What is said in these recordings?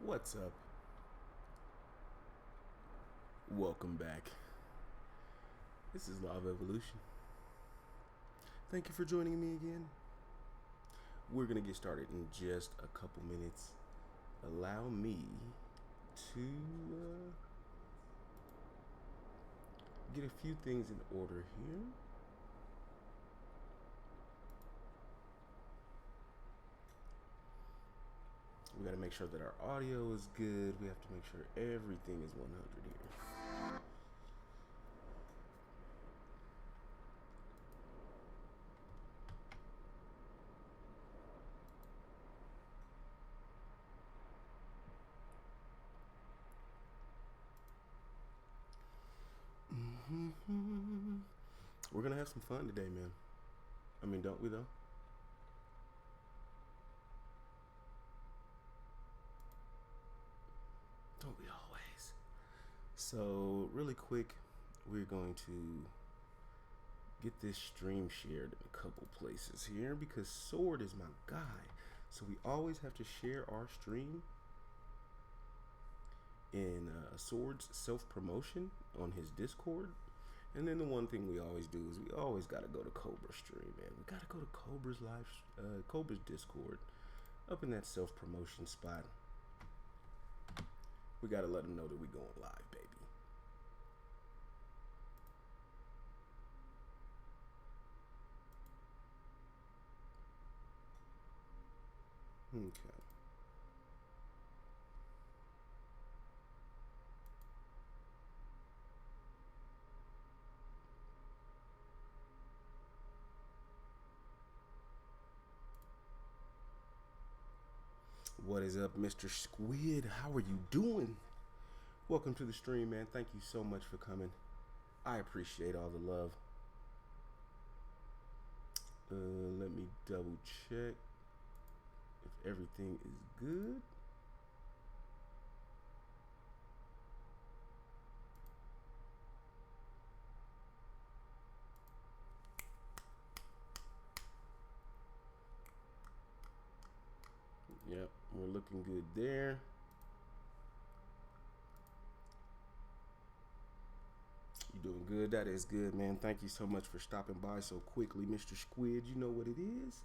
What's up? Welcome back. This is Love Evolution. Thank you for joining me again. We're going to get started in just a couple minutes. Allow me to get a few things in order here. We got to make sure that our audio is good. We have to make sure everything is 100 here. We're gonna have some fun today, man. I mean, don't we though? Don't we always? So, really quick, we're going to get this stream shared in a couple places here because Sword is my guy. So we always have to share our stream in Sword's self-promotion on his Discord. And then the one thing we always do is we always got to go to Cobra's stream, man. We got to go to Cobra's Discord, up in that self-promotion spot. We got to let him know that we going live, baby. Okay. What is up, Mr. Squid? How are you doing? Welcome to the stream, man. Thank you so much for coming. I appreciate all the love. Let me double check if everything is good. Yep, we're looking good there. You doing good? That is good, man. Thank you so much for stopping by so quickly, Mr. Squid. You know what it is.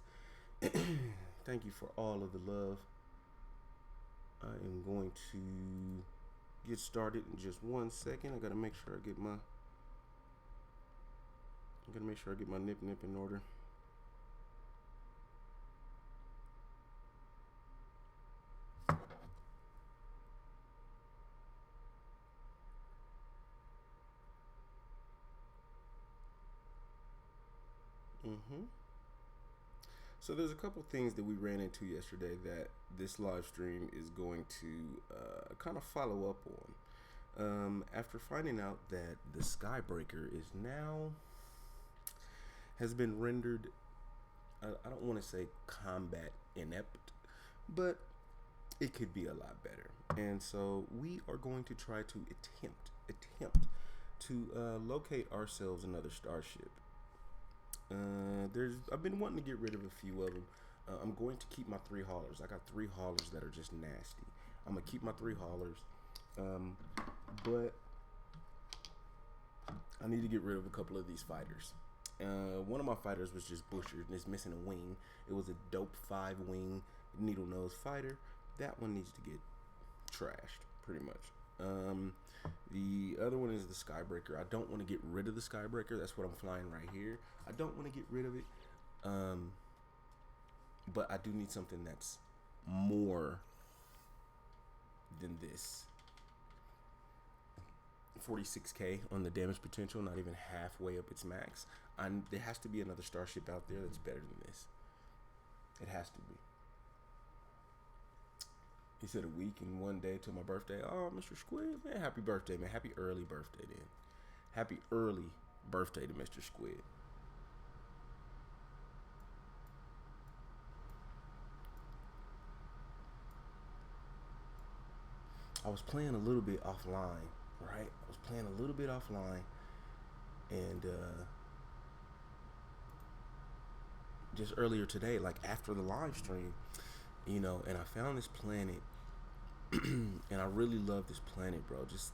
Thank you for all of the love. I am going to get started in just 1 second. I gotta make sure I get my nip in order. So there's a couple things that we ran into yesterday that this live stream is going to kind of follow up on. After finding out that the Skybreaker has been rendered, I don't want to say combat inept, but it could be a lot better. And so we are going to try to attempt to locate ourselves another starship. I've been wanting to get rid of a few of them. I'm going to keep my 3 haulers. I got 3 haulers that are just nasty. I'm gonna keep my 3 haulers, but I need to get rid of a couple of these fighters. One of my fighters was just butchered and it's missing a wing. It was a dope 5-wing needle nose fighter. That one needs to get trashed, pretty much. The other one is the Skybreaker. I don't want to get rid of the Skybreaker. That's what I'm flying right here. I don't want to get rid of it. But I do need something that's more than this. 46k on the damage potential, not even halfway up its max. There has to be another starship out there that's better than this. It has to be. He said a week and 1 day till my birthday. Oh, Mr. Squid, man, happy birthday, man. Happy early birthday, then. Happy early birthday to Mr. Squid. I was playing a little bit offline, right? I was playing a little bit offline, and just earlier today, like after the live stream, you know, and I found this planet, and I really love this planet, bro. Just,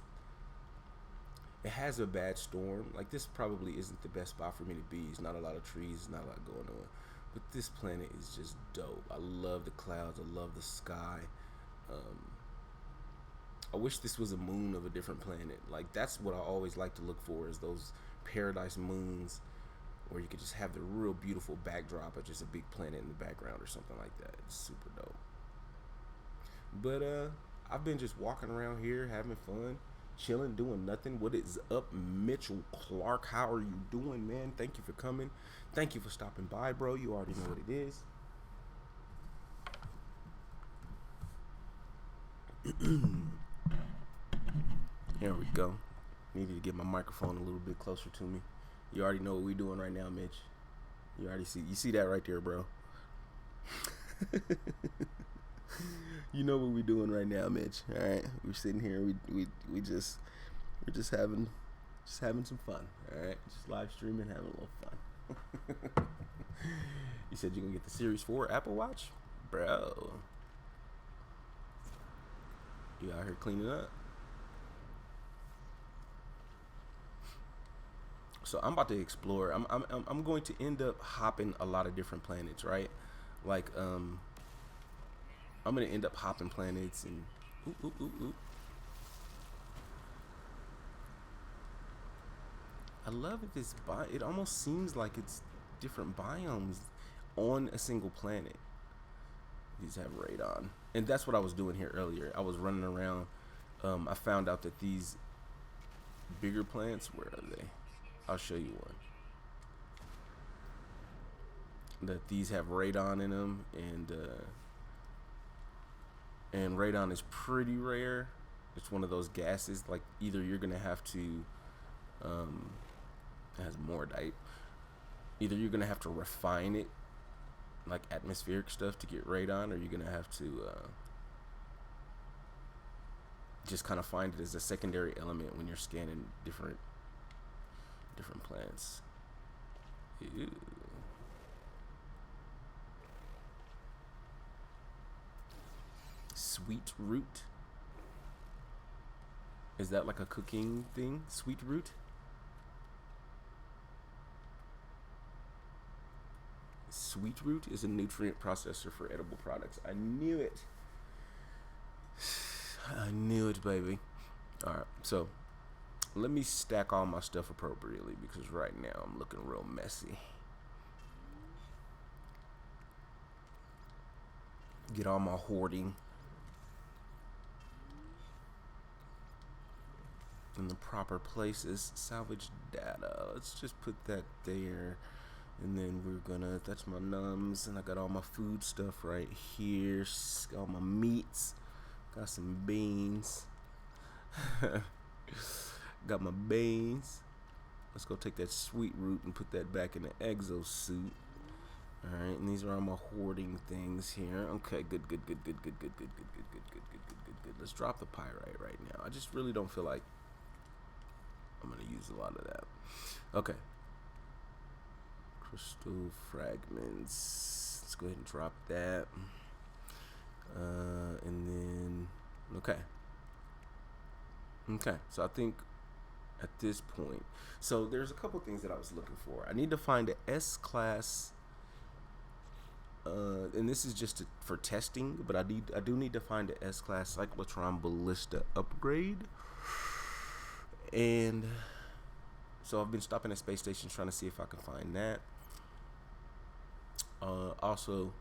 it has a bad storm. Like, this probably isn't the best spot for me to be. It's not a lot of trees, not a lot going on. But this planet is just dope. I love the clouds. I love the sky. I wish this was a moon of a different planet. Like, that's what I always like to look for, is those paradise moons where you could just have the real beautiful backdrop of just a big planet in the background or something like that. It's super dope. But I've been just walking around here having fun, chilling, doing nothing. What is up, Mitchell Clark? How are you doing, man? Thank you for coming. Thank you for stopping by, bro. You already know what it is. Here we go. Needed to get my microphone a little bit closer to me. You already know what we're doing right now, Mitch. You already see that right there, bro. You know what we're doing right now, Mitch. All right, we're sitting here. We're just having some fun. All right, just live streaming, having a little fun. You said you're gonna get the Series 4 Apple Watch, bro. You out here cleaning up. So I'm about to explore. I'm going to end up hopping a lot of different planets, right? Like I'm gonna end up hopping planets and I love it. It almost seems like it's different biomes on a single planet. These have radon, and that's what I was doing here earlier. I was running around. I found out that these bigger plants, where are they? I'll show you one. That these have radon in them, and radon is pretty rare. It's one of those gases. Like, either you're gonna have to, it has mordite. Either you're gonna have to refine it, like atmospheric stuff, to get radon, or you're gonna have to just kind of find it as a secondary element when you're scanning different plants. Ew. Sweet root. Is that like a cooking thing? Sweet root? Sweet root is a nutrient processor for edible products. I knew it. I knew it, baby. Alright, so let me stack all my stuff appropriately, because right now I'm looking real messy. Get all my hoarding in the proper places. Salvage data. Let's just put that there. And then we're gonna, that's my nums, and I got all my food stuff right here. All my meats. Got some beans. Got my beans. Let's go take that sweet root and put that back in the exosuit. Alright, and these are all my hoarding things here. Okay, good. Let's drop the pyrite right now. I just really don't feel like I'm gonna use a lot of that. Okay. Crystal fragments. Let's go ahead and drop that. And then, okay, so I think at this point, so there's a couple things that I was looking for. I need to find an S-class, and this is just for testing, but I do need to find an S-class cyclotron ballista upgrade. And so I've been stopping at space stations trying to see if I can find that. Also,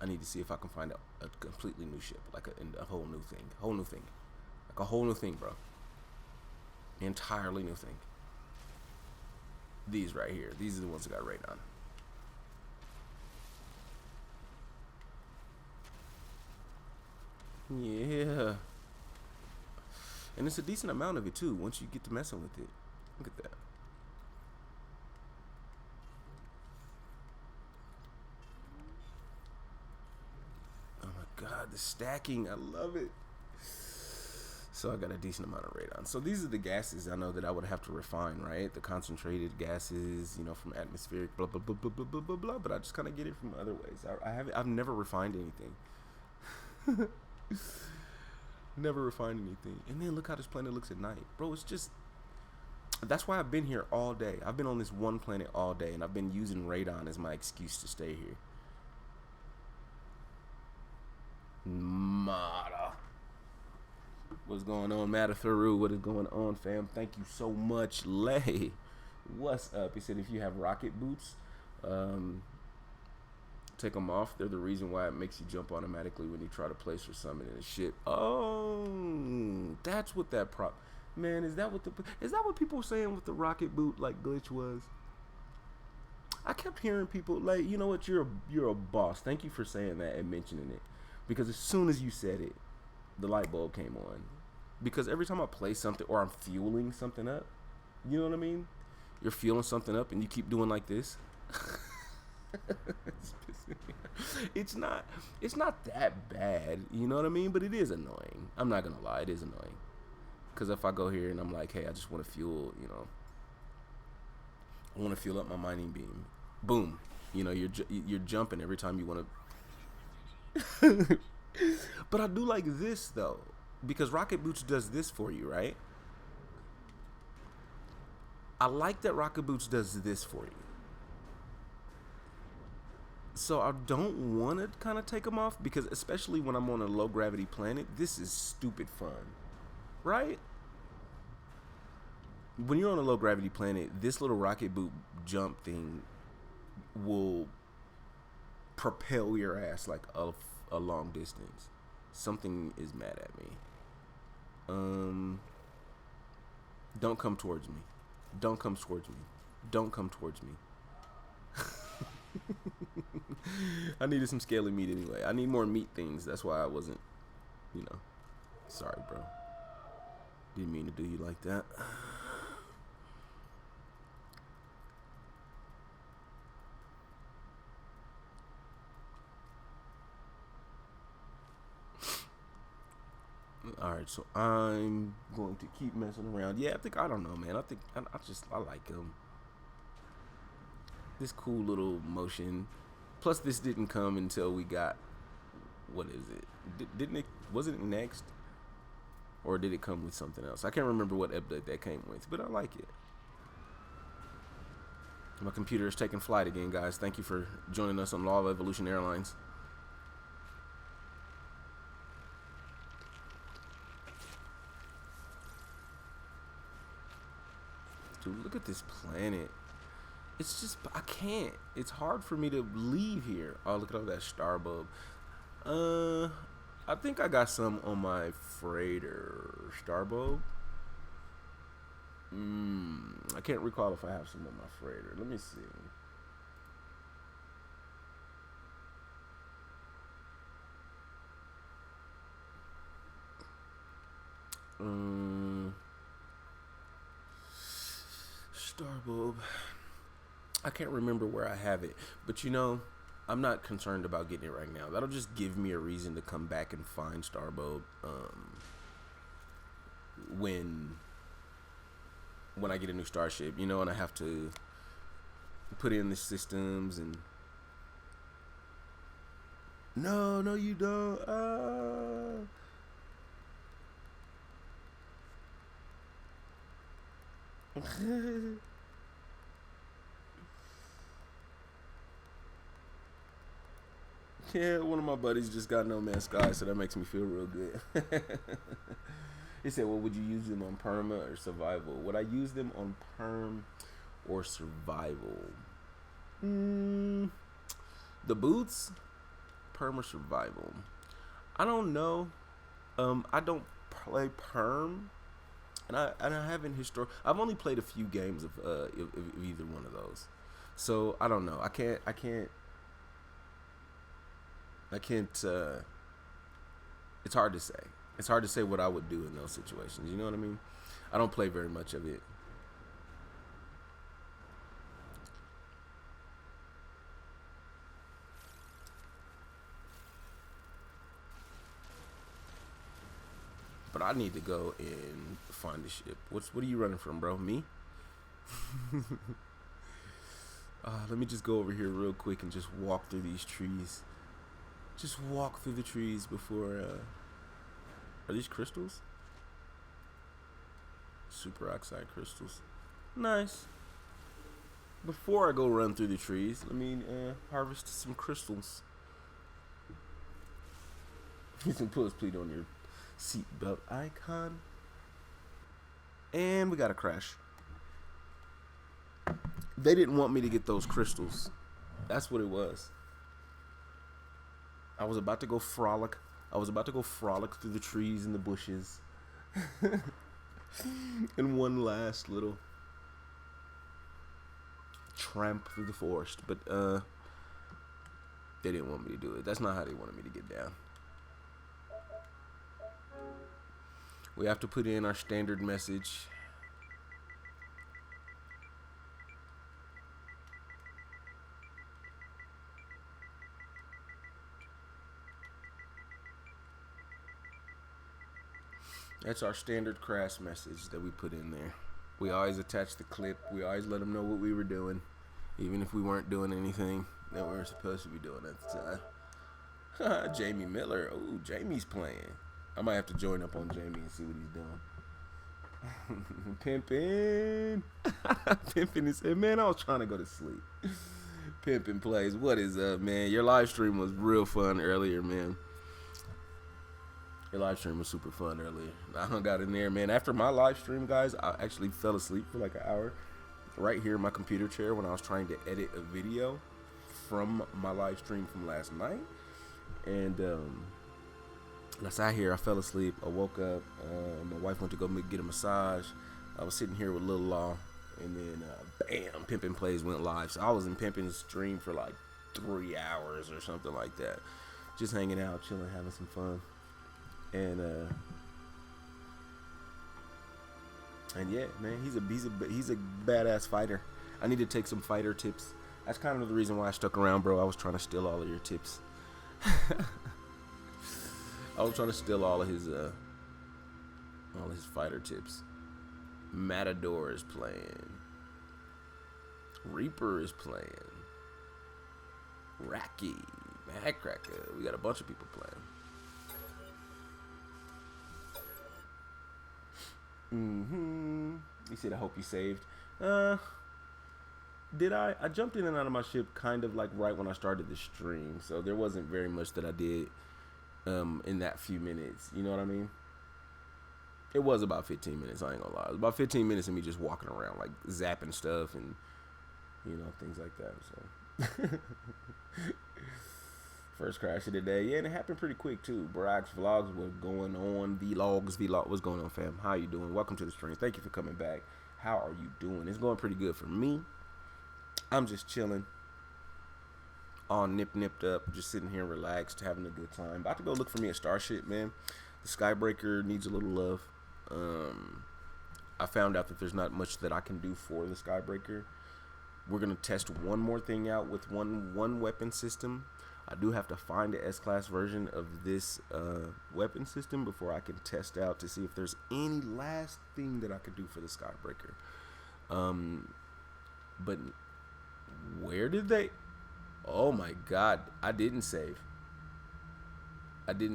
I need to see if I can find a completely new ship, like a whole new thing, like a whole new thing, bro. Entirely new thing. These right here, these are the ones that got radon. Yeah, and it's a decent amount of it too. Once you get to messing with it, look at that. God, the stacking, I love it. So I got a decent amount of radon. So these are the gases I know that I would have to refine, right? The concentrated gases, you know, from atmospheric, blah, blah, blah, blah, blah, blah, blah, blah. But I just kind of get it from other ways. I've never refined anything. Never refined anything. And then look how this planet looks at night. Bro, it's just... That's why I've been here all day. I've been on this one planet all day, and I've been using radon as my excuse to stay here. Mata. What's going on, Matathuru? What is going on, fam? Thank you so much, Lay. What's up? He said if you have rocket boots, take them off. They're the reason why it makes you jump automatically when you try to place or summon in a ship. Oh, that's what that prop. Man, is that what people were saying with the rocket boot like glitch was? I kept hearing people like, you know what, you're a boss. Thank you for saying that and mentioning it, because as soon as you said it, the light bulb came on. Because every time I play something or I'm fueling something up, you know what I mean? You're fueling something up and you keep doing like this. It's not that bad, you know what I mean? But it is annoying. I'm not gonna lie, it is annoying. Because if I go here and I'm like, hey, I just want to fuel, you know, I want to fuel up my mining beam. Boom, you know, you're jumping every time you want to. But I do like this though, because Rocket Boots does this for you, right? I like that Rocket Boots does this for you. So I don't want to kind of take them off, because especially when I'm on a low gravity planet, this is stupid fun, right? When you're on a low gravity planet, this little rocket boot jump thing will propel your ass like a long distance. Something is mad at me. Don't come towards me. Don't come towards me. Don't come towards me. I needed some scaly meat anyway. I need more meat things. That's why I wasn't, you know. Sorry, bro. Didn't mean to do you like that. Alright, so I'm going to keep messing around. Yeah, I don't know, man. I like him. This cool little motion. Plus, this didn't come until we got, what is it? Wasn't it next? Or did it come with something else? I can't remember what update that came with, but I like it. My computer is taking flight again, guys. Thank you for joining us on Law of Evolution Airlines. Dude, look at this planet. It's just, I can't. It's hard for me to leave here. Oh, look at all that star bulb. I think I got some on my freighter. Star bulb? I can't recall if I have some on my freighter. Let me see. Star bulb. I can't remember where I have it, but you know, I'm not concerned about getting it right now. That'll just give me a reason to come back and find star bulb when I get a new starship, you know, and I have to put in the systems and no you don't. Yeah, one of my buddies just got No Man's Sky, so that makes me feel real good. He said, well, would you use them on perma or survival? Would I use them on perm or survival? The boots? Perm or survival? I don't know. I don't play perm. And I haven't I've only played a few games of either one of those. So I don't know. I can't it's hard to say. It's hard to say what I would do in those situations. You know what I mean? I don't play very much of it. But I need to go and find the ship. What are you running from, bro? Me? Let me just go over here real quick and just walk through these trees. Just walk through the trees before. Are these crystals? Superoxide crystals. Nice. Before I go run through the trees, let me harvest some crystals. You can put pleat on your seatbelt icon. And we got a crash. They didn't want me to get those crystals. That's what it was. I was about to go frolic. I was about to go frolic through the trees and the bushes. And one last little tramp through the forest. But they didn't want me to do it. That's not how they wanted me to get down. We have to put in our standard message. That's our standard crash message that we put in there. We always attach the clip. We always let them know what we were doing, even if we weren't doing anything that we were supposed to be doing at the time. Jamie Miller. Oh, Jamie's playing. I might have to join up on Jamie and see what he's doing. Pimpin'. Pimpin' he said, man, I was trying to go to sleep. Pimpin' plays. What is up, man? Your live stream was real fun earlier, man. Your live stream was super fun earlier. I hung out in there, man. After my live stream, guys, I actually fell asleep for like an hour right here in my computer chair when I was trying to edit a video from my live stream from last night. And I sat here, I fell asleep, I woke up, my wife went to go get a massage. I was sitting here with Lil Law, and then bam, Pimpin' Plays went live. So I was in Pimpin's stream for like 3 hours or something like that, just hanging out, chilling, having some fun. And yeah, man, he's a badass fighter. I need to take some fighter tips. That's kind of the reason why I stuck around, bro. I was trying to steal all of your tips. I was trying to steal all of his fighter tips. Matador is playing. Reaper is playing. Racky, Madcracker. We got a bunch of people playing. He said, I hope you saved. Did I? I jumped in and out of my ship kind of like right when I started the stream. So there wasn't very much that I did in that few minutes. You know what I mean? It was about 15 minutes, I ain't gonna lie. It was about 15 minutes of me just walking around, like zapping stuff and, you know, things like that. So first crash of the day. Yeah, and it happened pretty quick too. Barack's vlogs were going on. Vlog. What's going on, fam? How you doing? Welcome to the stream. Thank you for coming back. How are you doing? It's going pretty good for me. I'm just chilling. All nipped up. Just sitting here relaxed, having a good time. About to go look for me a Starship, man. The Skybreaker needs a little love. I found out that there's not much that I can do for the Skybreaker. We're going to test one more thing out with one weapon system. I do have to find the S-Class version of this weapon system before I can test out to see if there's any last thing that I could do for the Skybreaker. But where did they... Oh my God, I didn't save. Did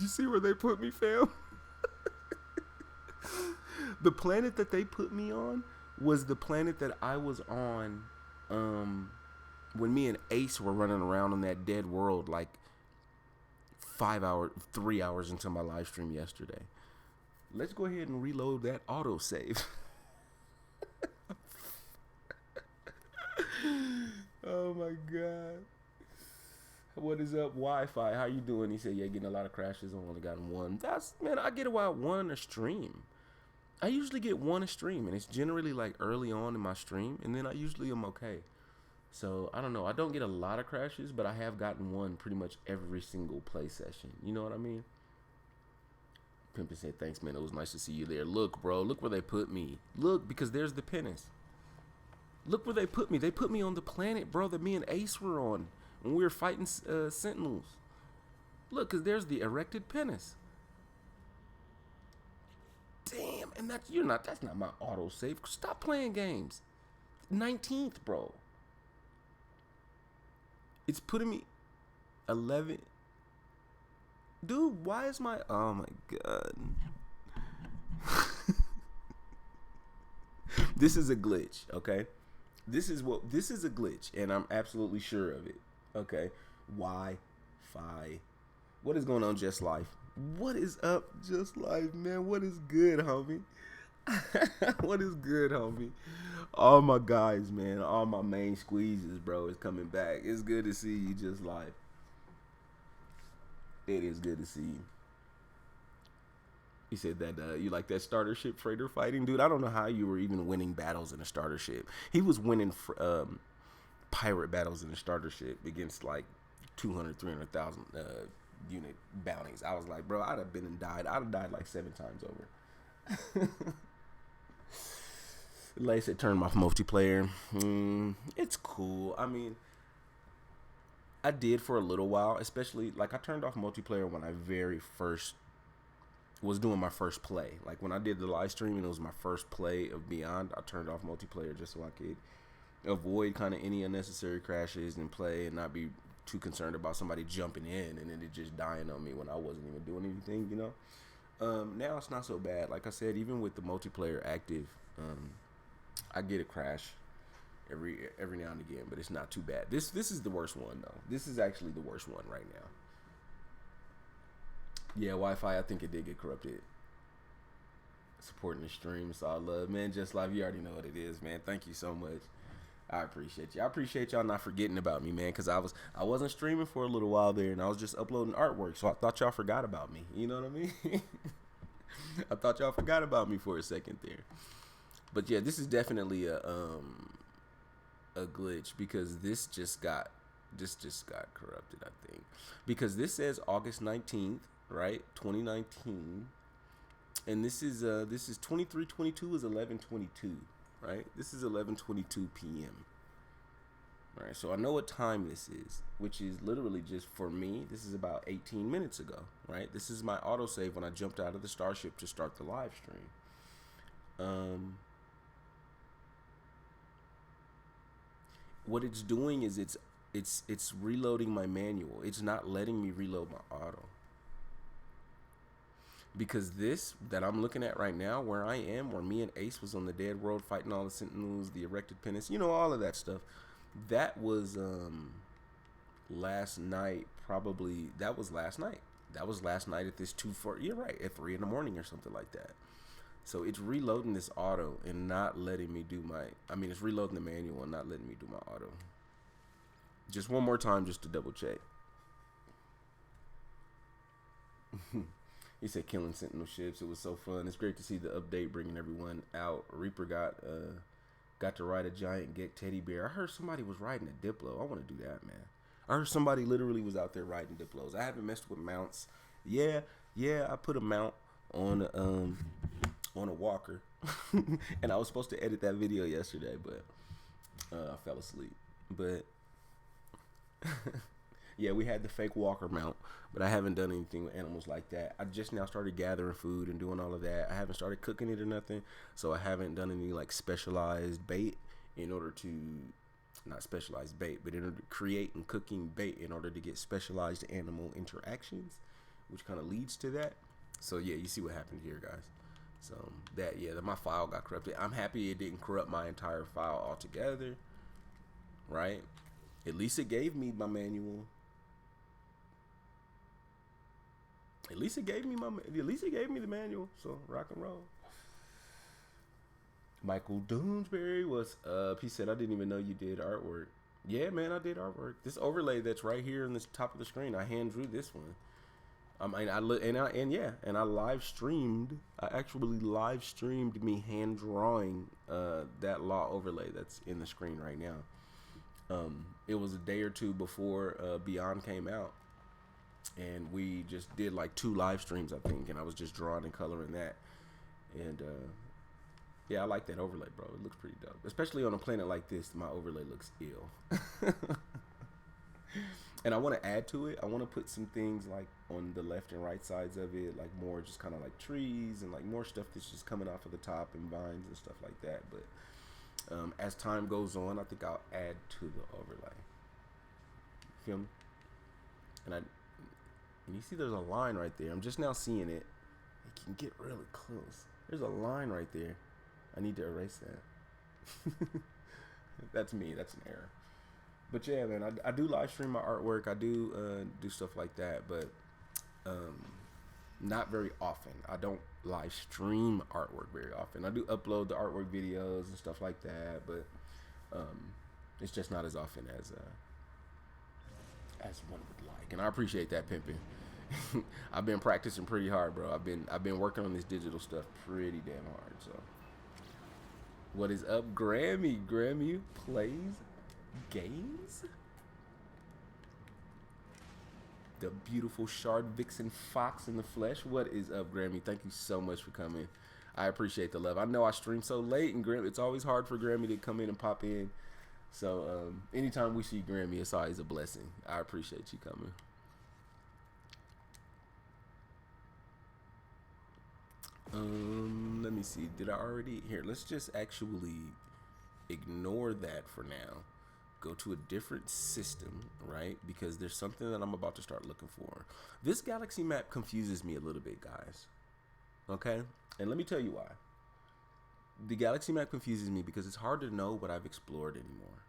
you see where they put me, fam? The planet that they put me on was the planet that I was on when me and Ace were running around on that dead world like 3 hours into my live stream yesterday. Let's go ahead and reload that autosave. Oh my God. What is up, Wi-Fi? How you doing? He said, yeah, getting a lot of crashes. I only got one. Man, I get about one a stream. I usually get one a stream, and it's generally like early on in my stream, and then I usually am okay. So, I don't know. I don't get a lot of crashes, but I have gotten one pretty much every single play session. You know what I mean? Pimpin said, thanks, man. It was nice to see you there. Look, bro. Look where they put me. Look, because there's the pinnace. Look where they put me. They put me on the planet, bro, that me and Ace were on when we were fighting Sentinels. Look, because there's the erected pinnace. Damn, and that's not my autosave. Stop playing games. 19th, bro. It's putting me 11. Dude, why is my... Oh, my God. This is a glitch, okay? This is a glitch, and I'm absolutely sure of it, okay? Wi-Fi. What is going on, Just Life? What is up, Just Life, man? What is good, homie? What is good, homie? All my guys, man. All my main squeezes, bro, is coming back. It's good to see you, Just Life. It is good to see you. He said that you like that starter ship freighter fighting. Dude, I don't know how you were even winning battles in a starter ship. He was winning pirate battles in a starter ship against like 200, 300,000 unit bounties. I was like, bro, I'd have been and died. I'd have died like 7 times over. Lay said turn off multiplayer. It's cool. I mean, I did for a little while, especially like I turned off multiplayer when I very first was doing my first play. Like when I did the live stream and it was my first play of Beyond, I turned off multiplayer just so I could avoid kind of any unnecessary crashes and play and not be too concerned about somebody jumping in and then it just dying on me when I wasn't even doing anything, you know. Now it's not so bad. Like I said, even with the multiplayer active, I get a crash every now and again, but it's not too bad. This is the worst one though. This is actually the worst one right now. Yeah, Wi-Fi, I think it did get corrupted. Supporting the stream, it's all love, man. Just Live, you already know what it is, man. Thank you so much. I appreciate you. I appreciate y'all not forgetting about me, man, because I wasn't streaming for a little while there, and I was just uploading artwork, so I thought y'all forgot about me. You know what I mean? I thought y'all forgot about me for a second there. But yeah, this is definitely a glitch because this just got corrupted, I think, because this says August 19th. Right, 2019, and this is 2322 is 11:22, right? This is 11:22 p.m. Right, so I know what time this is, which is literally just for me. This is about 18 minutes ago, right? This is my autosave when I jumped out of the Starship to start the live stream. What it's doing is it's reloading my manual. It's not letting me reload my auto. Because this that I'm looking at right now, where I am, where me and Ace was on the dead world fighting all the Sentinels, the erected pinnace, you know, all of that stuff, that was last night. Probably that was last night. That was last night at this 2-4. You're right, at 3 in the morning or something like that. So it's reloading this auto and not letting me do my. I mean, it's reloading the manual and not letting me do my auto. Just one more time, just to double check. He said killing Sentinel ships. It was so fun. It's great to see the update bringing everyone out. Reaper got to ride a giant Gek teddy bear. I heard somebody was riding a Diplo. I want to do that, man. I heard somebody literally was out there riding Diplos. I haven't messed with mounts. Yeah, I put a mount on a walker, and I was supposed to edit that video yesterday, but I fell asleep. But yeah, we had the fake walker mount, but I haven't done anything with animals like that. I just now started gathering food and doing all of that. I haven't started cooking it or nothing, so I haven't done any like specialized bait in order to, not specialized bait, but in order to create and cooking bait in order to get specialized animal interactions, which kind of leads to that. So yeah, you see what happened here, guys. So that, yeah, my file got corrupted. I'm happy it didn't corrupt my entire file altogether, right? At least it gave me my manual. At least it gave me the manual. So rock and roll. Michael Doonesbury, what's up? He said, I didn't even know you did artwork. Yeah, man, I did artwork. This overlay that's right here in the top of the screen, I hand drew this one. I live streamed. I actually live streamed me hand drawing that law overlay that's in the screen right now. It was a day or two before Beyond came out. and we just did like 2 live streams, I think, and I was just drawing and coloring that. And yeah, I like that overlay, bro. It looks pretty dope, especially on a planet like this. My overlay looks ill. And I want to add to it. I want to put some things like on the left and right sides of it, like more just kind of like trees and like more stuff that's just coming off of the top and vines and stuff like that. But as time goes on, I think I'll add to the overlay. Feel me? And you see there's a line right there. I'm just now seeing it. It can get really close. There's a line right there. I need to erase that. That's me. That's an error. But yeah, man, I do live stream my artwork. I do do stuff like that, but not very often. I don't live stream artwork very often. I do upload the artwork videos and stuff like that, but it's just not as often as one would like. And I appreciate that, pimping. I've been practicing pretty hard, bro. I've been working on this digital stuff pretty damn hard. So, what is up, Grammy? Grammy plays games. The beautiful Shard Vixen Fox in the flesh. What is up, Grammy? Thank you so much for coming. I appreciate the love. I know I stream so late, and Grammy, it's always hard for Grammy to come in and pop in. So anytime we see Grammy, it's always a blessing. I appreciate you coming. Let me see. Did I already? Here, let's just actually ignore that for now. Go to a different system, right? Because there's something that I'm about to start looking for. This galaxy map confuses me a little bit, guys. Okay? And let me tell you why. The galaxy map confuses me because it's hard to know what I've explored anymore.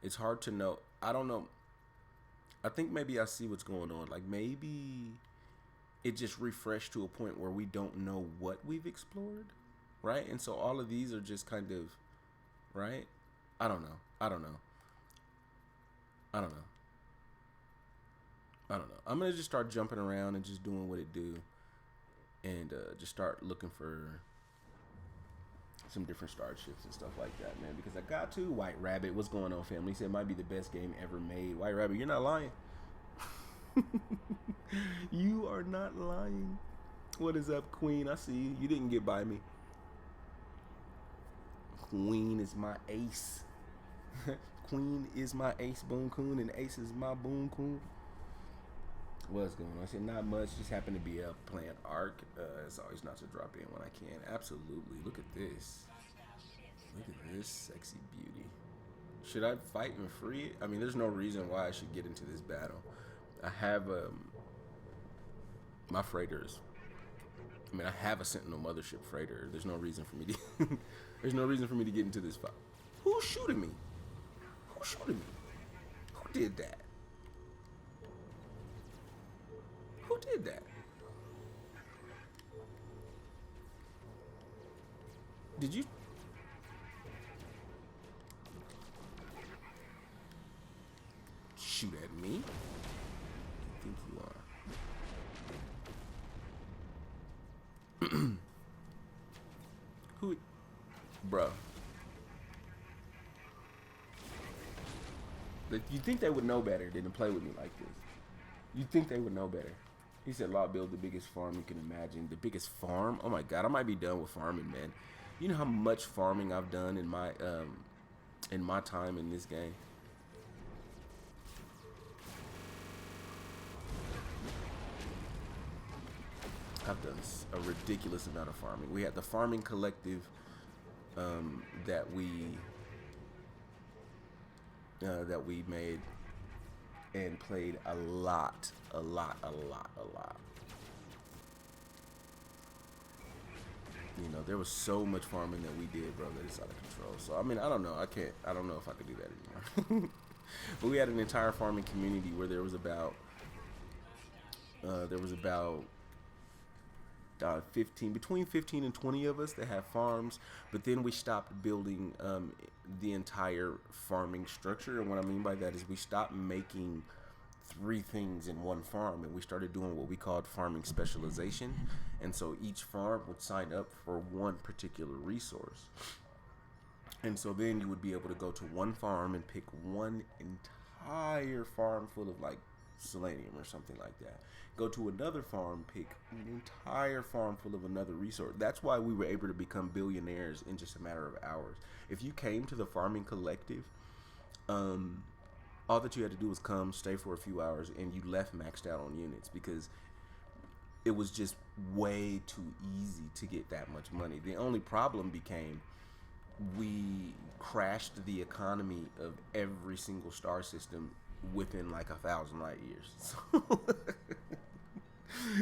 It's hard to know. I don't know. I think maybe I see what's going on. Like maybe it just refreshed to a point where we don't know what we've explored, right? And so all of these are just kind of, right? I don't know. I'm going to just start jumping around and just doing what it do and just start looking for some different starships and stuff like that, man, because I got to. White Rabbit, what's going on, family? He said it might be the best game ever made. White Rabbit, you're not lying. You are not lying. What is up, Queen? I see you. You didn't get by me. Queen is my ace. Queen is my ace, Boon Coon, and ace is my Boon Coon. What's going on? I said not much. Just happened to be up playing Ark. It's always not to drop in when I can. Absolutely. Look at this. Look at this sexy beauty. Should I fight and free it? I mean, there's no reason why I should get into this battle. I have my freighters. I mean, I have a Sentinel mothership freighter. There's no reason for me to. There's no reason for me to get into this fight. Who's shooting me? Who's shooting me? Who did that? Who did that? Did you? Shoot at me? I think you are. Who? Bro. You think they would know better than to play with me like this? You think they would know better? He said, "Law build the biggest farm you can imagine." The biggest farm? Oh my God, I might be done with farming, man. You know how much farming I've done in my time in this game. I've done a ridiculous amount of farming. We had the farming collective that we made and played a lot. You know, there was so much farming that we did, bro, that it's out of control. So I mean, I don't know. I don't know if I could do that anymore. But we had an entire farming community where there was about between 15 and 20 of us that have farms, but then we stopped building the entire farming structure. And what I mean by that is we stopped making 3 things in one farm, and we started doing what we called farming specialization. And so each farm would sign up for one particular resource. And so then you would be able to go to one farm and pick one entire farm full of like selenium or something like that. Go to another farm, pick an entire farm full of another resource. That's why we were able to become billionaires in just a matter of hours. If you came to the farming collective, all that you had to do was come, stay for a few hours, and you left maxed out on units, because it was just way too easy to get that much money. The only problem became we crashed the economy of every single star system within like 1,000 light years.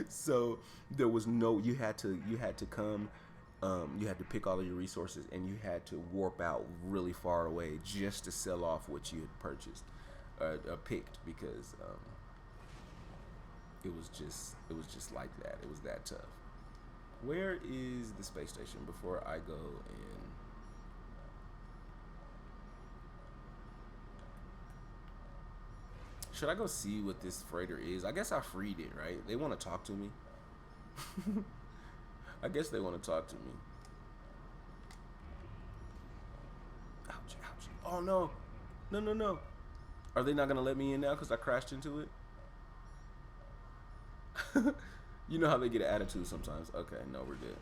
So there was no, you had to come, you had to pick all of your resources, and you had to warp out really far away just to sell off what you had purchased, picked, because it was just like that. It was that tough. Where is the space station before I go and should I go see what this freighter is? I guess I freed it, right? They want to talk to me. I guess they want to talk to me. Ouch, ouch. Oh, no. No, no, no. Are they not going to let me in now because I crashed into it? You know how they get an attitude sometimes. Okay, no, we're good.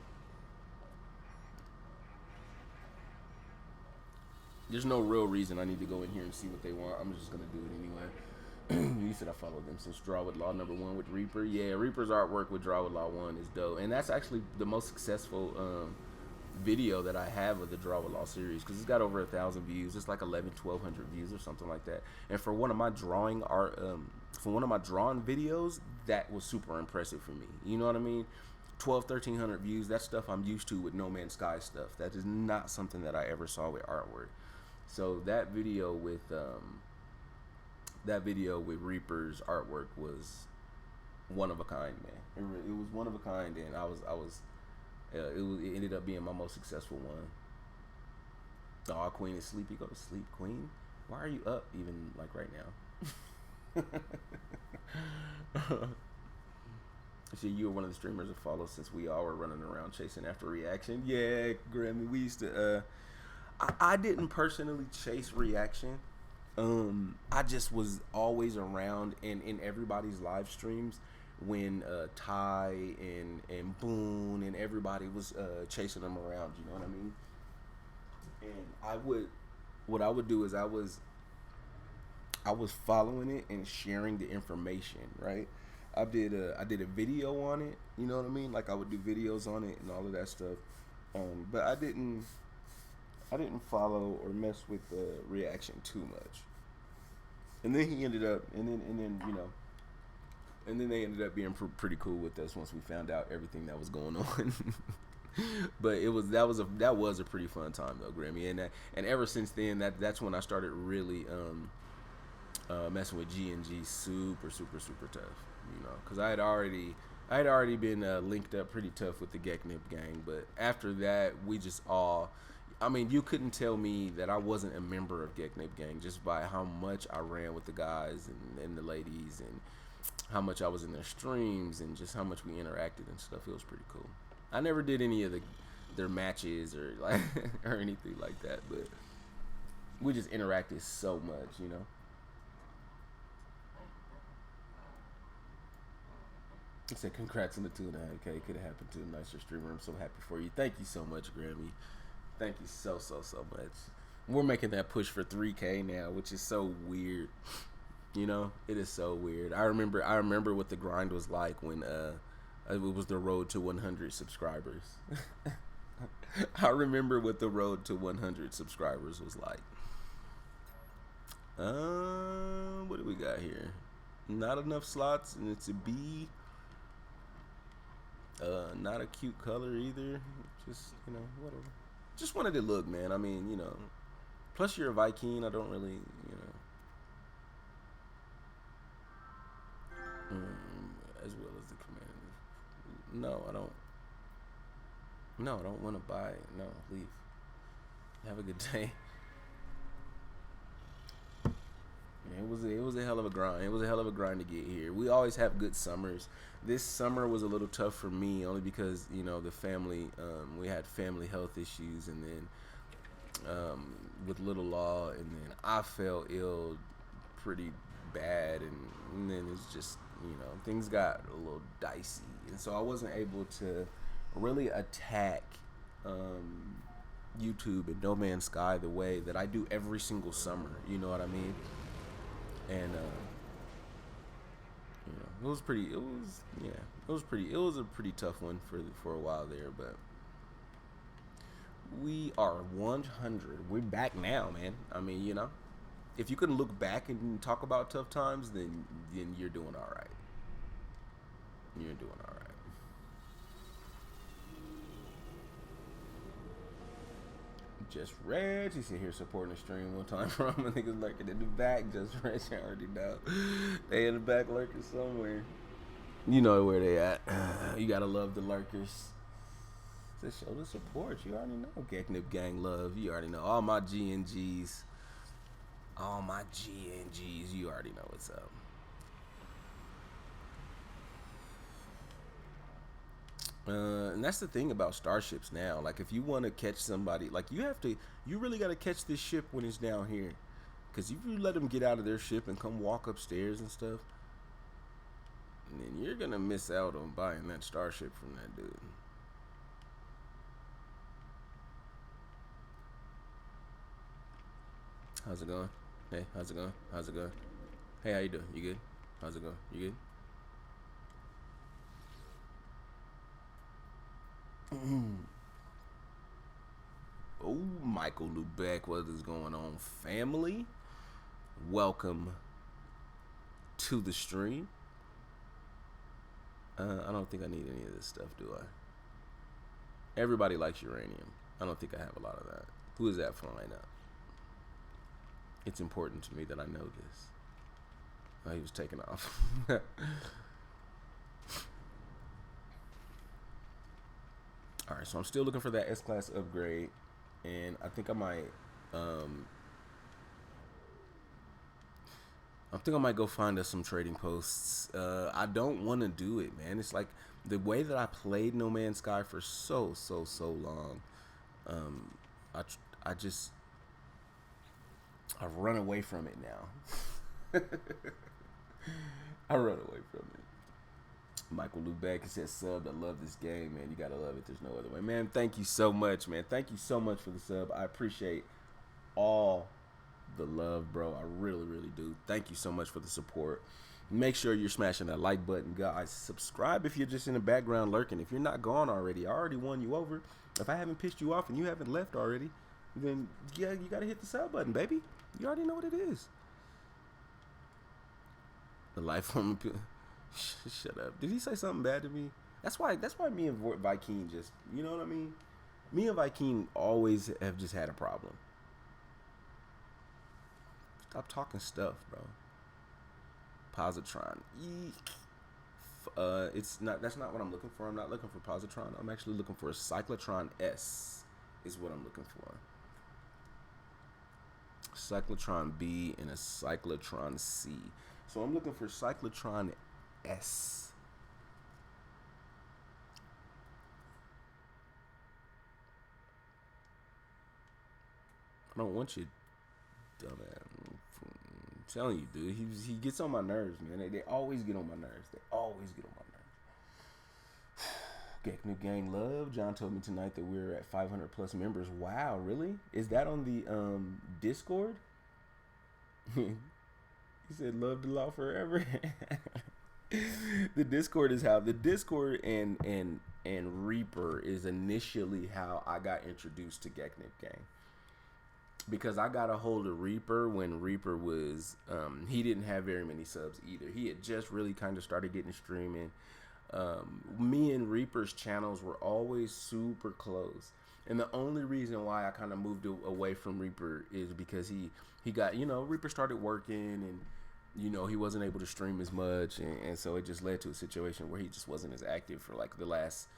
There's no real reason I need to go in here and see what they want. I'm just going to do it anyway. You said I followed them since Draw with Law #1 with Reaper. Yeah, Reaper's artwork with Draw with Law 1 is dope. And that's actually the most successful video that I have of the Draw with Law series, because it's got over 1,000 views. It's like 1,100 views or something like that. And for one of my drawing art, for one of my drawn videos, that was super impressive for me. You know what I mean? 1,300 views. That stuff I'm used to with No Man's Sky stuff. That is not something that I ever saw with artwork. So that video with Reaper's artwork was one of a kind, man. It was one of a kind, and it ended up being my most successful one. Oh, Queen is sleepy. Go to sleep, Queen. Why are you up even like right now? See, you were one of the streamers to follow since we all were running around chasing after reaction. Yeah, Grammy, we used to. I didn't personally chase reaction. I just was always around and in everybody's live streams when Ty and Boone and everybody was chasing them around. You know what I mean? And what I would do is I was following it and sharing the information, right? I did a video on it, you know what I mean? Like I would do videos on it and all of that stuff. But I didn't follow or mess with the reaction too much. And then he ended up, and then they ended up being pretty cool with us once we found out everything that was going on. But that was a pretty fun time though, Grammy. And ever since then, that's when I started really messing with G&G super tough, you know, because I had already been linked up pretty tough with the Geknip gang. But after that, we just all. I mean, you couldn't tell me that I wasn't a member of Geknip Gang just by how much I ran with the guys and the ladies, and how much I was in their streams, and just how much we interacted and stuff. It was pretty cool. I never did any of their matches or like or anything like that, but we just interacted so much, you know. I said, congrats on the 2.5K. Could have happened to a nicer streamer. I'm so happy for you. Thank you so much, Grammy. Thank you so much. We're making that push for 3K now, which is so weird. You know, it is so weird. I remember what the grind was like when it was the road to 100 subscribers. I remember what the road to 100 subscribers was like. What do we got here? Not enough slots, and it's a B. Not a cute color either. Just, you know, whatever. Just wanted to look, man. I mean, you know. Plus, you're a Viking. I don't really, you know. As well as the commander. No, I don't. No, I don't want to buy it. No, leave. Have a good day. Yeah, it was a hell of a grind. It was a hell of a grind to get here. We always have good summers. This summer was a little tough for me only because, you know, the family, we had family health issues, and then with Little Law, and then I fell ill pretty bad, and then it's just, you know, things got a little dicey, and so I wasn't able to really attack YouTube and No Man's Sky the way that I do every single summer. You know what I mean? And you know, it was a pretty tough one for a while there, but we are 100. We're back now, man. I mean, you know, if you can look back and talk about tough times, then you're doing all right. You're doing all right. Just Reg, he's in here supporting the stream one time from a nigga lurking in the back. Just Reg, I already know. They in the back lurking somewhere. You know where they at. You gotta love the lurkers. To show the support, you already know. Geknip gang love, you already know. All my GNGs. All my GNGs, you already know what's up. And that's the thing about starships now. Like, if you want to catch somebody, like, you really got to catch this ship when it's down here. Because if you let them get out of their ship and come walk upstairs and stuff, then you're going to miss out on buying that starship from that dude. How's it going? Hey, how's it going? How's it going? Hey, how you doing? You good? How's it going? You good? Oh, Michael Lubeck, what is going on, family? Welcome to the stream. I don't think I need any of this stuff, do I? Everybody likes uranium. I don't think I have a lot of that. Who is that flying up? It's important to me that I know this. Oh, he was taking off. Alright, so I'm still looking for that S-Class upgrade, and I think I might go find us some trading posts. I don't want to do it, man. It's like the way that I played No Man's Sky for so long. I've run away from it now. I run away from it. Michael Lubeck says, sub, I love this game, man. You gotta love it. There's no other way. Man, thank you so much, man. Thank you so much for the sub. I appreciate all the love, bro. I really, really do. Thank you so much for the support. Make sure you're smashing that like button, guys. Subscribe if you're just in the background lurking. If you're not gone already, I already won you over. If I haven't pissed you off and you haven't left already, then yeah, you gotta hit the sub button, baby. You already know what it is. The life on the... Shut up. Did he say something bad to me? That's why me and Viking just, you know what I mean? Me and Viking always have just had a problem. Stop talking stuff, bro. Positron. That's not what I'm looking for. I'm not looking for Positron. I'm actually looking for a Cyclotron S is what I'm looking for. Cyclotron B and a Cyclotron C. So I'm looking for Cyclotron S. I don't want you, dumbass. I'm telling you, dude. He gets on my nerves, man. They always get on my nerves. They always get on my nerves. Geknip gang love. John told me tonight that we're at 500 plus members. Wow, really? Is that on the Discord? He said, "Love the law forever." The Discord is how the Discord and Reaper is initially how I got introduced to Geknip gang, because I got a hold of Reaper when Reaper was he didn't have very many subs either. He had just really kind of started getting streaming. Me and Reaper's channels were always super close, and the only reason why I kind of moved away from Reaper is because he got, you know, Reaper started working, and you know, he wasn't able to stream as much, and so it just led to a situation where he just wasn't as active for like the last,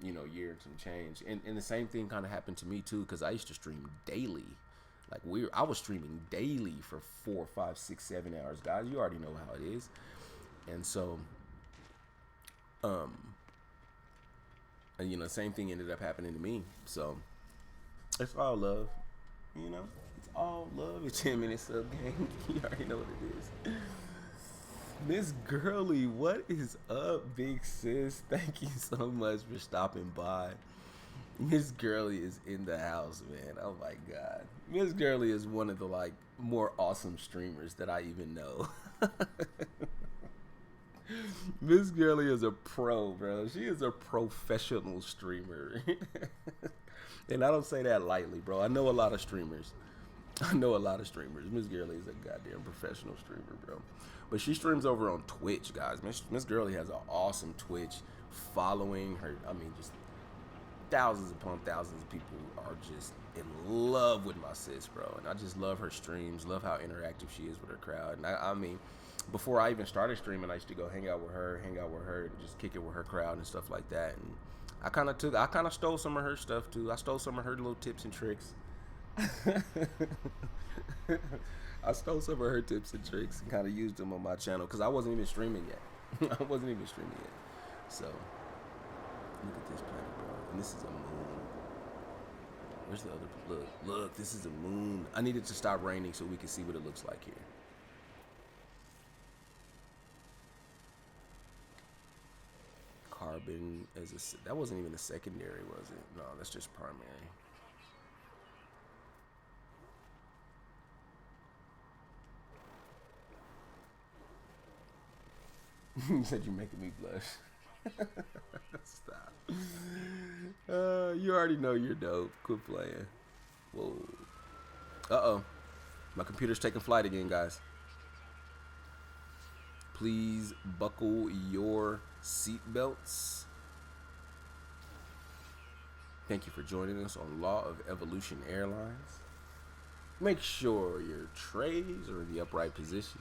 you know, year and some change. And the same thing kind of happened to me too, because I used to stream daily. Like I was streaming daily for 4, 5, 6, 7 hours, guys. You already know how it is. And so, and you know, same thing ended up happening to me. So it's all love, you know. It's all love. It's 10 minutes sub game. You already know what it is. Miss Girly, what is up, big sis? Thank you so much for stopping by. Miss Girly is in the house, man. Oh my god. Miss Girly is one of the like more awesome streamers that I even know. Miss Girly is a pro, bro. She is a professional streamer. And I don't say that lightly, bro. I know a lot of streamers. Miss Girly is a goddamn professional streamer, bro. But she streams over on Twitch, guys. Miss Girly has an awesome Twitch following. Her, I mean, just thousands upon thousands of people are just in love with my sis, bro. And I just love her streams, love how interactive she is with her crowd. And I mean, before I even started streaming, I used to go hang out with her, and just kick it with her crowd and stuff like that. And I kind of stole some of her stuff too. I stole some of her little tips and tricks. I stole some of her tips and tricks and kind of used them on my channel because I wasn't even streaming yet. So, look at this planet, bro. And this is a moon. Where's the other? Look, this is a moon. I need it to stop raining so we can see what it looks like here. Carbon as that wasn't even a secondary, was it? No, that's just primary. You said you're making me blush. Stop. You already know you're dope. Quit playing. Whoa. Uh-oh. My computer's taking flight again, guys. Please buckle your seatbelts. Thank you for joining us on Law of Evolution Airlines. Make sure your trays are in the upright position.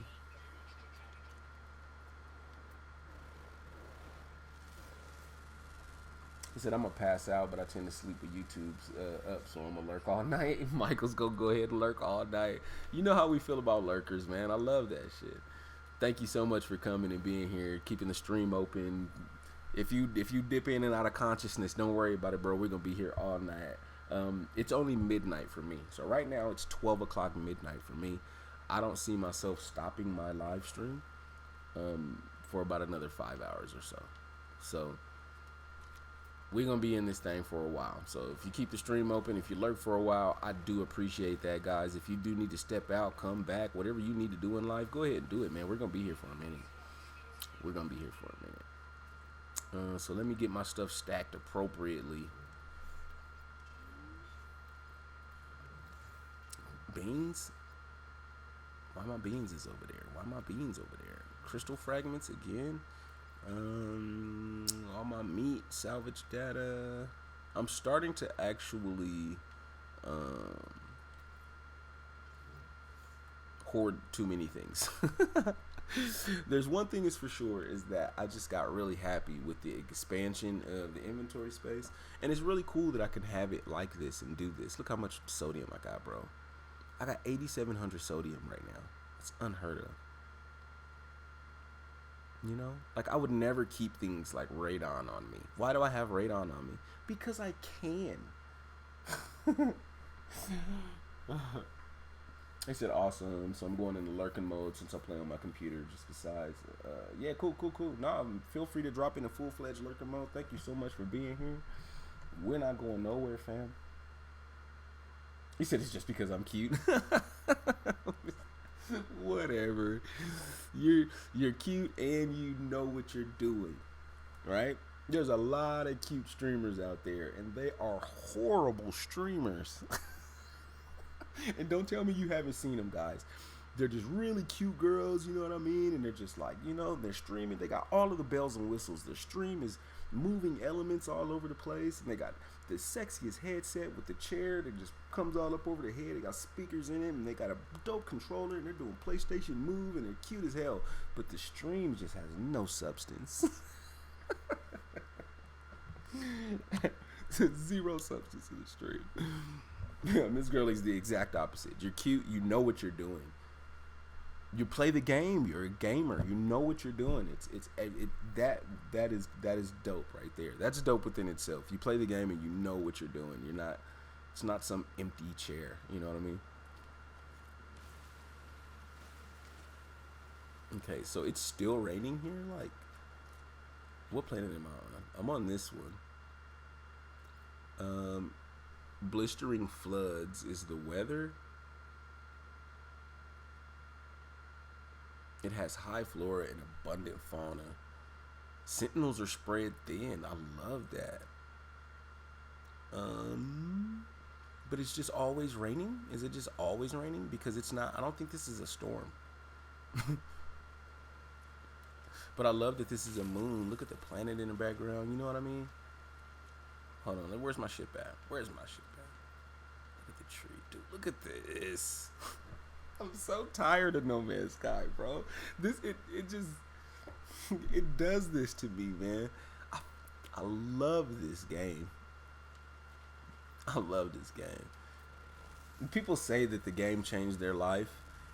He said, I'm going to pass out, but I tend to sleep with YouTube's up, so I'm going to lurk all night. Michael's going to go ahead and lurk all night. You know how we feel about lurkers, man. I love that shit. Thank you so much for coming and being here, keeping the stream open. If you dip in and out of consciousness, don't worry about it, bro. We're going to be here all night. It's only midnight for me. So right now, it's 12 o'clock midnight for me. I don't see myself stopping my live stream for about another 5 hours or so. So we're going to be in this thing for a while. So if you keep the stream open, if you lurk for a while, I do appreciate that, guys. If you do need to step out, come back, whatever you need to do in life, go ahead and do it, man. We're going to be here for a minute. So let me get my stuff stacked appropriately. Beans? Why my beans is over there? Crystal fragments again? All my meat, salvage data. I'm starting to actually hoard too many things. There's one thing is for sure, is that I just got really happy with the expansion of the inventory space, and it's really cool that I can have it like this and do this. Look how much sodium I got, bro. I got 8,700 sodium right now. That's unheard of. You know, like I would never keep things like radon on me. Why do I have radon on me? Because I can. I said awesome. So I'm going into lurking mode since I'm playing on my computer. Just besides, yeah, cool. Nah, feel free to drop in a full-fledged lurking mode. Thank you so much for being here. We're not going nowhere, fam. He said it's just because I'm cute. Whatever. You're cute and you know what you're doing, right? There's a lot of cute streamers out there, and they are horrible streamers. And don't tell me you haven't seen them, guys. They're just really cute girls, you know what I mean? And they're just like, you know, they're streaming. They got all of the bells and whistles. Their stream is moving elements all over the place, and they got the sexiest headset with the chair that just comes all up over the head. They got speakers in it, and they got a dope controller, and they're doing PlayStation Move, and they're cute as hell. But the stream just has no substance. Zero substance in the stream. Yeah, Miss Girly's the exact opposite. You're cute. You know what you're doing. You play the game. You're a gamer. You know what you're doing. That is dope right there. That's dope within itself. You play the game and you know what you're doing. You're not. It's not some empty chair. You know what I mean? Okay, so it's still raining here. Like, what planet am I on? I'm on this one. Blistering floods is the weather. It has high flora and abundant fauna. Sentinels are spread thin. I love that. But it's just always raining? Is it just always raining? Because it's not. I don't think this is a storm. But I love that this is a moon. Look at the planet in the background. You know what I mean? Hold on. Where's my ship at? Where's my ship at? Look at the tree. Dude, look at this. I'm so tired of No Man's Sky, bro. It just it does this to me, man. I love this game. I love this game. People say that the game changed their life.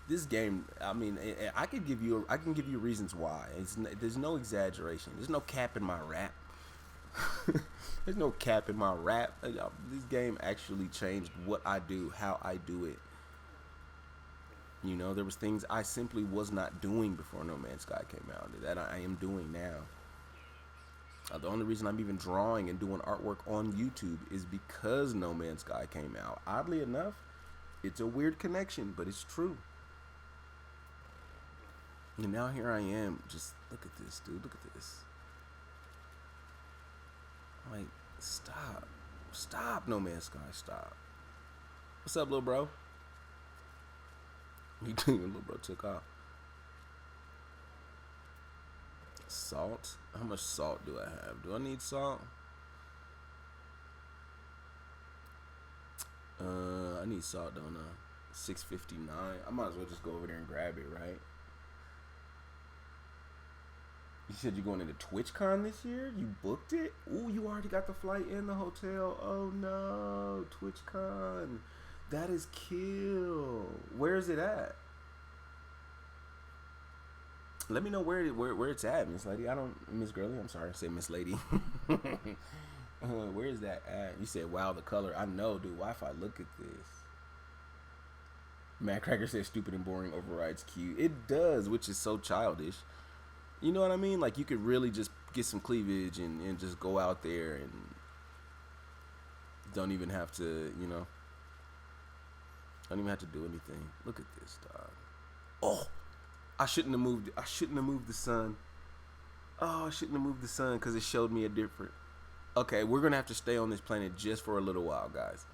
This game, I mean, I can give you reasons why. There's no exaggeration. There's no cap in my rap. There's no cap in my rap. This game actually changed what I do, how I do it. You know, there was things I simply was not doing before No Man's Sky came out that I am doing now. The only reason I'm even drawing and doing artwork on YouTube is because No Man's Sky came out. Oddly enough, it's a weird connection, but it's true. And now here I am. Just look at this, dude. Look at this. Like, stop. Stop, No Man's Sky. Stop. What's up, little bro? You doing, little bro took off. Salt? How much salt do I have? Do I need salt? I need salt, don't I? 659. I might as well just go over there and grab it, right? You said you're going into TwitchCon this year? You booked it? Ooh, you already got the flight and the hotel. Oh no, TwitchCon. That is kill. Where is it at? Let me know where it's at, Miss Lady. Miss Girly. I'm sorry, I said Miss Lady. Where is that at? You said, wow, the color. I know, dude. Wi-Fi. Look at this. Matt Cracker says, stupid and boring overrides Q. It does, which is so childish. You know what I mean? Like, you could really just get some cleavage and just go out there and don't even have to, you know, don't even have to do anything. Look at this, dog. Oh, I shouldn't have moved the sun. Oh, I shouldn't have moved the sun because it showed me a different. Okay, we're going to have to stay on this planet just for a little while, guys.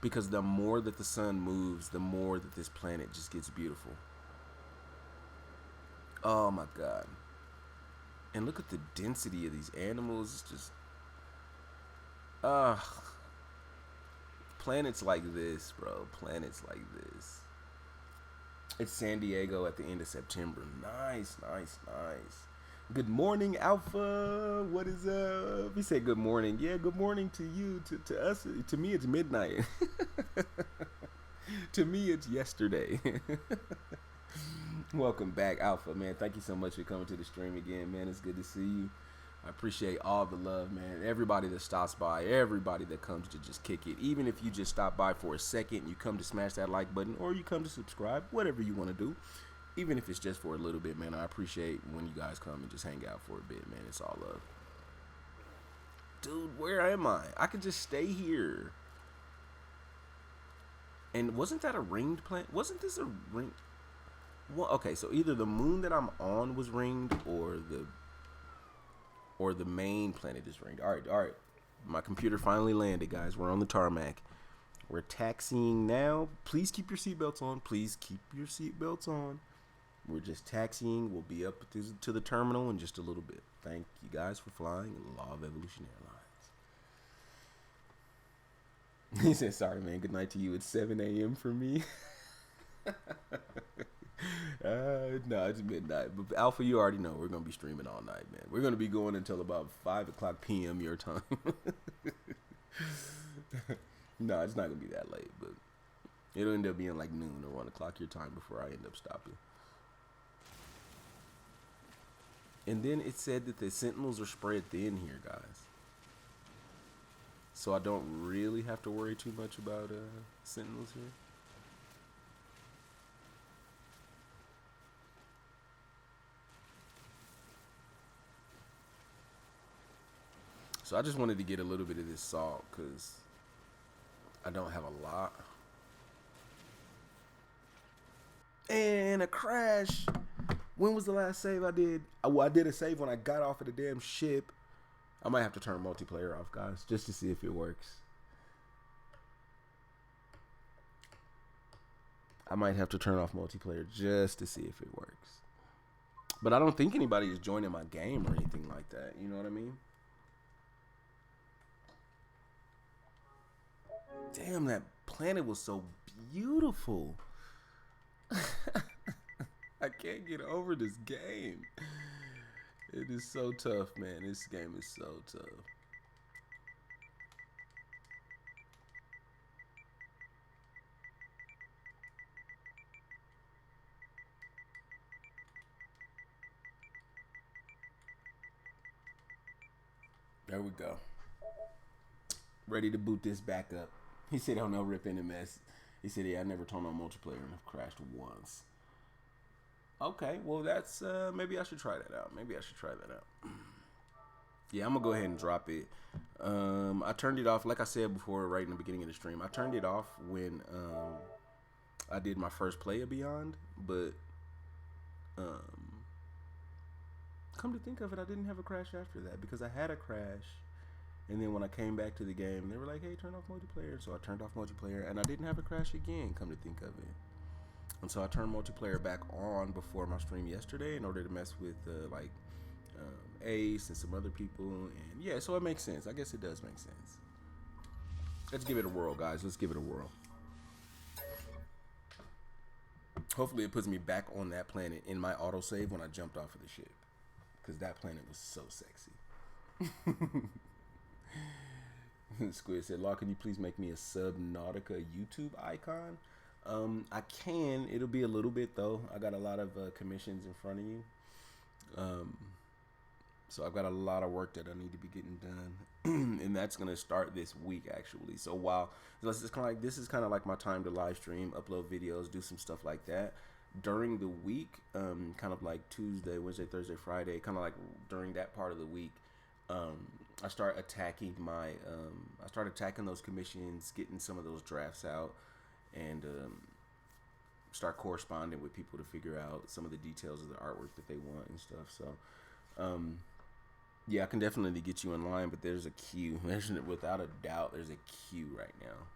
Because the more that the sun moves, the more that this planet just gets beautiful. Oh, my God. And look at the density of these animals. It's just... planets like this, bro. Planets like this. It's San Diego at the end of September. Nice, nice, nice. Good morning, Alpha. What is up? He said good morning. Yeah, good morning to you. To us, to me, it's midnight. To me, it's yesterday. Welcome back, Alpha, man. Thank you so much for coming to the stream again, man. It's good to see you. I appreciate all the love, man. Everybody that stops by, everybody that comes to just kick it. Even if you just stop by for a second, you come to smash that like button, or you come to subscribe, whatever you want to do. Even if it's just for a little bit, man. I appreciate when you guys come and just hang out for a bit, man. It's all love. Dude, where am I? I could just stay here. And wasn't that a ringed planet? Wasn't this a ring? Well, okay, so either the moon that I'm on was ringed, or the main planet is ringed. All right. My computer finally landed, guys. We're on the tarmac. We're taxiing now. Please keep your seatbelts on. Please keep your seatbelts on. We're just taxiing. We'll be up to the terminal in just a little bit. Thank you guys for flying Law of Evolution Airlines. He said, sorry, man. Good night to you. It's 7 a.m. for me. No, it's midnight. But Alpha, you already know we're going to be streaming all night, man. We're going to be going until about 5 o'clock p.m. your time. No, it's not going to be that late, but it'll end up being like noon or 1 o'clock your time before I end up stopping. And then it said that the sentinels are spread thin here, guys. So I don't really have to worry too much about sentinels here. So I just wanted to get a little bit of this salt because I don't have a lot. And a crash. When was the last save I did? Well, I did a save when I got off of the damn ship. I might have to turn multiplayer off, guys, just to see if it works. I might have to turn off multiplayer just to see if it works. But I don't think anybody is joining my game or anything like that. You know what I mean? Damn, that planet was so beautiful. I can't get over this game. It is so tough, man. This game is so tough. There we go. Ready to boot this back up. He said, "Oh no, rip NMS." He said, "Yeah, I never turned on multiplayer and I've crashed once." Okay, well that's maybe I should try that out. Yeah, I'm gonna go ahead and drop it. I turned it off, like I said before, right in the beginning of the stream. I turned it off when I did my first play of Beyond, but come to think of it, I didn't have a crash after that because I had a crash. And then when I came back to the game, they were like, "Hey, turn off multiplayer." So I turned off multiplayer, and I didn't have a crash again, come to think of it. And so I turned multiplayer back on before my stream yesterday in order to mess with Ace and some other people. And yeah, so it makes sense. I guess it does make sense. Let's give it a whirl, guys. Let's give it a whirl. Hopefully it puts me back on that planet in my autosave when I jumped off of the ship. Because that planet was so sexy. Squid said, "Law, can you please make me a Subnautica YouTube icon?" I can. It'll be a little bit though. I got a lot of commissions in front of you. So I've got a lot of work that I need to be getting done, and that's gonna start this week actually. So while this is kind of like my time to live stream, upload videos, do some stuff like that during the week. Kind of like Tuesday, Wednesday, Thursday, Friday. Kind of like during that part of the week. I start attacking those commissions, getting some of those drafts out, and start corresponding with people to figure out some of the details of the artwork that they want and stuff. So, yeah, I can definitely get you in line, but there's a queue. Without a doubt, there's a queue right now.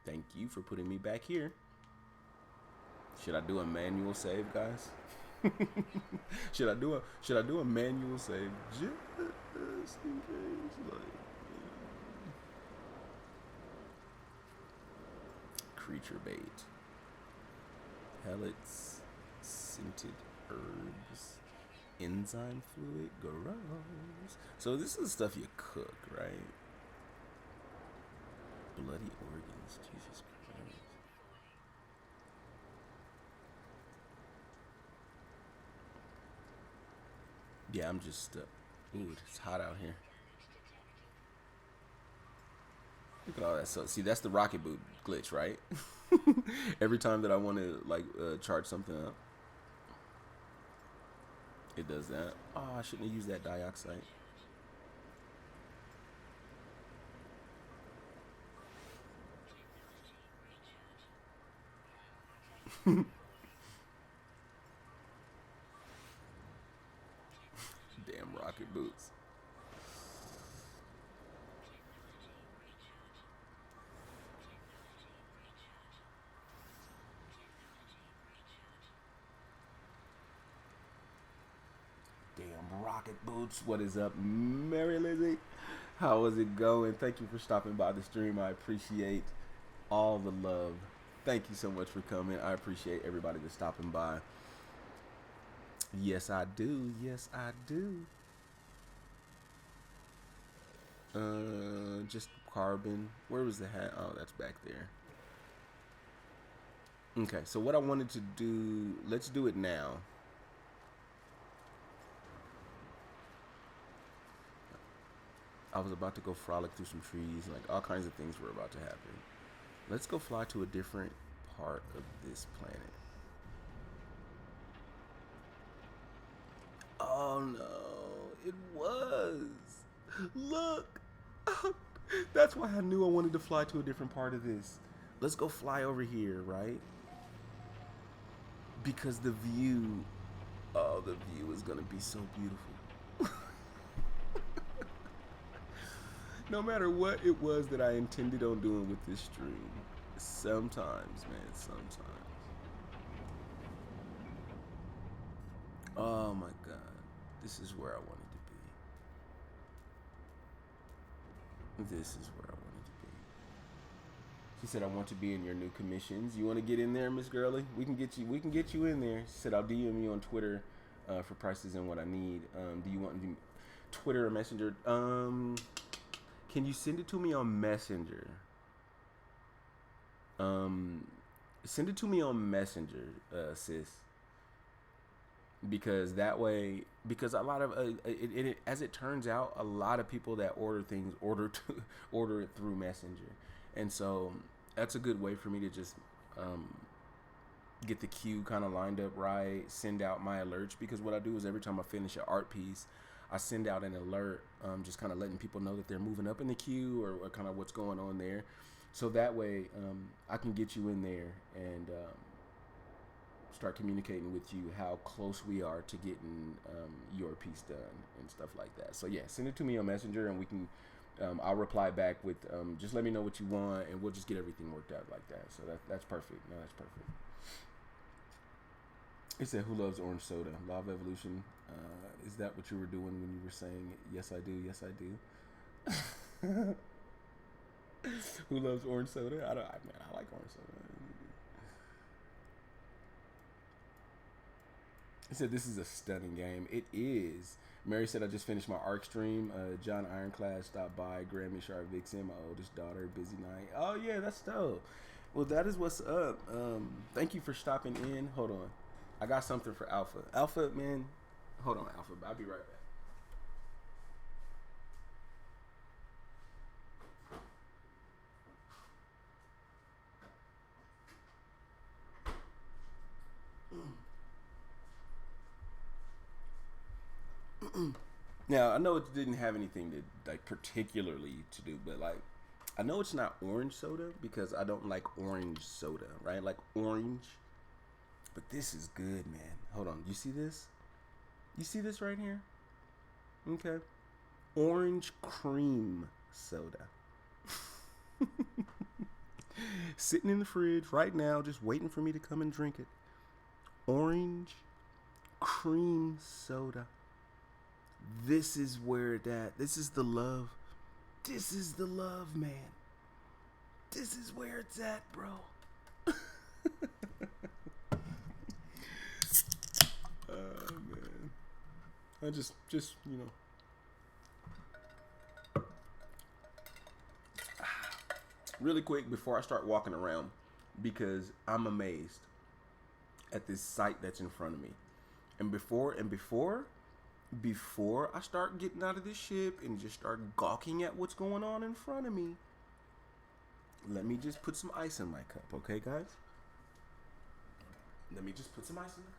Thank you for putting me back here. Should I do a manual save, guys? Should I do a manual save just in case? Creature bait, pellets, scented herbs, enzyme fluid, gross. So this is stuff you cook, right? Bloody organs, Jesus Christ. Yeah, I'm just ooh, it's hot out here. Look at all that stuff. See, that's the rocket boot glitch, right? Every time that I want to charge something up, it does that. Oh, I shouldn't have used that dioxide. Damn rocket boots. Damn rocket boots. What is up, Mary Lizzie? How is it going? Thank you for stopping by the stream. I appreciate all the love. Thank you so much for coming. I appreciate everybody that's stopping by. Yes, I do. Yes, I do. Just carbon. Where was the hat? Oh, that's back there. Okay, so what I wanted to do, let's do it now. I was about to go frolic through some trees, like all kinds of things were about to happen. Let's go fly to a different part of this planet. Oh no, it was. Look. That's why I knew I wanted to fly to a different part of this. Let's go fly over here, right? Because the view, oh, the view is gonna be so beautiful. No matter what it was that I intended on doing with this stream, sometimes, man, sometimes. Oh my God, this is where I wanted to be. This is where I wanted to be. She said, "I want to be in your new commissions. You want to get in there, Miss Girly? We can get you. We can get you in there." She said, "I'll DM you on Twitter for prices and what I need. Do you want Twitter or Messenger? Can you send it to me on Messenger? Send it to me on Messenger, sis. Because that way, because a lot of as it turns out, a lot of people that order things order it through Messenger, and so that's a good way for me to just get the queue kind of lined up right, send out my alerts. Because what I do is every time I finish an art piece, I send out an alert, just kind of letting people know that they're moving up in the queue or kind of what's going on there. So that way, I can get you in there and start communicating with you how close we are to getting your piece done and stuff like that. So yeah, send it to me on Messenger and we can, I'll reply back with, just let me know what you want and we'll just get everything worked out like that. So that's perfect. No, that's perfect. It said, "Who loves orange soda? Law of Evolution." Is that what you were doing when you were saying, "Yes, I do. Yes, I do"? Who loves orange soda? I like orange soda. He said, "This is a stunning game." It is. Mary said, "I just finished my ARC stream. John Ironclad stopped by. Grammy Sharp Vixen, my oldest daughter. Busy night." Oh yeah, that's dope. Well, that is what's up. Thank you for stopping in. Hold on. I got something for Alpha. Alpha, man. Hold on, Alpha. I'll be right back. Now, I know it didn't have anything to like particularly to do, but like I know it's not orange soda because I don't like orange soda, right? Like orange. But this is good, man. Hold on. You see this? You see this right here? Okay. Orange cream soda. Sitting in the fridge right now, just waiting for me to come and drink it. Orange cream soda. This is where it's at. This is the love. This is the love, man. This is where it's at, bro. Man. I just, you know. Really quick before I start walking around, because I'm amazed at this sight that's in front of me. And before I start getting out of this ship and just start gawking at what's going on in front of me, let me just put some ice in my cup, okay, guys? Let me just put some ice in the cup.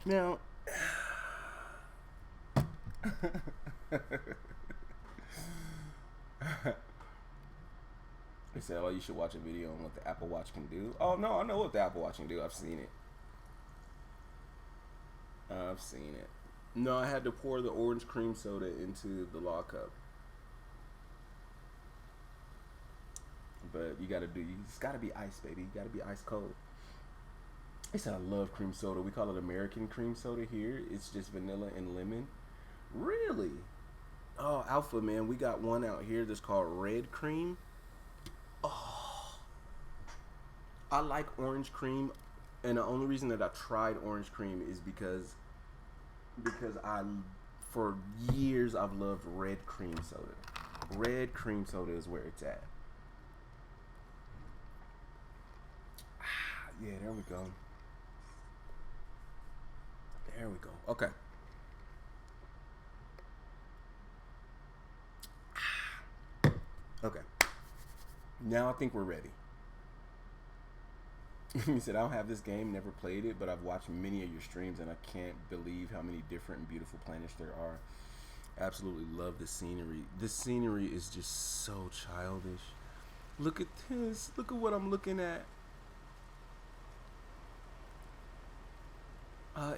Now, they said, "Oh, you should watch a video on what the Apple Watch can do." Oh no, I know what the Apple Watch can do. I've seen it. I've seen it. No, I had to pour the orange cream soda into the law cup. But it's gotta be ice, baby. You gotta be ice cold. They said, "I love cream soda. We call it American cream soda here. It's just vanilla and lemon." Really? Oh, Alpha, man. We got one out here that's called red cream. Oh, I like orange cream. And the only reason that I tried orange cream is because I for years I've loved red cream soda. Red cream soda is where it's at. Yeah, there we go. There we go. Okay. Okay. Now I think we're ready. He said, I don't have this game, never played it, but I've watched many of your streams and I can't believe how many different and beautiful planets there are. Absolutely love the scenery. This scenery is just so childish. Look at this. Look at what I'm looking at.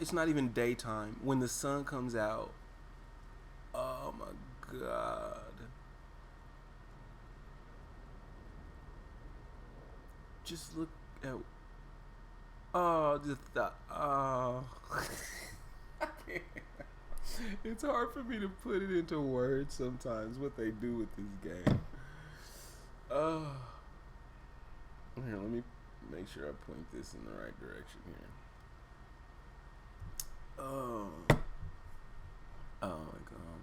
It's not even daytime. When the sun comes out, oh my God. Just look at, oh, I can't. It's hard for me to put it into words sometimes what they do with this game. Here, let me make sure I point this in the right direction here. Oh my God.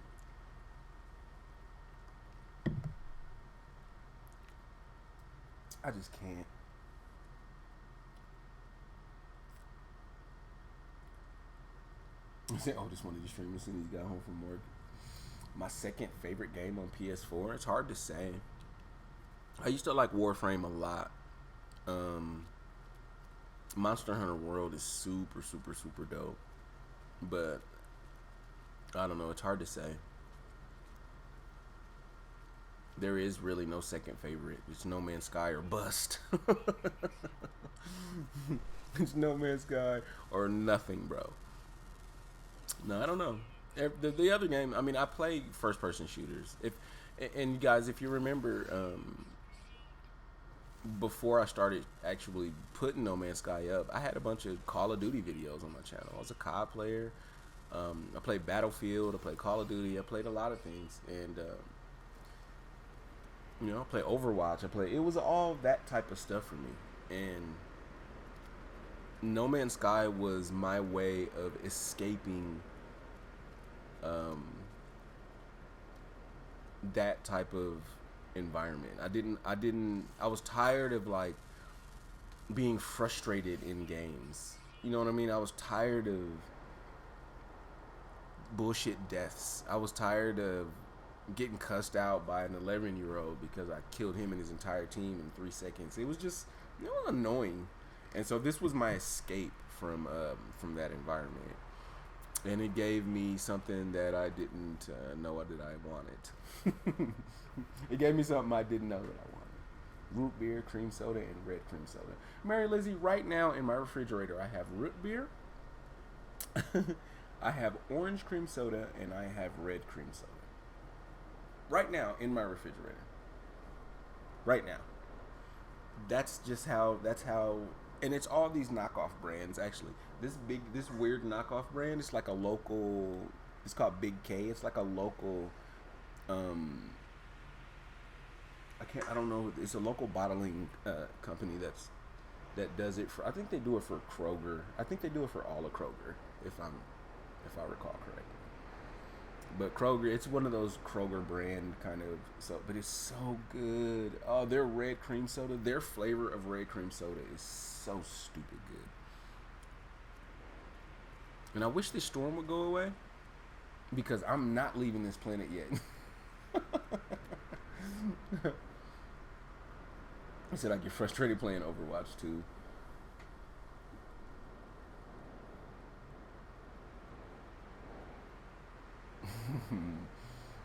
I just can't. I said, oh, just wanted to stream as soon as he got home from work. My second favorite game on PS4. It's hard to say. I used to like Warframe a lot. Monster Hunter World is super, super, super dope. But I don't know. It's hard to say. There is really no second favorite. It's No Man's Sky or bust. It's No Man's Sky or nothing, bro. No, I don't know. The other game, I mean, I play first-person shooters. And guys, if you remember, before I started actually putting No Man's Sky up, I had a bunch of Call of Duty videos on my channel. I was a COD player. I played Battlefield. I played Call of Duty. I played a lot of things. And, you know, I played Overwatch. It was all that type of stuff for me. And No Man's Sky was my way of escaping that type of environment. I was tired of like being frustrated in games. You know what I mean? I was tired of bullshit deaths. I was tired of getting cussed out by an 11-year-old because I killed him and his entire team in 3 seconds. It was just, you know, annoying. And so this was my escape from that environment. And it gave me something that I didn't know that I wanted. It gave me something I didn't know that I wanted. Root beer, cream soda, and red cream soda. Mary Lizzie, right now in my refrigerator, I have root beer, I have orange cream soda, and I have red cream soda. Right now in my refrigerator. Right now. That's how, and it's all these knockoff brands, actually. This weird knockoff brand, it's like a local, it's called Big K. It's like a local, I don't know, it's a local bottling company that does it for, I think they do it for Kroger. I think they do it for all of Kroger, if I recall correctly. But Kroger, it's one of those Kroger brand kind of, but it's so good. Oh, their red cream soda, their flavor of red cream soda is so stupid good. And I wish this storm would go away, because I'm not leaving this planet yet. I said I get frustrated playing Overwatch too.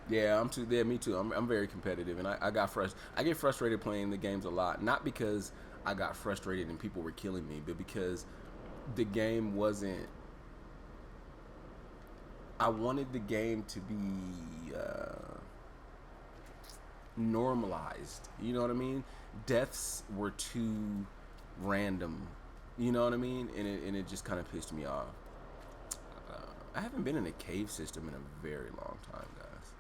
Yeah, me too. I'm very competitive, and I get frustrated playing the games a lot. Not because I got frustrated and people were killing me, but because the game wasn't. I wanted the game to be normalized. You know what I mean? Deaths were too random. You know what I mean? And it just kind of pissed me off. I haven't been in a cave system in a very long time, guys.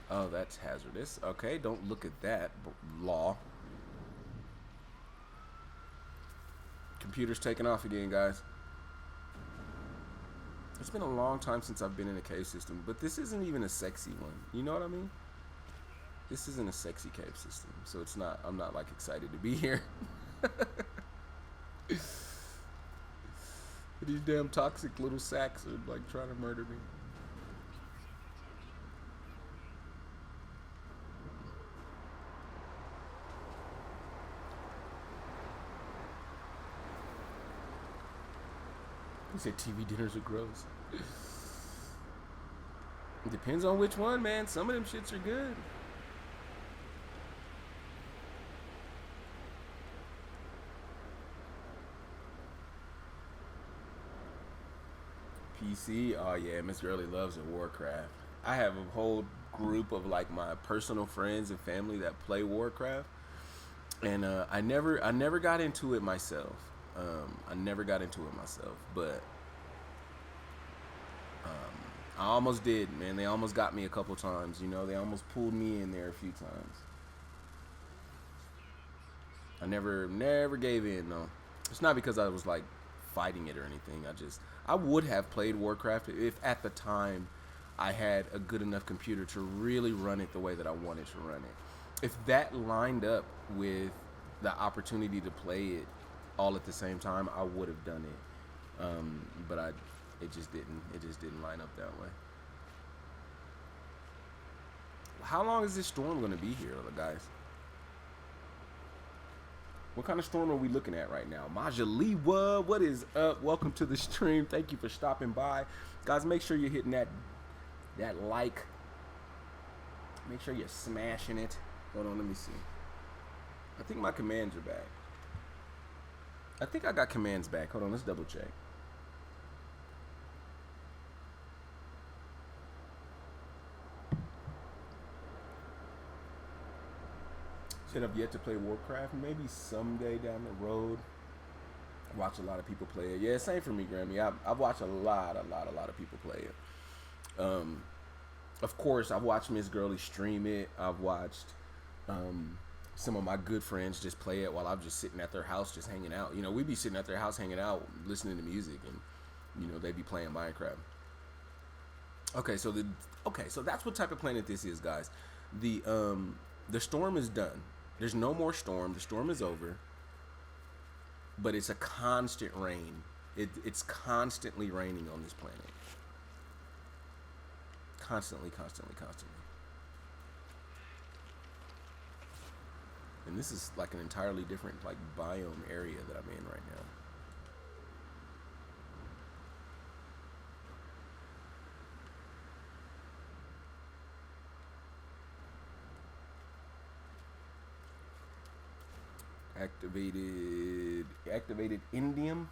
Oh, that's hazardous. Okay, don't look at that. Law. Computer's taking off again, guys. It's been a long time since I've been in a cave system, but this isn't even a sexy one. You know what I mean? This isn't a sexy cave system, so it's not. I'm not like excited to be here. These damn toxic little sacks are like trying to murder me. He said TV dinners are gross. It depends on which one, man. Some of them shits are good. PC, oh yeah, Miss Girly loves Warcraft. I have a whole group of like my personal friends and family that play Warcraft, and I never got into it myself. I never got into it myself, but I almost did, man. They almost got me a couple times, you know. They almost pulled me in there a few times. I never gave in, though. It's not because I was like fighting it or anything. I would have played Warcraft if at the time I had a good enough computer to really run it the way that I wanted to run it. If that lined up with the opportunity to play it all at the same time, I would have done it. But it just didn't. It just didn't line up that way. How long is this storm going to be here, guys? What kind of storm are we looking at right now? Majaliwa, what is up? Welcome to the stream. Thank you for stopping by. Guys, make sure you're hitting that like. Make sure you're smashing it. Hold on, let me see. I think my commands are back. I think I got commands back. Hold on, let's double check. Said I've yet to play Warcraft. Maybe someday down the road. I watch a lot of people play it. Yeah, same for me, Grammy. I've watched a lot of people play it. Of course, I've watched Miss Girly stream it. I've watched some of my good friends just play it while I'm just sitting at their house, just hanging out. You know, we'd be sitting at their house hanging out, listening to music, and you know they'd be playing Minecraft. Okay, so that's what type of planet this is, guys. The storm is done. There's no more storm. The storm is over. But it's a constant rain. It's constantly raining on this planet. Constantly. And this is like an entirely different like biome area that I'm in right now. Activated indium.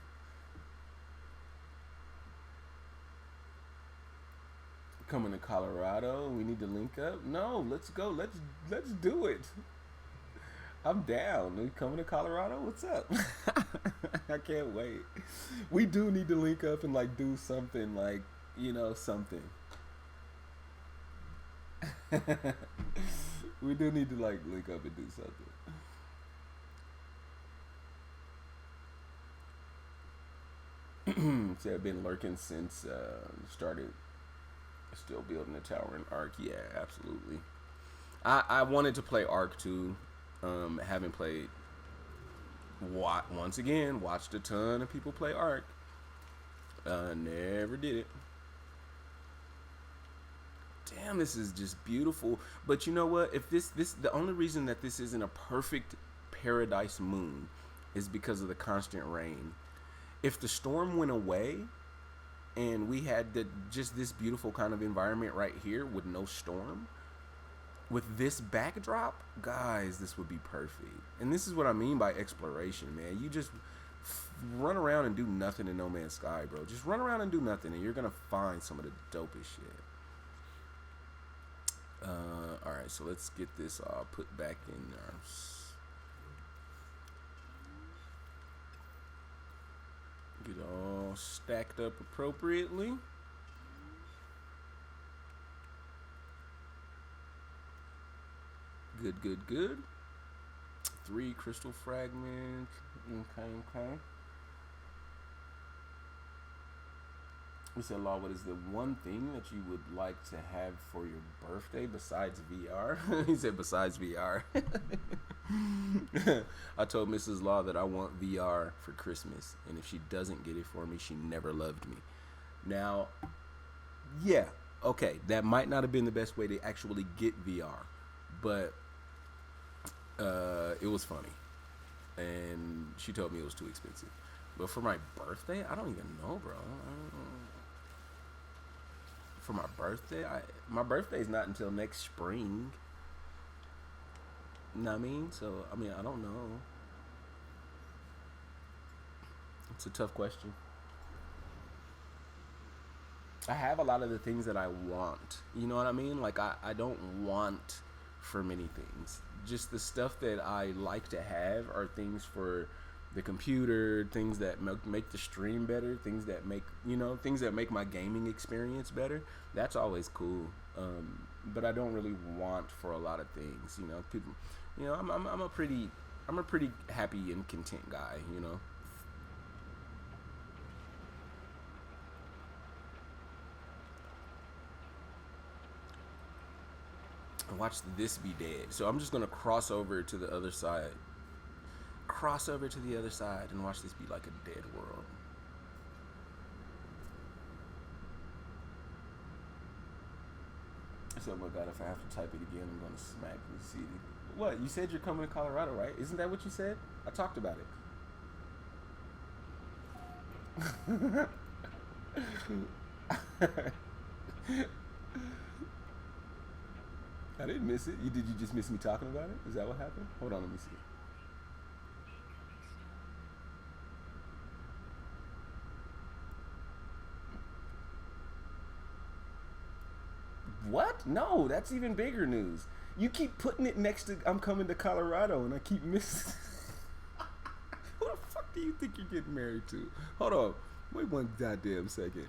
Coming to Colorado. We need to link up. No, let's go. Let's do it. I'm down. We coming to Colorado? What's up? I can't wait. We do need to link up and like do something, like, you know, something. We do need to like link up and do something. See, I've been lurking since started still building a tower in Ark. Yeah, absolutely. I wanted to play Ark too. Haven't played. Once again, watched a ton of people play Ark. Never did it. Damn, this is just beautiful. But you know what? If this the only reason that this isn't a perfect paradise moon is because of the constant rain. If the storm went away and we had just this beautiful kind of environment right here with no storm, with this backdrop, guys, this would be perfect. And this is what I mean by exploration, man. You just run around and do nothing in No Man's Sky, bro. Just run around and do nothing, and you're going to find some of the dopest shit. Alright, so let's get this put back in there. Get all stacked up appropriately. Good. 3 crystal fragments. Okay. We said, Law, what is the one thing that you would like to have for your birthday besides VR? He said, besides VR. I told Mrs. Law that I want VR for Christmas, and if she doesn't get it for me, she never loved me. Now, yeah, okay, that might not have been the best way to actually get VR, but it was funny, and she told me it was too expensive. But for my birthday, I don't even know, bro. For my birthday, my birthday's not until next spring. You know what I mean? So, I mean, I don't know. It's a tough question. I have a lot of the things that I want. You know what I mean? Like, I don't want for many things. Just the stuff that I like to have are things for the computer, things that make the stream better, things that make, you know, things that make my gaming experience better. That's always cool. But I don't really want for a lot of things, you know. People, you know, I'm a pretty happy and content guy, you know. Watch this be dead. So I'm just gonna cross over to the other side. Cross over to the other side and watch this be like a dead world. I said, oh my god, if I have to type it again, I'm gonna smack the CD. What? You said you're coming to Colorado, right? Isn't that what you said? I talked about it. I didn't miss it. Did you just miss me talking about it? Is that what happened? Hold on, let me see. What? No, that's even bigger news. You keep putting it next to I'm coming to Colorado, and I keep missing. Who the fuck do you think you're getting married to? Hold on. Wait one goddamn second.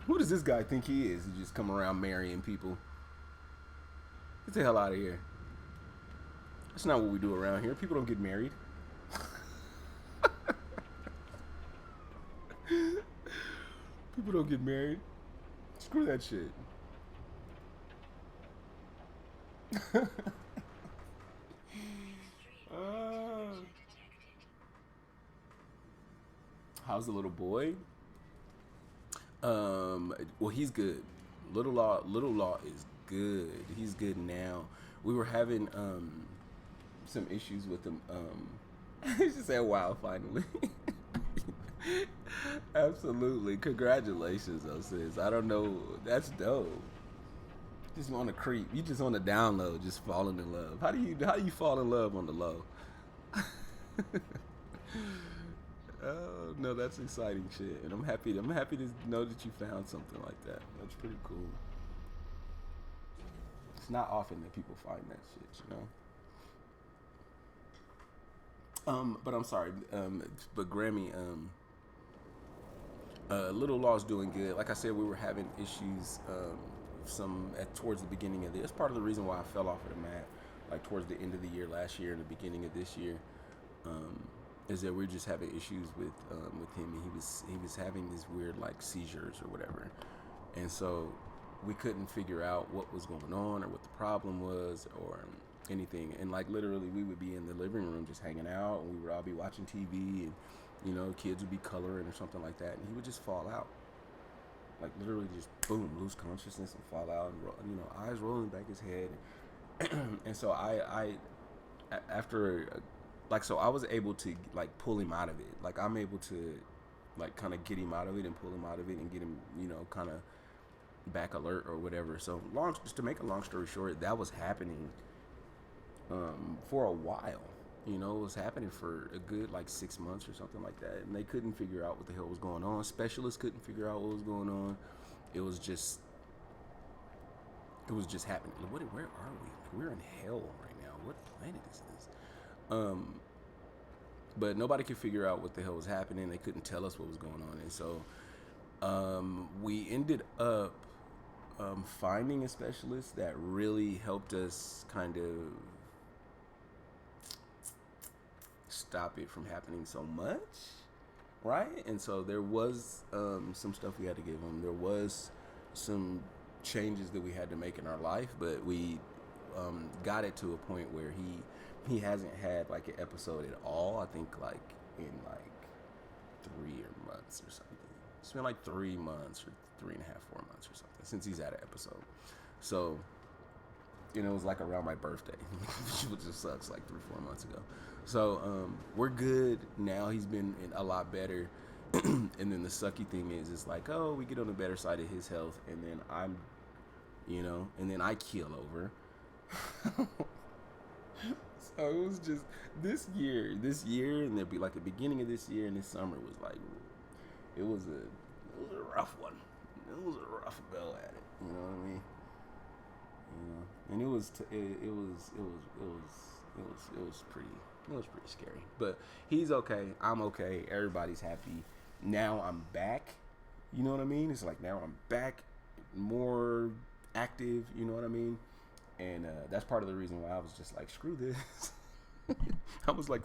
Who does this guy think he is? He just come around marrying people. Get the hell out of here. That's not what we do around here. People don't get married. People don't get married. Screw that shit. How's the little boy? Well, he's good. Little Law is good. He's good now. We were having some issues with him. She said, "Wow, finally." Absolutely. Congratulations, though, sis. I don't know. That's dope. Just on the creep. You just on the down low, just falling in love. How do you fall in love on the low? Oh no, that's exciting shit. And I'm happy to know that you found something like that. That's pretty cool. It's not often that people find that shit, you know. But I'm sorry. But Grammy, Little Law's doing good. Like I said, we were having issues towards the beginning of this. That's part of the reason why I fell off of the map, like towards the end of the year last year and the beginning of this year, is that we're just having issues with him, and he was having these weird like seizures or whatever, and so we couldn't figure out what was going on or what the problem was or anything. And like literally, we would be in the living room just hanging out, and we would all be watching TV, and you know, kids would be coloring or something like that, and he would just fall out. Like literally just boom, lose consciousness and fall out, and you know, eyes rolling back his head. And so I after like, so I was able to like pull him out of it. Like I'm able to like kind of get him out of it and pull him out of it and get him, you know, kind of back alert or whatever. So just to make a long story short, that was happening for a while. You know, it was happening for a good like 6 months or something like that, and they couldn't figure out what the hell was going on. Specialists couldn't figure out what was going on. It was just happening. Where are we? We're in hell right now. What planet is this? But nobody could figure out what the hell was happening. They couldn't tell us what was going on, and so we ended up finding a specialist that really helped us kind of stop it from happening so much. right? And so there was some stuff we had to give him. There was some changes that we had to make in our life, but we got it to a point where he hasn't had like an episode at all. I think like in like 3 months or something. It's been like 3 months or 3.5, 4 months or something since he's had an episode. So, you know, it was like around my birthday, which just sucks, like 3-4 months ago. So we're good now. He's been a lot better. And then the sucky thing is, it's like, oh, we get on the better side of his health, and then I'm, you know, and then I keel over. So it was just this year, and there'd be like the beginning of this year and this summer was like, it was a rough one. It was a rough go at it. You know what I mean? You know, and it was pretty scary. But he's okay. I'm okay. Everybody's happy. Now I'm back. You know what I mean? It's like now I'm back, more active. You know what I mean? And that's part of the reason why I was just like, screw this. I was like,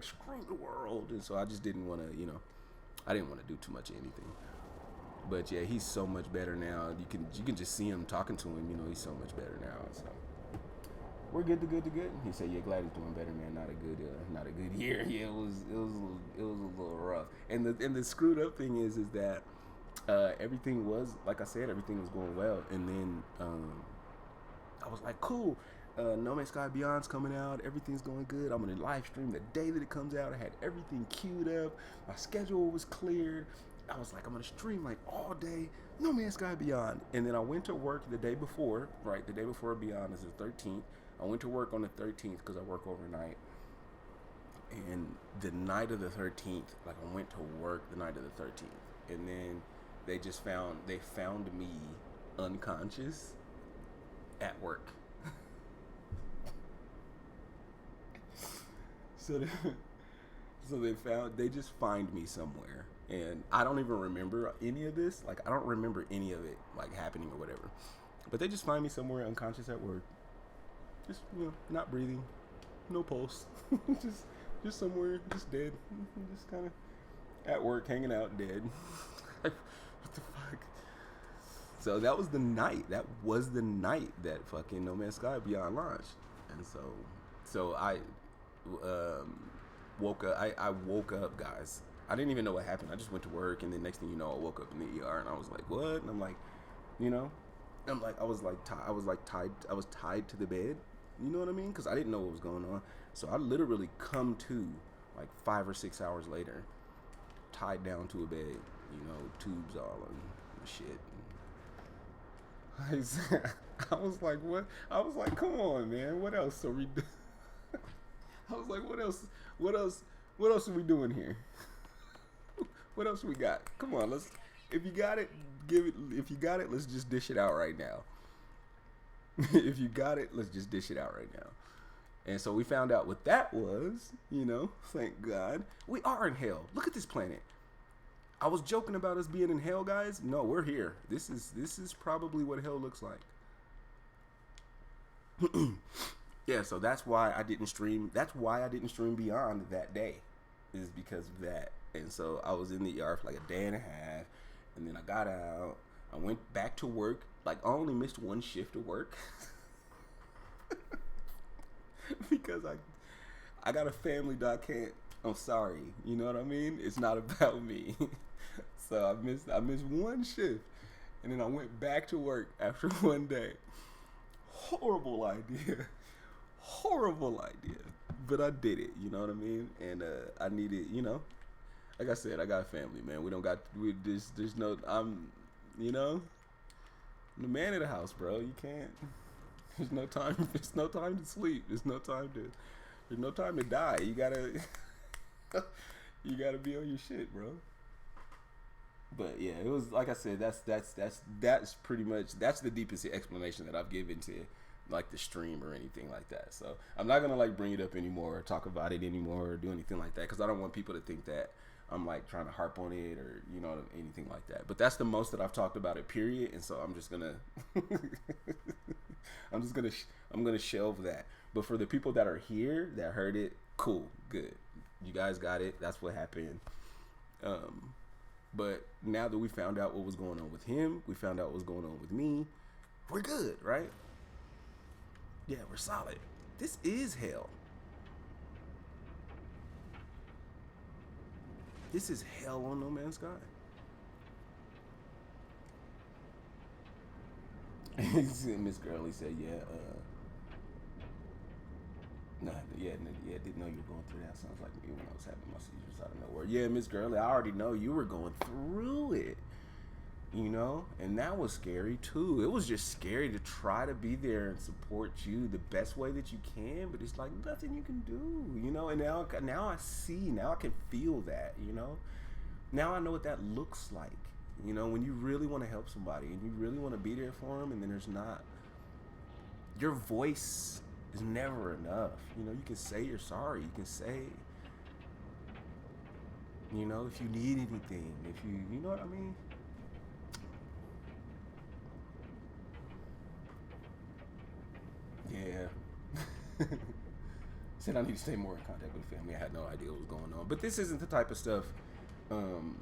screw the world. And so I just didn't want to, you know, I didn't want to do too much of anything. But yeah, he's so much better now. You can just see him talking to him. You know, he's so much better now. So we're good to good. He said, "Yeah, glad he's doing better, man. Not a good year. Yeah, it was a little rough." And the screwed up thing is that everything was, like I said, everything was going well, and then I was like, cool. No Man's Sky Beyond's coming out. Everything's going good. I'm gonna live stream the day that it comes out. I had everything queued up. My schedule was cleared. I was like, I'm gonna stream like all day. No Man's Sky Beyond. And then I went to work the day before. Right, the day before Beyond is the 13th. I went to work on the 13th because I work overnight. And the night of the 13th, like I went to work the night of the 13th, and then they found me unconscious at work. So they just find me somewhere, and I don't even remember any of this. Like I don't remember any of it like happening or whatever. But they just find me somewhere unconscious at work, just, you know, not breathing, no pulse, just somewhere, just dead, just kind of at work, hanging out, dead. What the fuck? So that was the night. That fucking No Man's Sky Beyond launched, and so I woke up. I woke up, guys. I didn't even know what happened. I just went to work, and then next thing you know, I woke up in the ER, and I was like, "What?" And I'm like, you know, I was tied to the bed. You know what I mean? Because I didn't know what was going on. So I literally come to like 5 or 6 hours later, tied down to a bed. You know, tubes all and shit. I was like, what? I was like, come on, man. What else are we doing? I was like, what else are we doing here? What else we got? Come on, if you got it, give it. If you got it, let's just dish it out right now. If you got it, let's just dish it out right now. And so we found out what that was, you know, thank God. We are in hell. Look at this planet. I was joking about us being in hell, guys. No, we're here. This is probably what hell looks like. Yeah, so that's why I didn't stream. That's why I didn't stream Beyond that day, is because of that. And so I was in the ER for like a day and a half, and then I got out. I went back to work. Like I only missed one shift of work because I got a family that I can't. I'm sorry. You know what I mean? It's not about me. So I missed one shift, and then I went back to work after one day. Horrible idea. But I did it, you know what I mean? And I needed, you know, like I said, I got a family, man. There's no, I'm, you know, I'm the man of the house, bro. You can't, there's no time to sleep. There's no time to die. You gotta be on your shit, bro. But yeah, it was, like I said, that's pretty much, that's the deepest explanation that I've given to like the stream or anything like that. So I'm not gonna like bring it up anymore or talk about it anymore or do anything like that, because I don't want people to think that I'm like trying to harp on it or, you know, anything like that. But that's the most that I've talked about it, period. And so I'm just gonna I'm gonna shelve that. But for the people that are here that heard it, cool, good, you guys got it. That's what happened. But now that we found out what was going on with him, we found out what was going on with me, we're good, right? Yeah, we're solid. This is hell. This is hell on No Man's Sky. Miss Gurley said, didn't know you were going through that. Sounds like me when I was having my seizures out of nowhere. Yeah, Miss Gurley, I already know you were going through it. You know, and that was scary too. It was just scary to try to be there and support you the best way that you can, but it's like nothing you can do, you know. And now I see, now I can feel that, you know. Now I know what that looks like, you know, when you really want to help somebody and you really want to be there for them, and then there's not. Your voice is never enough, you know. You can say you're sorry, you can say, you know, if you need anything, if you know what I mean. Yeah. Said I need to stay more in contact with the family. I had no idea what was going on. But this isn't the type of stuff and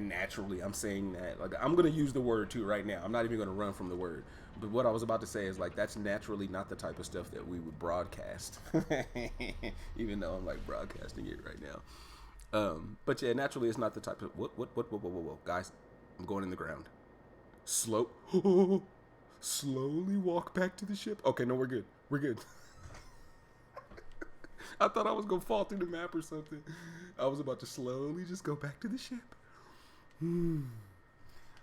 naturally I'm saying that. Like, I'm going to use the word too right now. I'm not even going to run from the word. But what I was about to say is, like, that's naturally not the type of stuff that we would broadcast. Even though I'm like broadcasting it right now. But yeah, naturally it's not the type of whoa. Guys, I'm going in the ground. Slowly walk back to the ship. Okay, no, we're good. We're good. I thought I was going to fall through the map or something. I was about to slowly just go back to the ship.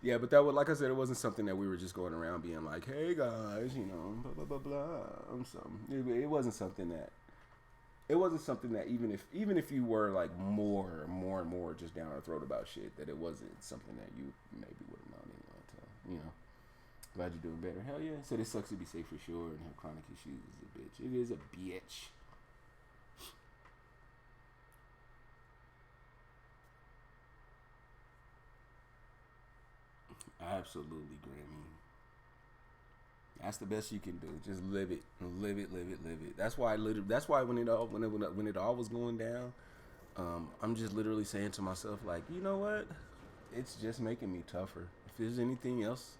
Yeah, but that would, like I said, it wasn't something that we were just going around being like, hey guys, you know, blah, blah, blah, blah. It wasn't something that even if you were like more and more just down our throat about shit, that it wasn't something that you maybe would have known anyway, to, you know. Glad you're doing better. Hell yeah. Said it sucks to be safe for sure and have chronic issues is a bitch. It is a bitch. Absolutely, Grammy. That's the best you can do. Just live it. Live it. That's why when it all was going down, I'm just literally saying to myself, like, you know what? It's just making me tougher. If there's anything else,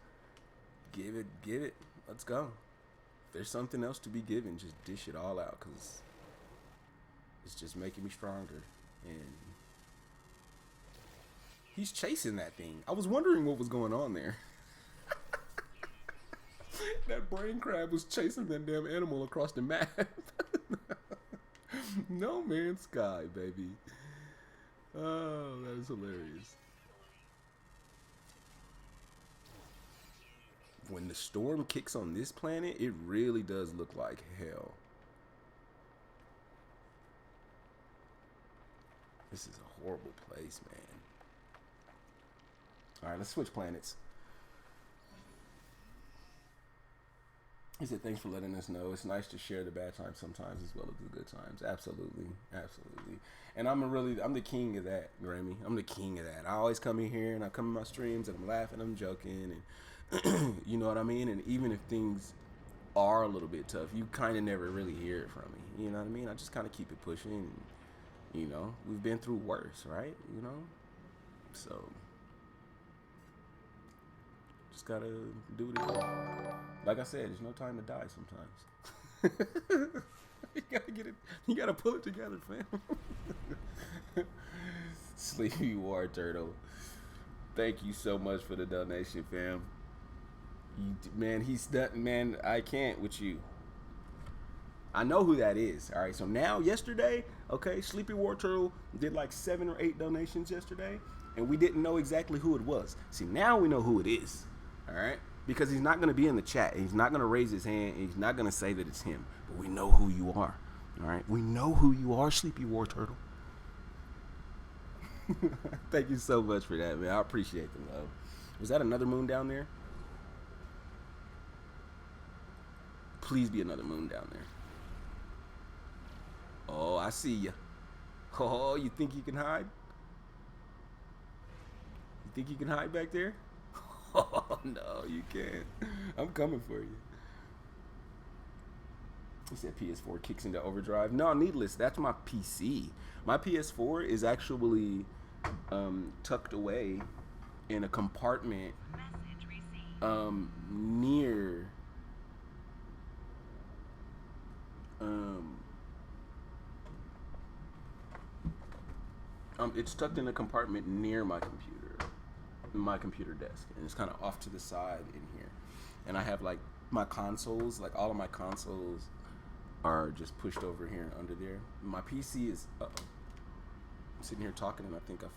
give it. Let's go. If there's something else to be given, just dish it all out, because it's just making me stronger. And he's chasing that thing. I was wondering what was going on there. That brain crab was chasing that damn animal across the map. No Man's Sky, baby. Oh, that is hilarious. When the storm kicks on this planet, it really does look like hell. This is a horrible place, man. Alright, let's switch planets. He said, thanks for letting us know. It's nice to share the bad times sometimes as well as the good times. Absolutely. And I'm the king of that, Grammy. I'm the king of that. I always come in here and I come in my streams and I'm laughing, I'm joking, and you know what I mean? And even if things are a little bit tough, you kind of never really hear it from me. You know what I mean? I just kind of keep it pushing. And, you know, we've been through worse, right? You know? So, just gotta do what it is. Like I said, there's no time to die sometimes. You gotta get it. You gotta pull it together, fam. Sleepy War Turtle. Thank you so much for the donation, fam. Man, I can't with you. I know who that is. All right, so now yesterday, okay, Sleepy War Turtle did like 7 or 8 donations yesterday, and we didn't know exactly who it was. See, now we know who it is. All right, because he's not going to be in the chat, and he's not going to raise his hand, and he's not going to say that it's him. But we know who you are. All right, we know who you are, Sleepy War Turtle. Thank you so much for that, man. I appreciate the love. Was that another moon down there? Please be another moon down there. Oh, I see ya. Oh, you think you can hide? You think you can hide back there? Oh, no, you can't. I'm coming for you. He said PS4 kicks into overdrive. No, needless. That's my PC. My PS4 is actually tucked away in a compartment near it's tucked in a compartment near my computer desk, and it's kind of off to the side in here. And I have like my consoles, like all of my consoles are just pushed over here under there. My PC is I'm sitting here talking, and I think I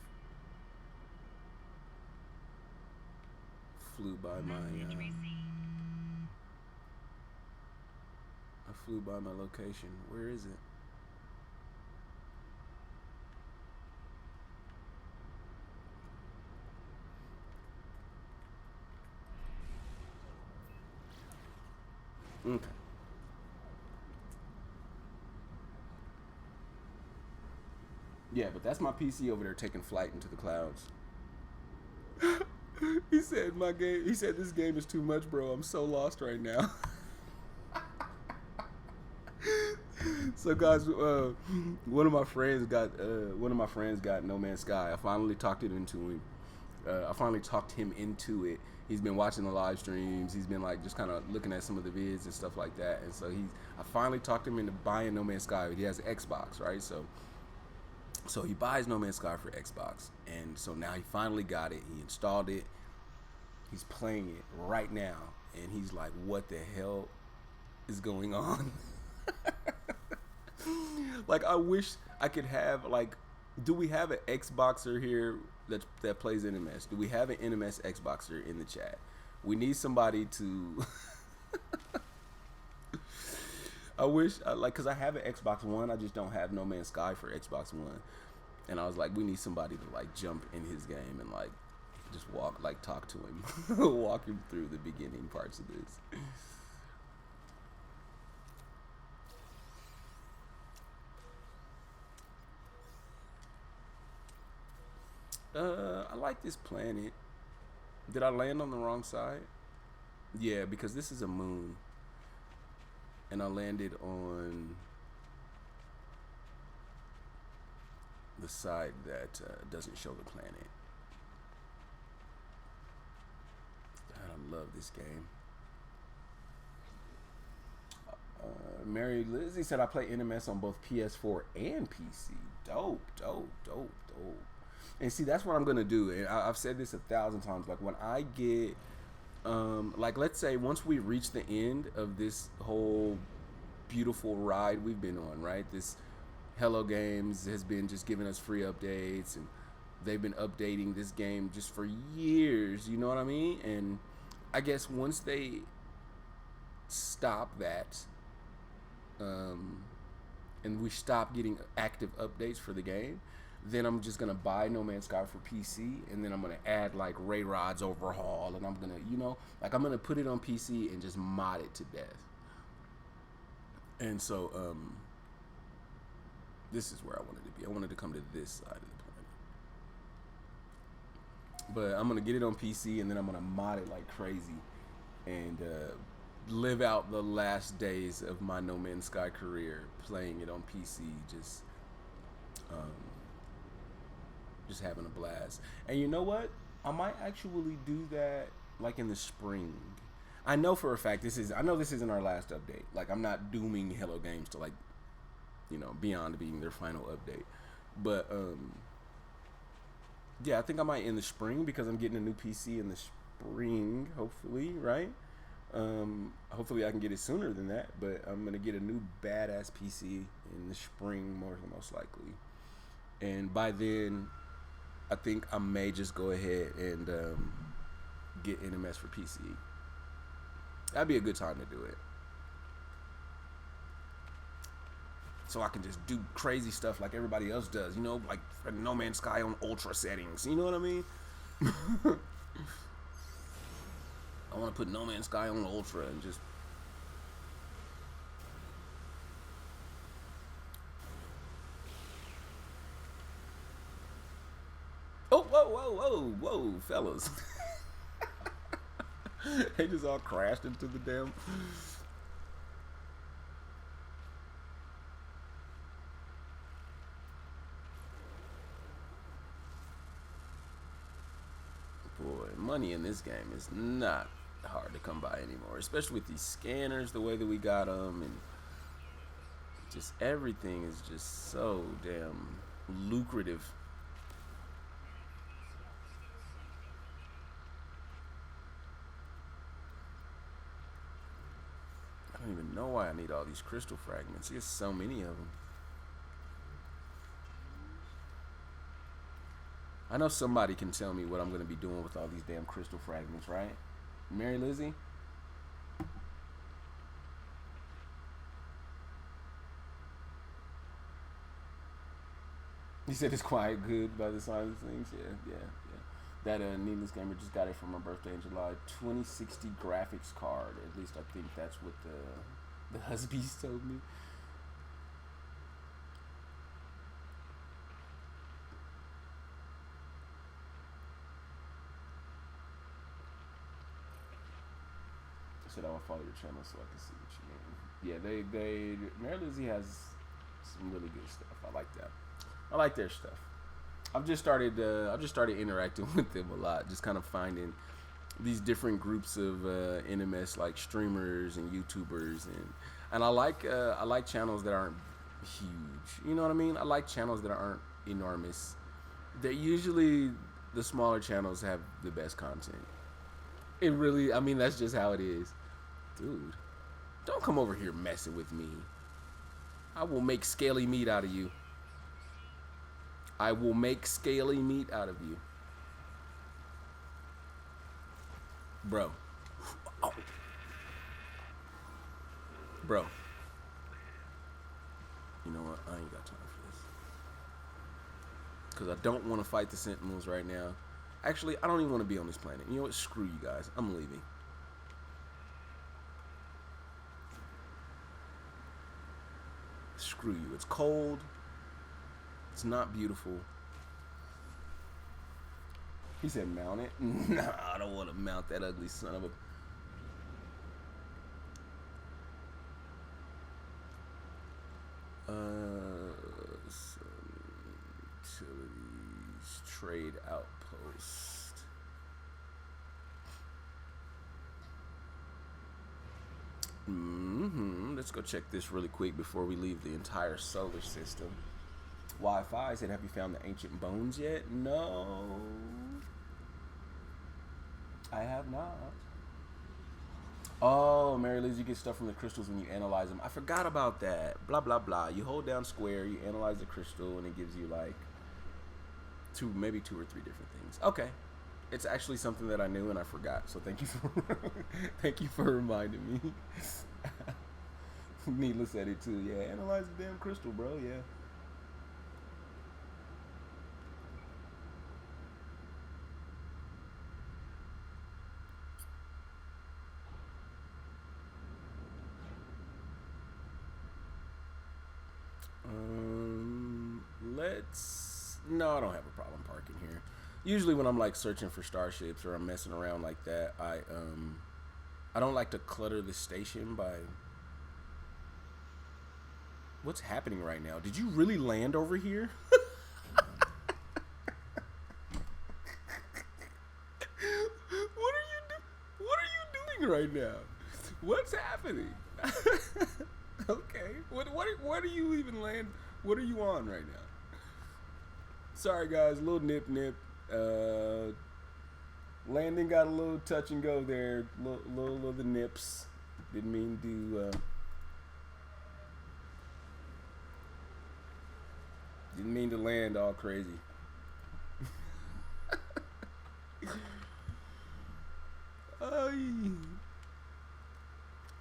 flew by my location. Where is it? Okay. Yeah, but that's my PC over there taking flight into the clouds. He said this game is too much, bro. I'm so lost right now. So guys, one of my friends got No Man's Sky. I finally talked him into it. He's been watching the live streams. He's been like just kind of looking at some of the vids and stuff like that. And so I finally talked him into buying No Man's Sky. He has an Xbox, right? So he buys No Man's Sky for Xbox, and so now he finally got it. He installed it. He's playing it right now, and he's like, "What the hell is going on?" Like, I wish I could have like, do we have an Xboxer here that plays NMS? Do we have an NMS Xboxer in the chat? We need somebody to. I wish, because I have an Xbox One, I just don't have No Man's Sky for Xbox One. And I was like, we need somebody to, like, jump in his game and, like, just talk to him. Walk him through the beginning parts of this. I like this planet. Did I land on the wrong side? Yeah, because this is a moon. And I landed on the side that doesn't show the planet. God, I love this game. Mary Lizzie said I play NMS on both PS4 and PC. Dope. And see, that's what I'm gonna do. And I've said this 1,000 times. Like, when I get like, let's say once we reach the end of this whole beautiful ride we've been on, right? This Hello Games has been just giving us free updates, and they've been updating this game just for years, you know what I mean? And I guess once they stop that, and we stop getting active updates for the game, then I'm just gonna buy No Man's Sky for PC, and then I'm gonna add like Ray Rod's overhaul, and I'm gonna, I'm gonna put it on PC and just mod it to death. And so, this is where I wanted to be. I wanted to come to this side of the planet, but I'm gonna get it on PC, and then I'm gonna mod it like crazy, and live out the last days of my No Man's Sky career playing it on PC, just having a blast. And you know what? I might actually do that like in the spring. I know for a fact this isn't our last update. Like, I'm not dooming Hello Games to, like, beyond being their final update. But yeah, I think I might in the spring, because I'm getting a new PC in the spring, hopefully, right? Hopefully I can get it sooner than that, but I'm gonna get a new badass PC in the spring, most likely. And by then, I think I may just go ahead and get NMS for PC. That'd be a good time to do it. So I can just do crazy stuff like everybody else does, like No Man's Sky on ultra settings. You know what I mean? I want to put No Man's Sky on ultra and just... Oh, whoa, fellas. They just all crashed into the damn... money in this game is not hard to come by anymore, especially with these scanners, the way that we got them, and just everything is just so damn lucrative. I don't even know why I need all these crystal fragments. There's so many of them. I know somebody can tell me what I'm going to be doing with all these damn crystal fragments, right? Mary Lizzie? You said it's quite good by the signs of things. Yeah. That Needless Gamer just got it for my birthday in July. 2060 graphics card. At least I think that's what the husbands told me. I said I will follow your channel so I can see what you mean. Yeah, Mary Lizzie has some really good stuff. I like that. I like their stuff. I've just started interacting with them a lot, just kind of finding these different groups of NMS like streamers and YouTubers, and I like channels that aren't huge. You know what I mean? I like channels that aren't enormous. They're usually the smaller channels have the best content. It really, I mean, that's just how it is, dude. Don't come over here messing with me. I will make scaly meat out of you. I will make scaly meat out of you. Bro. Oh. Bro. You know what? I ain't got time for this. Because I don't want to fight the Sentinels right now. Actually, I don't even want to be on this planet. You know what? Screw you guys. I'm leaving. Screw you. It's cold. It's not beautiful. He said mount it. Nah, I don't want to mount that ugly son of a... Some utilities, trade outpost. Let's go check this really quick before we leave the entire solar system. Wi-Fi said, have you found the ancient bones yet? No, I have not. Oh, Mary Liz, you get stuff from the crystals when you analyze them. I forgot about that. Blah, blah, blah. You hold down square, you analyze the crystal, and it gives you like maybe two or three different things. Okay. It's actually something that I knew and I forgot. So thank you for thank you for reminding me. Needless said it too. Yeah, analyze the damn crystal, bro. Yeah. No, I don't have a problem parking here. Usually when I'm like searching for starships or I'm messing around like that, I don't like to clutter the station by... What's happening right now? Did you really land over here? What are you doing right now? What's happening? Okay. What are you even land? What are you on right now? Sorry guys, little nip. Landing got a little touch and go there. Little of the nips. Didn't mean to land all crazy.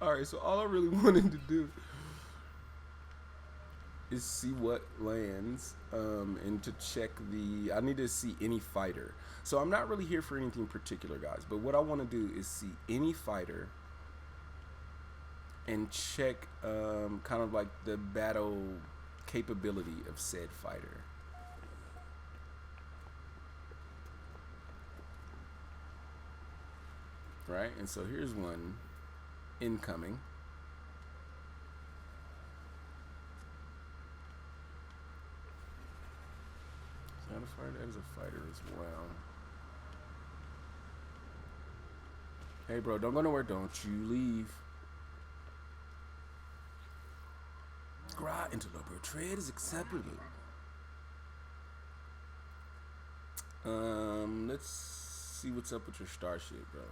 Alright, so all I really wanted to do is see what lands, and to check I need to see any fighter. So I'm not really here for anything particular, guys, but what I want to do is see any fighter and check kind of like the battle capability of said fighter. Right, and so here's one incoming. Is that a fighter? That is a fighter as well. Hey, bro, don't go nowhere. Don't you leave. Right, interloper trade is acceptable. Let's see what's up with your Starship, bro.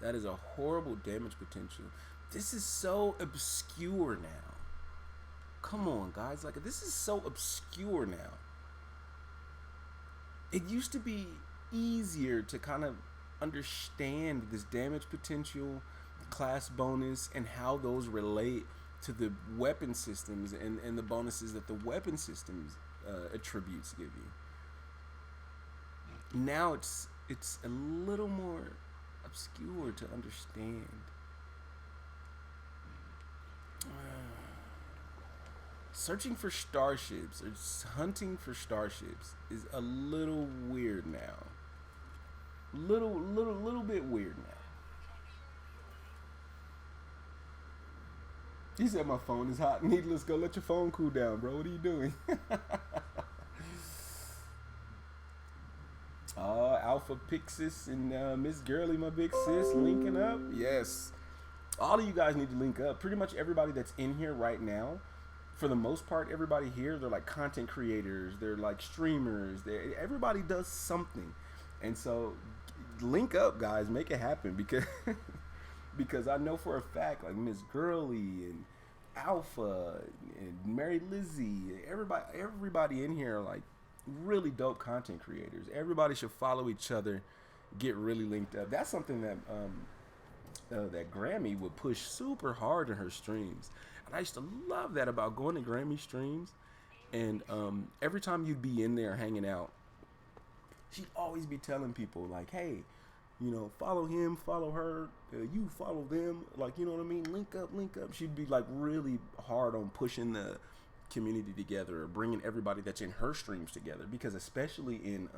That is a horrible damage potential. This is so obscure now. Come on, guys. Like, this is so obscure now. It used to be easier to kind of understand this damage potential, class bonus, and how those relate to the weapon systems and the bonuses that the weapon systems attributes give you. Now it's a little more obscure to understand. Searching for starships or hunting for starships is a little weird now. Little bit weird now. He said my phone is hot. Needless, go let your phone cool down, bro. What are you doing? Alpha Pixis and Miss Girly, my big sis, linking up. Yes. All of you guys need to link up. Pretty much everybody that's in here right now, for the most part, everybody here, they're like content creators. They're like streamers. Everybody does something. And so link up, guys. Make it happen because because I know for a fact, like Miss Girly and Alpha and Mary Lizzie, everybody in here are like really dope content creators. Everybody should follow each other, get really linked up. That's something that that Grammy would push super hard in her streams. And I used to love that about going to Grammy streams. And every time you'd be in there hanging out, she'd always be telling people like, hey, you know, follow him, follow her, you follow them, like, you know what I mean? Link up. She'd be like really hard on pushing the community together or bringing everybody that's in her streams together, because especially in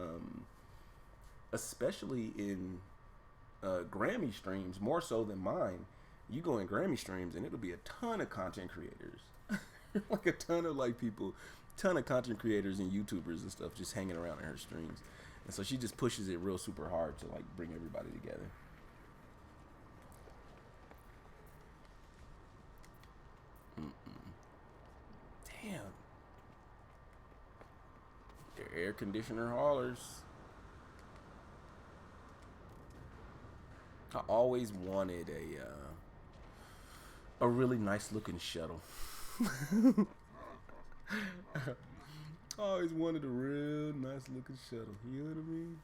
Grammy streams, more so than mine, you go in Grammy streams and it'll be a ton of content creators. Like a ton of like people, ton of content creators and YouTubers and stuff just hanging around in her streams. And so she just pushes it real super hard to like bring everybody together. Damn. They're air conditioner haulers. I always wanted a really nice looking shuttle. I always wanted a real nice looking shuttle. You know what I mean?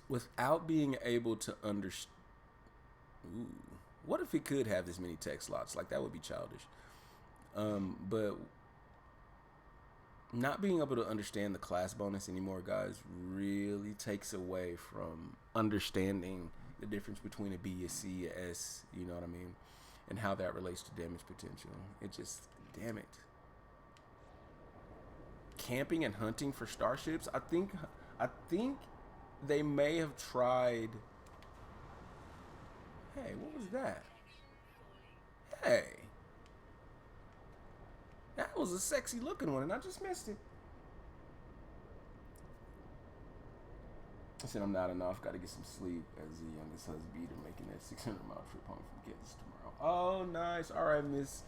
Without being able to understand. What if it could have this many tech slots? Like, that would be childish. But not being able to understand the class bonus anymore, guys, really takes away from understanding the difference between a B, a C, a S, you know what I mean? And how that relates to damage potential. It just, damn it. Camping and hunting for starships, I think they may have tried. Hey, what was that? Hey. That was a sexy looking one and I just missed it. I said I'm not enough. Got to get some sleep as the youngest husband making that 600-mile trip home from Kansas tomorrow. Oh, nice. All right, Miss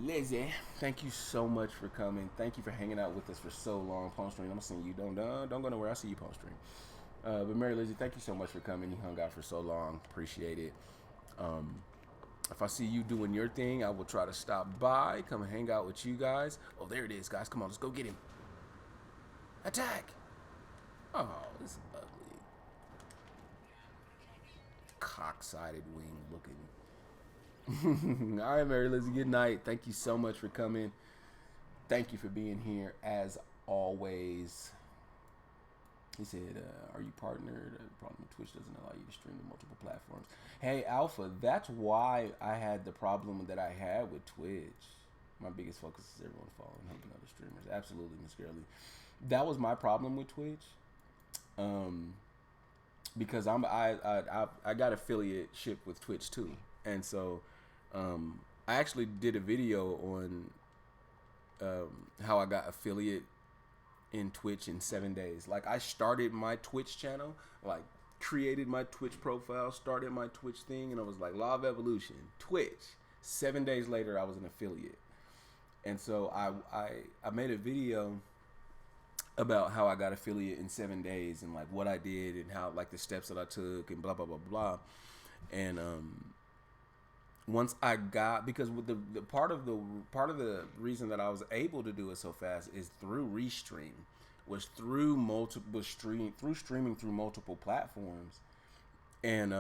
Lizzie. Thank you so much for coming. Thank you for hanging out with us for so long. Palm Stream, I'm seeing you. Don't go nowhere. I see you, Palm Stream. But Mary Lizzie, thank you so much for coming. You hung out for so long. Appreciate it. If I see you doing your thing, I will try to stop by, come and hang out with you guys. Oh, there it is, guys. Come on, let's go get him. Attack. Oh, this is ugly. Cock-sided wing looking. All right, Mary Lizzie, good night. Thank you so much for coming. Thank you for being here, as always. He said, are you partnered? The problem with Twitch doesn't allow you to stream to multiple platforms. Hey, Alpha, that's why I had the problem that I had with Twitch. My biggest focus is everyone following, helping other streamers. Absolutely, Miss Girly. That was my problem with Twitch. Because I got affiliateship with Twitch too. And so I actually did a video on how I got affiliate in Twitch in 7 days. Like, I started my Twitch channel, like created my Twitch profile, started my Twitch thing, and I was like, Law of Evolution, Twitch. 7 days later, I was an affiliate. And so I made a video about how I got affiliate in 7 days and like what I did and how like the steps that I took and blah blah blah blah. And once I got, because with the part of the reason that I was able to do it so fast is through Restream, was through streaming through multiple platforms. And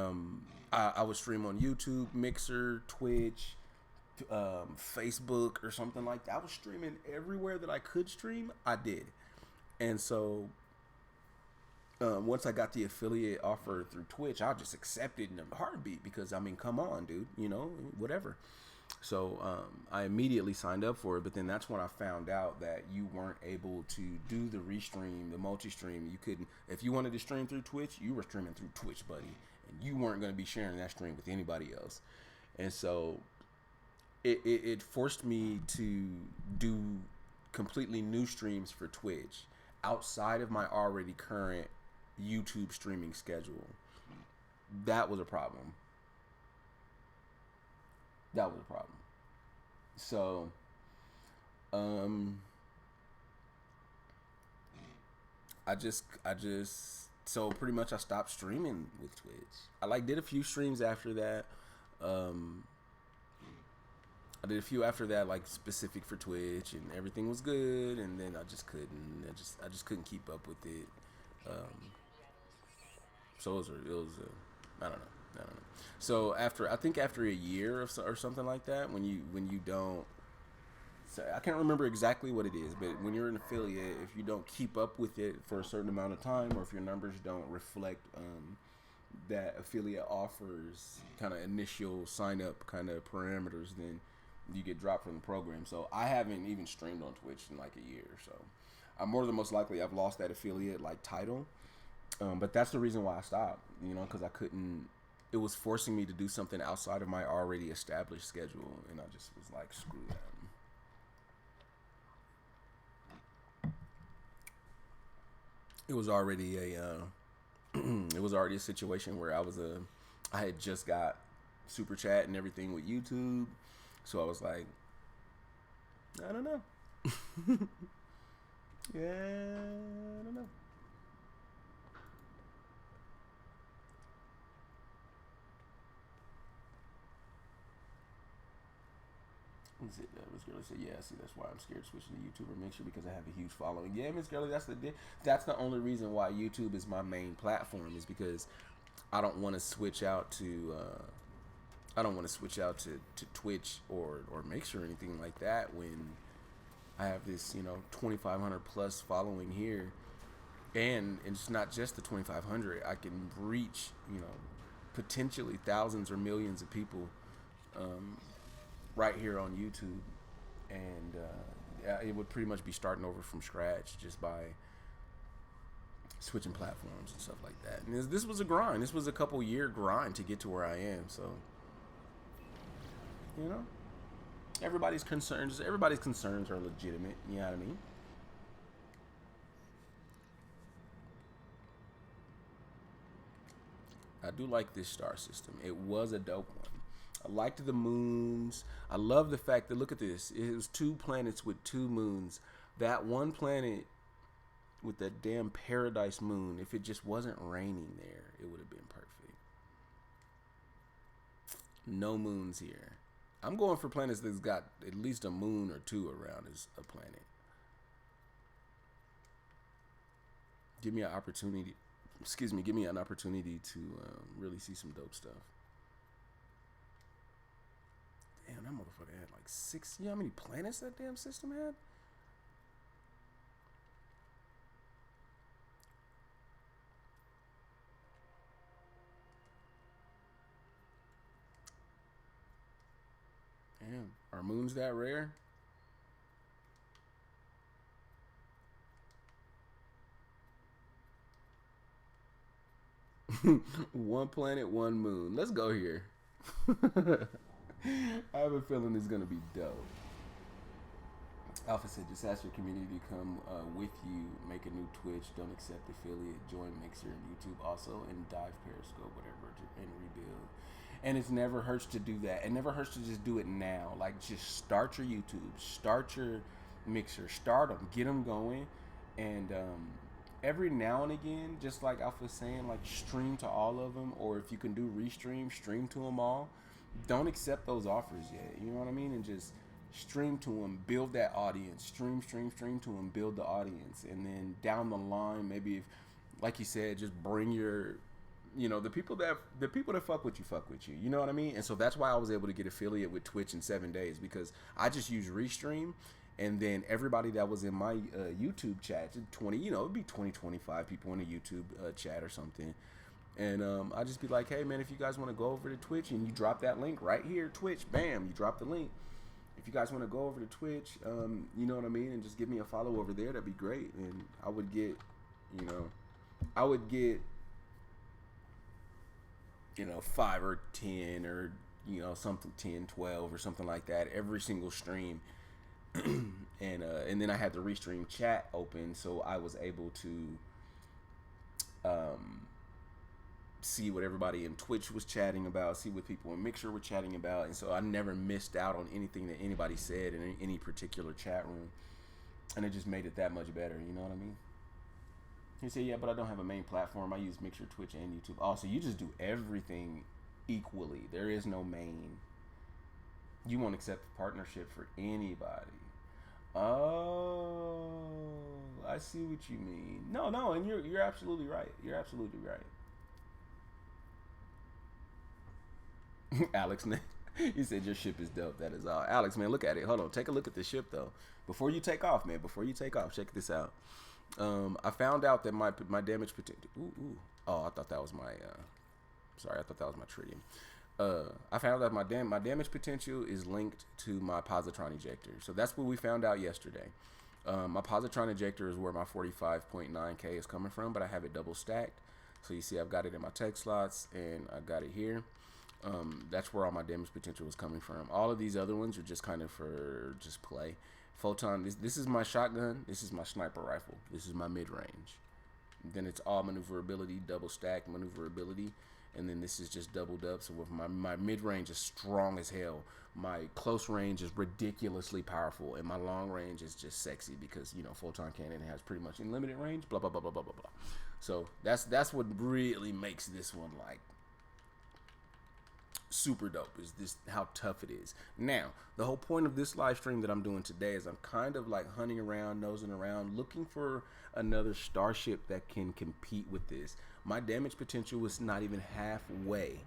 I would stream on YouTube, Mixer, Twitch, Facebook or something like that. I was streaming everywhere that I could stream. I did. And so once I got the affiliate offer through Twitch, I just accepted in a heartbeat because, I mean, come on, dude, you know, whatever. So I immediately signed up for it, but then that's when I found out that you weren't able to do the restream, the multi-stream. You couldn't, if you wanted to stream through Twitch, you were streaming through Twitch, buddy, and you weren't going to be sharing that stream with anybody else. And so it forced me to do completely new streams for Twitch outside of my already current YouTube streaming schedule. That was a problem. So so pretty much I stopped streaming with Twitch. I like did a few streams after that. I did a few after that, like specific for Twitch, and everything was good. And then I just couldn't. I just couldn't keep up with it. So it was I don't know. So after a year or something like that, when you don't, so I can't remember exactly what it is, but when you're an affiliate, if you don't keep up with it for a certain amount of time, or if your numbers don't reflect that affiliate offers kind of initial sign up kind of parameters, then you get dropped from the program. So I haven't even streamed on Twitch in like a year. So I'm more than most likely I've lost that affiliate like title. But that's the reason why I stopped, you know, because I couldn't, it was forcing me to do something outside of my already established schedule. And I just was like, screw that. It was already a situation where I had just got SUPERCHAT and everything with YouTube. So I was like, I don't know. Yeah, I don't know. Miss Girly said, yeah, see, that's why I'm scared to switch to YouTuber mixture, because I have a huge following. Yeah, Miss Girly, that's the only reason why YouTube is my main platform, is because I don't want to switch out to Twitch or Mixer or anything like that when I have this, 2,500 plus following here. And it's not just the 2,500. I can reach, potentially thousands or millions of people right here on YouTube. And it would pretty much be starting over from scratch just by switching platforms and stuff like that. And this was a grind. This was a couple year grind to get to where I am. So, everybody's concerns are legitimate. You know what I mean? I do like this star system. It was a dope one. I liked the moons. I love the fact that, look at this. It was 2 planets with 2 moons. That one planet with that damn paradise moon, if it just wasn't raining there, it would have been perfect. No moons here. I'm going for planets that's got at least a moon or 2 around as a planet. Give me an opportunity to really see some dope stuff. Damn, that motherfucker had like 6. You know how many planets that damn system had? Damn, are moons that rare? One planet, one moon. Let's go here. I have a feeling it's gonna be dope. Alpha said, just ask your community to come with you, make a new Twitch, don't accept affiliate, join Mixer and YouTube also, and dive Periscope, whatever, and rebuild. And it never hurts to do that. It never hurts to just do it now. Like, just start your YouTube, start your Mixer, start them, get them going. And every now and again, just like Alpha was saying, like, stream to all of them. Or if you can do restream, stream to them all. Don't accept those offers yet. You know what I mean? And just stream to them, build that audience. Stream to them, build the audience. And then down the line, maybe if, like you said, just bring your, you know, the people that fuck with you. You know what I mean? And so that's why I was able to get affiliate with Twitch in 7 days, because I just use Restream, and then everybody that was in my YouTube chat, 20, you know, it'd be 20, 25 people in a YouTube chat or something. And I just be like, hey man, if you guys want to go over to Twitch, and you drop that link right here, Twitch, bam, you drop the link. If you guys want to go over to Twitch, you know what I mean, and just give me a follow over there, that'd be great. And I would get, you know, 5 or 10 or, you know, something 10, 12 or something like that every single stream. And then I had the Restream chat open, so I was able to see what everybody in Twitch was chatting about, see what people in Mixer were chatting about, and so I never missed out on anything that anybody said in any particular chat room, and it just made it that much better. You know what I mean? He said, yeah, but I don't have a main platform. I use Mixer, Twitch, and YouTube. Also, you just do everything equally. There is no main. You won't accept a partnership for anybody. Oh, I see what you mean. No, and you're absolutely right. You're absolutely right. Alex, he said your ship is dope. That is all. Alex, man, look at it. Hold on. Take a look at the ship, though. Before you take off, man. Before you take off, check this out. I found out that my damage potential. Oh, I thought that was my. Sorry, I thought that was my tritium. I found out my damage potential is linked to my positron ejector. So that's what we found out yesterday. My positron ejector is where my 45.9K is coming from, but I have it double stacked. So you see, I've got it in my tech slots, and I got it here. That's where all my damage potential is coming from. All of these other ones are just kind of for just play. Photon, this is my shotgun. This is my sniper rifle. This is my mid-range. Then it's all maneuverability, double stack maneuverability. And then this is just doubled up. So with my mid-range is strong as hell. My close range is ridiculously powerful. And my long range is just sexy because, you know, photon cannon has pretty much unlimited range. Blah, blah, blah, blah, blah, blah, blah. So that's what really makes this one, like, super dope, is this how tough it is. Now, the whole point of this live stream that I'm doing today is I'm kind of like hunting around, nosing around, looking for another Starship that can compete with this. My damage potential was not even halfway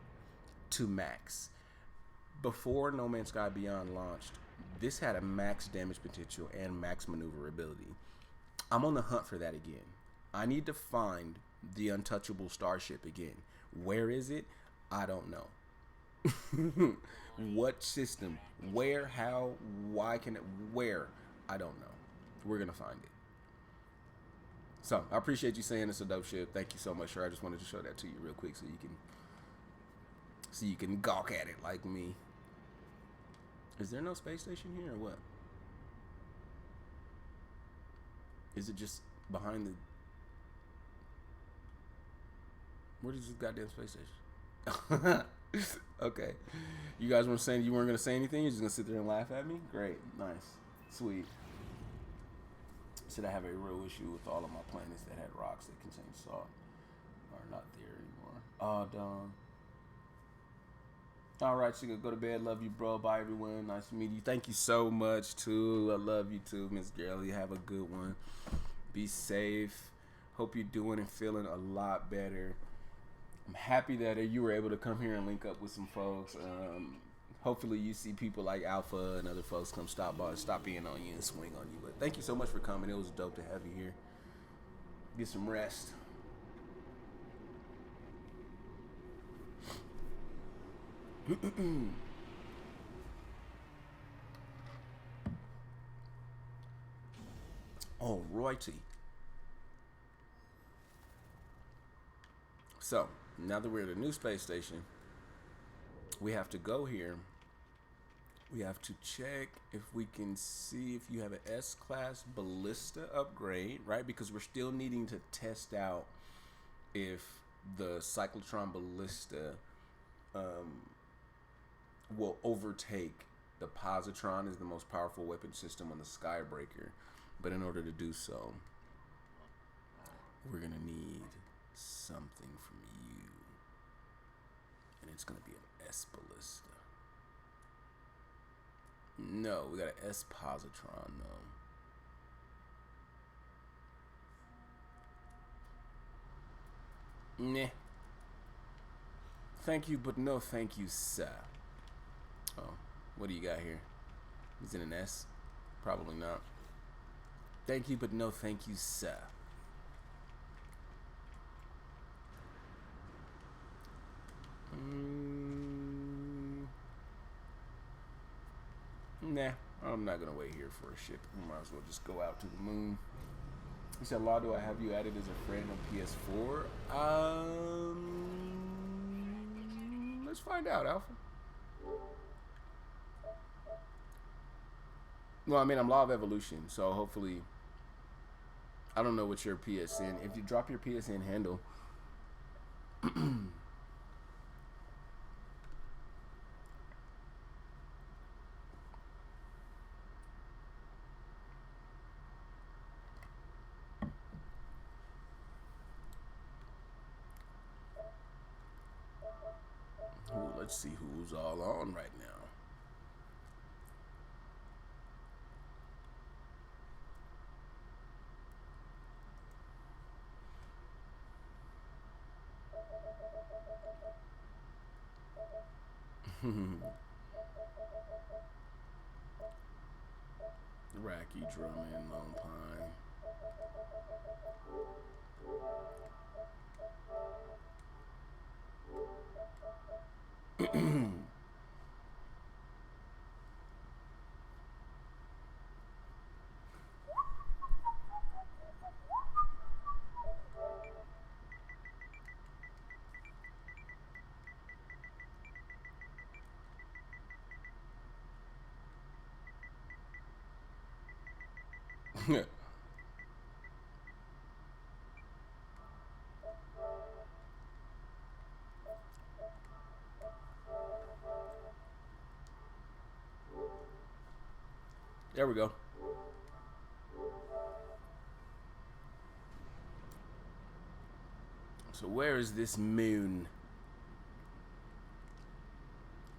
to max. Before No Man's Sky Beyond launched, this had a max damage potential and max maneuverability. I'm on the hunt for that again. I need to find the untouchable Starship again. Where is it? I don't know. What system? Where? How? Why can it? Where? I don't know. We're gonna find it. So I appreciate you saying it's a dope ship. Thank you so much, sir. I just wanted to show that to you real quick so you can gawk at it like me. Is there no space station here or what? Is it just behind the? Where is this goddamn space station? Okay. You guys weren't saying you weren't going to say anything? You're just going to sit there and laugh at me? Great. Nice. Sweet. Said I have a real issue with all of my planets that had rocks that contain salt. Are not there anymore. Oh, done. All right, so you can go to bed. Love you, bro. Bye, everyone. Nice to meet you. Thank you so much, too. I love you, too, Miss Girlie. Have a good one. Be safe. Hope you're doing and feeling a lot better. I'm happy that you were able to come here and link up with some folks. Hopefully you see people like Alpha and other folks come stop by, stop being on you and swing on you. But thank you so much for coming. It was dope to have you here. Get some rest. Oh, righty. So, now that we're at a new space station, we have to go here We have to check if we can see if you have an S-class ballista upgrade, right? Because we're still needing to test out if the cyclotron ballista will overtake the Positron as the most powerful weapon system on the Skybreaker. But in order to do so, we're gonna need something from you, and it's gonna be an S ballista. No, we got an S Positron though. Nah. Thank you, but no thank you, sir. Oh, what do you got here? Is it an S? Probably not. Thank you, but no thank you, sir. Nah, I'm not gonna wait here for a ship. We might as well just go out to the moon. He said, "Law, do I have you added as a friend on PS4?" Let's find out, Alpha. Well, I mean, I'm Law of Evolution, so hopefully, I don't know what your PSN. If you drop your PSN handle, ooh, let's see who's all on right now. Racky, Drummond, Lone Pine. There we go. So where is this moon?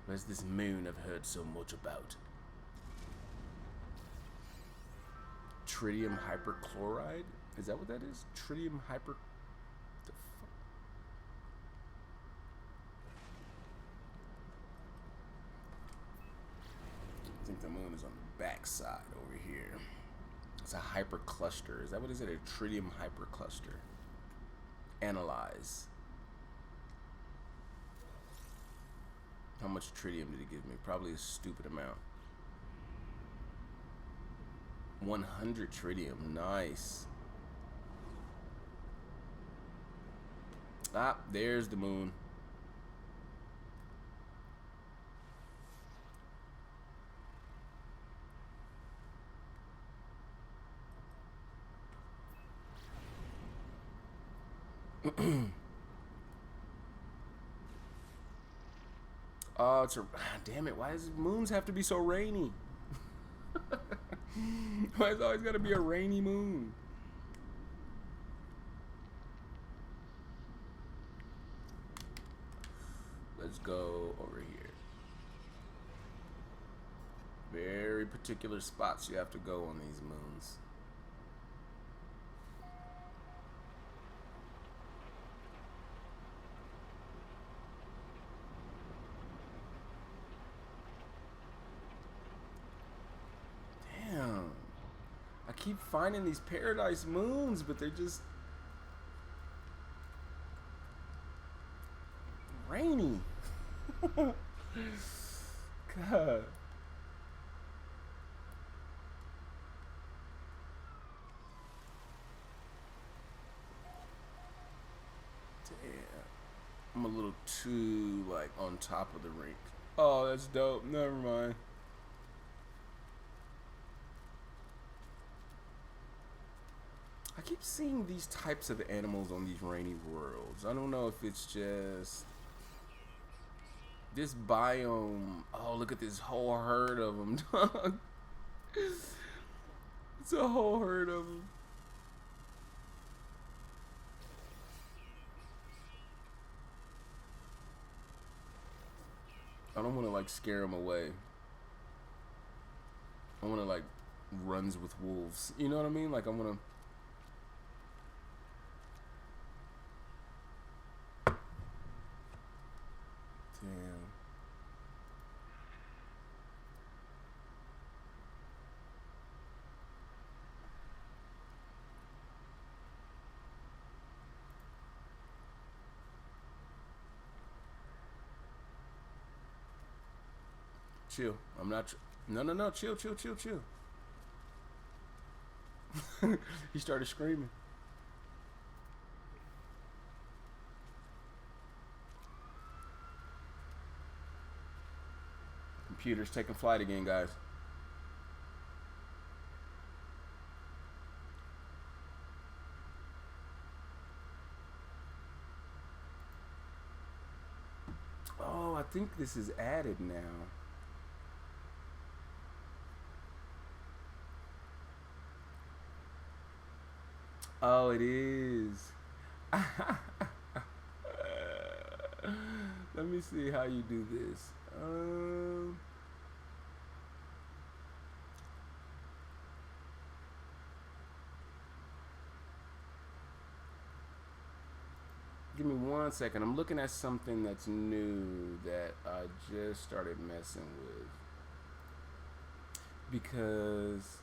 Where's this moon I've heard so much about? Tritium hyperchloride? Is that what that is? Tritium hyper... The fuck? I think the moon is on the back side over here. It's a hypercluster. Is that what is it? A tritium hypercluster. Analyze. How much tritium did it give me? Probably a stupid amount. 100 tritium. Nice. Ah, there's the moon. Oh, it's a... Damn it, why does moons have to be so rainy? Why is it always got to be a rainy moon? Let's go over here. Very particular spots you have to go on these moons. Damn. I keep finding these paradise moons, but they're just rainy. God. Damn. I'm a little too, like, on top of the rink. Oh, that's dope. Never mind. I keep seeing these types of animals on these rainy worlds. I don't know if it's just this biome. Oh, look at this whole herd of them, dog. It's a whole herd of them. I don't want to like scare them away. I want to like runs with wolves. You know what I mean? Like I want to. Damn. Chill. I'm not. No. Chill. He started screaming. Computer's taking flight again, guys. Oh, I think this is added now. Oh, it is. Let me see how you do this. Give me 1 second. I'm looking at something that's new that I just started messing with. Because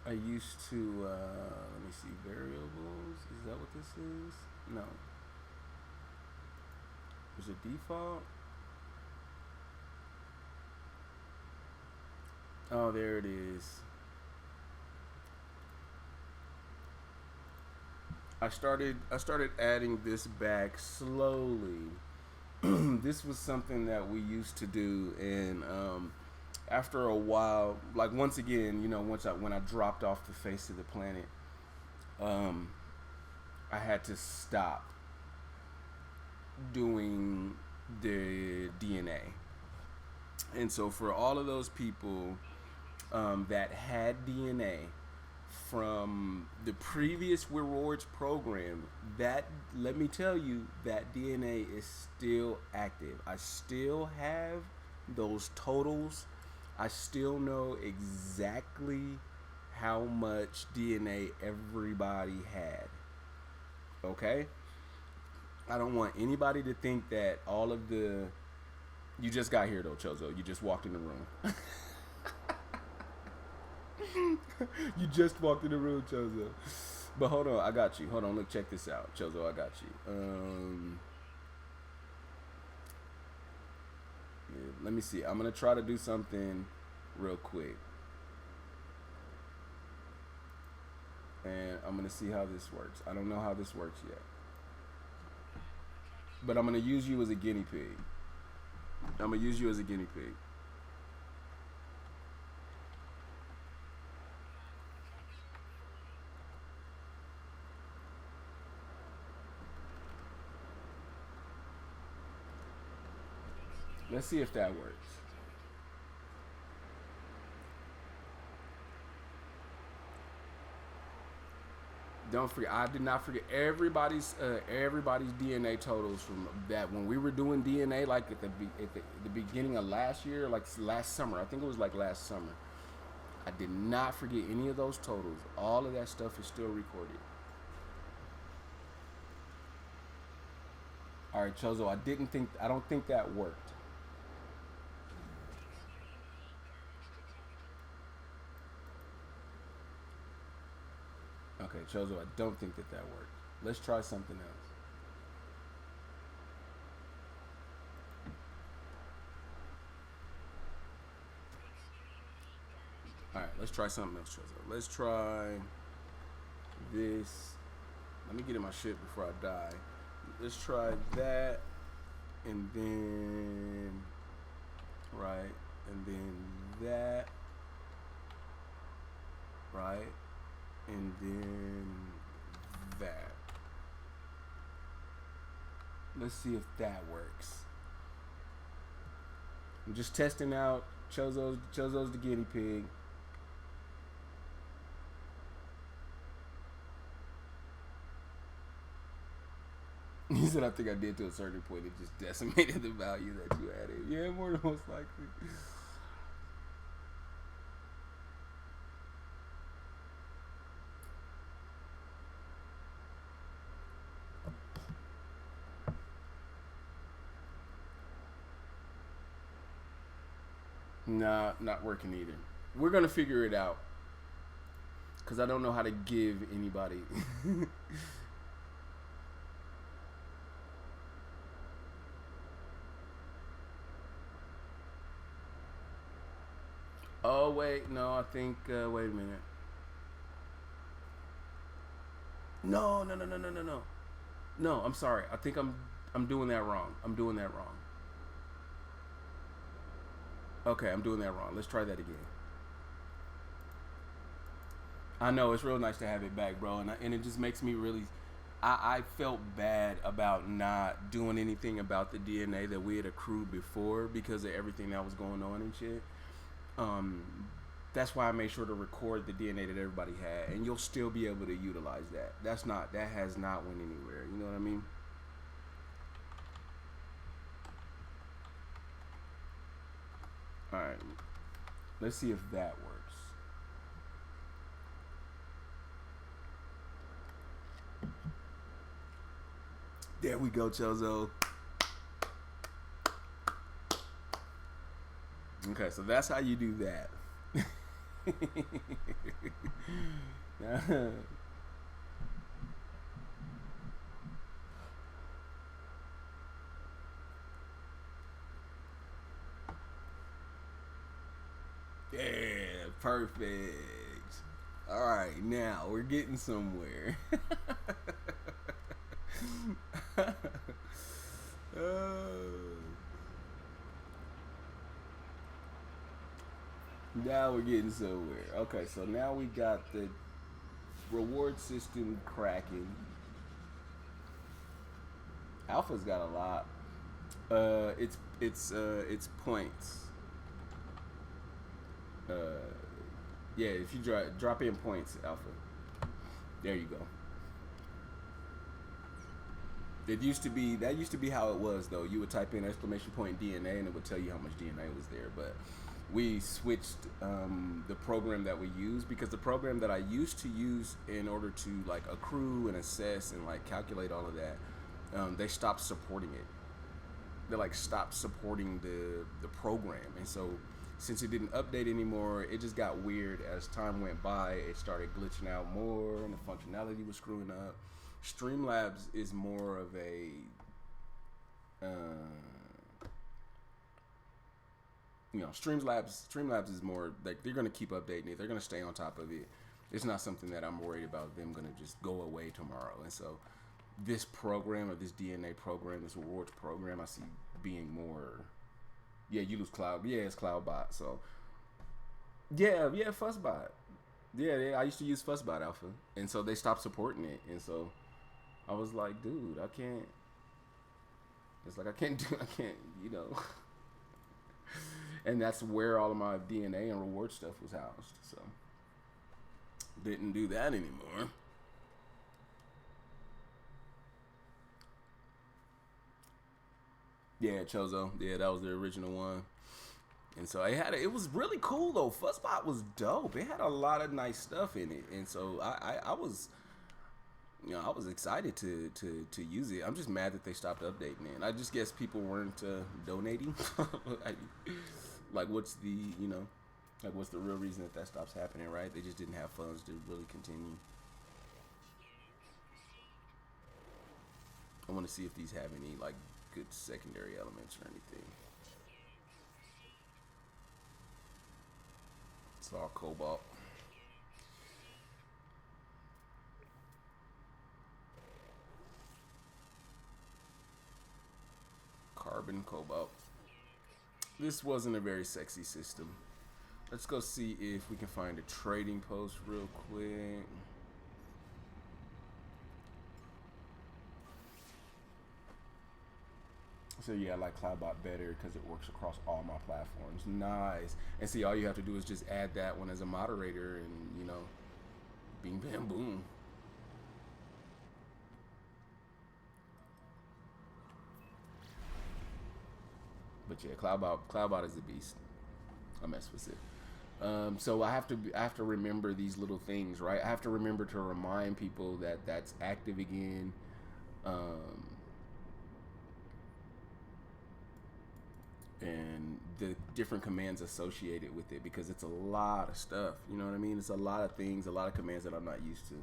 I used to, let me see, variables. Is that what this is? No. Is it default? Oh, there it is. I started adding this back slowly. This was something that we used to do, and after a while, like once again, you know, when I dropped off the face of the planet, I had to stop doing the DNA. And so for all of those people that had DNA from the previous rewards program, that, let me tell you, that DNA is still active. I still have those totals. I still know exactly how much DNA everybody had. Okay? I don't want anybody to think that all of the... You just got here though, Chozo. You just walked in the room. You just walked in the room, Chozo. But hold on, I got you. Hold on, look, check this out. Chozo, I got you. Yeah, let me see. I'm going to try to do something real quick. And I'm going to see how this works. I don't know how this works yet. But I'm going to use you as a guinea pig. I'm going to use you as a guinea pig. Let's see if that works. Don't forget, I did not forget everybody's DNA totals from that when we were doing DNA, like at the beginning of last year, like last summer. I think it was like last summer. I did not forget any of those totals. All of that stuff is still recorded. All right, Chozo, I don't think that worked. Okay, Chozo, I don't think that worked. Let's try something else. All right, let's try something else, Chozo. Let's try this. Let me get in my shit before I die. Let's try that, and then right, and then that, right, and then that. Let's see if that works. I'm just testing out. Chozo's the guinea pig. He said, I think I did to a certain point. It just decimated the value that you added. Yeah, more than most likely. Nah, not working either. We're going to figure it out. Because I don't know how to give anybody. Oh, wait. No, I think... wait a minute. No. No, I'm sorry. I think I'm doing that wrong. Okay, I'm doing that wrong. Let's try that again. I know, it's real nice to have it back, bro. And it just makes me really... I felt bad about not doing anything about the DNA that we had accrued before because of everything that was going on and shit. That's why I made sure to record the DNA that everybody had, and you'll still be able to utilize that. That has not went anywhere. You know what I mean? All right, let's see if that works. There we go, Chozo. Okay, so that's how you do that. Yeah, perfect. All right, now we're getting somewhere. Now we're getting somewhere. Okay, so now we got the reward system cracking. Alpha's got a lot. It's points. Yeah, if you drop in points, Alpha. There you go. That used to be how it was though. You would type in exclamation point DNA and it would tell you how much DNA was there. But we switched the program that we use because the program that I used to use in order to like accrue and assess and like calculate all of that, they stopped supporting it. They like stopped supporting the program, and so since it didn't update anymore, it just got weird as time went by. It started glitching out more, and the functionality was screwing up. Streamlabs is more of a Streamlabs is more like they're gonna keep updating it. They're gonna stay on top of it. It's not something that I'm worried about them gonna just go away tomorrow. And so this program or this DNA program, this rewards program, I see being more. Yeah, you lose cloud. Yeah, it's CloudBot. So yeah, Fuzzbot. Yeah, I used to use Fuzzbot Alpha, and so they stopped supporting it, and so I was like, dude, I can't. It's like I can't, you know. And that's where all of my DNA and reward stuff was housed. So didn't do that anymore. Yeah, Chozo. Yeah, that was the original one. And so it was really cool though. Fuzzbot was dope. It had a lot of nice stuff in it, and so I was, I was excited to use it. I'm just mad that they stopped updating it. And I just guess people weren't donating. Like, what's the what's the real reason that stops happening? Right? They just didn't have funds to really continue. I want to see if these have any like good secondary elements or anything. It's all cobalt. Carbon, cobalt. This wasn't a very sexy system. Let's go see if we can find a trading post real quick. So yeah, I like Cloudbot better because it works across all my platforms. Nice. And see, all you have to do is just add that one as a moderator and, you know, bing, bam, boom. But yeah, Cloudbot is a beast. I mess with it. So I have to remember these little things, right? I have to remember to remind people that that's active again. And the different commands associated with it, because it's a lot of stuff. You know what I mean? It's a lot of things, a lot of commands that I'm not used to.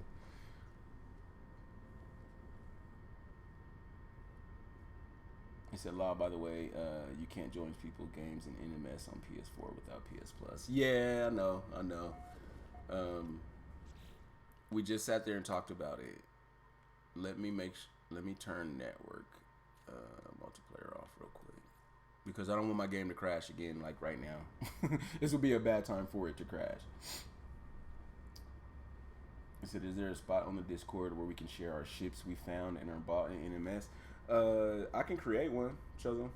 He said, "Law, by the way, you can't join people games in NMS on PS4 without PS Plus." Yeah, I know. We just sat there and talked about it. Let me turn network multiplayer off real quick, because I don't want my game to crash again like right now. This will be a bad time for it to crash. He said, "Is there a spot on the Discord where we can share our ships we found and are bought in NMS?" I can create one, Chozo.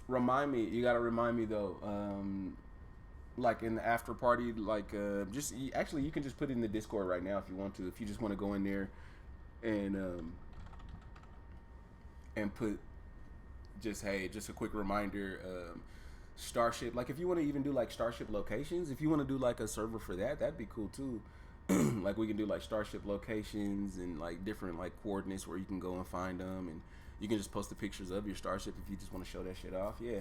Remind me. You gotta remind me though. Like in the after party, like actually you can just put it in the Discord right now if you want to. If you just want to go in there and put just a quick reminder. Starship. Like if you want to even do like Starship locations, if you want to do like a server for that, that'd be cool too. Like we can do like Starship locations and like different like coordinates where you can go and find them, and you can just post the pictures of your Starship if you just want to show that shit off. Yeah,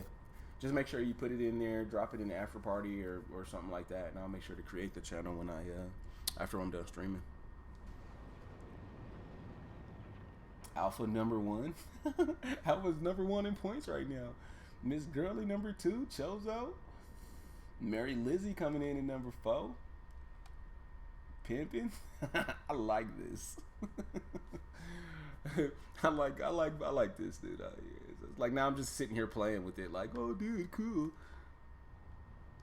just make sure you put it in there, drop it in the after party or something like that, and I'll make sure to create the channel when after I'm done streaming. Alpha number 1. Alpha's number 1 in points right now. Miss Girly number 2. Chozo. Mary Lizzie coming in at number 4. Pimpin'. I like this. I like this, dude. It's like now I'm just sitting here playing with it, like, oh, dude, cool,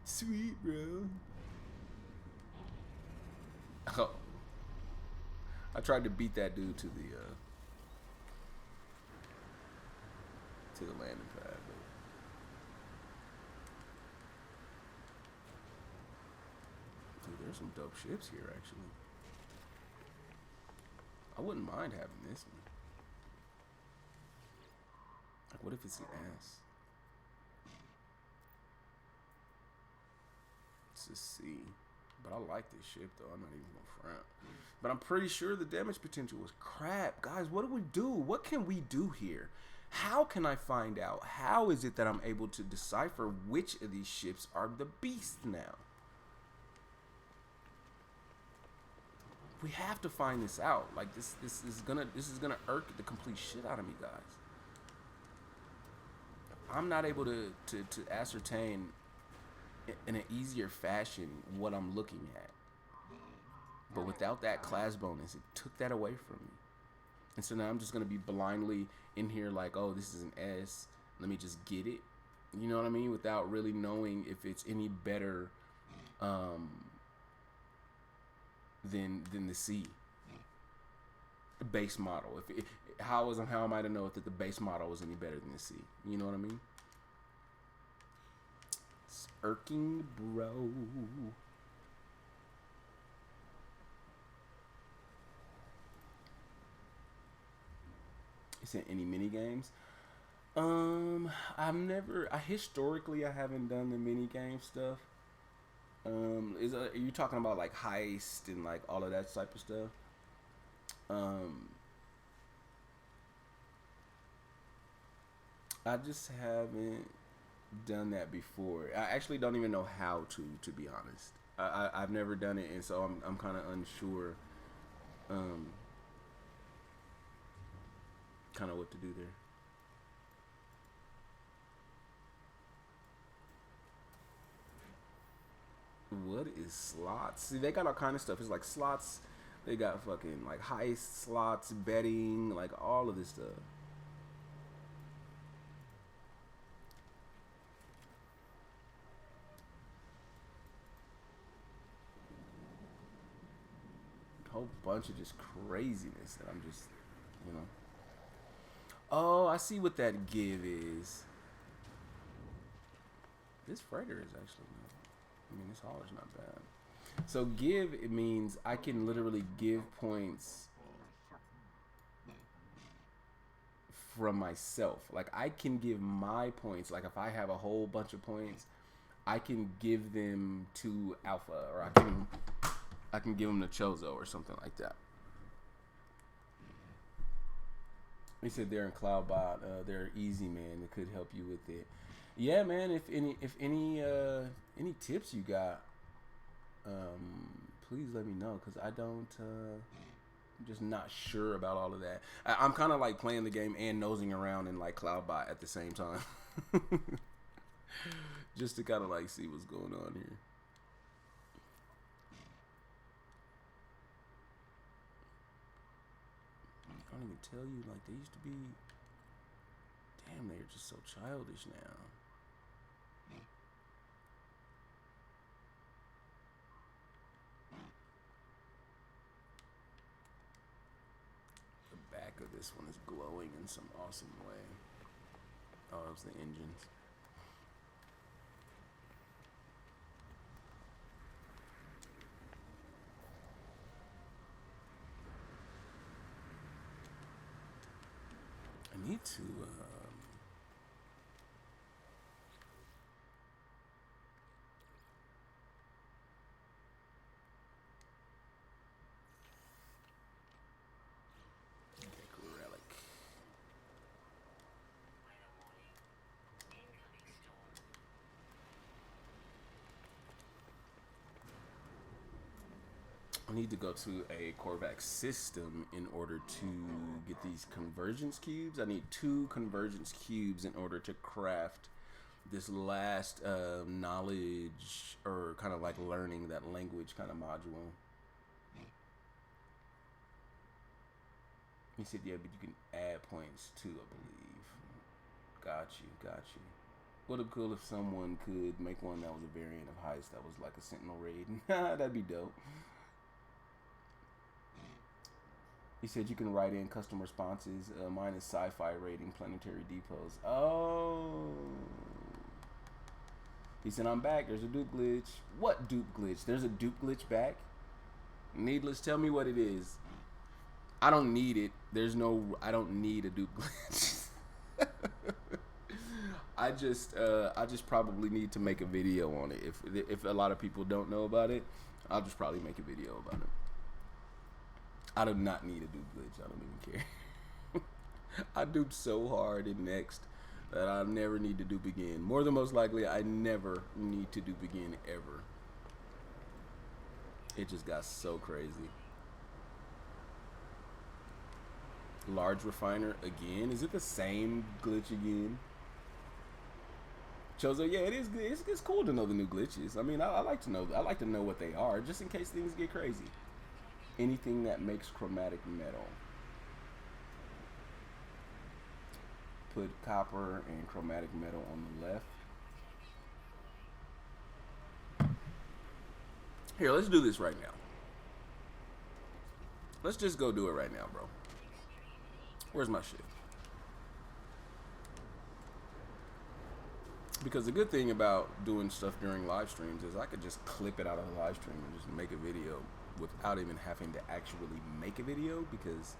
sweet, bro. Oh. I tried to beat that dude to the landing pad. Dude, there's some dope ships here, actually. I wouldn't mind having this one. Like, what if it's an ass? It's a C. But I like this ship, though. I'm not even gonna front. But I'm pretty sure the damage potential was crap. Guys, what do we do? What can we do here? How can I find out? How is it that I'm able to decipher which of these ships are the beast now? We have to find this out. Like this is gonna irk the complete shit out of me, guys. I'm not able to ascertain in an easier fashion what I'm looking at. But without that class bonus, it took that away from me. And so now I'm just gonna be blindly in here like, oh, this is an S. Let me just get it. You know what I mean? Without really knowing if it's any better than the C. The base model. How am I to know that the base model was any better than the C? You know what I mean? It's irking, bro. Is there any mini games? Historically I haven't done the mini game stuff. Are you talking about like heist and like all of that type of stuff? I just haven't done that before. I actually don't even know how to be honest. I've never done it, and so I'm kind of unsure kind of what to do there. What is slots? See, they got all kind of stuff. It's like slots. They got fucking like heist slots, betting, like all of this stuff. whole bunch of just craziness that I'm just, you know. Oh, I see what that give is. This freighter is actually not, I mean, this hauler's not bad. So give, it means I can literally give points from myself. Like I can give my points. Like if I have a whole bunch of points, I can give them to Alpha, or I can give them to Chozo or something like that. He said they're in Cloudbot. They're easy, man. It could help you with it. Yeah, man. If any tips you got, please let me know, because I don't. I'm just not sure about all of that. I'm kind of like playing the game and nosing around in like Cloudbot at the same time, just to kind of like see what's going on here. I don't even tell you, like, they used to be, damn, they're just so childish now. The back of this one is glowing in some awesome way. Oh, it was the engines. I need to, relic. I need to go to a Korvax system in order to get these convergence cubes. I need 2 convergence cubes in order to craft this last knowledge, or kind of like learning that language kind of module. He said, yeah, but you can add points too, I believe. Got you. Would have been cool if someone could make one that was a variant of Heist that was like a Sentinel raid. That'd be dope. He said you can write in custom responses. Mine is sci-fi rating planetary depots. Oh. He said, I'm back. There's a dupe glitch. What dupe glitch? There's a dupe glitch back? Needless, tell me what it is. I don't need it. I don't need a dupe glitch. I just probably need to make a video on it. If a lot of people don't know about it, I'll just probably make a video about it. I do not need a dupe glitch. I don't even care. I duped so hard in Next that I never need to dupe again. More than most likely, I never need to dupe again ever. It just got so crazy. Large refiner again? Is it the same glitch again? Chozo, yeah, it is good. It's cool to know the new glitches. I mean, I like to know. I like to know what they are, just in case things get crazy. Anything that makes chromatic metal. Put copper and chromatic metal on the left. Here, let's do this right now. Let's just go do it right now, bro. Where's my shit? Because the good thing about doing stuff during live streams is I could just clip it out of the live stream and just make a video without even having to actually make a video, because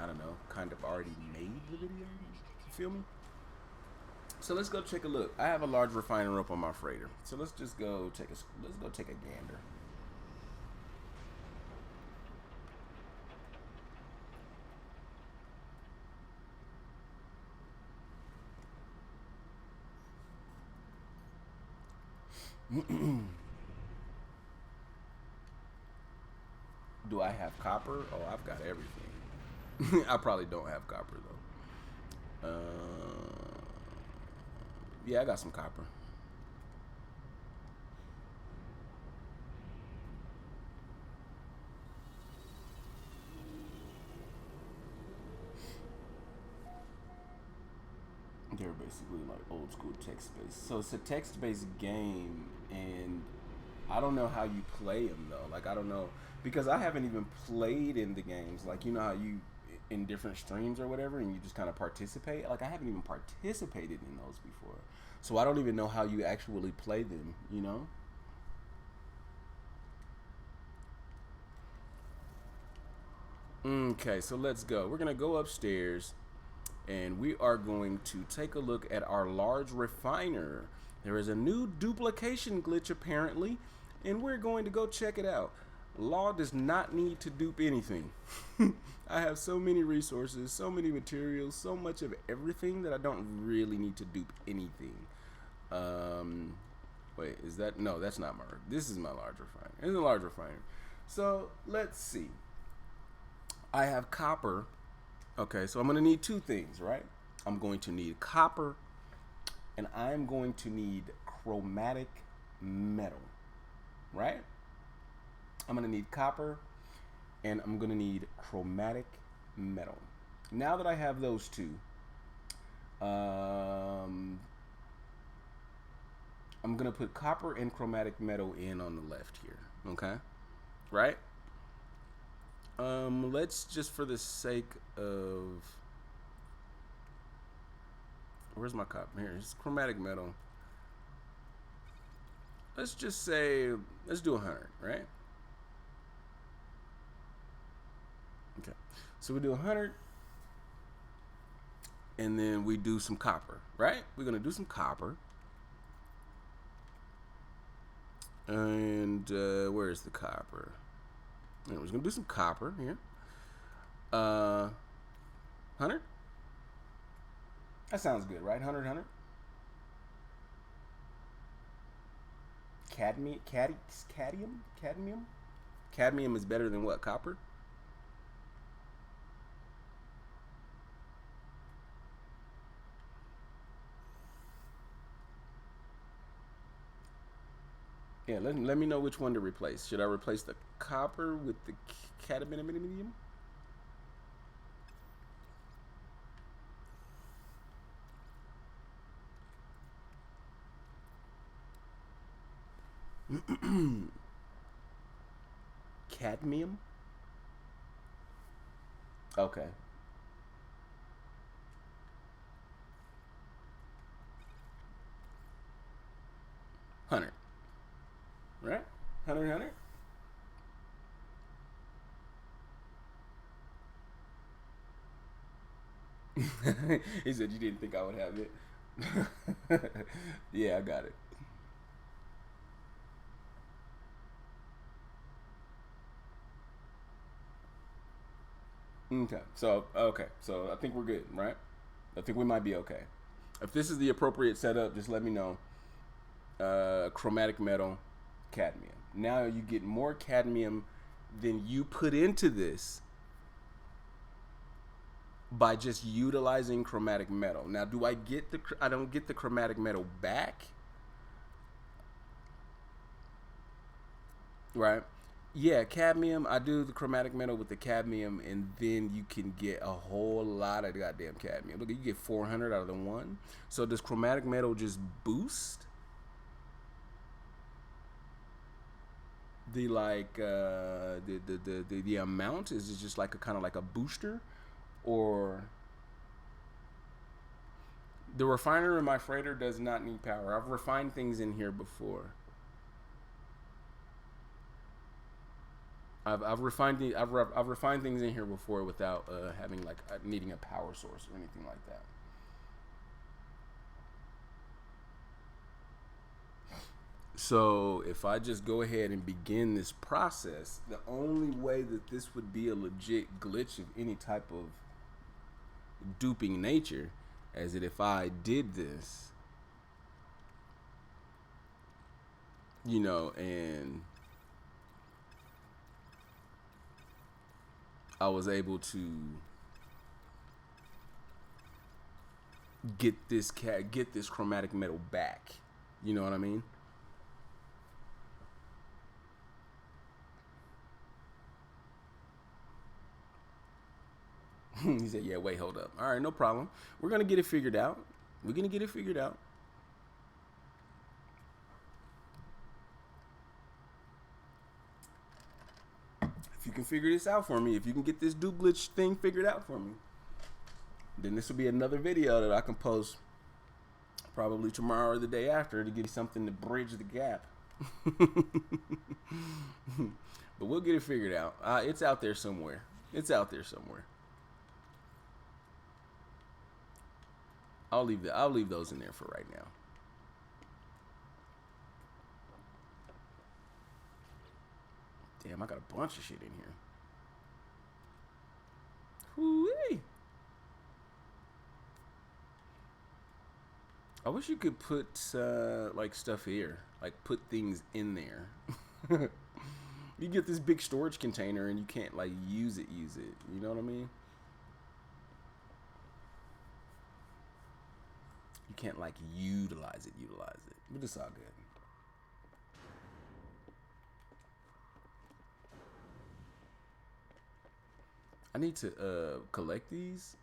I don't know, kind of already made the video. You feel me? So let's go take a look. I have a large refiner up on my freighter, so let's just go take a gander. Do I have copper? Oh, I've got everything. I probably don't have copper though. Yeah, I got some copper. They're basically like old school text-based. So it's a text-based game, and I don't know how you play them though. Like I don't know because I haven't even played in the games. Like you know how you in different streams or whatever, and you just kind of participate. Like I haven't even participated in those before, so I don't even know how you actually play them. You know. Okay, so let's go. We're gonna go upstairs, and we are going to take a look at our large refiner. There is a new duplication glitch apparently, and we're going to go check it out. Law does not need to dupe anything. I have so many resources, so many materials, so much of everything that I don't really need to dupe anything. Wait, is that, no, that's not my, this is my large refiner. It's a large refiner. So let's see. I have copper. Okay, so I'm going to need two things, right? I'm going to need copper, and I'm going to need chromatic metal, right? I'm going to need copper, and I'm going to need chromatic metal. Now that I have those two, I'm going to put copper and chromatic metal in on the left here, okay? Right? Let's just for the sake of, where's my copper? Here, it's chromatic metal. Let's just say, let's do 100, right? Okay, so we do 100, and then we do some copper, right? We're gonna do some copper. And where's the copper? And we're gonna do some copper here. 100? That sounds good, right? 100. Cadmium? Cadmium is better than what? Copper? Yeah, let me know which one to replace. Should I replace the copper with the cadmium? Cadmium? Okay. $100. Right? 100. He said you didn't think I would have it. Yeah, I got it. Okay. So I think we're good, right? I think we might be okay. If this is the appropriate setup, just let me know. Chromatic metal, cadmium. Now you get more cadmium than you put into this by just utilizing chromatic metal. Now, do I get the? I don't get the chromatic metal back, right? Yeah, cadmium. I do the chromatic metal with the cadmium, and then you can get a whole lot of goddamn cadmium. Look, you get 400 out of the one. So does chromatic metal just boost the like the amount? Is it just like a kind of like a booster, or the refiner in my freighter does not need power? I've refined things in here before. I've refined things in here before without having like needing a power source or anything like that. So if I just go ahead and begin this process, the only way that this would be a legit glitch of any type of duping nature, as that if I did this, you know, and I was able to get this chromatic metal back. You know what I mean? He said, yeah, wait, hold up. All right, no problem. We're going to get it figured out. We're going to get it figured out. you can figure this out for me, if you can get this duplicate thing figured out for me, then this will be another video that I can post probably tomorrow or the day after to give you something to bridge the gap. But we'll get it figured out. It's out there somewhere. It's out there somewhere. I'll leave those in there for right now. Damn, I got a bunch of shit in here. Whoo-wee. I wish you could put like stuff here, like put things in there. You get this big storage container and you can't like use it. You know what I mean? You can't like utilize it. But it's all good. I need to collect these.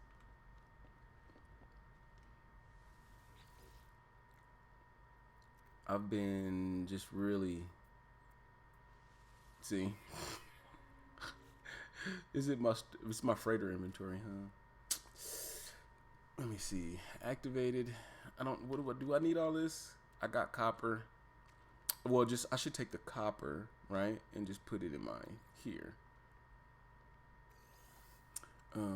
I've been just really see. It's my freighter inventory, huh? Let me see. Activated. What do I need all this? I got copper. Well, I should take the copper, right? And just put it in here.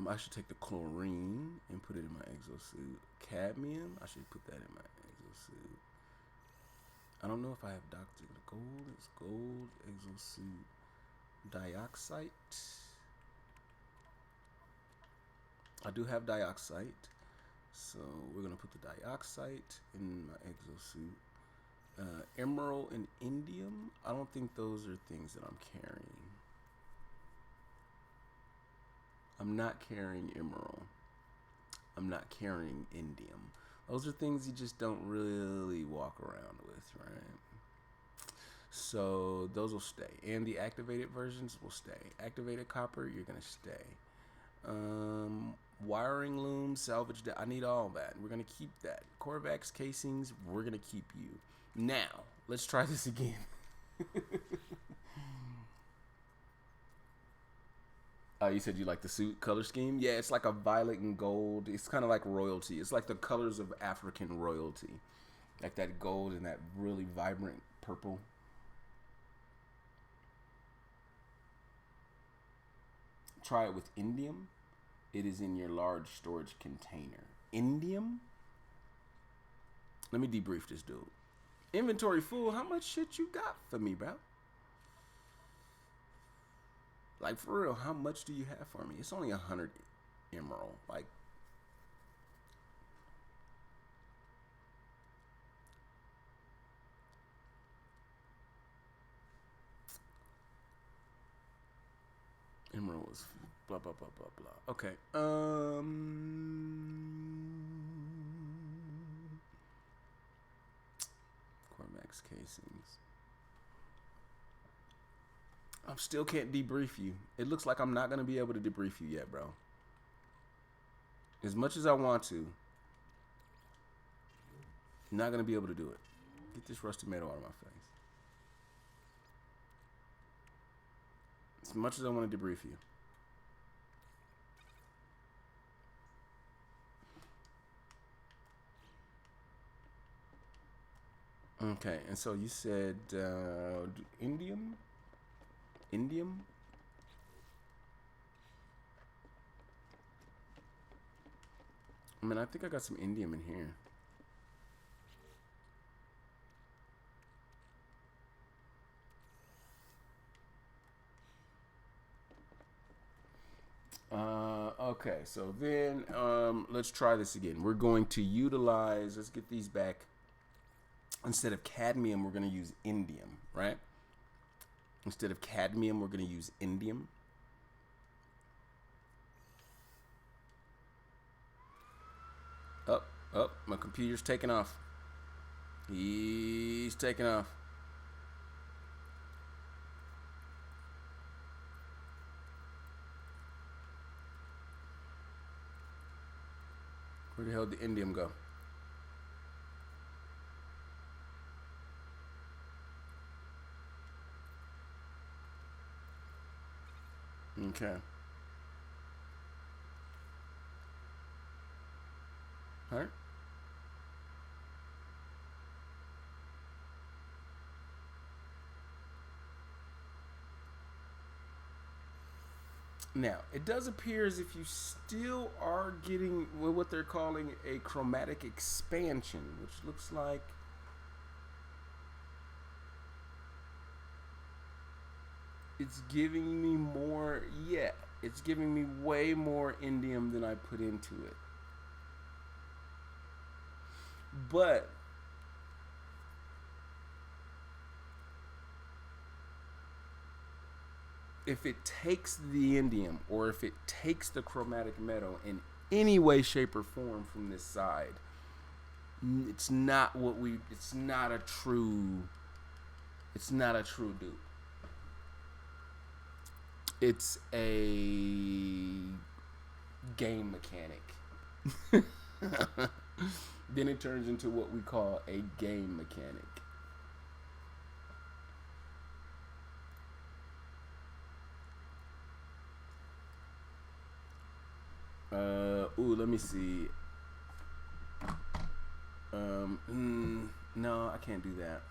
I should take the chlorine and put it in my exosuit. Cadmium, I should put that in my exosuit. I don't know if I have Dr. Gold. It's gold, exosuit, dioxite. I do have dioxite. So we're going to put the dioxite in my exosuit. Emerald and indium. I don't think those are things that I'm carrying. I'm not carrying emerald. I'm not carrying indium. Those are things you just don't really walk around with, right? So those will stay. And the activated versions will stay. Activated copper, you're going to stay. Wiring looms, salvage, I need all that. We're going to keep that. Corvax casings, we're going to keep you. Now, let's try this again. You said you like the suit color scheme? Yeah, it's like a violet and gold. It's kind of like royalty. It's like the colors of African royalty. Like that gold and that really vibrant purple. Try it with indium. It is in your large storage container. Indium? Let me debrief this dude. Inventory full. How much shit you got for me, bro? Like, for real, how much do you have for me? It's only 100 emerald. Like, emerald was blah, blah, blah, blah, blah. Okay. Cormax casings. I still can't debrief you. It looks like I'm not going to be able to debrief you yet, bro. As much as I want to, I'm not going to be able to do it. Get this rusty metal out of my face. As much as I want to debrief you. Okay, and so you said indium? Indium? I mean, I think I got some indium in here. Okay, so then let's try this again. We're going to utilize, let's get these back. Instead of cadmium, we're going to use indium, right? Instead of cadmium, we're going to use indium. Oh, my computer's taking off. He's taking off. Where the hell did the indium go? Okay. All right. Now, it does appear as if you still are getting what they're calling a chromatic expansion, which looks like it's giving me more. Yeah, it's giving me way more indium than I put into it. But if it takes the indium, or if it takes the chromatic metal in any way, shape, or form from this side, it's not what we. It's not a true dupe. It's a game mechanic. Then it turns into what we call a game mechanic. Let me see. No, I can't do that.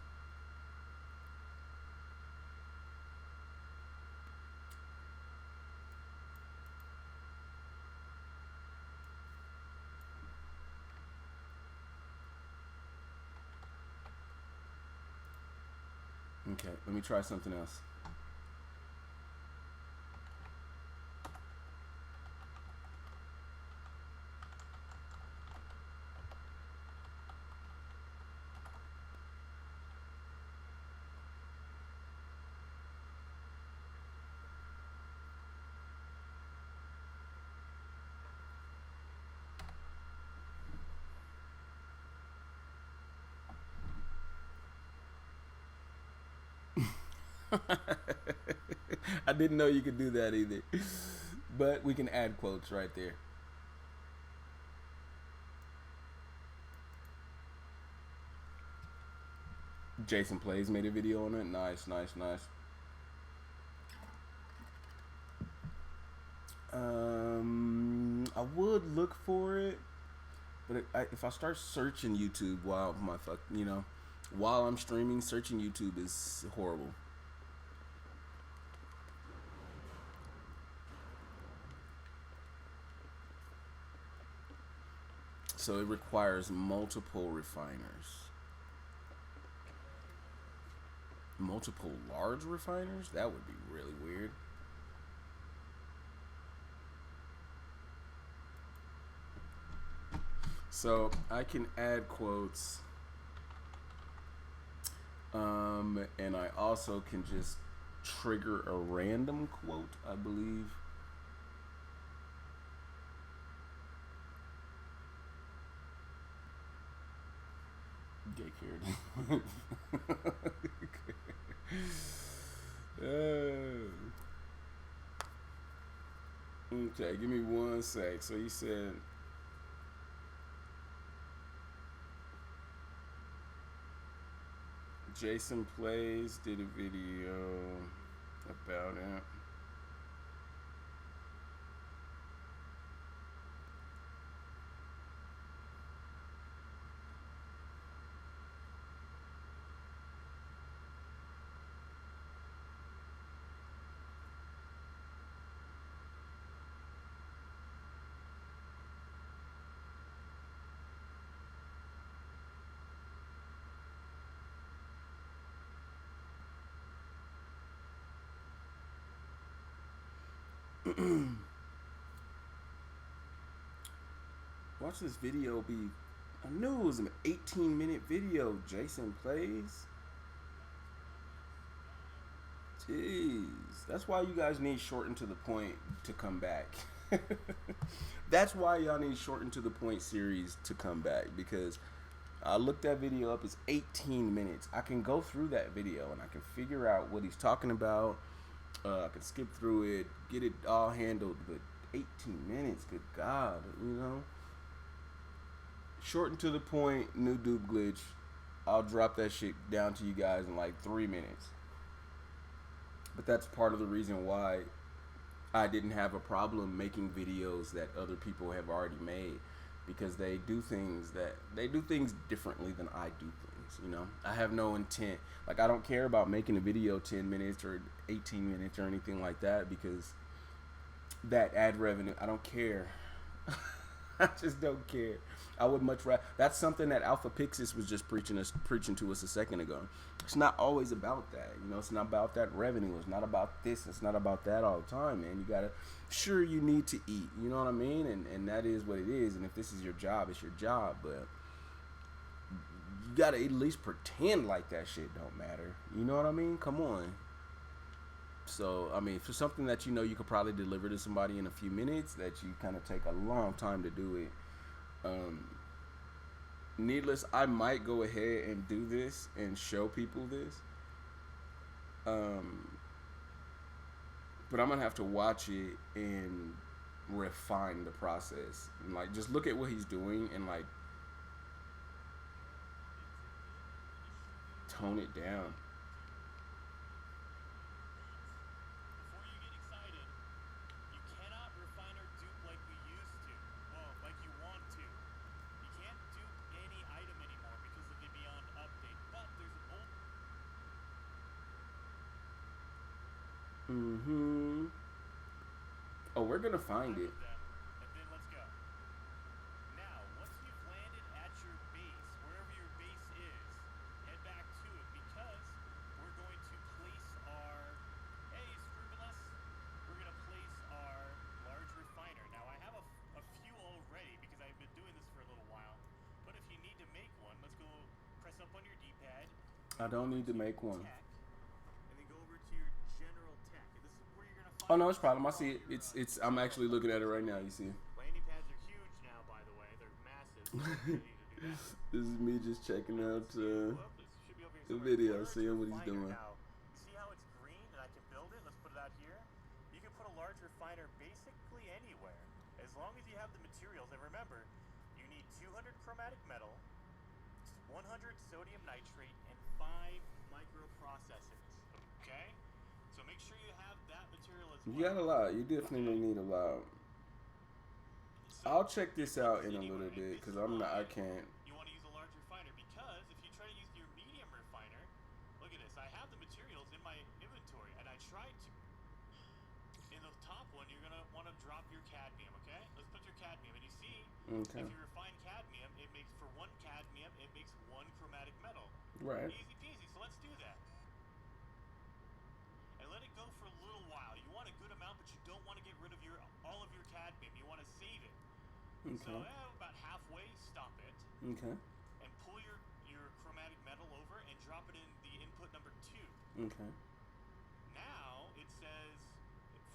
Okay, let me try something else. I didn't know you could do that either. But we can add quotes right there. Jason Plays made a video on it. Nice, nice, nice. I would look for it, but if I start searching YouTube while while I'm streaming, searching YouTube is horrible. So it requires multiple refiners. Multiple large refiners? That would be really weird. So I can add quotes. And I also can just trigger a random quote, I believe. Get cared. Okay, give me 1 sec. So you said Jason Plays did a video about it. Watch this video be. I knew it was an 18-minute video. Jason Plays. Jeez, that's why you guys need short and to the point to come back. That's why y'all need short and to the point series to come back, because I looked that video up. It's 18 minutes. I can go through that video and I can figure out what he's talking about. I can skip through it, get it all handled, but 18 minutes, good God, Short and to the point, new dupe glitch. I'll drop that shit down to you guys in like 3 minutes. But that's part of the reason why I didn't have a problem making videos that other people have already made, because they do things differently than I do things. You know, I have no intent. Like, I don't care about making a video 10 minutes or 18 minutes or anything like that, because that ad revenue, I don't care. I just don't care. I would much rather. That's something that Alpha Pixis was just preaching to us a second ago. It's not always about that, you know. It's not about that revenue. It's not about this. It's not about that all the time, man. You gotta. Sure, you need to eat. You know what I mean? And that is what it is. And if this is your job, it's your job. But you gotta at least pretend like that shit don't matter. You know what I mean? Come on. So, I mean, for something that you know you could probably deliver to somebody in a few minutes, that you kind of take a long time to do it. Needless, I might go ahead and do this and show people this. But I'm gonna have to watch it and refine the process, and like just look at what he's doing and like tone it down. Mm-hmm. Oh, we're gonna find it. And then let's go. Now, once you've landed at your base, wherever your base is, head back to it, because we're going to place our, hey, Scribulus, we're going to place our large refiner. Now, I have a few already because I've been doing this for a little while, but if you need to make one, let's go press up on your D-pad. I don't need to make one. Oh no, it's a problem. I see it. It's. I'm actually looking at it right now. You see. Landing pads are huge now, by the way. They're massive. So you need to do that. This is me just checking out the video, seeing what he's doing. Now, see how it's green and I can build it? Let's put it out here. You can put a large refiner basically anywhere, as long as you have the materials. And remember, you need 200 chromatic metal, 100 sodium nitrate, and 5 microprocessors. Okay? So make sure you have that material as well. You got a lot. You definitely need a lot. I'll check this out in a little bit because I can't. You want to use a large refiner because if you try to use your medium refiner, look at this. I have the materials in my inventory and I tried to. In the top one, you're going to want to drop your cadmium, okay? Let's put your cadmium. And you see, Okay. if you refine cadmium, it makes, for 1 cadmium, it makes 1 chromatic metal. Right. Easy peasy. So let's do that. Let it go for a little while. You want a good amount, but you don't want to get rid of all of your cadmium. You want to save it. Okay. So about halfway, stop it. Okay. And pull your chromatic metal over and drop it in the input number 2. Okay. Now it says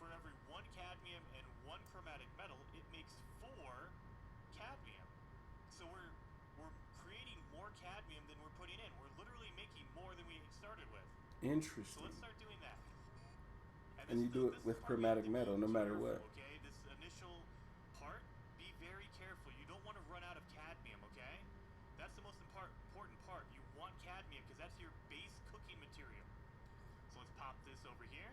for every 1 cadmium and 1 chromatic metal, it makes 4 cadmium. So we're creating more cadmium than we're putting in. We're literally making more than we started with. Interesting. So let's start doing that. And you do it with chromatic metal, no matter what. Okay, this initial part, be very careful. You don't want to run out of cadmium, okay? That's the most important part. You want cadmium because that's your base cooking material. So let's pop this over here.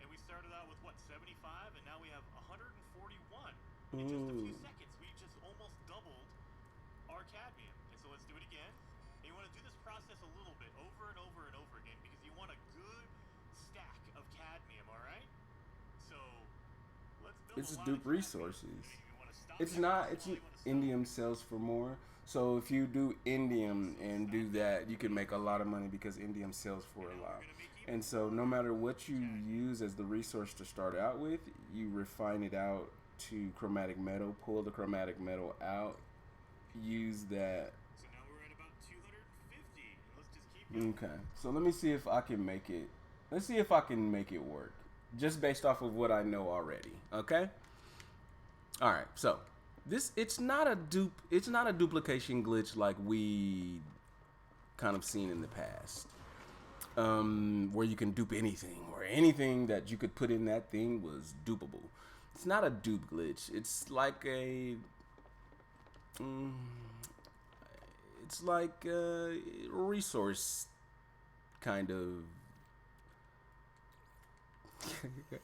And we started out with, what, 75? And now we have 141. In just a few seconds, we just almost doubled our cadmium. And so let's do it again. And you want to do this process a little bit, over and over and over again, because you want a good stack of cadmium, all right? So let's build This is dupe resources. It's indium sells for more. So if you do indium and do that, you can make a lot of money because indium sells for a lot. And so no matter what you use as the resource to start out with, you refine it out to chromatic metal, pull the chromatic metal out, use that. So now we're at about 250. Let's just keep going. Okay. So let me see if I can make it. Let's see if I can make it work. Just based off of what I know already. Okay? All right. So, it's not a duplication glitch like we kind of seen in the past. Where you can dupe anything, or anything that you could put in that thing was dupable. It's not a dupe glitch. It's like a resource kind of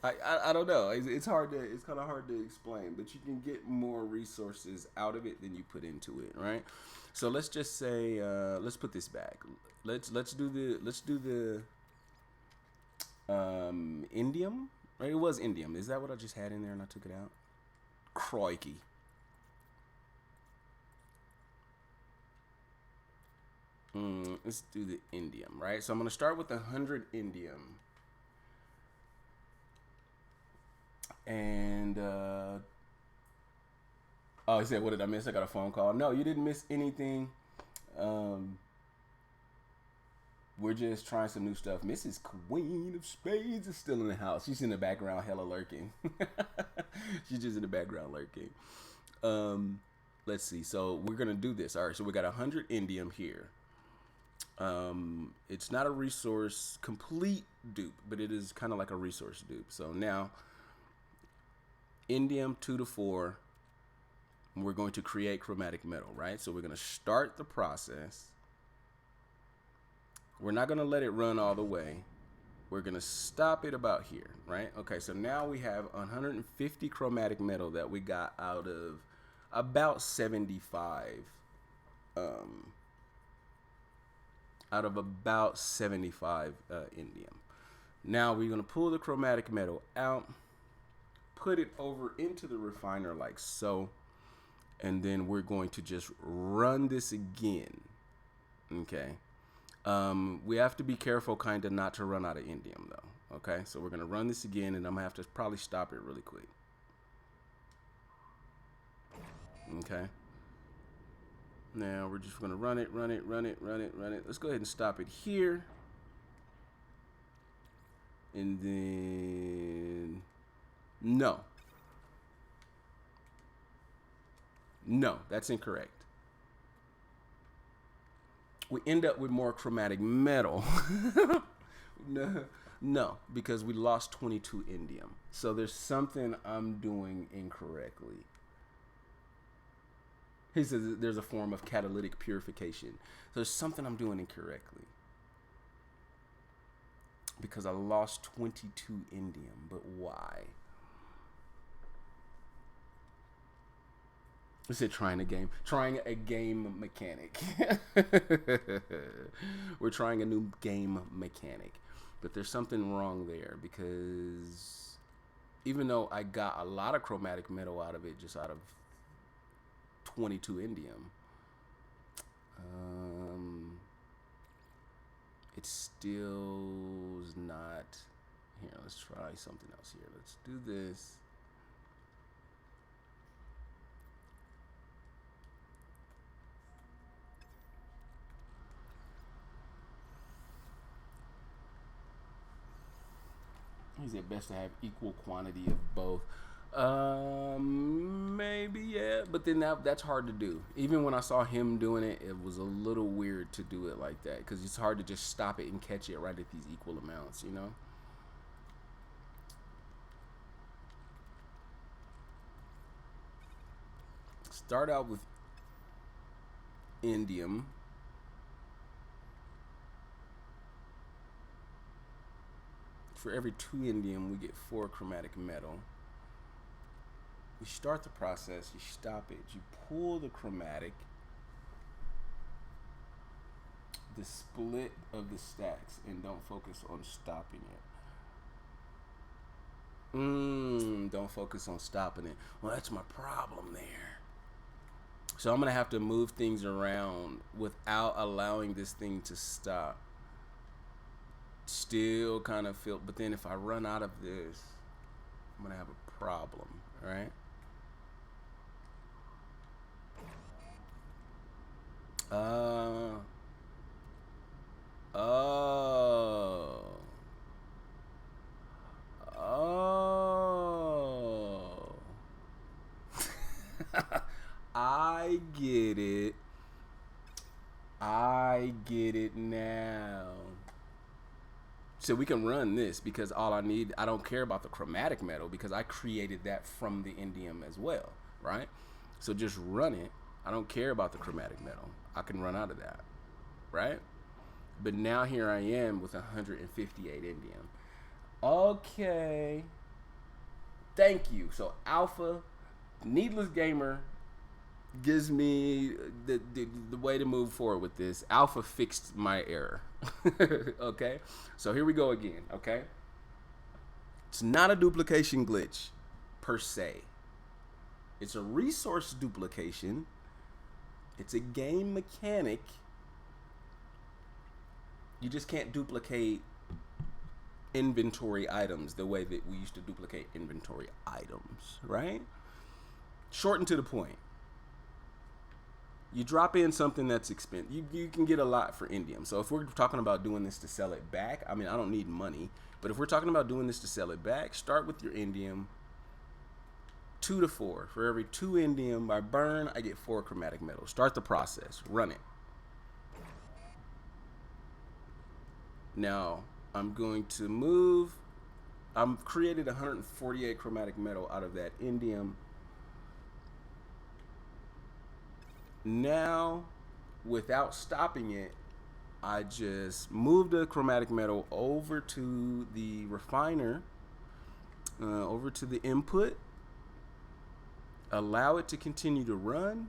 I don't know. It's hard to. It's kind of hard to explain, but you can get more resources out of it than you put into it, right? So let's just say, let's put this back. Let's do the indium. Right? It was indium. Is that what I just had in there and I took it out? Crikey. Let's do the indium, right? So I'm gonna start with 100 indium. And oh, he said, "What did I miss?" I got a phone call. No, you didn't miss anything. We're just trying some new stuff. Mrs. Queen of Spades is still in the house. She's in the background, hella lurking. She's just in the background lurking. Let's see. So we're gonna do this. All right. So we got 100 indium here. It's not a resource complete dupe, but it is kind of like a resource dupe. So now, indium 2 to 4. We're going to create chromatic metal, right? So we're going to start the process. We're not going to let it run all the way. We're going to stop it about here, right? Okay, so now we have 150 chromatic metal that we got out of about 75. Indium. Now we're going to pull the chromatic metal out, put it over into the refiner like so, and then we're going to just run this again. Okay. We have to be careful kind of not to run out of indium though. Okay, so we're going to run this again, and I'm going to have to probably stop it really quick. Okay. Now we're just going to run it. Let's go ahead and stop it here. And then, no, that's incorrect. We end up with more chromatic metal. No, because we lost 22 indium. So there's something I'm doing incorrectly. He says there's a form of catalytic purification. So there's something I'm doing incorrectly. Because I lost 22 indium, but why? I said trying a game mechanic. We're trying a new game mechanic, but there's something wrong there, because even though I got a lot of chromatic metal out of it, just out of 22 indium, it still is not. Here, let's try something else here. Let's do this. Is it best to have equal quantity of both? Maybe, yeah, but then that's hard to do. Even when I saw him doing it, it was a little weird to do it like that, because it's hard to just stop it and catch it right at these equal amounts, you know? Start out with indium. For every 2 indium, we get 4 chromatic metal. You start the process, you stop it, you pull the chromatic, the split of the stacks, and don't focus on stopping it. Don't focus on stopping it. Well, that's my problem there. So I'm going to have to move things around without allowing this thing to stop. Still kind of feel, but then if I run out of this, I'm going to have a problem, right? Oh. I get it now. So we can run this, because I don't care about the chromatic metal, because I created that from the indium as well, right? So just run it. I don't care about the chromatic metal. I can run out of that, right? But now here I am with 158 indium. Okay. Thank you. So Alpha, Needless Gamer, gives me the way to move forward with this. Alpha fixed my error. Okay? So here we go again, okay? It's not a duplication glitch per se. It's a resource duplication. It's a game mechanic. You just can't duplicate inventory items the way that we used to duplicate inventory items, right? Short and to the point. You drop in something that's expensive. You can get a lot for indium. So if we're talking about doing this to sell it back, I mean, I don't need money. But if we're talking about doing this to sell it back, start with your indium. 2 to 4. For every 2 indium I burn, I get 4 chromatic metal. Start the process. Run it. Now, I'm going to move. I've created 148 chromatic metal out of that indium. Now, without stopping it, I just move the chromatic metal over to the refiner, over to the input, allow it to continue to run.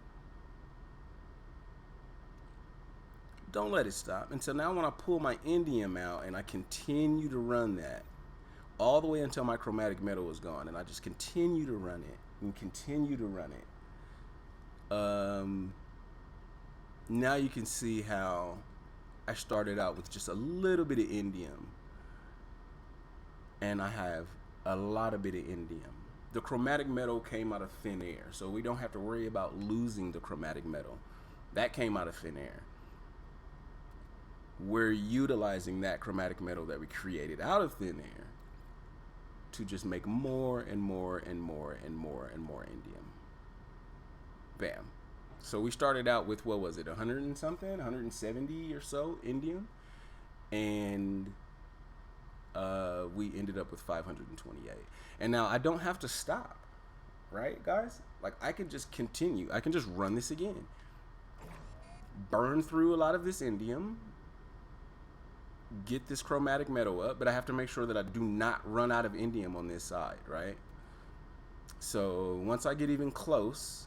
Don't let it stop. And so now when I pull my indium out and I continue to run that all the way until my chromatic metal is gone, and I just continue to run it and continue to run it. Now you can see how I started out with just a little bit of indium, and I have a lot of bit of indium. The chromatic metal came out of thin air, so we don't have to worry about losing the chromatic metal. That came out of thin air. We're utilizing that chromatic metal that we created out of thin air to just make more and more and more and more and more indium. Bam. So we started out with, what was it, 100 and something, 170 or so indium, and we ended up with 528. And now I don't have to stop, right, guys? Like, I can just continue. I can just run this again. Burn through a lot of this indium, get this chromatic metal up, but I have to make sure that I do not run out of indium on this side, right? So once I get even close,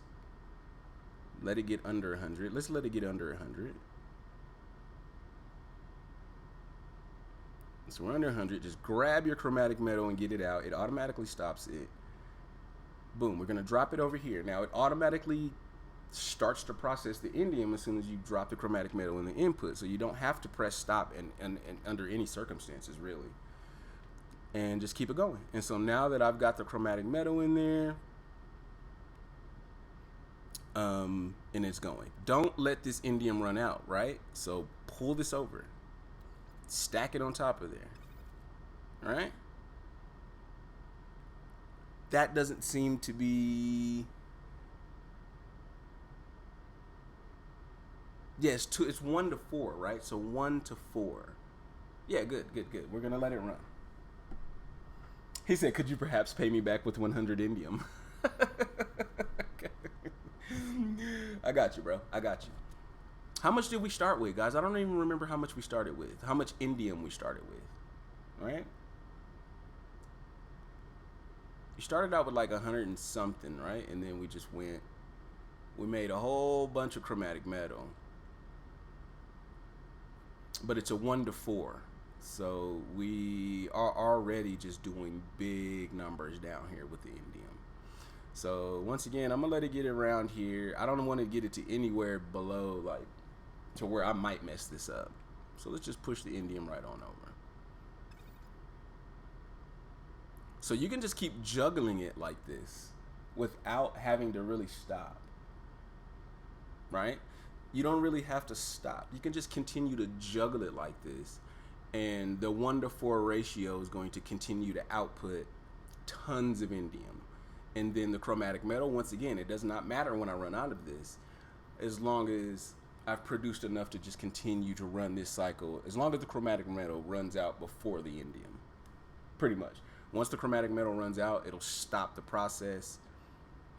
let it get under 100. Let's let it get under 100. So we're under 100. Just grab your chromatic metal and get it out. It automatically stops it. Boom. We're going to drop it over here. Now, it automatically starts to process the indium as soon as you drop the chromatic metal in the input. So you don't have to press stop and under any circumstances, really. And just keep it going. And so now that I've got the chromatic metal in there, and it's going. Don't let this indium run out, right? So pull this over. Stack it on top of there. All right? That doesn't seem to be... Yes, yeah, it's 1 to 4, right? So 1 to 4. Yeah, good. We're going to let it run. He said, could you perhaps pay me back with 100 indium? I got you, bro. I got you. How much did we start with, guys? I don't even remember how much we started with. How much indium we started with, right? You started out with like 100 and something, right? And then we just we made a whole bunch of chromatic metal. But it's a 1 to 4. So we are already just doing big numbers down here with the indium. So once again, I'm gonna let it get around here. I don't want to get it to anywhere below, like, to where I might mess this up. So let's just push the indium right on over. So you can just keep juggling it like this without having to really stop, right? You don't really have to stop. You can just continue to juggle it like this, and the 1 to 4 ratio is going to continue to output tons of indium. And then the chromatic metal, once again, it does not matter when I run out of this, as long as I've produced enough to just continue to run this cycle, as long as the chromatic metal runs out before the indium, pretty much. Once the chromatic metal runs out, it'll stop the process.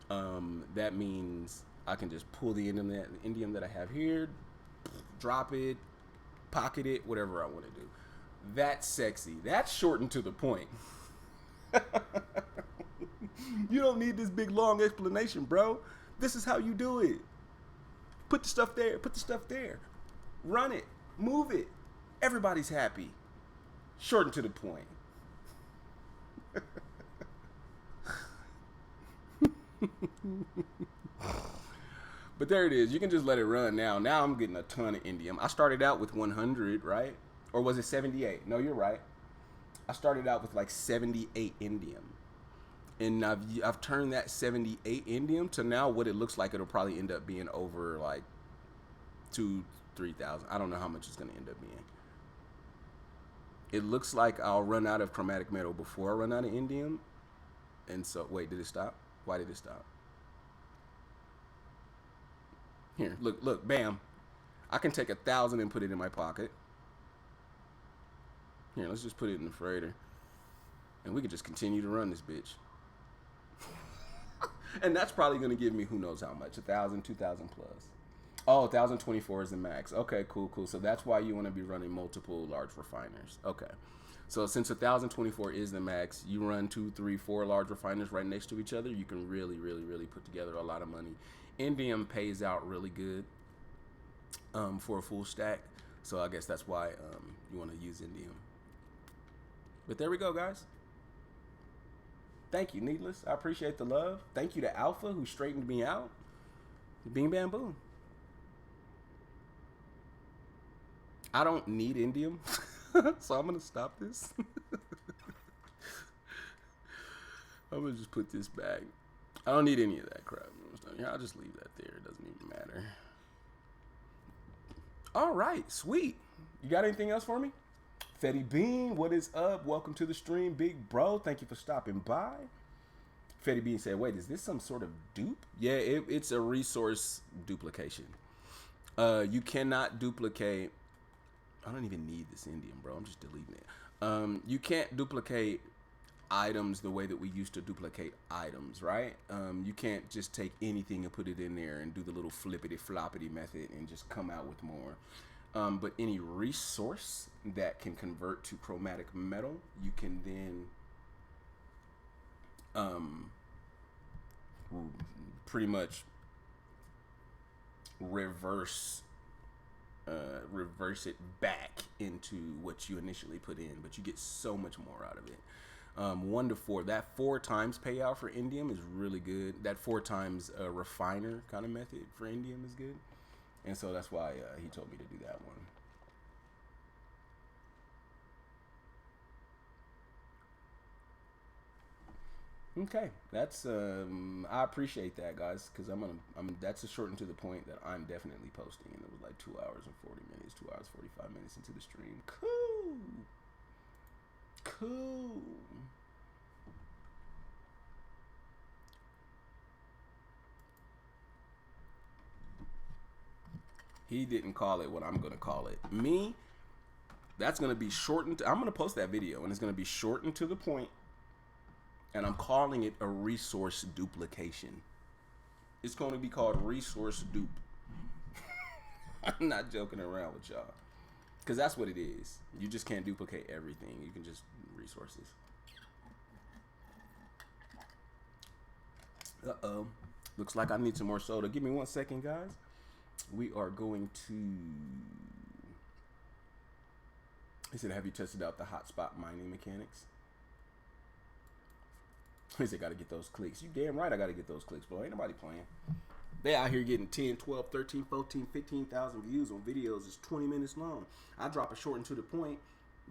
That means I can just pull the indium that I have here, drop it, pocket it, whatever I want to do. That's sexy. That's short and to the point. You don't need this big long explanation, bro. This is how you do it. Put the stuff there. Put the stuff there. Run it. Move it. Everybody's happy. Short and to the point. But there it is. You can just let it run now. Now I'm getting a ton of indium. I started out with 100, right? Or was it 78? No, you're right. I started out with like 78 indium. And I've turned that 78 indium to now what it looks like it'll probably end up being over like 2,000-3,000. I don't know how much it's going to end up being. It looks like I'll run out of chromatic metal before I run out of indium. And so, wait, did it stop? Why did it stop? Here, look, bam. I can take 1,000 and put it in my pocket. Here, let's just put it in the freighter. And we can just continue to run this bitch. And that's probably going to give me who knows how much. 1,000, 2,000 plus. Oh, 1,024 is the max. Okay, cool. So that's why you want to be running multiple large refiners. Okay. So since 1,024 is the max, you run 2, 3, 4 large refiners right next to each other, you can really, really, really put together a lot of money. Indium pays out really good for a full stack. So I guess that's why you want to use indium. But there we go, guys. Thank you, Needless. I appreciate the love. Thank you to Alpha, who straightened me out. Bing, bam, boom. I don't need indium, so I'm going to stop this. I'm going to just put this back. I don't need any of that crap. I'll just leave that there. It doesn't even matter. All right, sweet. You got anything else for me? Fetty Bean, what is up? Welcome to the stream, big bro. Thank you for stopping by. Fetty Bean said, wait, is this some sort of dupe? Yeah, it's a resource duplication. You cannot duplicate. I don't even need this indium, bro. I'm just deleting it. You can't duplicate items the way that we used to duplicate items, right? You can't just take anything and put it in there and do the little flippity floppity method and just come out with more. But any resource that can convert to chromatic metal, you can then pretty much reverse it back into what you initially put in, but you get so much more out of it. 1 to 4, that 4 times payout for indium is really good. That 4 times refiner kind of method for indium is good. And so that's why he told me to do that one. Okay, that's I appreciate that, guys, because that's a short and to the point that I'm definitely posting, and it was like 2 hours and 40 minutes, 2 hours 45 minutes into the stream. Cool. He didn't call it what I'm going to call it. Me, that's going to be shortened. I'm going to post that video, and it's going to be shortened to the point, and I'm calling it a resource duplication. It's going to be called resource dupe. I'm not joking around with y'all, because that's what it is. You just can't duplicate everything. You can just resources. Uh-oh. Looks like I need some more soda. Give me 1 second, guys. We are going to... He said, have you tested out the hotspot mining mechanics? He said, got to get those clicks. You damn right I got to get those clicks, bro. Ain't nobody playing. They out here getting 10, 12, 13, 14, 15,000 views on videos that's 20 minutes long. I drop it short and to the point.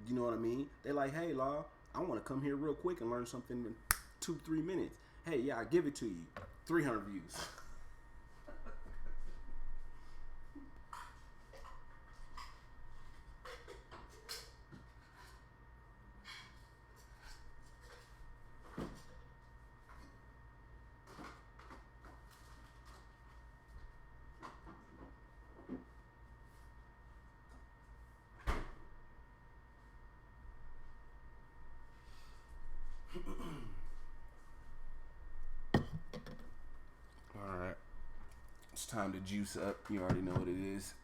You know what I mean? They like, hey, Law, I want to come here real quick and learn something in 2-3 minutes. Hey, yeah, I give it to you. 300 views. Time to juice up. You already know what it is.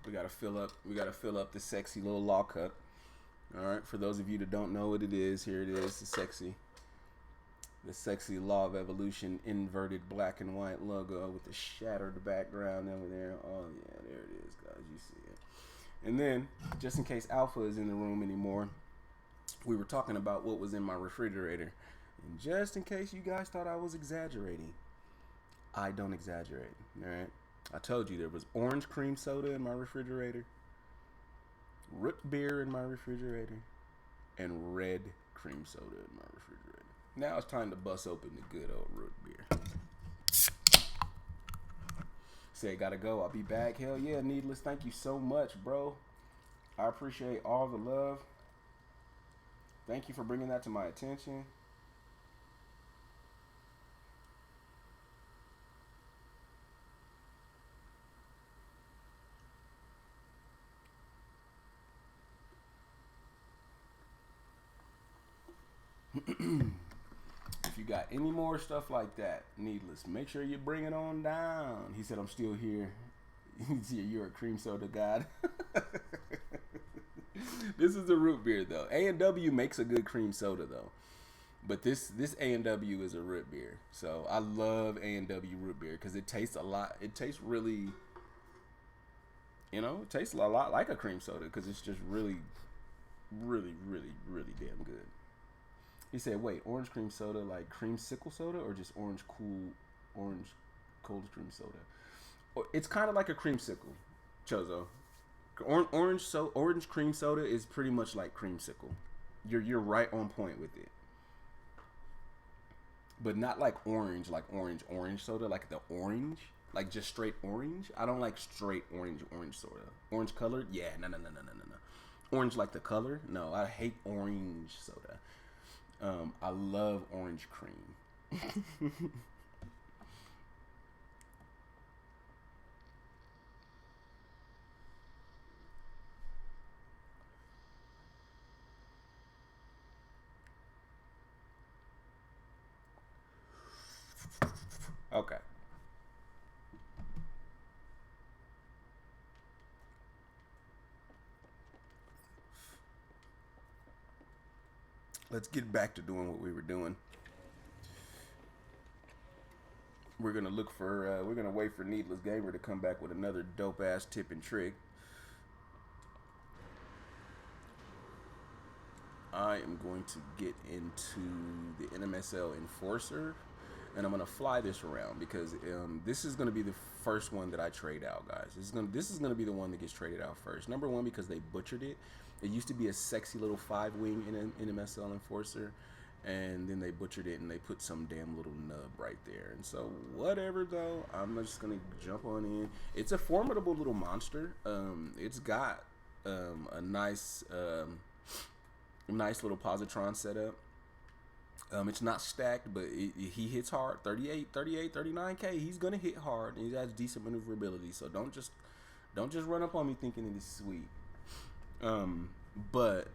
We gotta fill up the sexy little law cup. All right, for those of you that don't know what it is, here it is, the sexy Law of Evolution inverted black and white logo with the shattered background over there. Oh yeah, there it is, guys. You see it. And then, just in case Alpha is in the room anymore, we were talking about what was in my refrigerator. And just in case you guys thought I was exaggerating, I don't exaggerate. All right, I told you there was orange cream soda in my refrigerator, root beer in my refrigerator, and red cream soda in my refrigerator. Now it's time to bust open the good old root beer. Say, gotta go. I'll be back. Hell yeah, Needless. Thank you so much, bro. I appreciate all the love. Thank you for bringing that to my attention. If you got any more stuff like that, Needless, make sure you bring it on down. He said, I'm still here. You're a cream soda god. This is a root beer, though. A&W makes a good cream soda, though. But this A&W is a root beer. So I love A&W root beer because it tastes a lot. It tastes really, it tastes a lot like a cream soda because it's just really, really, really, really damn good. He said, wait, orange cream soda like creamsicle soda or just orange cold cream soda? It's kind of like a creamsicle, Chozo. Orange cream soda is pretty much like creamsicle. You're right on point with it. But not like orange soda, like the orange, like just straight orange. I don't like straight orange soda. Orange colored? Yeah, no. Orange like the color? No, I hate orange soda. I love orange cream. Okay. Let's get back to doing what we were doing. We're gonna wait for Needless Gamer to come back with another dope ass tip and trick. I am going to get into the NMSL Enforcer, and I'm gonna fly this around because this is gonna be the first one that I trade out, guys. This is gonna be the one that gets traded out first. Number one, because they butchered it. It used to be a sexy little 5-wing in an NMSL Enforcer, and then they butchered it and they put some damn little nub right there. And so whatever, though, I'm just gonna jump on in. It's a formidable little monster. It's got a nice little positron setup. It's not stacked, but he hits hard. 38, 39K. He's gonna hit hard, and he has decent maneuverability. So don't just run up on me thinking it is sweet. But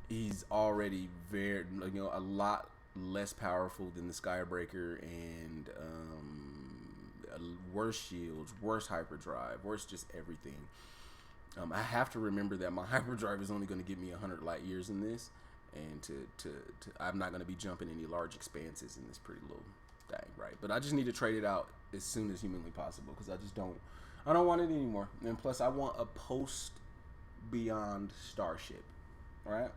he's already very, a lot less powerful than the Skybreaker, and worse shields, worse hyperdrive, worse just everything. I have to remember that my hyperdrive is only going to give me 100 light years in this, and I'm not going to be jumping any large expanses in this pretty little thing, right? But I just need to trade it out as soon as humanly possible because I don't want it anymore. And plus, I want a post beyond Starship, right?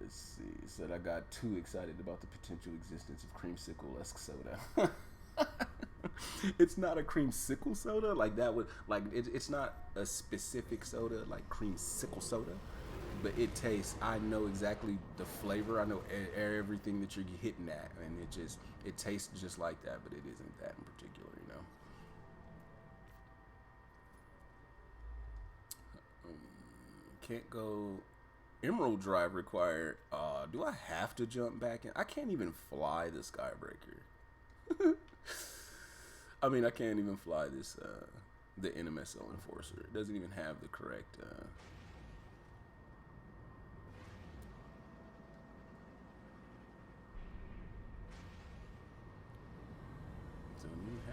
Let's see. Said I got too excited about the potential existence of creamsicle-esque soda. It's not a creamsicle soda like that would it's not a specific soda like creamsicle soda, but it tastes. I know exactly the flavor. I know everything that you're hitting at, and it tastes just like that, but it isn't that in particular, Can't go. Emerald drive required. Do I have to jump back in? I can't even fly the Skybreaker. I mean, I can't even fly this, the NMSL Enforcer. It doesn't even have the correct,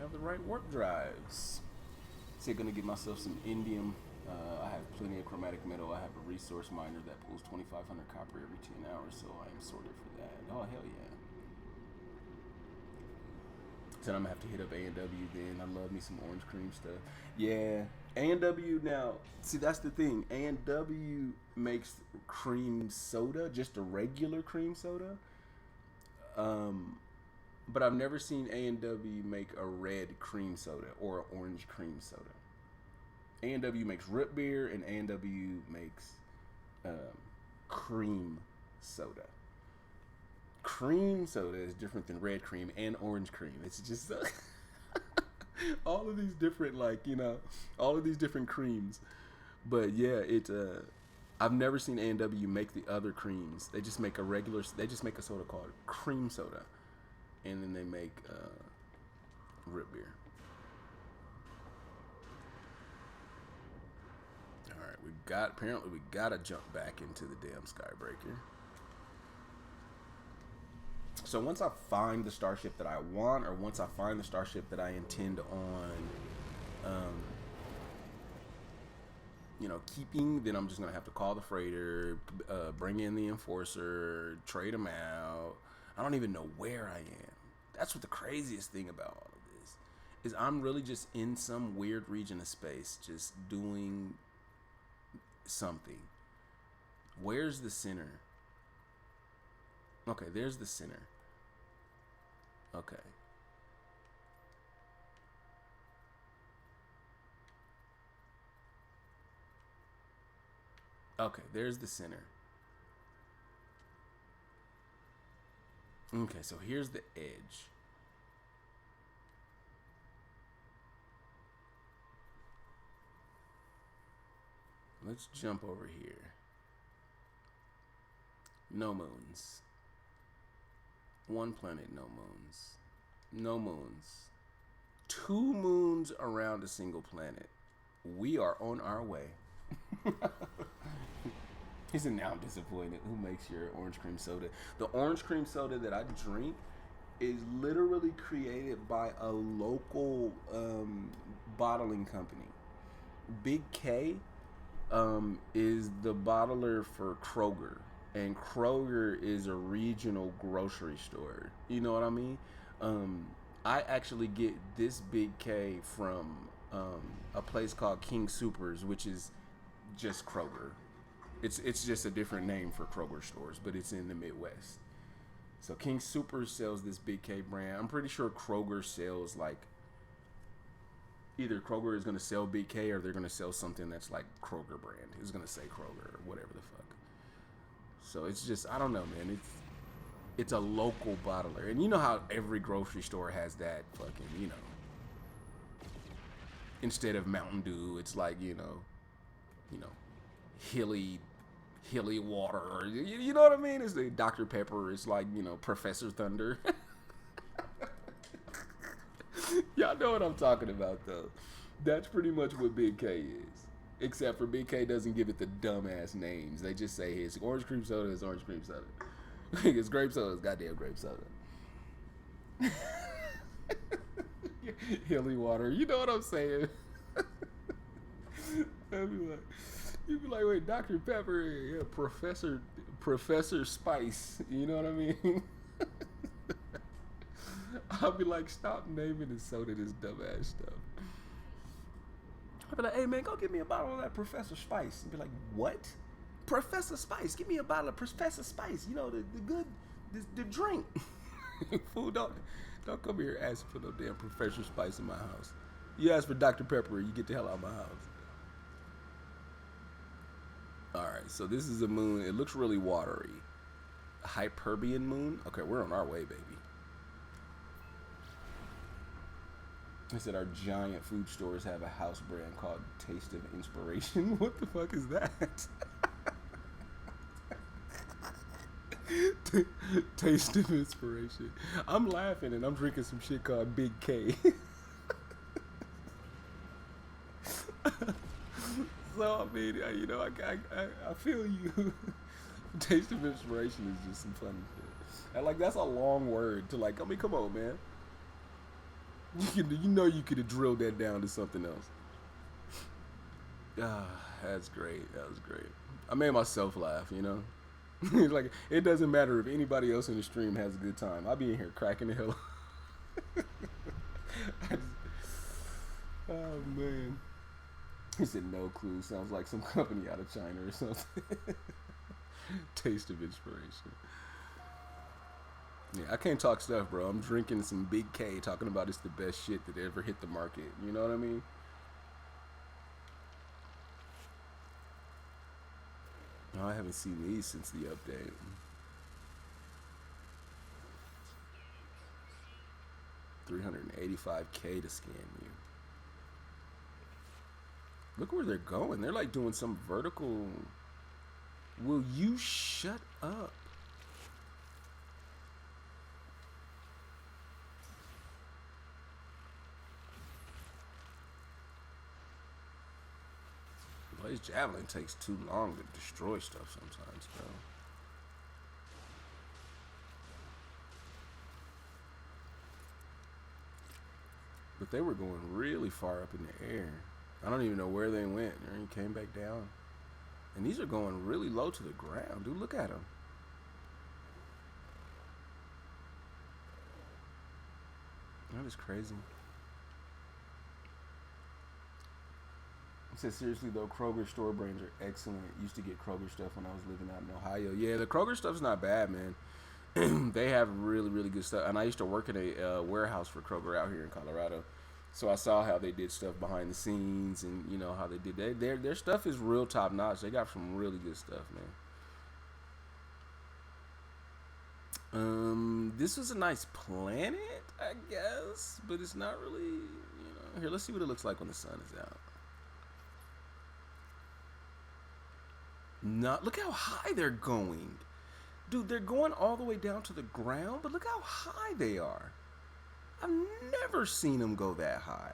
have the right warp drives. So gonna get myself some indium. I have plenty of chromatic metal. I have a resource miner that pulls 2,500 copper every 10 hours, so I am sorted for that. Oh, hell yeah. So I'm gonna have to hit up A&W then. I love me some orange cream stuff. Yeah, A&W now. See, that's the thing. A&W makes cream soda, just a regular cream soda. But I've never seen A&W make a red cream soda or an orange cream soda. A&W makes root beer, and A&W makes cream soda. Cream soda is different than red cream and orange cream. It's just all of these different, like, you know, all of these different creams. But yeah, I've never seen A&W make the other creams. They just make they just make a soda called cream soda, and then they make root beer. All right, apparently we gotta jump back into the damn Skybreaker. So once I find the starship that I want, or once I find the starship that I intend on, you know, keeping, then I'm just gonna have to call the freighter, bring in the enforcer, trade them out. I don't even know where I am. That's what the craziest thing about all of this is. I'm really just in some weird region of space, just doing something. Where's the center? Okay, there's the center. Okay. Okay, there's the center. Okay, so here's the edge. Let's jump over here. No moons. One planet, no moons. No moons. 2 moons around a single planet. We are on our way. He said, now I'm disappointed. Who makes your orange cream soda? The orange cream soda that I drink is literally created by a local bottling company. Big K is the bottler for Kroger. And Kroger is a regional grocery store. You know what I mean? I actually get this Big K from a place called King Soopers, which is just Kroger. It's just a different name for Kroger stores, but it's in the Midwest. So King Soopers sells this Big K brand. I'm pretty sure Kroger sells, like, either Kroger is going to sell Big K or they're going to sell something that's like Kroger brand. It's going to say Kroger or whatever the fuck. So it's just, I don't know, man. It's a local bottler. And you know how every grocery store has that fucking, you know, instead of Mountain Dew, it's like, you know, Hilly water, or you know what I mean? It's the Dr. Pepper. It's like, you know, Professor Thunder. Y'all know what I'm talking about, though. That's pretty much what Big K is. Except for Big K doesn't give it the dumbass names. They just say his orange cream soda is orange cream soda. His grape soda is goddamn grape soda. Hilly water. You know what I'm saying? You'd be like, wait, Dr. Pepper, yeah, Professor Spice. You know what I mean? I'll be like, stop naming the soda this dumbass stuff. I'll be like, hey man, go get me a bottle of that Professor Spice. And be like, what? Professor Spice? Give me a bottle of Professor Spice. You know, the good, the drink. Fool, don't come here asking for no damn Professor Spice in my house. You ask for Dr. Pepper, you get the hell out of my house. Alright, so this is a moon. It looks really watery. A Hyperbian moon? Okay, we're on our way, baby. They said our giant food stores have a house brand called Taste of Inspiration. What the fuck is that? Taste of Inspiration. I'm laughing and I'm drinking some shit called Big K. So, I mean, you know, I feel you. Taste of Inspiration is just some funny shit. And, like, that's a long word to, like, I mean, come on, man. You could have drilled that down to something else. Ah, that's great. That was great. I made myself laugh, you know? Like, it doesn't matter if anybody else in the stream has a good time. I'll be in here cracking the hell up. Oh, man. He said, no clue. Sounds like some company out of China or something. Taste of inspiration. Yeah, I can't talk stuff, bro. I'm drinking some Big K, talking about it's the best shit that ever hit the market. You know what I mean? No, I haven't seen these since the update. $385K to scan you. Look where they're going. They're like doing some vertical. Will you shut up? Well, his javelin takes too long to destroy stuff sometimes, bro. But they were going really far up in the air. I don't even know where they went. They came back down. And these are going really low to the ground. Dude, look at them. That is crazy. It says, seriously though, Kroger store brands are excellent. Used to get Kroger stuff when I was living out in Ohio. Yeah, the Kroger stuff's not bad, man. They have really, really good stuff. And I used to work in a warehouse for Kroger out here in Colorado. So I saw how they did stuff behind the scenes and, you know, how they did that. Their stuff is real top notch. They got some really good stuff, man. This was a nice planet, I guess. But it's not really, you know. Here, let's see what it looks like when the sun is out. Look how high they're going. Dude, they're going all the way down to the ground, but look how high they are. I've never seen them go that high.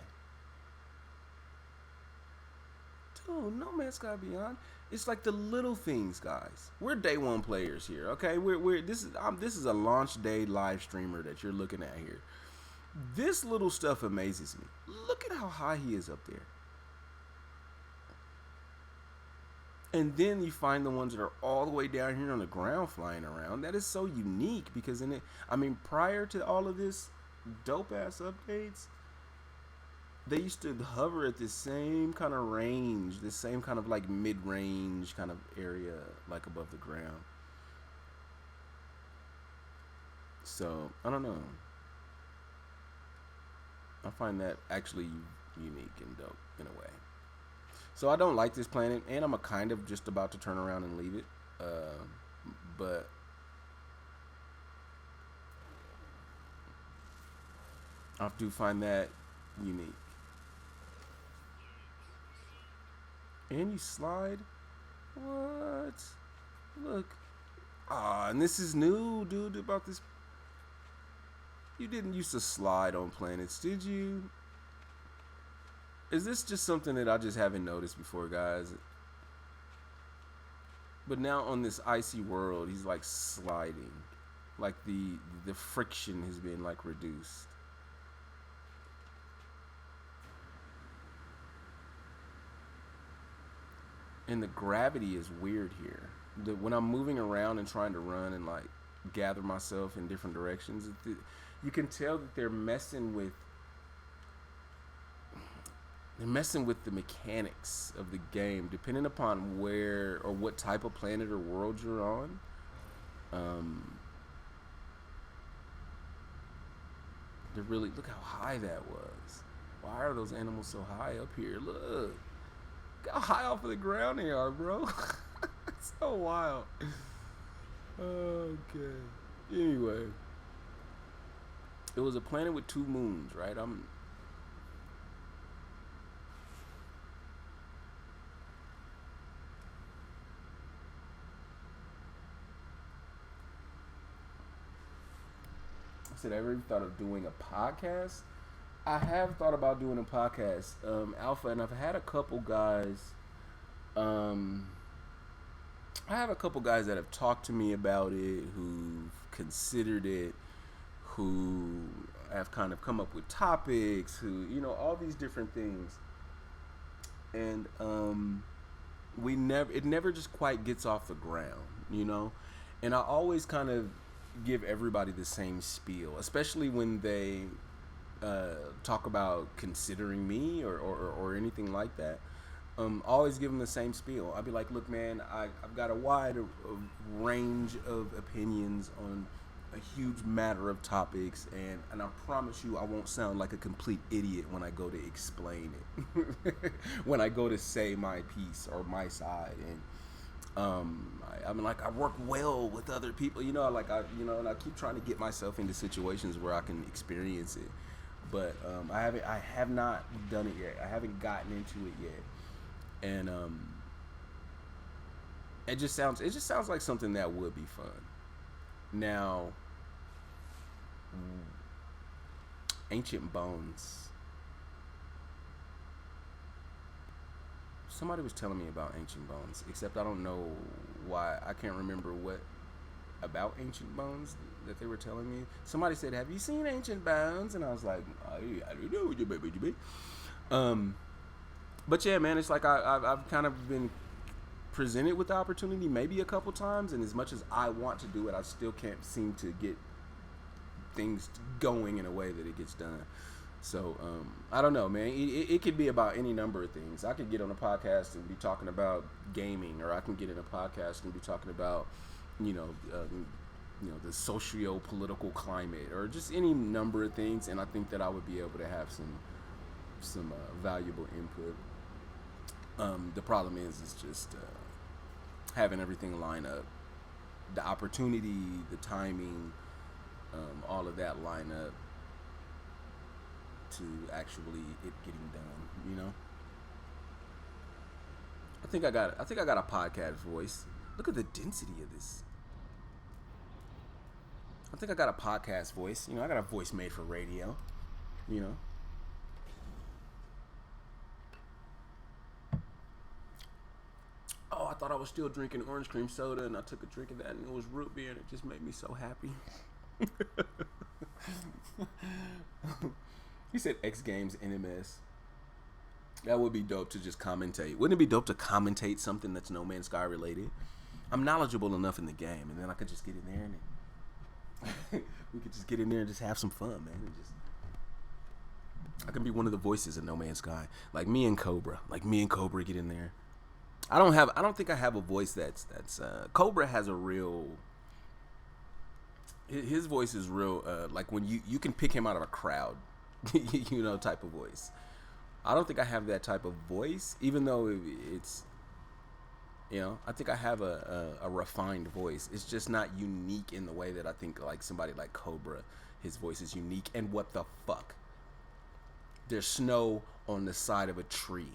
Dude, No Man's Sky Beyond. It's like the little things, guys. We're day one players here, okay? This is a launch day live streamer that you're looking at here. This little stuff amazes me. Look at how high he is up there. And then you find the ones that are all the way down here on the ground flying around. That is so unique because prior to all of this dope ass updates, they used to hover at this same kind of range, this same kind of like mid-range kind of area, like above the ground. So, I don't know. I find that actually unique and dope in a way. So I don't like this planet, and I'm kind of just about to turn around and leave it. But I do find that unique. And you slide? What? Look. Ah, and this is new, dude, about this. You didn't used to slide on planets, did you? Is this just something that I just haven't noticed before, guys? But now on this icy world, he's like sliding. Like the friction has been like reduced. And the gravity is weird here. When I'm moving around and trying to run and like gather myself in different directions, you can tell that they're messing with the mechanics of the game, depending upon where or what type of planet or world you're on. They're really, look how high that was. Why are those animals so high up here? Look how high off of the ground they are, bro. It's so wild. Okay. Anyway, it was a planet with 2 moons, right? I ever thought of doing a podcast? I have thought about doing a podcast, Alpha, and I've had a couple guys. I have a couple guys that have talked to me about it, who've considered it, who have kind of come up with topics, who, you know, all these different things. And it never just quite gets off the ground, you know? And I always kind of give everybody the same spiel, especially when they talk about considering me or anything like that. Always give them the same spiel. I'll be like, look, man, I've got a wide range of opinions on a huge matter of topics, and I promise you I won't sound like a complete idiot when I go to explain it. When I go to say my piece or my side. And I mean, like, I work well with other people, you know, like, and I keep trying to get myself into situations where I can experience it. But I have not done it yet. I haven't gotten into it yet. And it just sounds like something that would be fun. Now, ancient bones. Somebody was telling me about ancient bones, except I don't know why. I can't remember what about ancient bones that they were telling me. Somebody said, "Have you seen ancient bones?" And I was like, "I don't know what you baby." But yeah, man, it's like I've kind of been presented with the opportunity maybe a couple times, and as much as I want to do it, I still can't seem to get things going in a way that it gets done. So I don't know, man. It could be about any number of things. I could get on a podcast and be talking about gaming, or I can get in a podcast and be talking about, the socio-political climate, or just any number of things. And I think that I would be able to have some valuable input. The problem is just having everything line up, the opportunity, the timing, all of that line up to actually it getting done. You know, I think I got a podcast voice. Look at the density of this. I think I got a podcast voice. You know, I got a voice made for radio. You know. Oh, I thought I was still drinking orange cream soda, and I took a drink of that, and it was root beer, and it just made me so happy. He said X Games NMS. That would be dope to just commentate. Wouldn't it be dope to commentate something that's No Man's Sky related? I'm knowledgeable enough in the game, and then I could just get in there, and we could just get in there and just have some fun, man. And just, I can be one of the voices in No Man's Sky, like me and Cobra. Get in there. I don't think I have a voice that's Cobra has a real, his voice is real, like when you can pick him out of a crowd, type of voice. I don't think I have that type of voice, even though it's, I think I have a refined voice. It's just not unique in the way that I think like somebody like Cobra, his voice is unique. And what the fuck? There's snow on the side of a tree.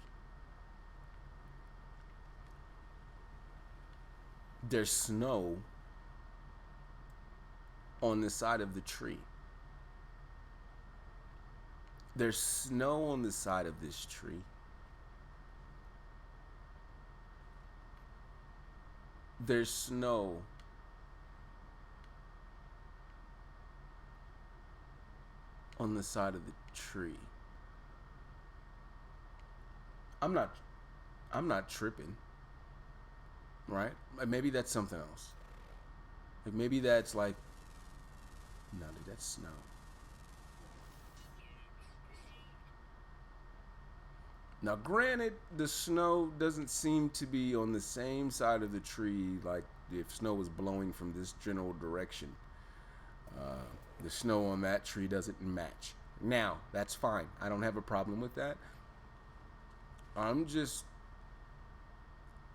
There's snow on the side of the tree. There's snow on the side of this tree. There's snow on the side of the tree. I'm not tripping. Right? Maybe that's something else. Like maybe that's like, no, dude, that's snow. Now, granted, the snow doesn't seem to be on the same side of the tree like if snow was blowing from this general direction. The snow on that tree doesn't match. Now, that's fine. I don't have a problem with that. I'm just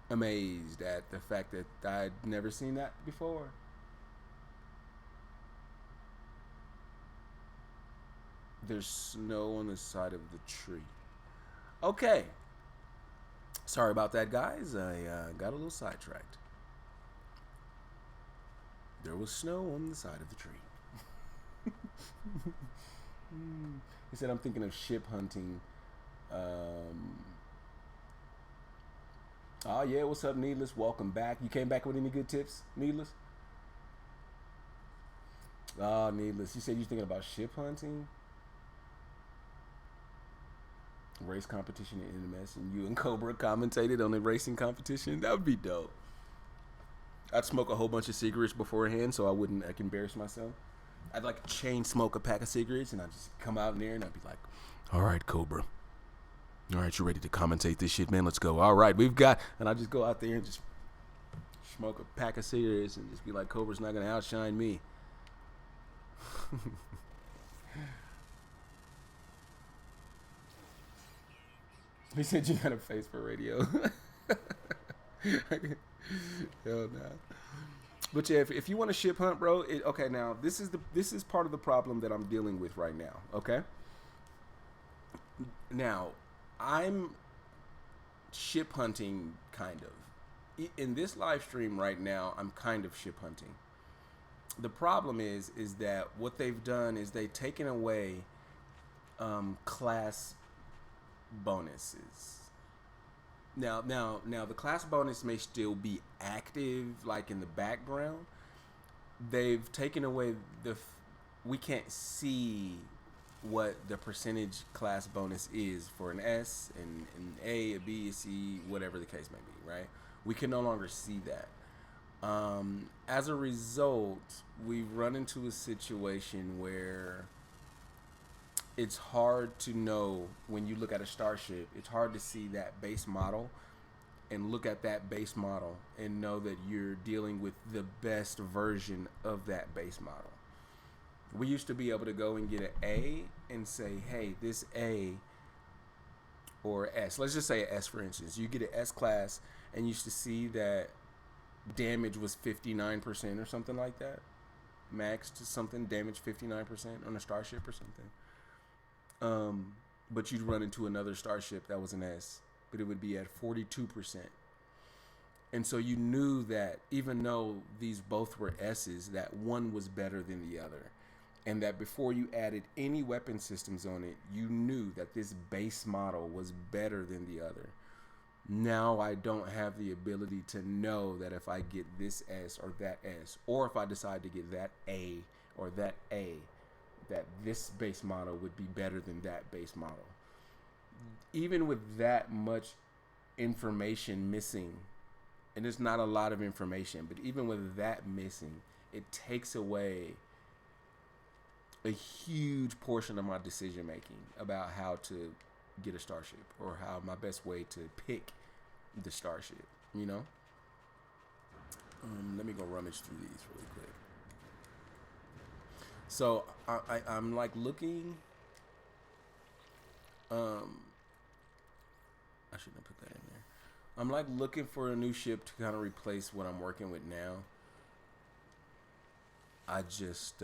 amazed at the fact that I'd never seen that before. There's snow on the side of the tree. Okay. Sorry about that, guys. I got a little sidetracked. There was snow on the side of the tree. He said, I'm thinking of ship hunting. Oh, yeah, what's up, Needless? Welcome back. You came back with any good tips, Needless? Oh, needless. You said you're thinking about ship hunting? Race competition in NMS, and you and Cobra commentated on the racing competition. That would be dope. I'd smoke a whole bunch of cigarettes beforehand so I wouldn't embarrass myself. I'd like chain smoke a pack of cigarettes and I'd just come out in there and I'd be like, all right, Cobra. All right, you ready to commentate this shit, man? Let's go. All right, we've got... And I just go out there and just smoke a pack of cigarettes and just be like, Cobra's not going to outshine me. He said you got a face for radio. Hell nah. But yeah, if you want to ship hunt, bro, okay. Now this is part of the problem that I'm dealing with right now. Okay. Now, I'm ship hunting kind of. In this live stream right now, I'm kind of ship hunting. The problem is that what they've done is they've taken away class bonuses. Now, the class bonus may still be active, like in the background. They've taken away we can't see what the percentage class bonus is for an S, and an A, a B, a C, whatever the case may be, right? We can no longer see that. As a result, we've run into a situation where it's hard to know when you look at a Starship, it's hard to see that base model and look at that base model and know that you're dealing with the best version of that base model. We used to be able to go and get an A and say, hey, this A or S, let's just say an S for instance. You get an S class and you used to see that damage was 59% or something like that. Max to something, damage 59% on a Starship or something. But you'd run into another Starship that was an S, but it would be at 42%. And so you knew that even though these both were S's, that one was better than the other. And that before you added any weapon systems on it, you knew that this base model was better than the other. Now I don't have the ability to know that if I get this S or that S, or if I decide to get that A or that A, that this base model would be better than that base model. Even with that much information missing, and there's not a lot of information, but even with that missing, it takes away a huge portion of my decision making about how to get a Starship or how my best way to pick the Starship, you know? Let me go rummage through these really quick. So I'm like looking. I shouldn't have put that in there. I'm like looking for a new ship to kind of replace what I'm working with now. I just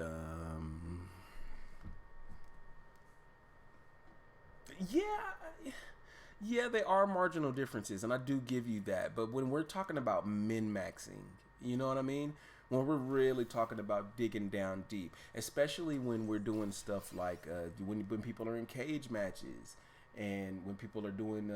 yeah, they are marginal differences, and I do give you that. But when we're talking about min-maxing, you know what I mean? When we're really talking about digging down deep, especially when we're doing stuff like when people are in cage matches, and when people are doing,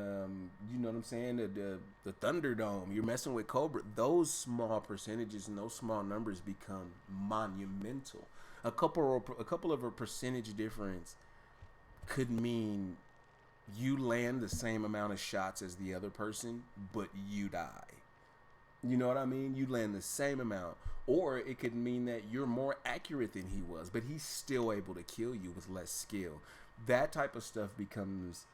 you know what I'm saying, the Thunderdome, you're messing with Cobra. Those small percentages and those small numbers become monumental. A couple of a percentage difference could mean you land the same amount of shots as the other person, but you die. You know what I mean? You land the same amount. Or it could mean that you're more accurate than he was, but he's still able to kill you with less skill. That type of stuff becomes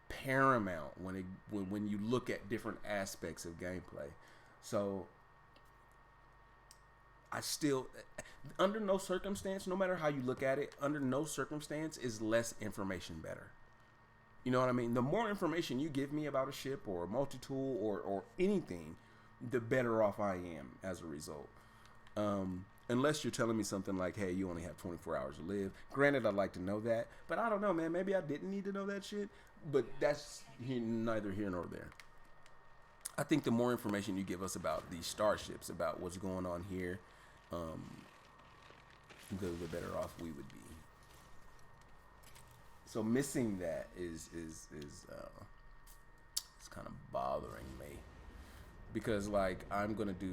paramount when you look at different aspects of gameplay. So I still, under no circumstance, no matter how you look at it, under no circumstance is less information better. You know what I mean? The more information you give me about a ship or a multi-tool or anything, the better off I am as a result. Unless you're telling me something like, hey, you only have 24 hours to live. Granted, I'd like to know that, but I don't know, man. Maybe I didn't need to know that shit, but that's neither here nor there. I think the more information you give us about these starships, about what's going on here, the better off we would be. So missing that is it's kind of bothering me, because like I'm gonna do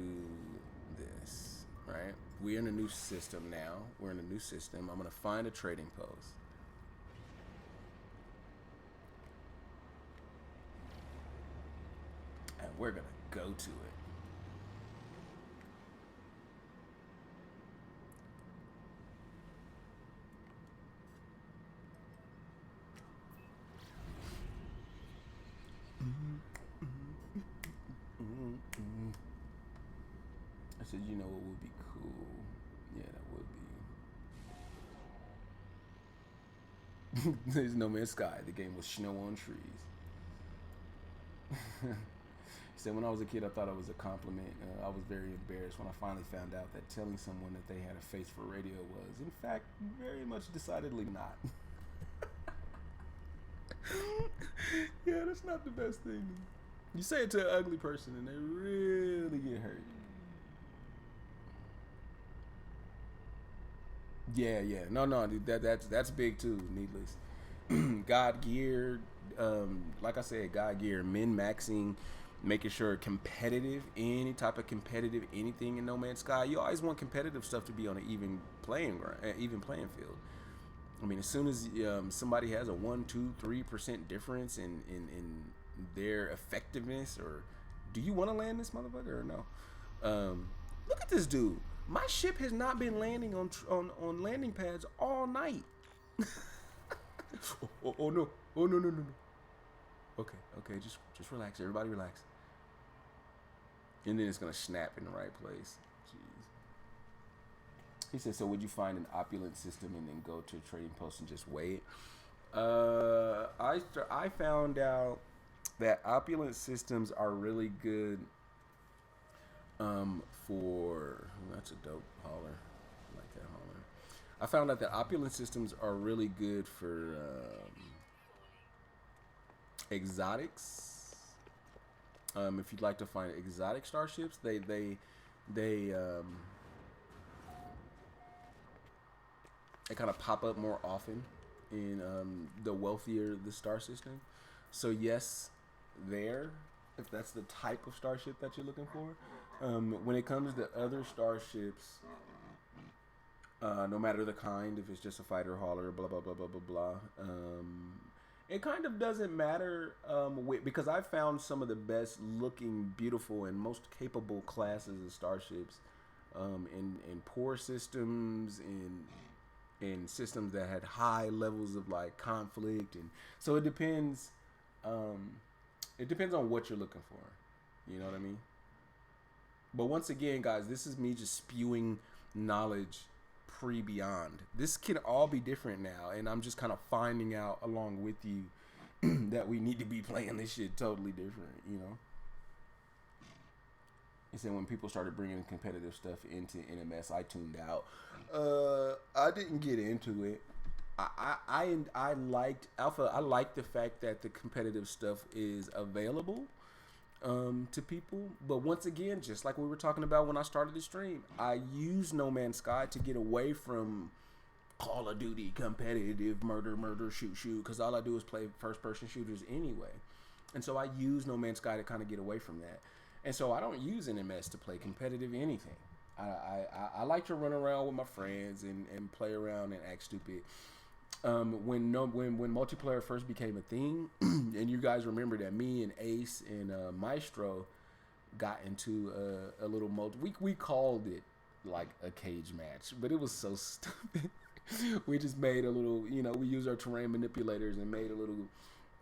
this, right? we're in a new system now. We're in a new system. I'm gonna find a trading post. And we're gonna go to it. I said, you know what would be cool? Yeah, that would be. There's No Man's Sky. The game was snow on trees. He said, when I was a kid, I thought it was a compliment. I was very embarrassed when I finally found out that telling someone that they had a face for radio was, in fact, very much decidedly not. Yeah, that's not the best thing. You say it to an ugly person and they really get hurt. Yeah. No, dude, that's big too. Needless. God gear, like I said, God gear, min-maxing, making sure competitive, any type of competitive anything in No Man's Sky. You always want competitive stuff to be on an even playing field. I mean, as soon as somebody has a 1, 2, 3% difference in their effectiveness, or do you want to land this motherfucker or no? Look at this dude. My ship has not been landing on landing pads all night. oh no. Okay, just relax. Everybody relax. And then it's gonna snap in the right place. Jeez. He said, so would you find an opulent system and then go to a trading post and just wait? I found out that opulent systems are really good for, that's a dope holler. I like that holler. I found out that opulent systems are really good for exotics. If you'd like to find exotic starships, they kind of pop up more often in the wealthier the star system. So yes, if that's the type of starship that you're looking for. When it comes to other starships, no matter the kind, if it's just a fighter hauler, blah blah blah blah blah blah, it kind of doesn't matter because I found some of the best looking, beautiful, and most capable classes of starships in poor systems, in systems that had high levels of like conflict, and so it depends. It depends on what you're looking for. You know what I mean? But once again, guys, this is me just spewing knowledge beyond. This can all be different now, and I'm just kind of finding out along with you that we need to be playing this shit totally different, you know? He said when people started bringing competitive stuff into NMS, I tuned out. I didn't get into it. I liked Alpha. I liked the fact that the competitive stuff is available to people, but once again, just like we were talking about when I started the stream, I use No Man's Sky to get away from Call of Duty competitive murder shoot because all I do is play first person shooters anyway, and so I use No Man's Sky to kind of get away from that, and so I don't use NMS to play competitive anything. I like to run around with my friends and play around and act stupid. When multiplayer first became a thing, and you guys remember that me and Ace and Maestro got into a little we called it like a cage match, but it was so stupid. We just made a little, we used our terrain manipulators and made a little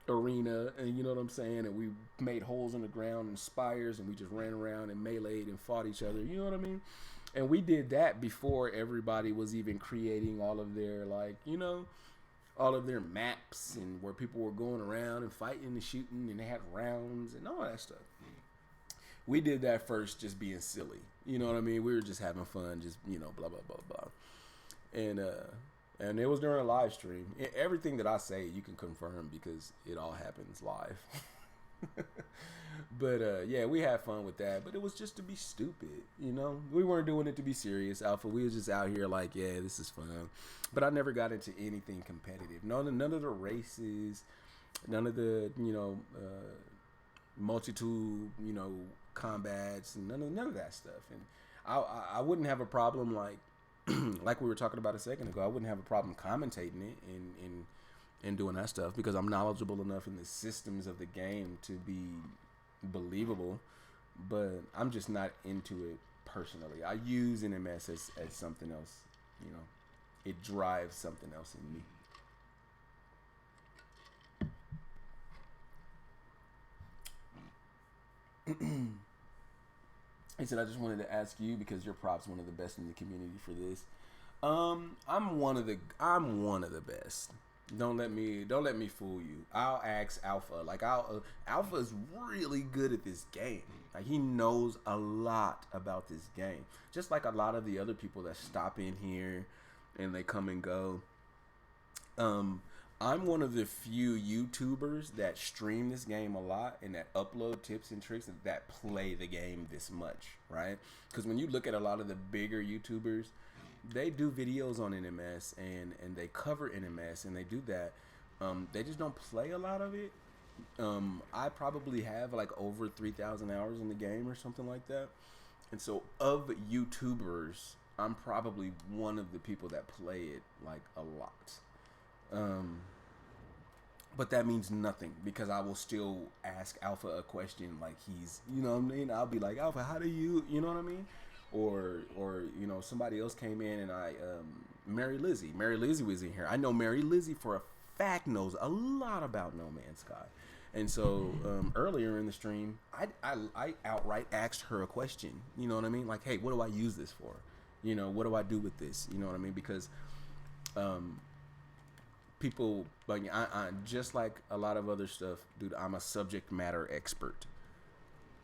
arena, and you know what I'm saying, and we made holes in the ground and spires, and we just ran around and meleeed and fought each other, you know what I mean? And we did that before everybody was even creating all of their all of their maps, and where people were going around and fighting and shooting, and they had rounds and all that stuff. We did that first just being silly. You know what I mean? We were just having fun, just, blah, blah, blah, blah. And it was during a live stream. Everything that I say, you can confirm because it all happens live. But, yeah, we had fun with that. But it was just to be stupid, We weren't doing it to be serious, Alpha. We was just out here like, yeah, this is fun. But I never got into anything competitive. None of the races, none of the, multitude, combats, and none of that stuff. And I wouldn't have a problem like like we were talking about a second ago. I wouldn't have a problem commentating it and doing that stuff because I'm knowledgeable enough in the systems of the game to be believable. But I'm just not into it personally. I use NMS as something else. You know, it drives something else in me. He said, I just wanted to ask you because your prop's one of the best in the community for this. I'm one of the best. Don't let me fool you. I'll ask Alpha. Like Alpha is really good at this game. Like he knows a lot about this game. Just like a lot of the other people that stop in here and they come and go. I'm one of the few YouTubers that stream this game a lot and that upload tips and tricks that play the game this much, right? Because when you look at a lot of the bigger YouTubers, they do videos on NMS and they cover NMS and they do that. They just don't play a lot of it. I probably have like over 3,000 hours in the game or something like that. And so of YouTubers, I'm probably one of the people that play it like a lot. But that means nothing because I will still ask Alpha a question like he's, you know what I mean? I'll be like, Alpha, how do you know what I mean? Or you know, somebody else came in and Mary Lizzie was in here. I know Mary Lizzie for a fact knows a lot about No Man's Sky. And so earlier in the stream, I outright asked her a question. You know what I mean? Like, hey, what do I use this for? You know, what do I do with this? You know what I mean? Because people, like, I just like a lot of other stuff, dude, I'm a subject matter expert.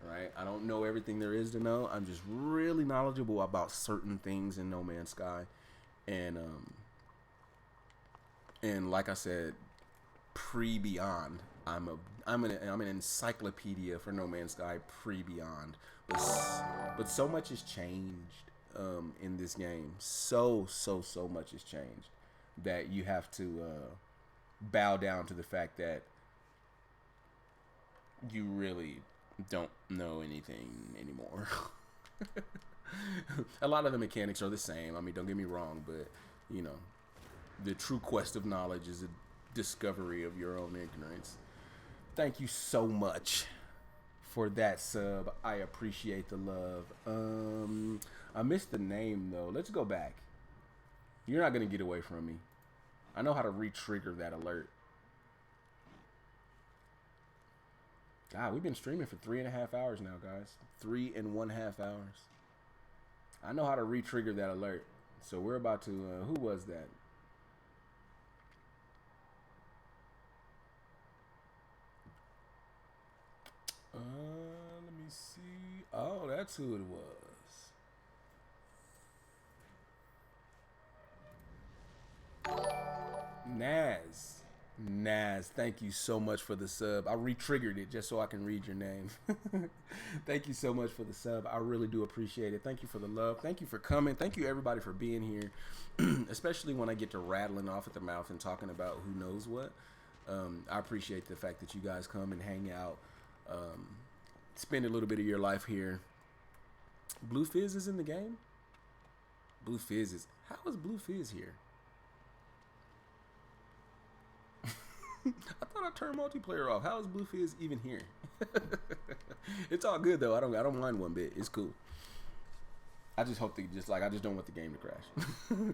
Right? I don't know everything there is to know. I'm just really knowledgeable about certain things in No Man's Sky. And like I said, pre-Beyond, I'm an encyclopedia for No Man's Sky pre-Beyond. But so much has changed in this game. So much has changed that you have to bow down to the fact that you really don't know anything anymore. A lot of the mechanics are the same. I mean, don't get me wrong, but you know, the true quest of knowledge is a discovery of your own ignorance. Thank you so much for that sub. I appreciate the love. I missed the name though. Let's go back. You're not gonna get away from me. I know how to re-trigger that alert. God, we've been streaming for 3.5 hours now, guys. 3.5 hours. I know how to re-trigger that alert. So we're about to, who was that? Let me see. Oh, that's who it was. Naz, thank you so much for the sub. I re-triggered it just so I can read your name. Thank you so much for the sub. I really do appreciate it. Thank you for the love. Thank you for coming. Thank you everybody for being here, especially when I get to rattling off at the mouth and talking about who knows what. I appreciate the fact that you guys come and hang out, spend a little bit of your life here. Blue Fizz is in the game? Blue Fizz is... How is Blue Fizz here? I thought I turned multiplayer off. How is Blue Fizz even here? It's all good though. I don't mind one bit. It's cool. I just hope they I just don't want the game to crash.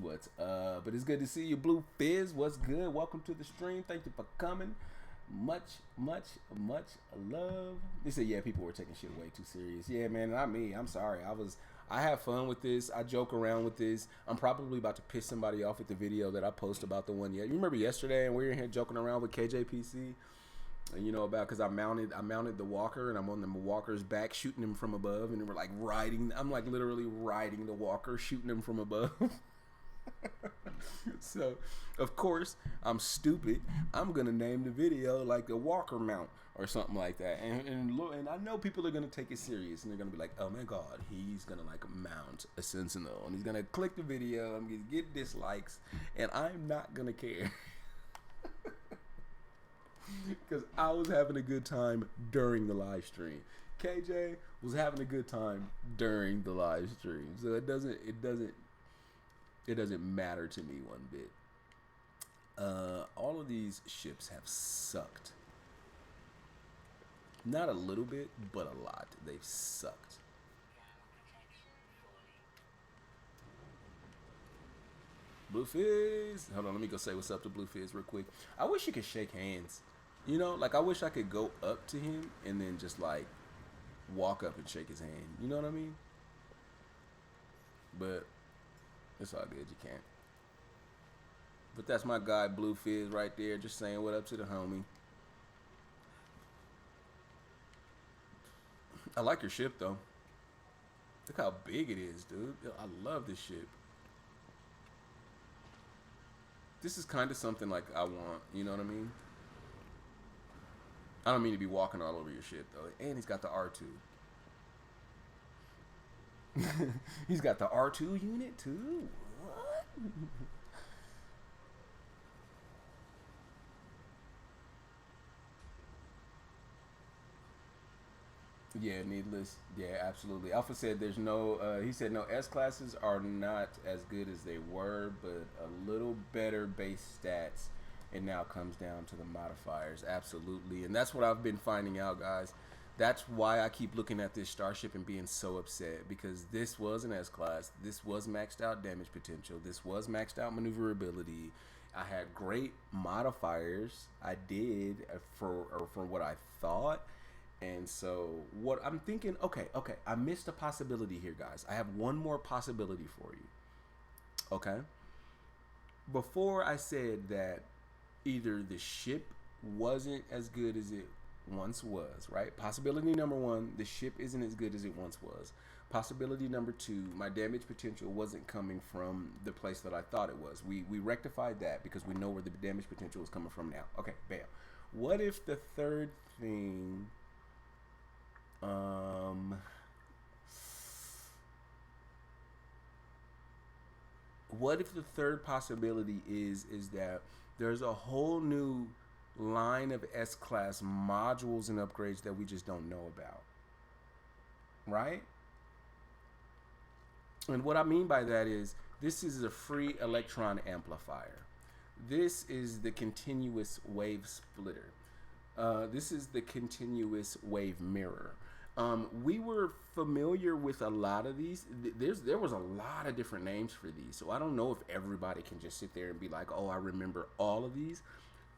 What's up? But it's good to see you, Blue Fizz. What's good? Welcome to the stream. Thank you for coming. Much love. They said, yeah, people were taking shit way too serious. Yeah, man, not me. I'm sorry. I have fun with this. I joke around with this. I'm probably about to piss somebody off with the video that I post about the one. You remember yesterday, and we were in here joking around with KJPC, you know, about because I mounted the walker, and I'm on the walker's back, shooting him from above, and we're like riding. I'm like literally riding the walker, shooting him from above. So, of course, I'm stupid. I'm gonna name the video like a walker mount or something like that, and I know people are gonna take it serious, and they're gonna be like, "Oh my God, he's gonna like mount a Sentinel, and he's gonna click the video, I'm gonna get dislikes, and I'm not gonna care." Because I was having a good time during the live stream. KJ was having a good time during the live stream. So it doesn't matter to me one bit. All of these ships have sucked. Not a little bit, but a lot. They've sucked. Blue Fizz. Hold on, let me go say what's up to Blue Fizz real quick. I wish you could shake hands. You know, like I wish I could go up to him and then just like walk up and shake his hand. You know what I mean? But it's all good, you can't. But that's my guy Blue Fizz right there, just saying what up to the homie. I like your ship though. Look how big it is, dude. I love this ship. This is kind of something like I want, you know what I mean? I don't mean to be walking all over your ship though. And he's got the R2. He's got the R2 unit too. What? Yeah, needless. Yeah, absolutely. Alpha said there's no, he said no, S classes are not as good as they were, but a little better base stats. It now comes down to the modifiers. Absolutely. And that's what I've been finding out, guys. That's why I keep looking at this Starship and being so upset, because this was an S class. This was maxed out damage potential. This was maxed out maneuverability. I had great modifiers. I did for what I thought. And so what I'm thinking, okay, I missed a possibility here, guys. I have one more possibility for you. Okay. Before I said that either the ship wasn't as good as it once was, right? Possibility number one, the ship isn't as good as it once was. Possibility number two, my damage potential wasn't coming from the place that I thought it was. We rectified that because we know where the damage potential is coming from now. Okay, bam. What if the third thing... what if the third possibility is that there's a whole new line of S-class modules and upgrades that we just don't know about, right? And what I mean by that is this is a free electron amplifier. This is the continuous wave splitter. This is the continuous wave mirror. We were familiar with a lot of these. There was a lot of different names for these. So I don't know if everybody can just sit there and be like, oh, I remember all of these.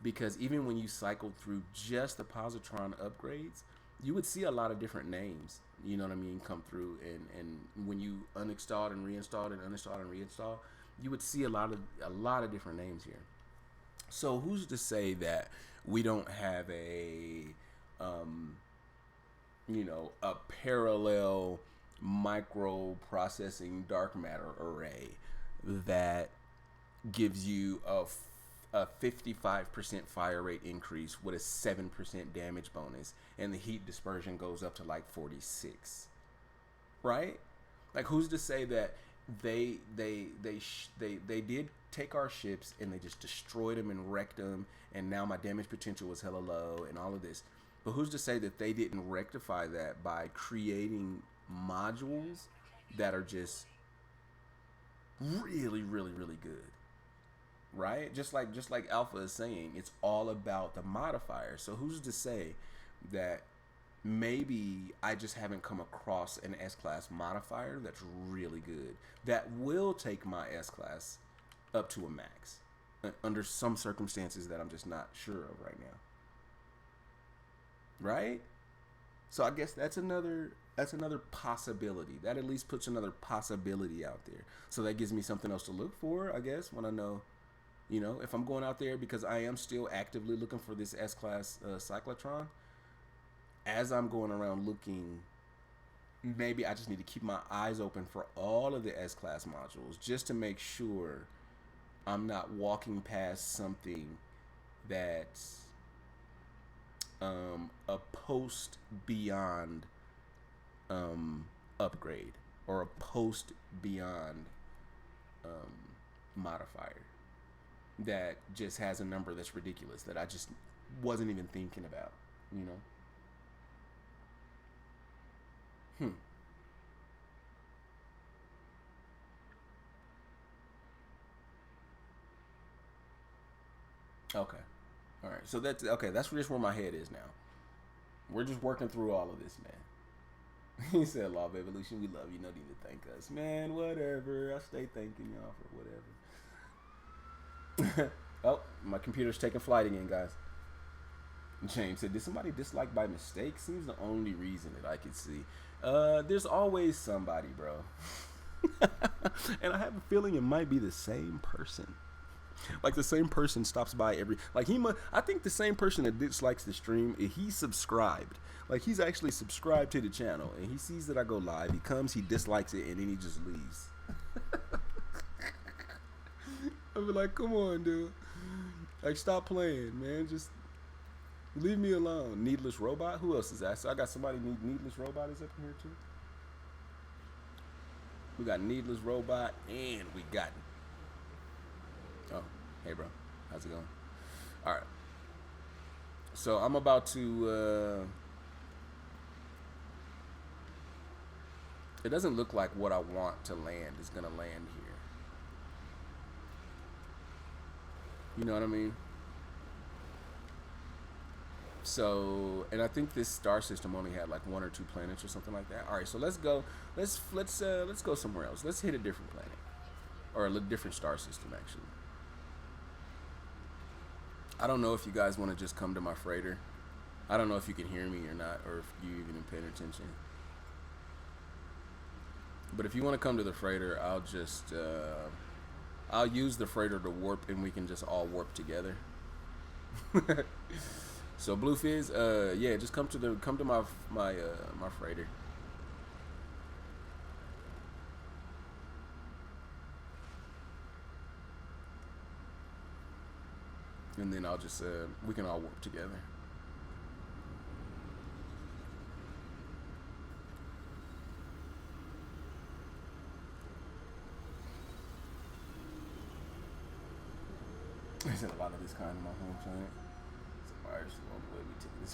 Because even when you cycle through just the Positron upgrades, you would see a lot of different names, you know what I mean, come through. And when you uninstalled and reinstalled and uninstalled and reinstalled, you would see a lot of different names here. So who's to say that we don't have a a parallel microprocessing dark matter array that gives you a 55% fire rate increase with a 7% damage bonus, and the heat dispersion goes up to like 46, right? Like, who's to say that they did take our ships and they just destroyed them and wrecked them, and now my damage potential was hella low and all of this. But who's to say that they didn't rectify that by creating modules that are just really, really, really good, right? Just like Alpha is saying, it's all about the modifier. So who's to say that maybe I just haven't come across an S-class modifier that's really good, that will take my S-class up to a max under some circumstances that I'm just not sure of right now. Right? So I guess that's another possibility. That at least puts another possibility out there. So that gives me something else to look for, I guess, when I know, if I'm going out there, because I am still actively looking for this S-class cyclotron. As I'm going around looking, maybe I just need to keep my eyes open for all of the S-class modules just to make sure I'm not walking past something that's a post beyond upgrade, or a post beyond modifier that just has a number that's ridiculous, that I just wasn't even thinking about, you know. Okay. All right. So that's okay. That's just where my head is now. We're just working through all of this, man. He said, "Law of Evolution, we love you. No need to thank us, man. Whatever. I stay thanking y'all for whatever." Oh, my computer's taking flight again, guys. James said, "Did somebody dislike by mistake? Seems the only reason that I could see. There's always somebody, bro." And I have a feeling it might be the same person. Like the same person stops by every, like I think the same person that dislikes the stream, he's subscribed. Like he's actually subscribed to the channel and he sees that I go live. He comes, he dislikes it, and then he just leaves. I'll be like, come on, dude. Like, stop playing, man. Just leave me alone. Needless Robot? Who else is that? So I got somebody Needless Robot is up in here too. We got Needless Robot and we got... Oh, hey, bro. How's it going? All right. So I'm about to... It doesn't look like what I want to land is going to land here. You know what I mean? So, and I think this star system only had like 1 or 2 planets or something like that. All right, so let's go. Let's go somewhere else. Let's hit a different planet or a different star system, actually. I don't know if you guys want to just come to my freighter. I don't know if you can hear me or not, or if you even paying attention. But if you want to come to the freighter, I'll just I'll use the freighter to warp, and we can just all warp together. So Blue Fizz, yeah, just come to my freighter. And then I'll just we can all warp together. There's a lot of this kind on my home planet. So I just want to let me take this.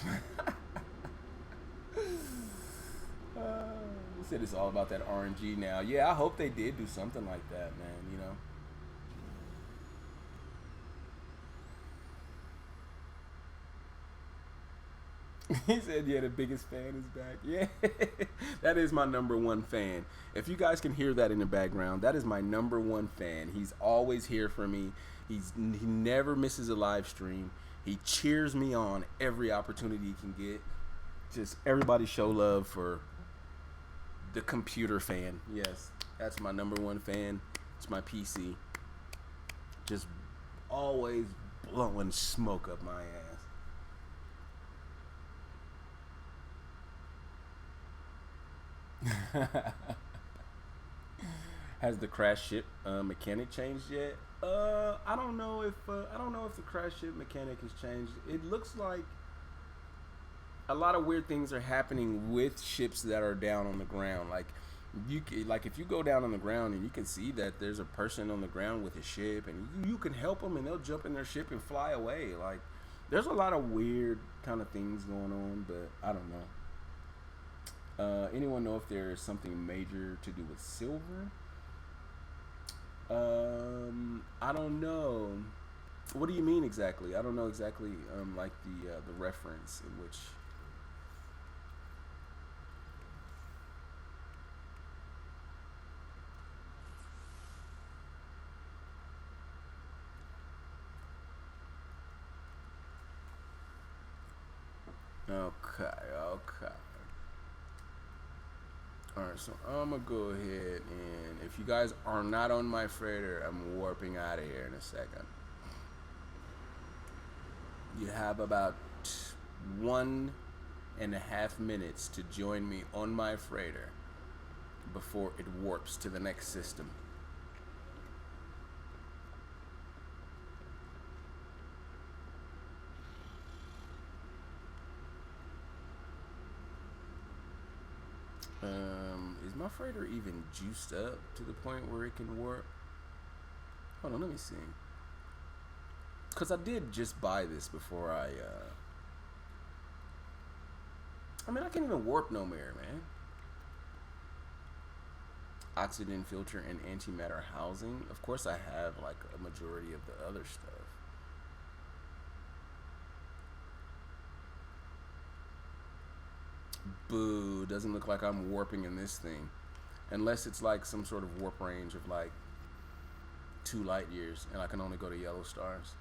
They said it's all about that RNG now. Yeah, I hope they did do something like that, man. You know. He said, yeah, the biggest fan is back. Yeah, that is my #1 fan. If you guys can hear that in the background, that is my #1 fan. He's always here for me. He never misses a live stream. He cheers me on every opportunity he can get. Just everybody show love for the computer fan. Yes, that's my #1 fan. It's my PC. Just always blowing smoke up my ass. Has the crash ship mechanic changed yet? I don't know if the crash ship mechanic has changed. It looks like a lot of weird things are happening with ships that are down on the ground. Like if you go down on the ground and you can see that there's a person on the ground with a ship, and you can help them, and they'll jump in their ship and fly away. Like there's a lot of weird kind of things going on, but I don't know. Anyone know if there's something major to do with silver? I don't know. What do you mean exactly? I don't know exactly. Like the reference in which. Okay. Alright, so I'm gonna go ahead, and if you guys are not on my freighter, I'm warping out of here in a second. You have about 1.5 minutes to join me on my freighter before it warps to the next system. Is my freighter even juiced up to the point where it can warp? Hold on, let me see. Because I did just buy this before I mean, I can't even warp no more, man. Oxygen filter and antimatter housing. Of course I have like a majority of the other stuff. Boo, doesn't look like I'm warping in this thing. Unless it's like some sort of warp range of like 2 light years and I can only go to yellow stars.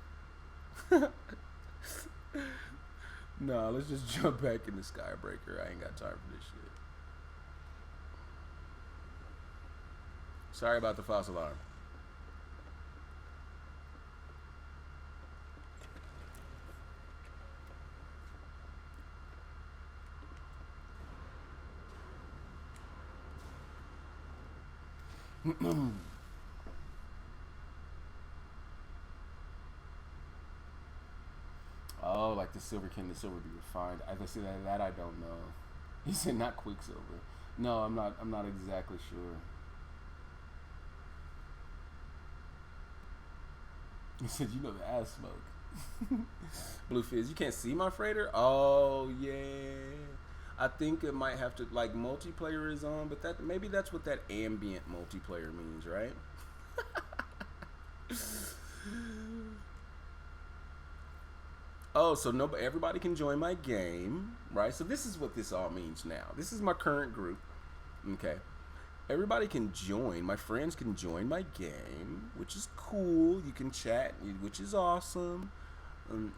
Nah, let's just jump back into Skybreaker. I ain't got time for this shit. Sorry about the false alarm. Oh, like the silver can the silver be refined? I see that I don't know. He said not Quicksilver. No, I'm not exactly sure. He said, you know the ass smoke. Blue Fizz, you can't see my freighter? Oh yeah. I think it might have to, like, multiplayer is on, but that maybe that's what that ambient multiplayer means, right? Oh, so everybody can join my game, right? So this is what this all means now. This is my current group. Okay. Everybody can join. My friends can join my game, which is cool. You can chat, which is awesome.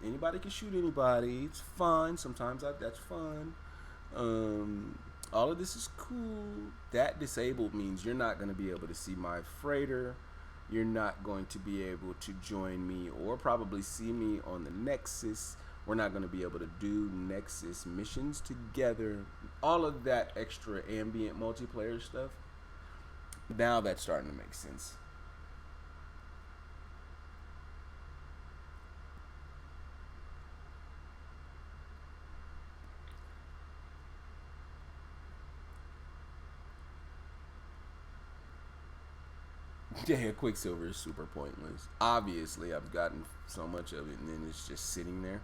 Anybody can shoot anybody. It's fun. Sometimes that's fun. All of this is cool. That disabled means you're not going to be able to see my freighter. You're not going to be able to join me or probably see me on the Nexus. We're not going to be able to do Nexus missions together. All of that extra ambient multiplayer stuff. Now that's starting to make sense. Yeah, Quicksilver is super pointless. Obviously, I've gotten so much of it, and then it's just sitting there.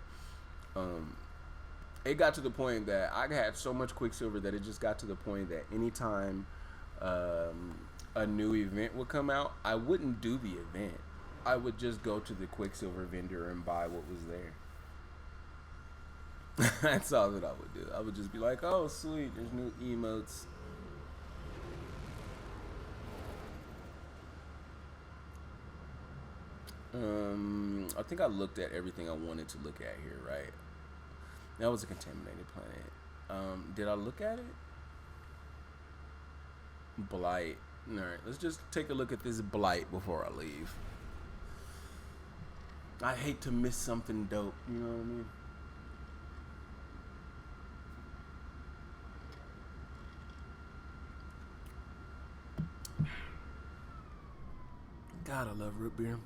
It got to the point that I had so much Quicksilver that it just got to the point that anytime a new event would come out, I wouldn't do the event. I would just go to the Quicksilver vendor and buy what was there. That's all that I would do. I would just be like, oh, sweet, there's new emotes. I think I looked at everything I wanted to look at here, right? That was a contaminated planet. Did I look at it? Blight. Alright, let's just take a look at this blight before I leave. I hate to miss something dope, you know what I mean? God, I love root beer.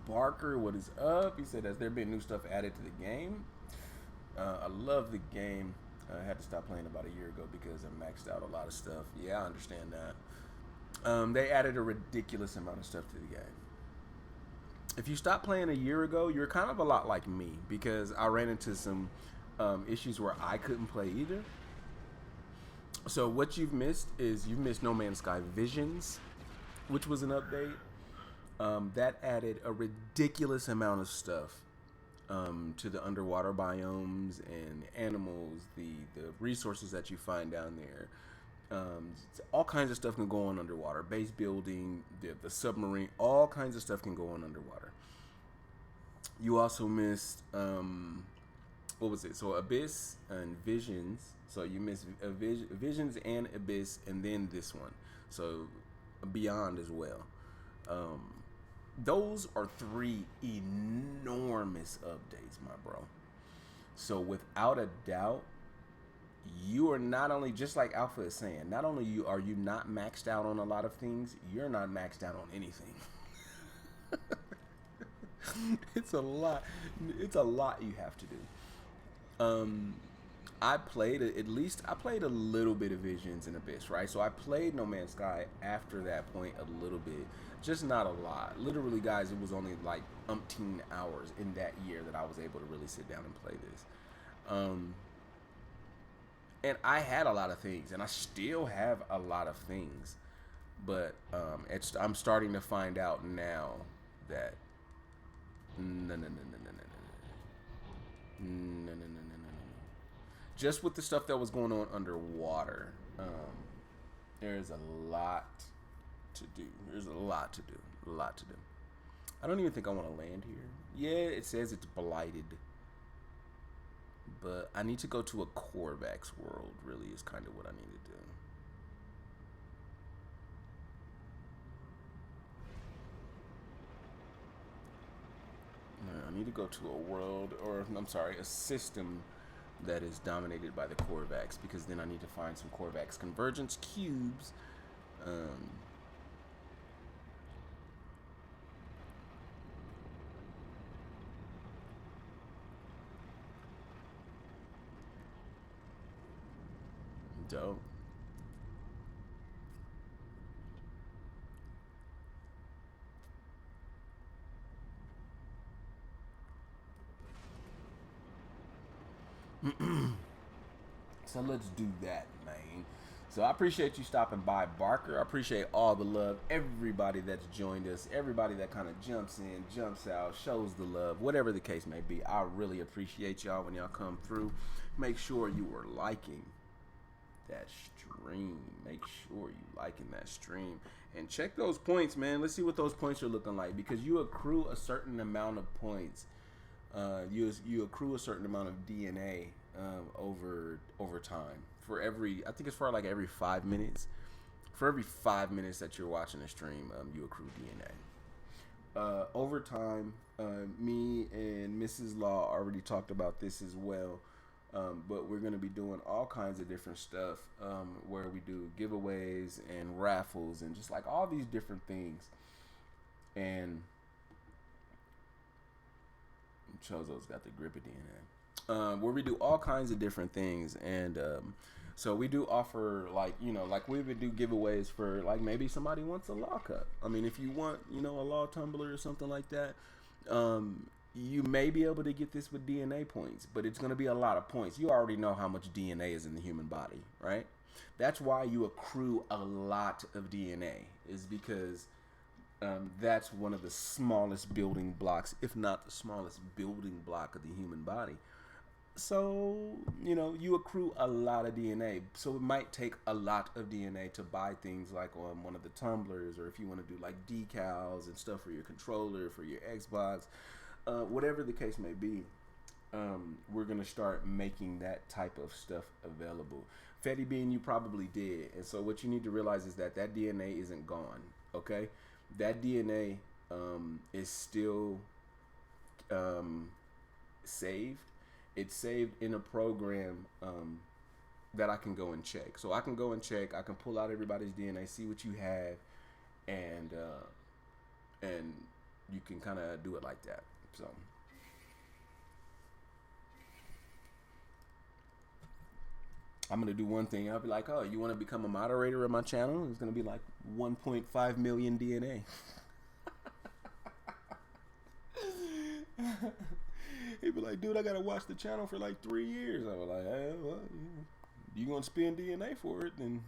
Barker, what is up? He said, has there been new stuff added to the game? I love the game. I had to stop playing about a year ago because I maxed out a lot of stuff. Yeah, I understand that. They added a ridiculous amount of stuff to the game. If you stopped playing a year ago, you're kind of a lot like me because I ran into some issues where I couldn't play either. So what you've missed is you've missed No Man's Sky Visions, which was an update. That added a ridiculous amount of stuff to the underwater biomes and animals, the resources that you find down there. All kinds of stuff can go on underwater. Base building, the submarine, all kinds of stuff can go on underwater. You also missed, what was it? So Abyss and Visions. So you missed Visions and Abyss, and then this one. So Beyond as well. Those are 3 enormous updates, my bro. So without a doubt, you are not only, just like Alpha is saying, not only are you not maxed out on a lot of things, you're not maxed out on anything. It's a lot. It's a lot you have to do. I played a little bit of Visions and Abyss, right? So I played No Man's Sky after that point a little bit, just not a lot. Literally, guys, it was only like umpteen hours in that year that I was able to really sit down and play this. And I had a lot of things, and I still have a lot of things, but I'm starting to find out now that no. Just with the stuff that was going on underwater, there's a lot to do. There's a lot to do. A lot to do. I don't even think I want to land here. Yeah, it says it's blighted. But I need to go to a Korvax world, really, is kind of what I need to do. I need to go to a world, or I'm sorry, a system that is dominated by the Korvax, because then I need to find some Korvax convergence cubes. Dope. So let's do that, man. So I appreciate you stopping by, Barker. I appreciate all the love, everybody that's joined us, everybody that kind of jumps in, jumps out, shows the love, whatever the case may be. I really appreciate y'all when y'all come through. Make sure you are liking that stream. Make sure you liking that stream. And check those points, man. Let's see what those points are looking like, because you accrue a certain amount of points. You accrue a certain amount of DNA over time. For every, I think it's for like every 5 minutes. For every 5 minutes that you're watching a stream, you accrue DNA. Over time, me and Mrs. Law already talked about this as well. But we're going to be doing all kinds of different stuff where we do giveaways and raffles and just like all these different things. And Chozo's got the grip of DNA. Where we do all kinds of different things. And so we do offer, like, you know, like we would do giveaways for, like, maybe somebody wants a law cup. I mean, if you want, you know, a law tumbler or something like that, you may be able to get this with DNA points, but it's going to be a lot of points. You already know how much DNA is in the human body, right? That's why you accrue a lot of DNA, is because that's one of the smallest building blocks, if not the smallest building block of the human body. So, you know, you accrue a lot of DNA. So it might take a lot of DNA to buy things like on one of the tumblers, or if you want to do like decals and stuff for your controller, for your Xbox, whatever the case may be. We're going to start making that type of stuff available. Fetty Bean, you probably did. And so what you need to realize is that that DNA isn't gone, okay? That DNA is still saved. It's saved in a program that I can go and check. So I can go and check. I can pull out everybody's DNA, see what you have, and you can kind of do it like that. So I'm going to do one thing. I'll be like, oh, you want to become a moderator of my channel? It's going to be like 1.5 million DNA. He'd be like, dude, I got to watch the channel for like 3 years. I was like, hey, well, you going to spend DNA for it? Then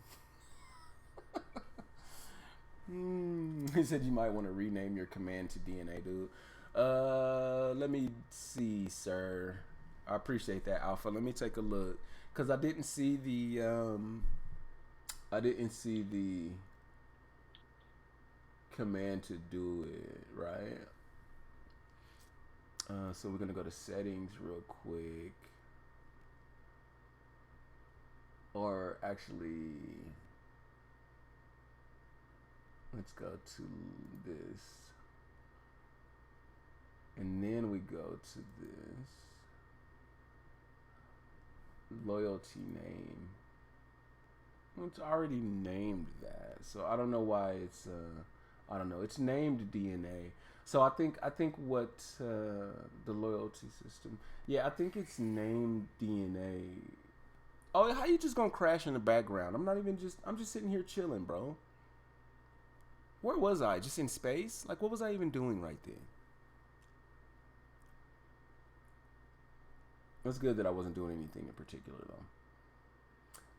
he said you might want to rename your command to DNA, dude. Let me see, sir. I appreciate that, Alpha. Let me take a look, because I didn't see the command to do it, right? So we're gonna go to settings real quick, or actually, let's go to this, and then we go to this loyalty name. It's already named that, so I don't know why it's I don't know. It's named DNA. So I think what the loyalty system. Yeah, I think it's named DNA. Oh, how you just gonna crash in the background? I'm just sitting here chilling, bro. Where was I? Just in space? Like, what was I even doing right then? It's good that I wasn't doing anything in particular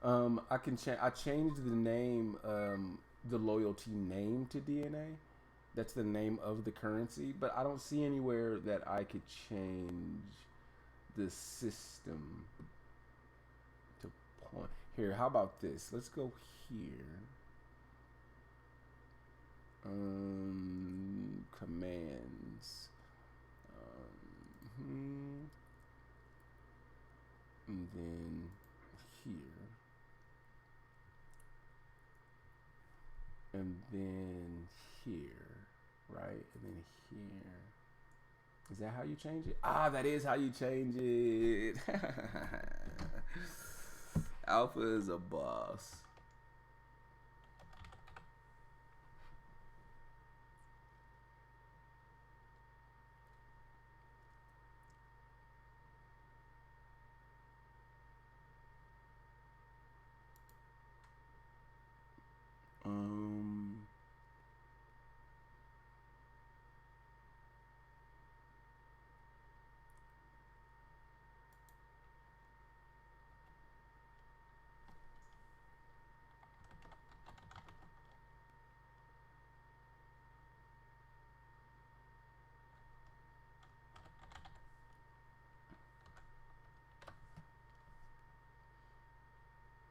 though. I changed the name, the loyalty name to DNA. That's the name of the currency, but I don't see anywhere that I could change the system to point. Here, how about this? Let's go here. Commands. And then here. And then here. Right? And then here. Is that how you change it? Ah, that is how you change it. Alpha is a boss.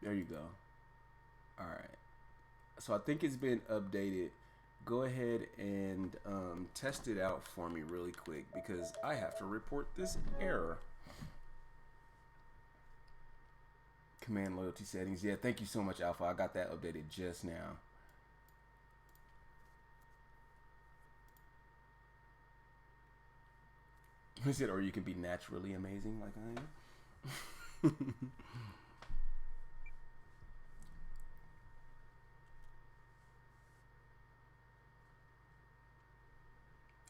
There you go. All right. So I think it's been updated. Go ahead and test it out for me really quick because I have to report this error. Command loyalty settings. Yeah, thank you so much, Alpha. I got that updated just now. He said, or you can be naturally amazing like I am.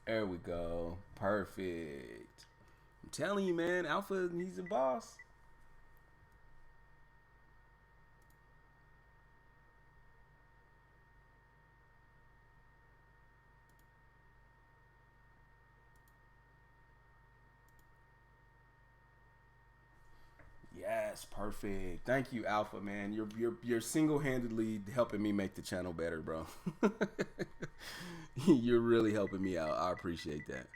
There we go. Perfect. I'm telling you, man, Alpha, he's a boss. Yes, perfect. Thank you, Alpha, man. You're single-handedly helping me make the channel better, bro. You're really helping me out. I appreciate that.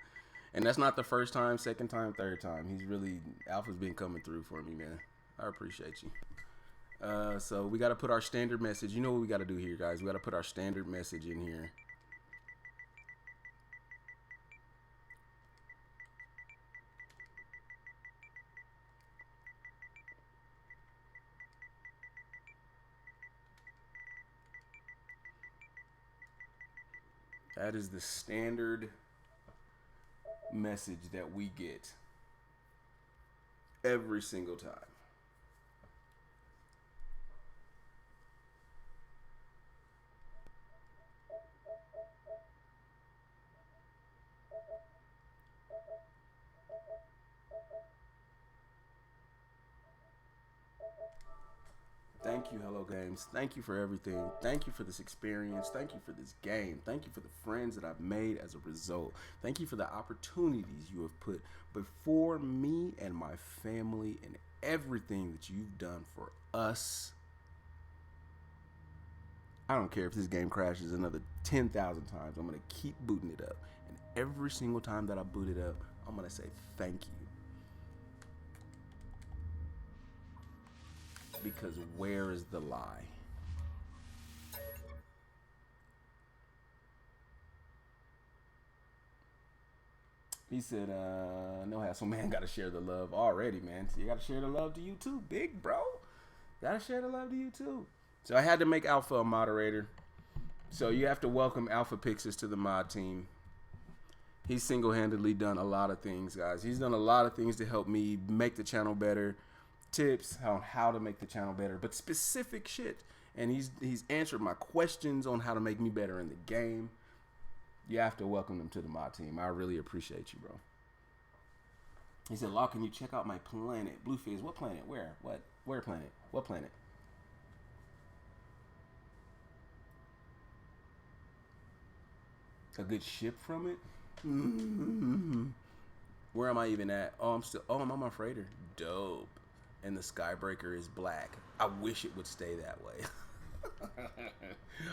And that's not the first time, second time, third time. Alpha's been coming through for me, man. I appreciate you. So we got to put our standard message. You know what we got to do here, guys? We got to put our standard message in here. That is the standard message that we get every single time. Thank you, Hello Games. Thank you for everything. Thank you for this experience. Thank you for this game. Thank you for the friends that I've made as a result. Thank you for the opportunities you have put before me and my family and everything that you've done for us. I don't care if this game crashes another 10,000 times. I'm going to keep booting it up. And every single time that I boot it up, I'm going to say thank you. Because where is the lie? He said, no hassle, man. Gotta share the love already, man. So you gotta share the love to you too, big bro. Gotta share the love to you too. So I had to make Alpha a moderator. So you have to welcome Alpha Pixis to the mod team. He's single-handedly done a lot of things, guys. He's done a lot of things to help me make the channel better. Tips on how to make the channel better, but specific shit. And he's answered my questions on how to make me better in the game. You have to welcome them to the mod team. I really appreciate you, bro. He said, Law, can you check out my planet? Bluefizz, what planet? Where? What? Where planet? What planet? A good ship from it? Mm-hmm. Where am I even at? I'm on my freighter. Dope. And the Skybreaker is black. I wish it would stay that way.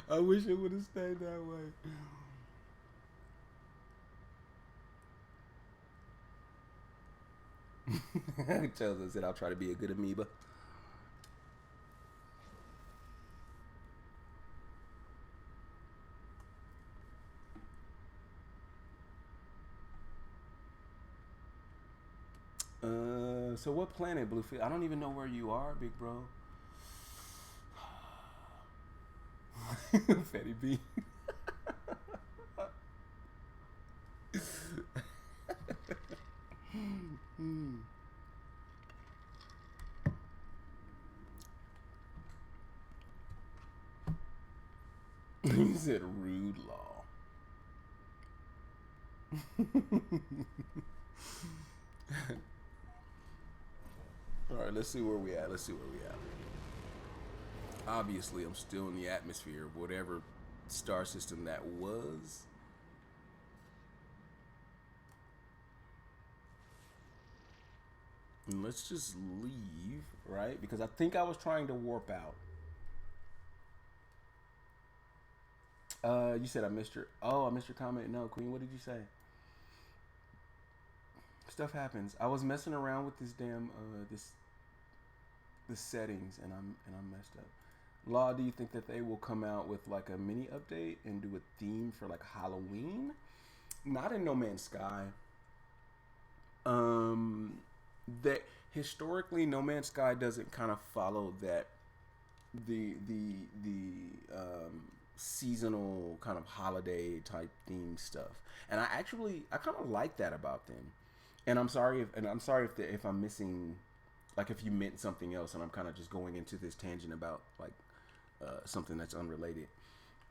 I wish it would have stayed that way. Chelsea said, I'll try to be a good amoeba. So what planet, Bluefizz? I don't even know where you are, big bro. Fetty B. He said rude law. All right, let's see where we at. Obviously, I'm still in the atmosphere of whatever star system that was. And let's just leave, right? Because I think I was trying to warp out. You said I missed your... Oh, I missed your comment. No, Queen, what did you say? Stuff happens. I was messing around with this damn the settings, and I'm messed up. Law, do you think that they will come out with like a mini update and do a theme for like Halloween? Not in No Man's Sky. That historically No Man's Sky doesn't kind of follow that the seasonal kind of holiday type theme stuff, and I kind of like that about them. And I'm sorry if I'm missing, like if you meant something else, and I'm kind of just going into this tangent about like something that's unrelated.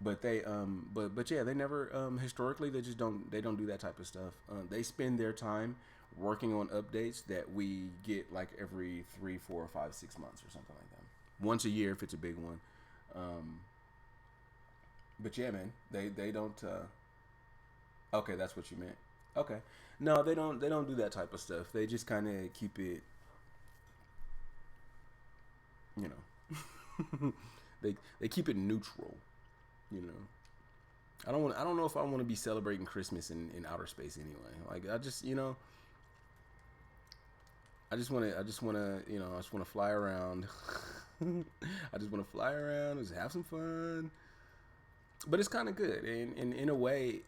But they but yeah, they never historically they don't do that type of stuff. They spend their time working on updates that we get like every 3, 4, 5, 6 months or something like that. Once a year if it's a big one. But yeah, man, they don't. Okay, that's what you meant. Okay, no, they don't do that type of stuff. They just kind of keep it, you know, they keep it neutral, you know. I don't know if I want to be celebrating Christmas in outer space anyway. Like I just want to fly around. I just want to fly around, just have some fun. But it's kind of good, and in a way,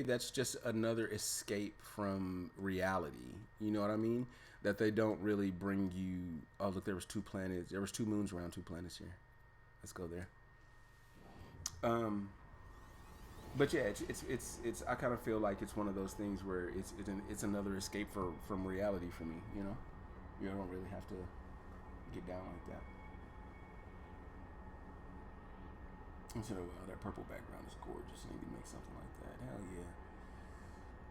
that's just another escape from reality. You know what I mean? That they don't really bring you. Oh, look, there was 2 planets. There was 2 moons around 2 planets here. Let's go there. But yeah, it's. I kind of feel like it's one of those things where it's another escape from reality for me. You know, you don't really have to get down like that. I said, oh, wow, that purple background is gorgeous. I need to make something like that. Hell yeah.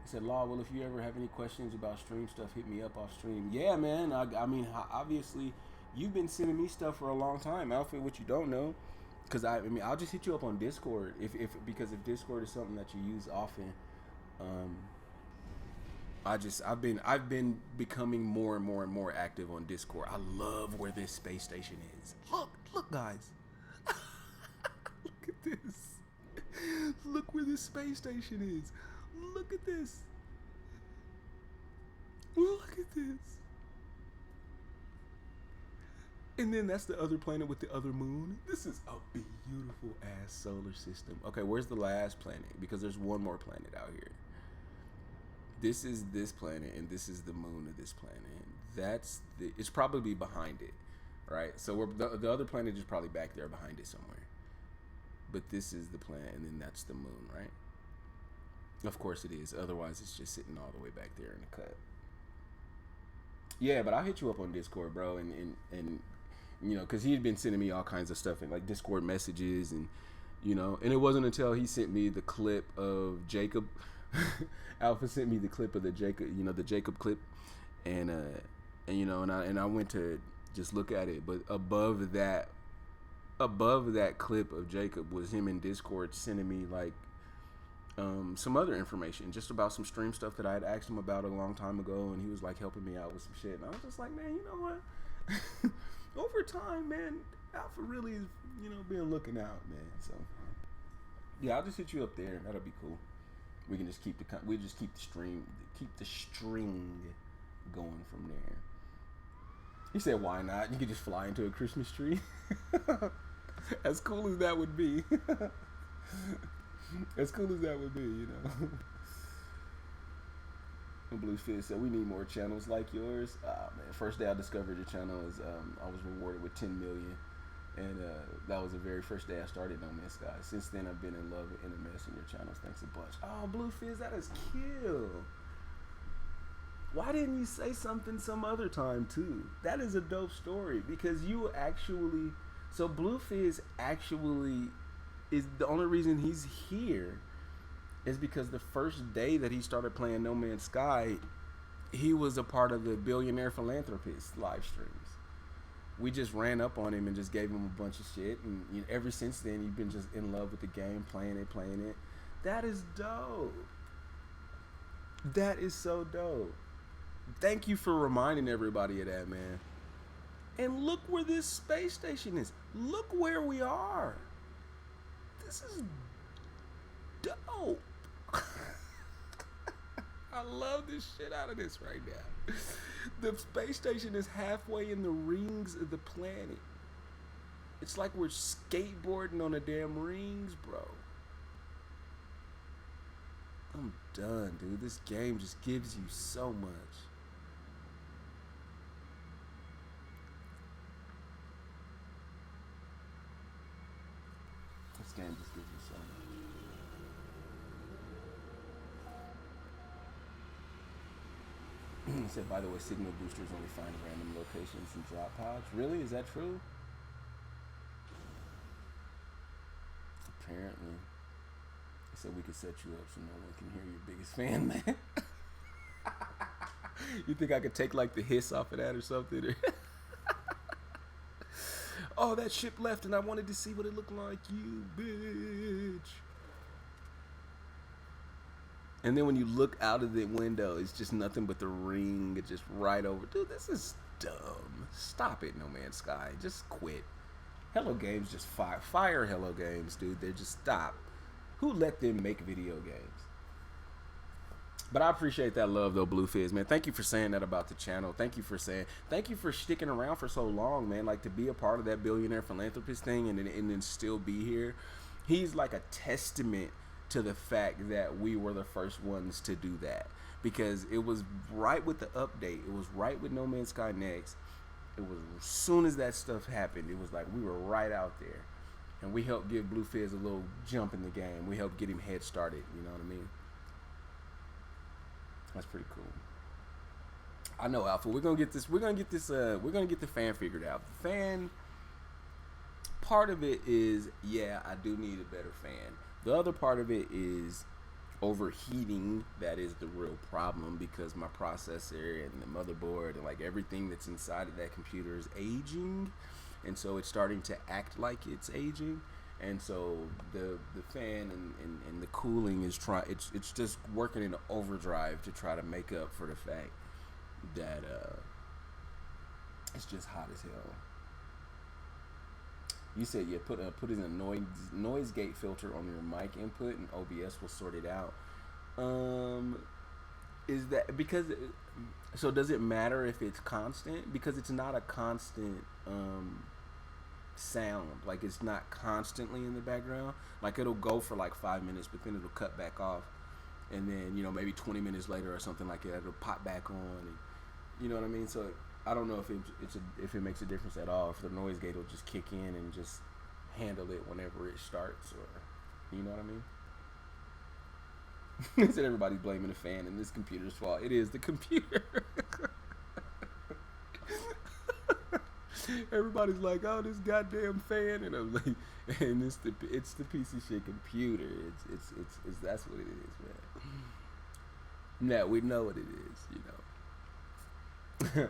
He said, Law, well, if you ever have any questions about stream stuff, hit me up off stream. Yeah, man. I mean, obviously, you've been sending me stuff for a long time. Alfred, what you don't know, because I mean, I'll just hit you up on Discord because if Discord is something that you use often, I've been becoming more and more active on Discord. I love where this space station is. Look, guys. Look at this. Look where this space station is. Look at this. Look at this. And then that's the other planet with the other moon. This is a beautiful ass solar system. Okay, where's the last planet? Because there's one more planet out here. This is this planet, and this is the moon of this planet. It's probably behind it, right? So the other planet is probably back there behind it somewhere. But this is the planet, and then that's the moon, right? Of course it is. Otherwise, it's just sitting all the way back there in the cut. Yeah, but I'll hit you up on Discord, bro, and you know, because he had been sending me all kinds of stuff in like Discord messages, and you know. And it wasn't until he sent me the clip of Jacob. Alpha sent me the clip of the Jacob, you know, the Jacob clip, and you know, and I went to just look at it, but above that clip of Jacob was him in Discord sending me like some other information just about some stream stuff that I had asked him about a long time ago, and he was like helping me out with some shit, and I was just like, man, you know what? Over time, man, Alpha really is, you know, being looking out, man. So yeah, I'll just hit you up there. That'll be cool. We can just keep the string going from there. He said, why not? You could just fly into a Christmas tree. As cool as that would be. As cool as that would be, you know. Bluefish said, we need more channels like yours. Man, first day I discovered your channel is I was rewarded with 10 million. And that was the very first day I started No Man's Sky. Since then, I've been in love with NMS and your channels. Thanks a bunch. Oh, Bluefish, that is kill. Why didn't you say something some other time, too? That is a dope story. Because you actually... So, Bluefish actually is... The only reason he's here is because the first day that he started playing No Man's Sky, he was a part of the Billionaire Philanthropist live streams. We just ran up on him and just gave him a bunch of shit, and you know, ever since then you've been just in love with the game, playing it. That is dope. That is so dope. Thank you for reminding everybody of that, man. And look where this space station is. Look where we are. This is dope. I love this shit out of this right now. The space station is halfway in the rings of the planet. It's like we're skateboarding on the damn rings, bro. I'm done, dude. This game just gives you so much. This game just gives you so much. He said, by the way, signal boosters only find random locations and drop pods. Really? Is that true? Apparently. He said we could set you up so no one can hear your biggest fan, man. You think I could take like the hiss off of that or something? Oh, that ship left and I wanted to see what it looked like, you bitch. And then when you look out of the window, it's just nothing but the ring. It's just right over. Dude, this is dumb. Stop it, No Man's Sky. Just quit. Hello Games just fire Hello Games, dude. They just stop. Who let them make video games? But I appreciate that love, though, Bluefish, man. Thank you for saying that about the channel. Thank you for sticking around for so long, man. Like, to be a part of that Billionaire Philanthropist thing and then still be here. He's like a testament to the fact that we were the first ones to do that, because it was right with the update. It was right with No Man's Sky Next. It was as soon as that stuff happened, it was like we were right out there, and we helped give Bluefish a little jump in the game. We helped get him head started. You know what I mean? That's pretty cool. I know, Alpha. We're gonna get the fan figured out. The fan part of it is, yeah, I do need a better fan. The other part of it is overheating. That is the real problem, because my processor and the motherboard and like everything that's inside of that computer is aging, and so it's starting to act like it's aging. And so the fan and the cooling is it's just working in overdrive to try to make up for the fact that it's just hot as hell. You said, yeah, put in a noise gate filter on your mic input and OBS will sort it out. Is that because? So does it matter if it's constant? Because it's not a constant sound. Like, it's not constantly in the background. Like, it'll go for like 5 minutes, but then it'll cut back off, and then, you know, maybe 20 minutes later or something like that, it'll pop back on. And, you know what I mean? So I don't know if it makes a difference at all. If the noise gate will just kick in and just handle it whenever it starts, or, you know what I mean? He said everybody's blaming the fan and this computer's fault. It is the computer. Everybody's like, "Oh, this goddamn fan," and I'm like, "And it's the piece of shit computer. It's that's what it is, man." No, we know what it is, you know.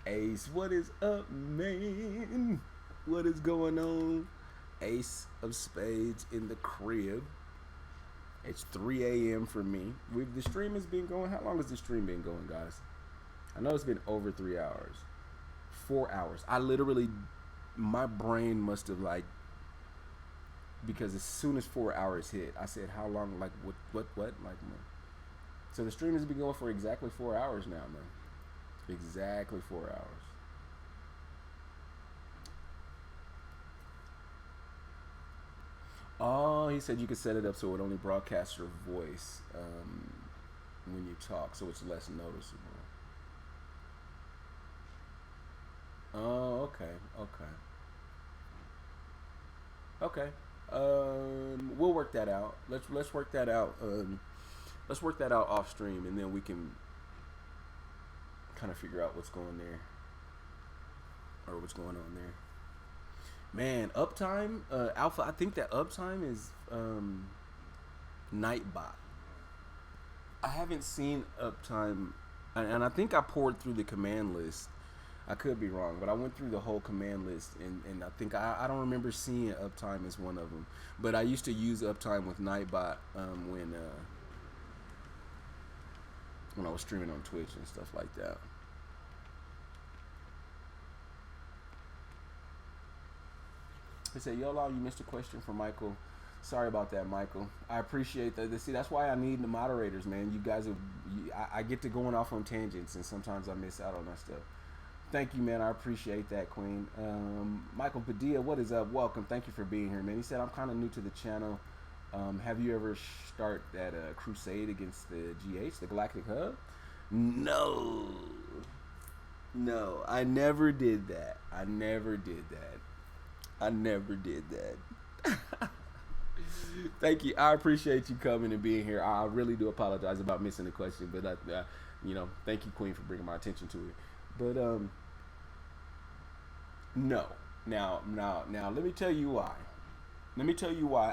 Ace, what is up, man? What is going on? Ace of Spades in the crib. It's 3 a.m. for me. The stream has been going. How long has the stream been going, guys? I know it's been over 3 hours. 4 hours. I literally, my brain must have like, because as soon as 4 hours hit, I said, how long, like, what? Like, so the stream has been going for exactly 4 hours now, man. Exactly 4 hours. Oh, he said you could set it up so it only broadcasts your voice when you talk, so it's less noticeable. Oh, okay. We'll work that out. Let's work that out. Let's work that out off stream, and then we can kind of figure out what's going there, or what's going on there. Man, uptime, Alpha. I think that uptime is Nightbot. I haven't seen uptime, and I think I poured through the command list. I could be wrong, but I went through the whole command list, and I think I don't remember seeing uptime as one of them. But I used to use uptime with Nightbot when I was streaming on Twitch and stuff like that. He said, "Yola, you missed a question from Michael. Sorry about that, Michael. I appreciate that. See, that's why I need the moderators, man. You guys I get to going off on tangents, and sometimes I miss out on that stuff. Thank you, man. I appreciate that, Queen. Michael Padilla, what is up? Welcome. Thank you for being here, man. He said, I'm kind of new to the channel. Have you ever start that crusade against the GH, the Galactic Hub? No, I never did that. I never did that. Thank you. I appreciate you coming and being here. I really do apologize about missing the question, but thank you, Queen, for bringing my attention to it. But no. Now, let me tell you why.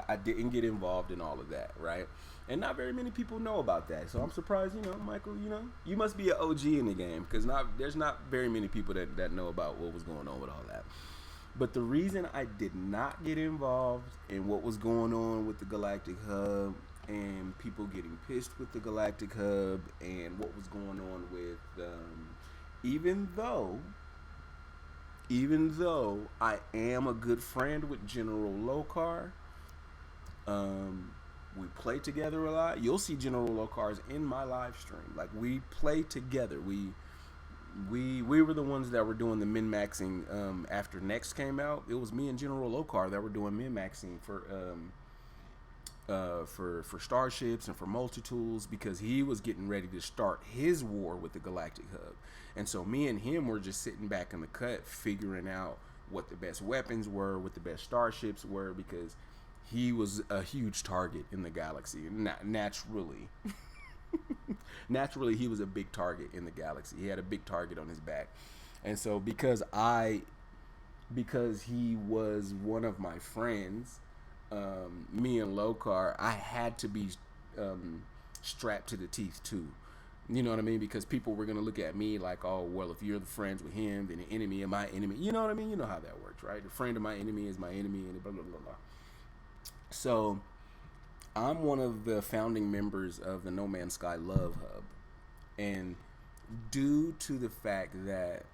I didn't get involved in all of that, right? And not very many people know about that. So I'm surprised, Michael, you must be an OG in the game, because there's not very many people that know about what was going on with all that. But the reason I did not get involved in what was going on with the Galactic Hub and people getting pissed with the Galactic Hub and what was going on with, even though I am a good friend with General Lokar, we play together a lot. You'll see General Lokar's in my live stream. Like, we play together. We were the ones that were doing the min-maxing after Next came out. It was me and General Lokar that were doing min-maxing for Starships and for multi-tools, because he was getting ready to start his war with the Galactic Hub. And so me and him were just sitting back in the cut figuring out what the best weapons were, what the best starships were, because he was a huge target in the galaxy. Naturally. Naturally, he was a big target in the galaxy. He had a big target on his back. And so because he was one of my friends, me and Lokar, I had to be strapped to the teeth too. You know what I mean? Because people were going to look at me like, oh, well, if you're the friends with him, then the enemy of my enemy. You know what I mean? You know how that works, right? The friend of my enemy is my enemy, and blah, blah, blah, blah. So I'm one of the founding members of the No Man's Sky Love Hub. And due to the fact that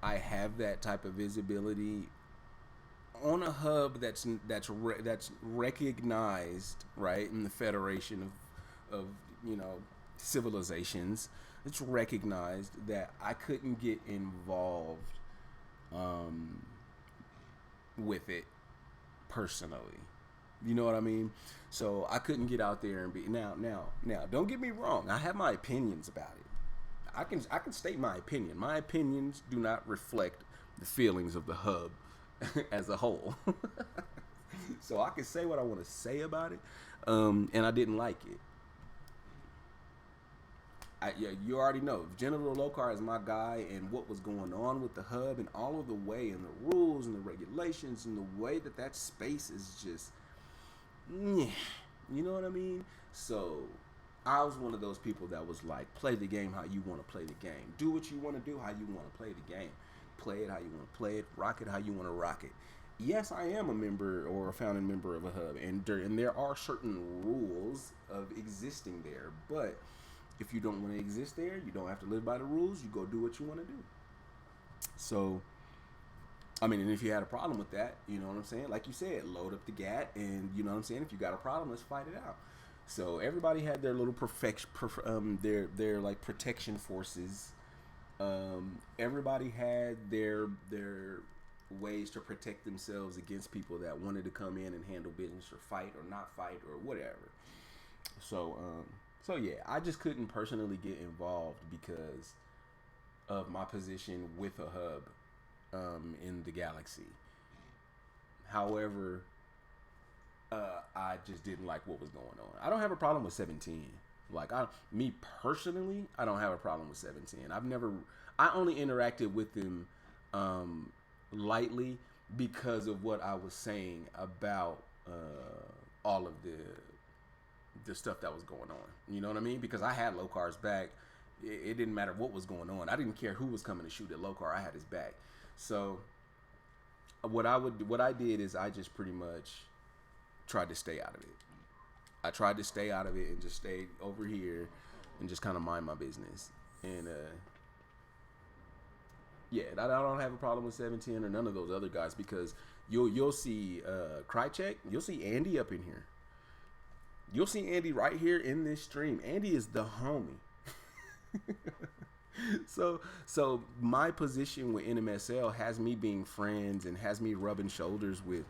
I have that type of visibility on a hub that's recognized, right, in the Federation of civilizations, it's recognized that I couldn't get involved with it personally. You know what I mean? So I couldn't get out there and be now. Don't get me wrong. I have my opinions about it. I can state my opinion. My opinions do not reflect the feelings of the hub as a whole. So I can say what I want to say about it, and I didn't like it. Yeah, you already know. General Lokar is my guy, and what was going on with the hub and all of the way and the rules and the regulations and the way that space is just, you know what I mean? So I was one of those people that was like, play the game how you want to play the game. Do what you want to do how you want to play the game. Play it how you want to play it. Rock it how you want to rock it. Yes, I am a member or a founding member of a hub, and there are certain rules of existing there, but if you don't want to exist there, you don't have to live by the rules. You go do what you want to do. So, I mean, and if you had a problem with that, you know what I'm saying? Like you said, load up the GAT, and you know what I'm saying? If you got a problem, let's fight it out. So everybody had their little their like protection forces. Everybody had their ways to protect themselves against people that wanted to come in and handle business or fight or not fight or whatever. So yeah, I just couldn't personally get involved because of my position with a hub in the galaxy. However, I just didn't like what was going on. I don't have a problem with 17. Like, me personally, I don't have a problem with 17. I only interacted with them lightly because of what I was saying about all of the stuff that was going on. You know what I mean? Because I had Lokar's back. It didn't matter what was going on. I didn't care who was coming to shoot at Lokar. I had his back. So what I did is I just pretty much tried to stay out of it. I tried to stay out of it and just stay over here and just kind of mind my business. And yeah, I don't have a problem with 17 or none of those other guys because you'll see Krychek, you'll see Andy up in here. You'll see Andy right here in this stream. Andy is the homie. So my position with NMSL has me being friends and has me rubbing shoulders with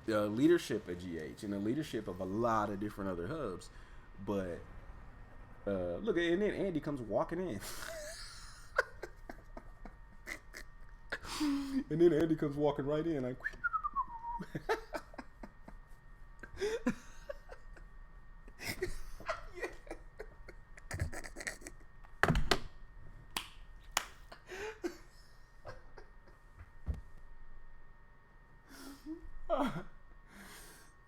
the leadership at GH and the leadership of a lot of different other hubs. But look, and then Andy comes walking in. And then Andy comes walking right in like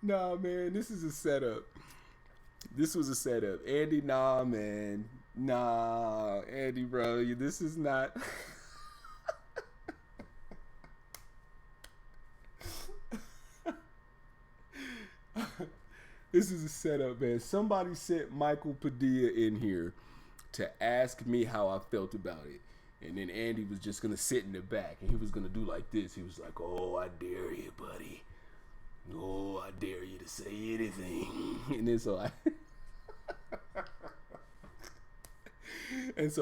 Nah, man, this is a setup. This was a setup. Andy, nah, man. Nah, Andy, bro, this is not... This is a setup, man. Somebody sent Michael Padilla in here to ask me how I felt about it. And then Andy was just going to sit in the back and he was going to do like this. He was like, oh, I dare you, buddy. Oh, I dare you to say anything. And then so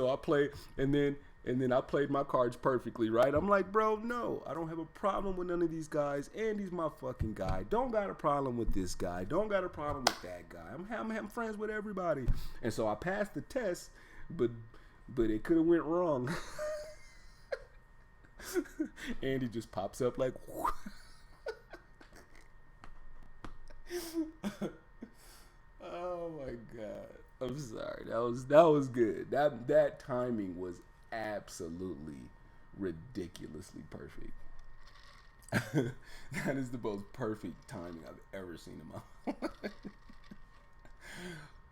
I played, and then I played my cards perfectly, right? I'm like, bro, no, I don't have a problem with none of these guys. Andy's my fucking guy. Don't got a problem with this guy. Don't got a problem with that guy. I'm having friends with everybody. And so I passed the test, but it could have went wrong. Andy just pops up like, oh my god. I'm sorry. That was good. That timing was absolutely ridiculously perfect. That is the most perfect timing I've ever seen in my life.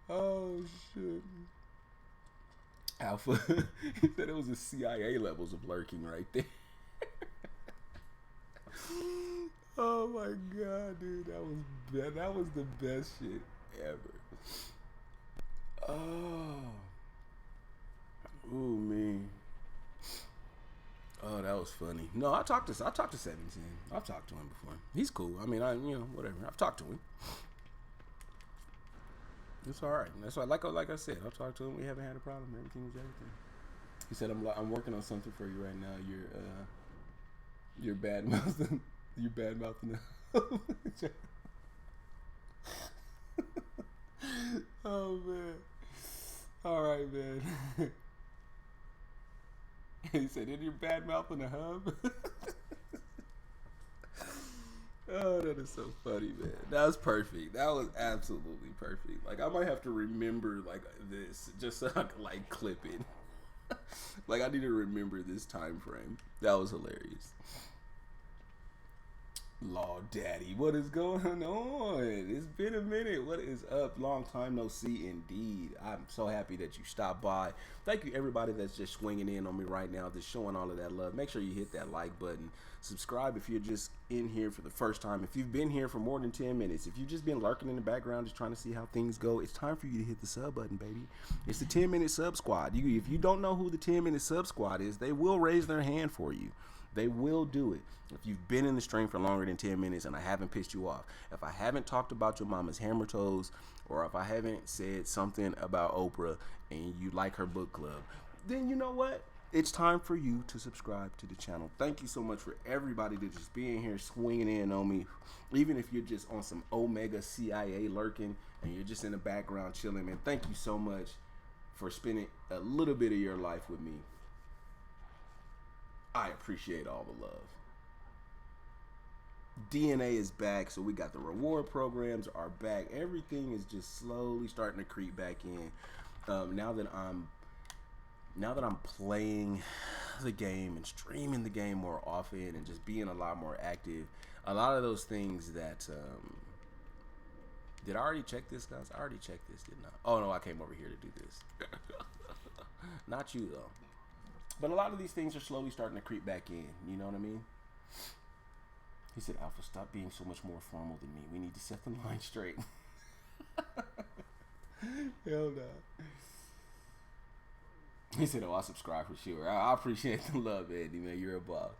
Oh shit. Alpha. He said it was the CIA levels of lurking right there. Oh my god, dude, that was the best shit ever. Oh, ooh, man. Oh, that was funny. No, I talked to 17. I've talked to him before. He's cool. I mean, whatever. I've talked to him. It's all right. That's why, like I said, I've talked to him. We haven't had a problem. Everything was everything. He said, I'm working on something for you right now. You're bad mouthing. You're bad mouthing. Oh man. All right, man. He said, "You're bad mouthing the hub." Oh, that is so funny, man. That was perfect. That was absolutely perfect. Like, I might have to remember, like, this just so I can, like, clip it. Like, I need to remember this time frame. That was hilarious. Law Daddy, what is going on? It's been a minute. What is up? Long time no see indeed. I'm so happy that you stopped by. Thank you everybody that's just swinging in on me right now, just showing all of that love. Make sure you hit that like button. Subscribe if you're just in here for the first time. If you've been here for more than 10 minutes, if you've just been lurking in the background just trying to see how things go, it's time for you to hit the sub button, baby. It's the 10-minute sub squad. If you don't know who the 10-minute sub squad is, they will raise their hand for you. They will do it. If you've been in the stream for longer than 10 minutes and I haven't pissed you off, if I haven't talked about your mama's hammer toes, or if I haven't said something about Oprah and you like her book club, then you know what? It's time for you to subscribe to the channel. Thank you so much for everybody that just being here, swinging in on me. Even if you're just on some Omega CIA lurking and you're just in the background chilling, man, thank you so much for spending a little bit of your life with me. I appreciate all the love. DNA is back, so we got the reward programs are back. Everything is just slowly starting to creep back in. Now that I'm playing the game and streaming the game more often and just being a lot more active, a lot of those things that did I already check this, guys? I already checked this, didn't I? Oh no, I came over here to do this. Not you though. But a lot of these things are slowly starting to creep back in. You know what I mean? He said, Alpha, stop being so much more formal than me. We need to set the line straight. Hell no. He said, oh, I subscribe for sure. I appreciate the love, Andy, man. You're a boss.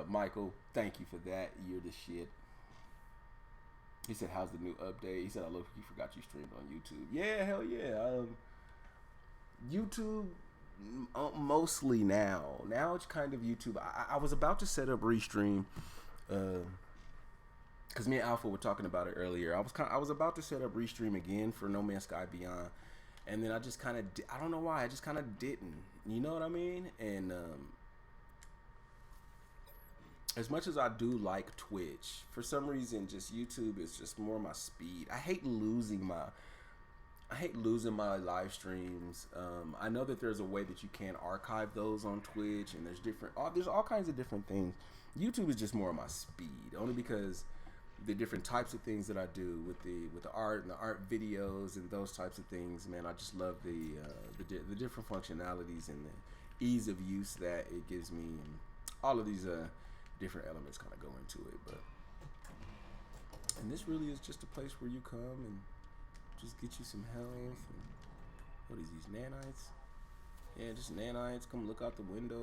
Michael, thank you for that. You're the shit. He said, how's the new update? He said, I look, you forgot you streamed on YouTube. Yeah, hell yeah. YouTube... mostly now it's kind of YouTube. I was about to set up Restream because me and Alpha were talking about it earlier. I was about to set up Restream again for No Man's Sky Beyond, and then I just kind of I don't know why I just kind of didn't, you know what I mean? And as much as I do like Twitch, for some reason just YouTube is just more my speed. I hate losing my live streams. I know that there's a way that you can archive those on Twitch, and there's all kinds of different things. YouTube is just more of my speed, only because the different types of things that I do with the art and the art videos and those types of things. Man, I just love the different functionalities and the ease of use that it gives me, and all of these different elements kind of go into it. And this really is just a place where you come and just get you some health. And what is these, nanites? Yeah, just nanites. Come look out the window.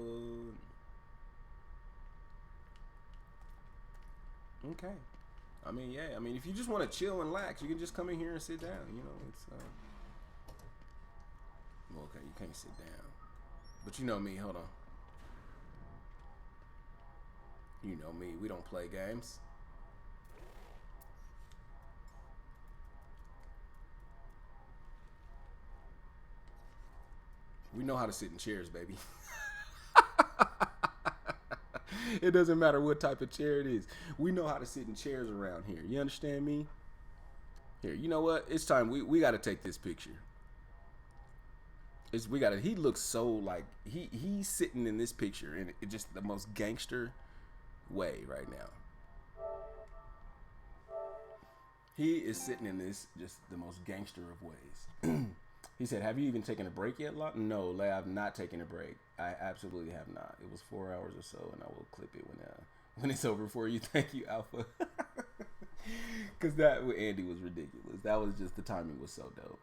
Okay. I mean, yeah. I mean, if you just want to chill and relax, you can just come in here and sit down. You know, it's well, okay, you can't sit down. But you know me. Hold on. You know me. We don't play games. We know how to sit in chairs, baby. It doesn't matter what type of chair it is. We know how to sit in chairs around here. You understand me? Here, you know what? It's time. We got to take this picture. He looks so like he's sitting in this picture in just the most gangster way right now. He is sitting in this just the most gangster of ways. He said, have you even taken a break yet, Lot? No, I have not taken a break. I absolutely have not. It was 4 hours or so, and I will clip it when it's over for you. Thank you, Alpha. Because that with Andy was ridiculous. That was just, the timing was so dope.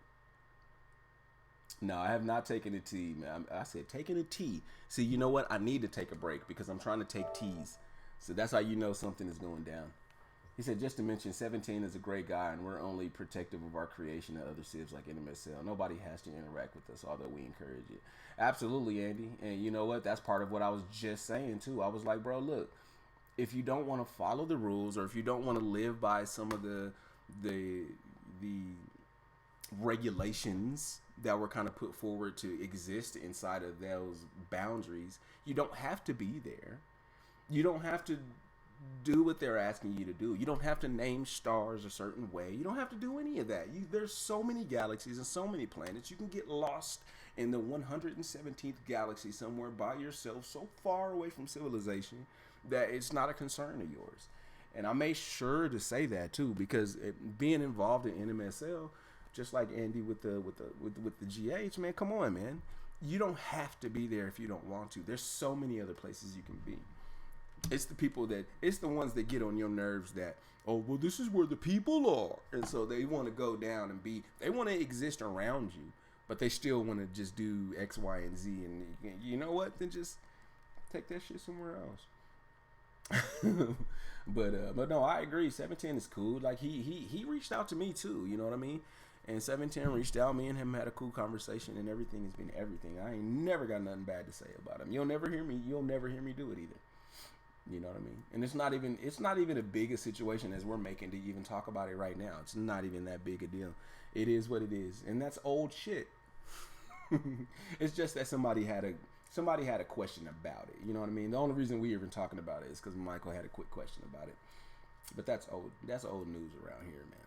No, I have not taken a tea, man. I said taking a tea. See, you know what? I need to take a break because I'm trying to take teas. So that's how you know something is going down. He said, just to mention, 17 is a great guy, and we're only protective of our creation and other civs like NMS. Nobody has to interact with us, although we encourage it. Absolutely, Andy. And you know what? That's part of what I was just saying, too. I was like, bro, look, if you don't want to follow the rules, or if you don't want to live by some of the regulations that were kind of put forward to exist inside of those boundaries, you don't have to be there. You don't have to do what they're asking you to do. You don't have to name stars a certain way. You don't have to do any of that. There's so many galaxies and so many planets. You can get lost in the 117th galaxy somewhere by yourself, so far away from civilization that it's not a concern of yours. And I made sure to say that too, because being involved in NMSL, just like Andy with the GH, man, come on, man. You don't have to be there if you don't want to. There's so many other places you can be. It's the ones that get on your nerves that, oh, well, this is where the people are. And so they want to go down and they want to exist around you, but they still want to just do X, Y, and Z. And you know what? Then just take that shit somewhere else. But no, I agree. 710 is cool. Like he reached out to me too. You know what I mean? And 710 reached out. Me and him had a cool conversation, and everything has been everything. I ain't never got nothing bad to say about him. You'll never hear me do it either. You know what I mean? And it's not even a big a situation as we're making to even talk about it right now. It's not even that big a deal. It is what it is, and that's old shit. It's just that somebody had a question about it. You know what I mean? The only reason we're even talking about it is because Michael had a quick question about it. But that's old news around here, man.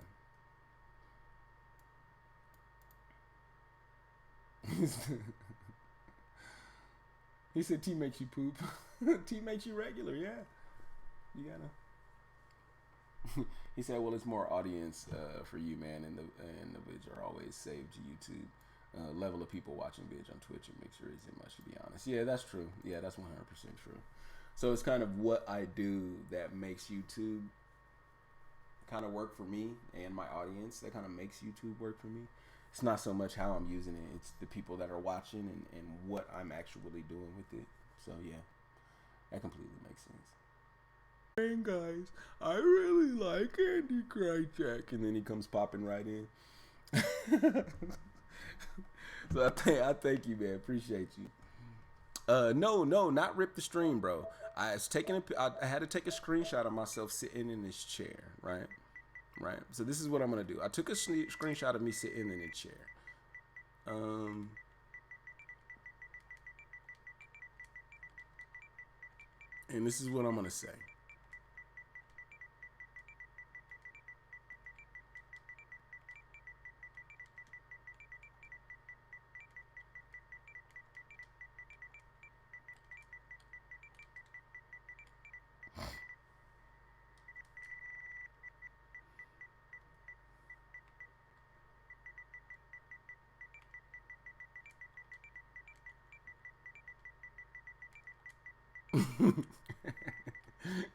He said T makes you poop. T makes you regular, yeah. You gotta. He said, well, it's more audience for you, man, and the vids are always saved to YouTube. Level of people watching vids on Twitch, it makes sure it isn't much, to be honest. Yeah, that's true. Yeah, that's 100% true. So it's kind of what I do that makes YouTube kind of work for me and my audience. That kind of makes YouTube work for me. It's not so much how I'm using it. It's the people that are watching and what I'm actually doing with it. So, yeah, that completely makes sense. Hey, guys, I really like Andy Krychek. And then he comes popping right in. So I thank you, man. Appreciate you. No, not rip the stream, bro. I had to take a screenshot of myself sitting in this chair, right? Right. So this is what I'm gonna do. I took a screenshot of me sitting in a chair. And this is what I'm gonna say.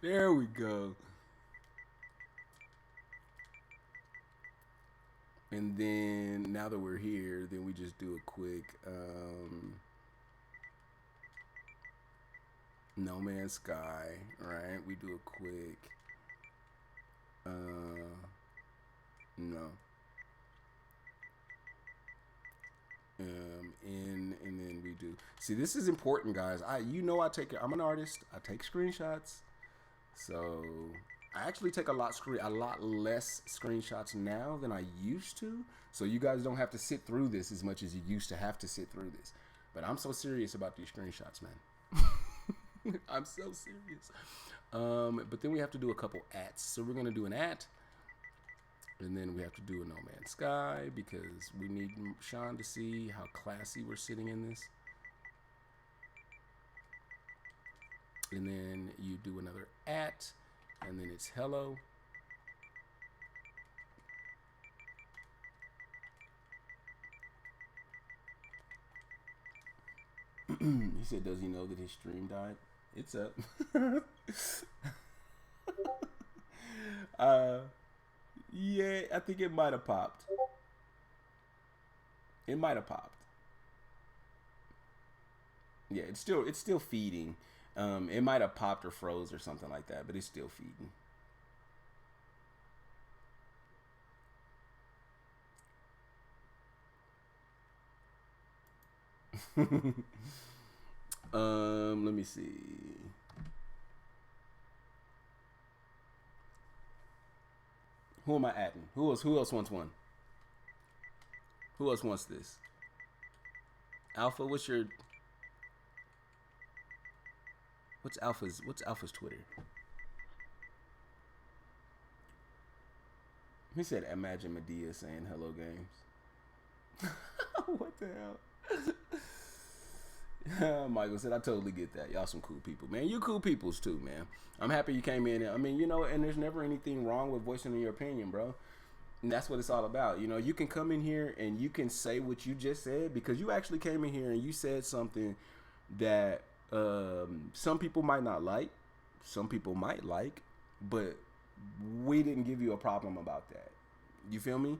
There we go. And then now that we're here, then we just do a quick No Man's Sky, right? We do a quick no. And then we do. See, this is important, guys. I'm an artist. I take screenshots. So I actually take a lot less screenshots now than I used to. So you guys don't have to sit through this as much as you used to have to sit through this. But I'm so serious about these screenshots, man. I'm so serious. But then we have to do a couple ats. So we're gonna do an at. And then we have to do a No Man's Sky because we need Sean to see how classy we're sitting in this. And then you do another at, and then it's hello. He said, does he know that his stream died? It's up. Yeah, I think it might have popped. It might have popped. Yeah, it's still feeding. It might have popped or froze or something like that, but it's still feeding. Let me see. Who am I adding? Who else wants one? Who else wants this? Alpha, what's Alpha's Twitter? He said, imagine Medea saying hello games. What the hell? Michael said, I totally get that. Y'all some cool people, man. You cool peoples too, man. I'm happy you came in. I mean, you know, and there's never anything wrong with voicing your opinion, bro. And that's what it's all about. You know, you can come in here and you can say what you just said because you actually came in here and you said something that some people might not like, some people might like, but we didn't give you a problem about that. You feel me?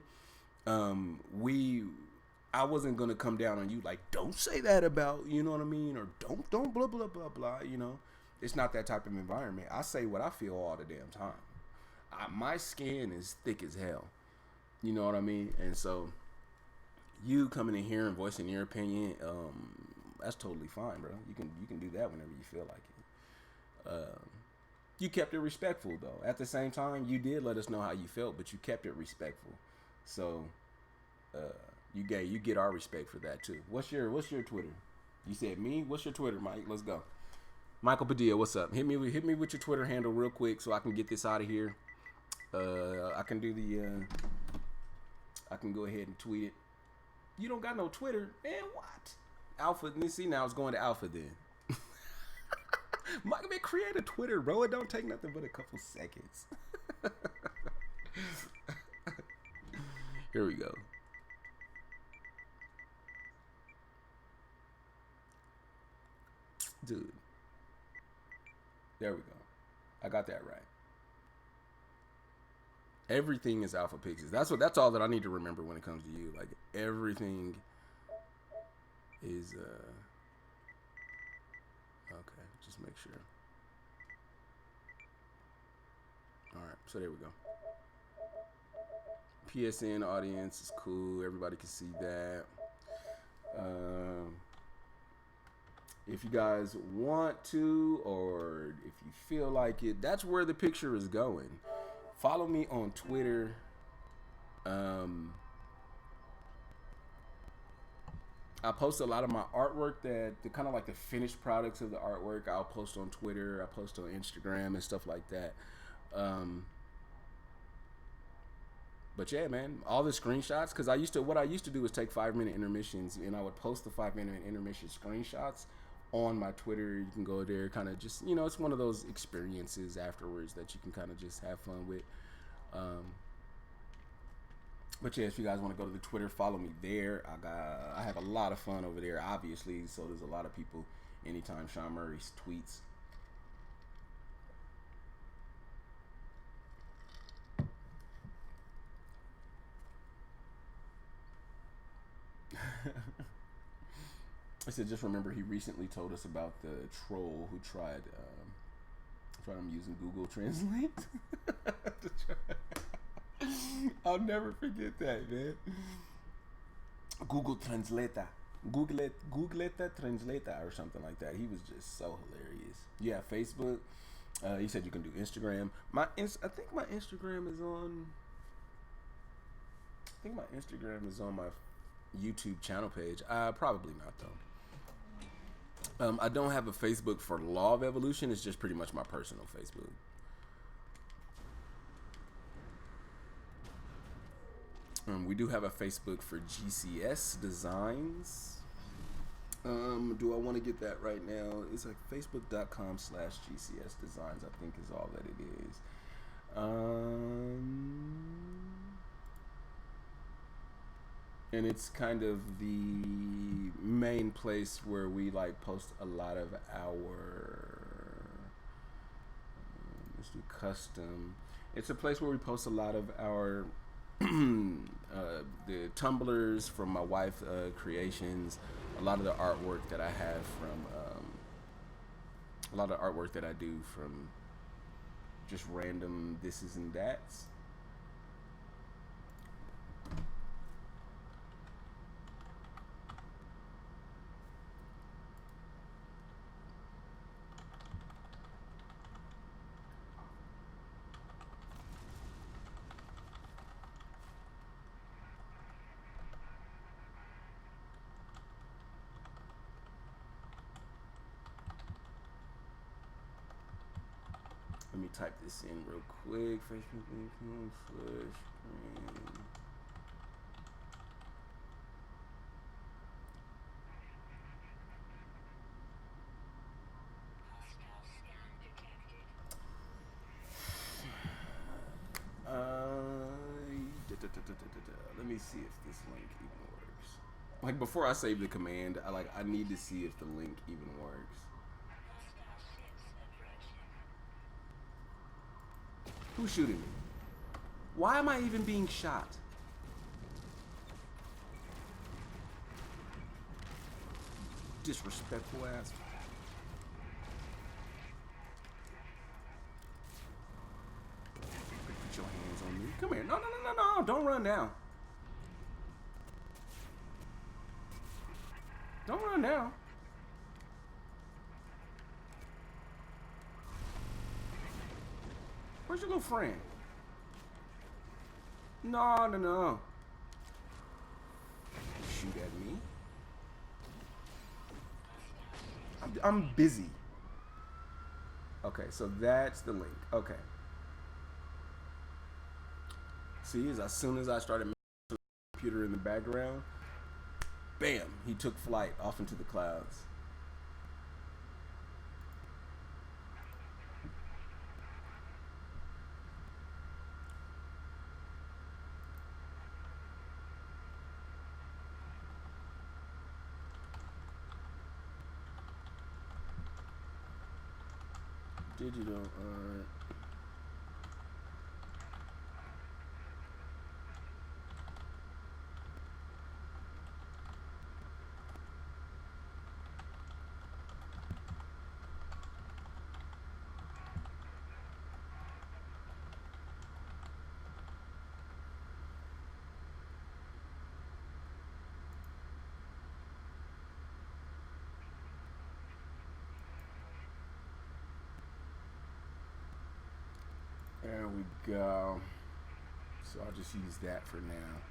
I wasn't gonna come down on you like, don't say that about, you know what I mean, or don't blah blah blah blah. You know, it's not that type of environment. I say what I feel all the damn time. My skin is thick as hell. You know what I mean? And so, you coming in here and voicing your opinion, that's totally fine, bro. You can do that whenever you feel like it. You kept it respectful though. At the same time, you did let us know how you felt, but you kept it respectful. So, you get our respect for that too. What's your Twitter? You said me. What's your Twitter, Mike? Let's go. Michael Padilla, what's up? Hit me with your Twitter handle real quick so I can get this out of here. I can do the. I can go ahead and tweet it. You don't got no Twitter, man. What? Alpha. See, now it's going to Alpha then. Mike, man, create a Twitter, bro. It don't take nothing but a couple seconds. Here we go. Dude. There we go. I got that right. Everything is Alpha Pixies. That's all that I need to remember when it comes to you. Like everything is okay, just make sure. Alright, so there we go. PSN audience is cool. Everybody can see that. If you guys want to, or if you feel like it, that's where the picture is going. Follow me on Twitter. I post a lot of my artwork, the kind of like the finished products of the artwork. I'll post on Twitter. I post on Instagram and stuff like that. But yeah, man, all the screenshots, because what I used to do was take 5-minute intermissions, and I would post the 5-minute intermission screenshots on my Twitter. You can go there, kind of just, you know, it's one of those experiences afterwards that you can kind of just have fun with. But yeah, if you guys want to go to the Twitter, follow me there. I have a lot of fun over there, obviously. So there's a lot of people. Anytime Sean Murray tweets. I said, just remember, he recently told us about the troll who tried him using Google Translate. I'll never forget that, man. Google Translator. Googleta Translator or something like that. He was just so hilarious. Yeah, Facebook. He said you can do Instagram. I think my Instagram is on. I think my Instagram is on my YouTube channel page. Probably not though. I don't have a Facebook for Law of Evolution. It's just pretty much my personal Facebook. We do have a Facebook for GCS Designs. Do I want to get that right now? It's like facebook.com/GCS Designs, I think is all that it is. And it's kind of the main place where we like post a lot of our let's do custom. It's a place where we post a lot of our the tumblers from my wife creations, a lot of the artwork that I have from a lot of artwork that I do from just random thises and that's. Let me type this in real quick. Facebook.com/screen. Let me see if this link even works. Like before I save the command, I need to see if the link even works. Who's shooting me? Why am I even being shot? Disrespectful ass. Put your hands on me. Come here. No, no, no, no, no. Don't run down. Don't run down. Where's your little friend? No, no, no. Shoot at me. I'm busy. Okay, so that's the link. Okay. See, as soon as I started the computer in the background, bam, he took flight off into the clouds. Digital, There we go. So I'll just use that for now.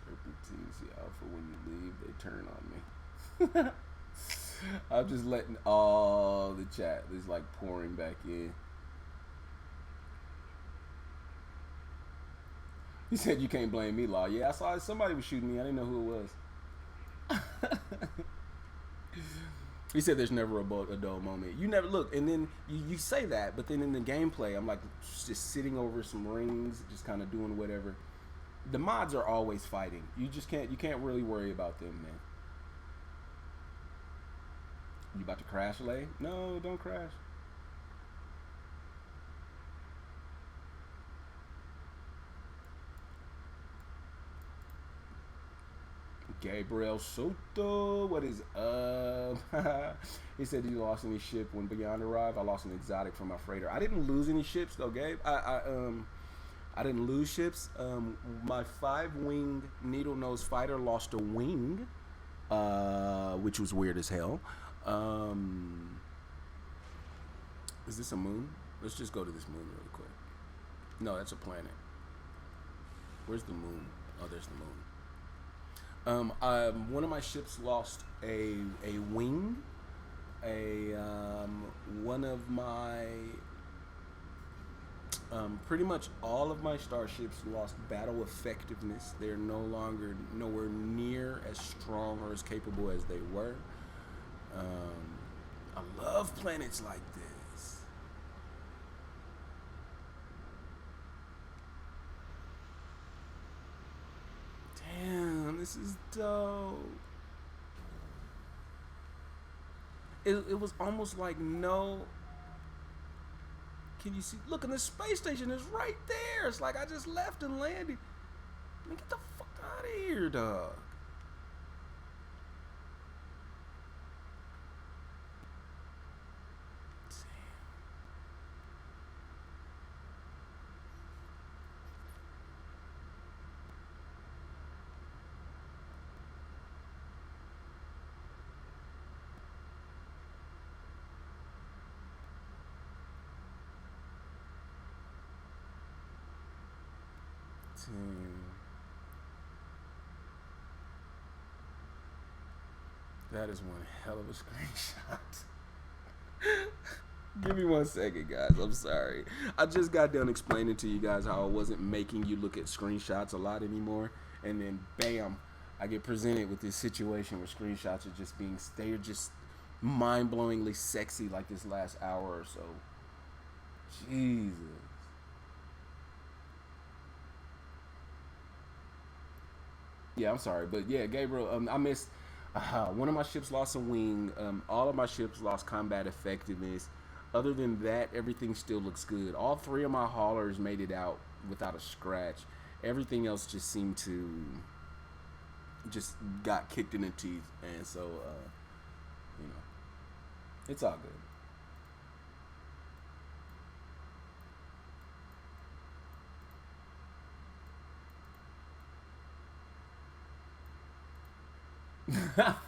Serpentines, alpha, when you leave, they turn on me. I'm just letting all the chat is like pouring back in. He said you can't blame me, Law. Yeah, I saw somebody was shooting me. I didn't know who it was. He said there's never a dull moment. You never look, and then you say that, but then in the gameplay, I'm like just sitting over some rings, just kind of doing whatever. The mods are always fighting. You can't really worry about them, man. You about to crash, Lay? No, don't crash. Gabriel Soto, what is up? He said he lost any ship when Beyond arrived. I lost an exotic from my freighter. I didn't lose any ships though, Gabe. I didn't lose ships. My 5-winged needle nose fighter lost a wing, which was weird as hell. Is this a moon? Let's just go to this moon really quick. No, that's a planet. Where's the moon? Oh, there's the moon. One of my ships lost a wing. One of my pretty much all of my starships lost battle effectiveness. They're nowhere near as strong or as capable as they were. I love planets like this. Damn, this is dope. It was almost like no. Can you see? Look, and the space station is right there. It's like I just left and landed. Man, get the fuck out of here, dog. That is one hell of a screenshot. Give me 1 second, guys. I'm sorry. I just got done explaining to you guys how I wasn't making you look at screenshots a lot anymore. And then, bam, I get presented with this situation where screenshots are just they're just mind-blowingly sexy like this last hour or so. Jesus. Yeah, I'm sorry. But yeah, Gabriel, I missed... one of my ships lost a wing. All of my ships lost combat effectiveness. Other than that, everything still looks good. All 3 of my haulers made it out without a scratch. Everything else just seemed to just got kicked in the teeth, and so you know, it's all good.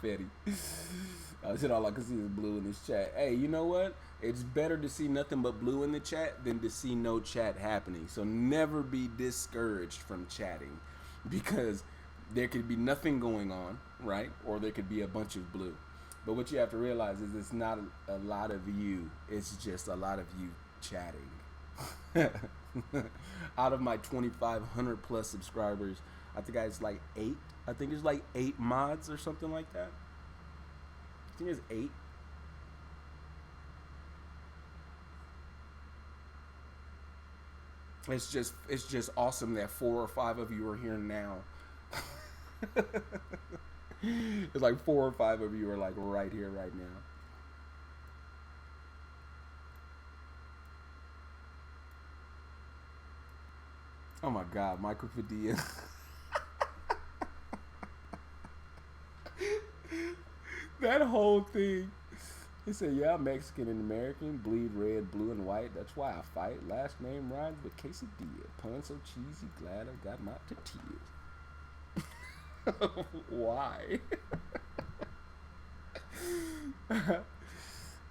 Fetty. I said all I can see is blue in this chat. Hey, you know what? It's better to see nothing but blue in the chat than to see no chat happening. So never be discouraged from chatting, because there could be nothing going on, right? Or there could be a bunch of blue. But what you have to realize is it's not a lot of you. It's just a lot of you chatting. Out of my 2,500 plus subscribers, I think it's like 8. I think it's like 8 mods or something like that. I think it's 8. It's just awesome that 4 or 5 of you are here now. It's like 4 or 5 of you are like right here right now. Oh my God, Michael Padilla. That whole thing. He said, yeah, I'm Mexican and American, bleed red, blue, and white. That's why I fight. Last name rhymes with quesadilla. Pun so cheesy, glad I got my tortillas. Why?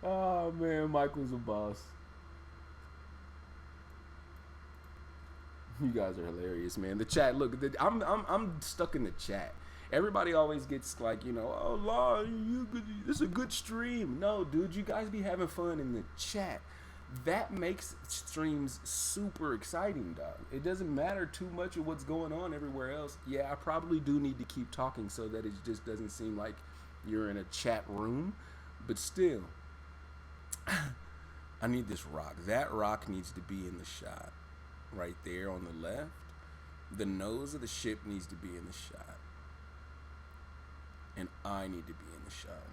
Oh, man, Michael's a boss. You guys are hilarious, man. The chat, look, I'm stuck in the chat. Everybody always gets like, you know, oh, Law, this is a good stream. No, dude, you guys be having fun in the chat. That makes streams super exciting, dog. It doesn't matter too much of what's going on everywhere else. Yeah, I probably do need to keep talking so that it just doesn't seem like you're in a chat room. But still, I need this rock. That rock needs to be in the shot. Right there on the left. The nose of the ship needs to be in the shot. And I need to be in the shot.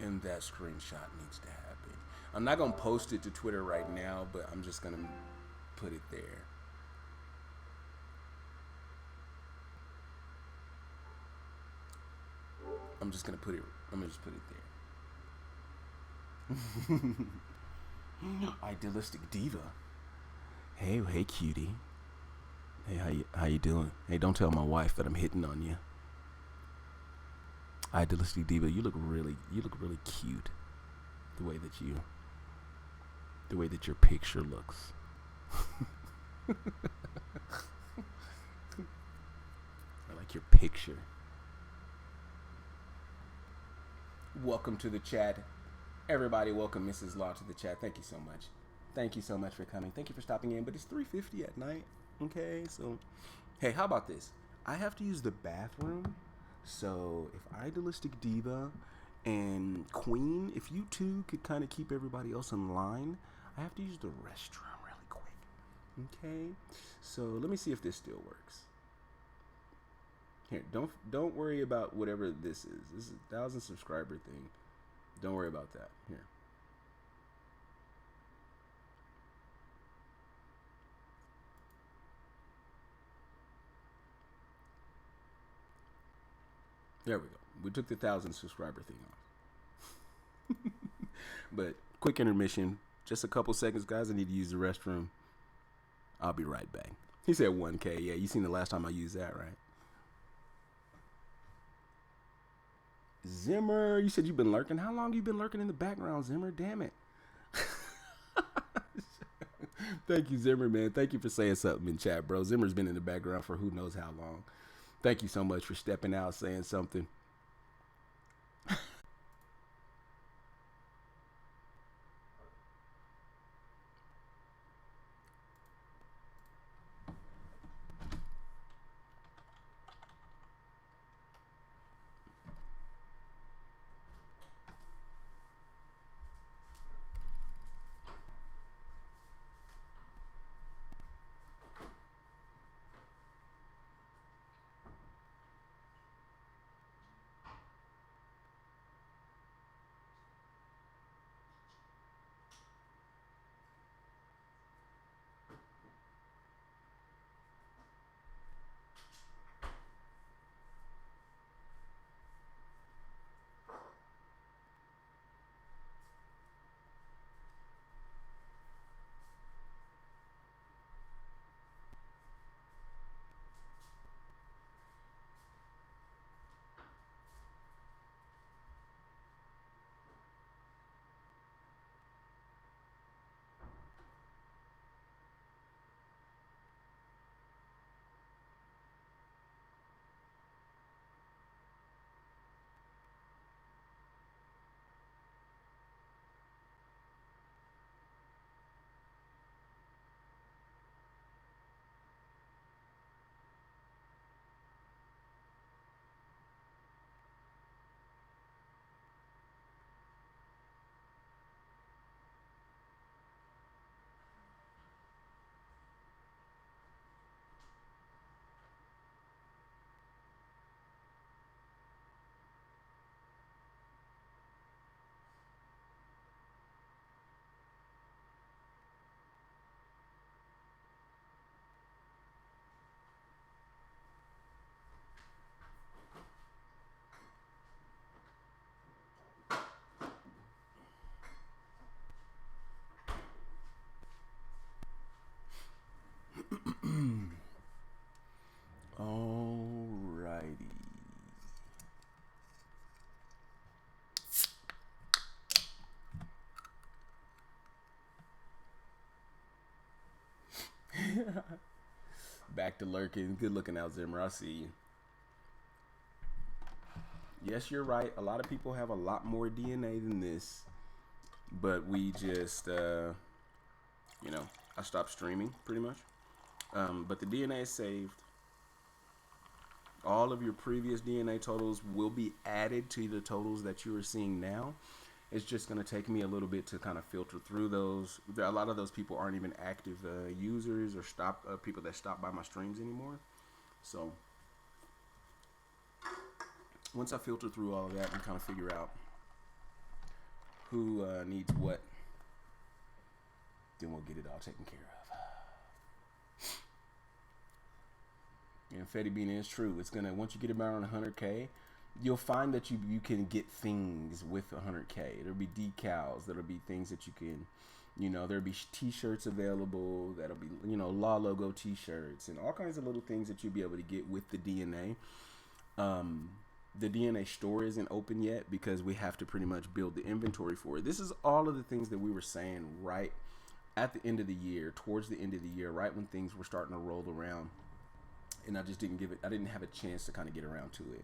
And that screenshot needs to happen. I'm not going to post it to Twitter right now, but I'm just going to put it there. I'm just going to put it there. Idealistic diva. Hey cutie. Hey, how you doing? Hey, don't tell my wife that I'm hitting on you. Idealistic diva, you look really cute. The way that your picture looks. I like your picture. Welcome to the chat. Everybody, welcome Mrs. Law to the chat. Thank you so much. Thank you so much for coming. Thank you for stopping in. But it's 3:50 at night. Okay, so hey, how about this? I have to use the bathroom. So if Idealistic Diva and Queen, if you two could kind of keep everybody else in line, I have to use the restroom really quick. Okay, so let me see if this still works. Here, don't worry about whatever this is. This is a 1,000 subscriber thing. Don't worry about that. Here. There we go. We took the 1,000 subscriber thing off. But quick intermission. Just a couple seconds, guys. I need to use the restroom. I'll be right back. He said 1K. Yeah, you seen the last time I used that, right? Zimmer, you said you've been lurking. How long you been lurking in the background, Zimmer? Damn it. Thank you, Zimmer, man. Thank you for saying something in chat, bro. Zimmer's been in the background for who knows how long. Thank you so much for stepping out, saying something. Back to lurking. Good looking out, Zimmer. I see you. Yes, you're right. A lot of people have a lot more DNA than this. But we just, you know, I stopped streaming pretty much. But the DNA is saved. All of your previous DNA totals will be added to the totals that you are seeing now. It's just going to take me a little bit to kind of filter through those. A lot of those people aren't even active users or people that stop by my streams anymore. So once I filter through all of that and kind of figure out who needs what, then we'll get it all taken care of. And Fetty Bean is true. It's gonna, once you get about on 100K, you'll find that you can get things with 100K. There'll be decals. There'll be things that you can, you know, there'll be t-shirts available. That'll be, you know, Law logo t-shirts and all kinds of little things that you'll be able to get with the DNA. The DNA store isn't open yet because we have to pretty much build the inventory for it. This is all of the things that we were saying right at the end of the year, towards the end of the year, right when things were starting to roll around. And I just didn't I didn't have a chance to kind of get around to it.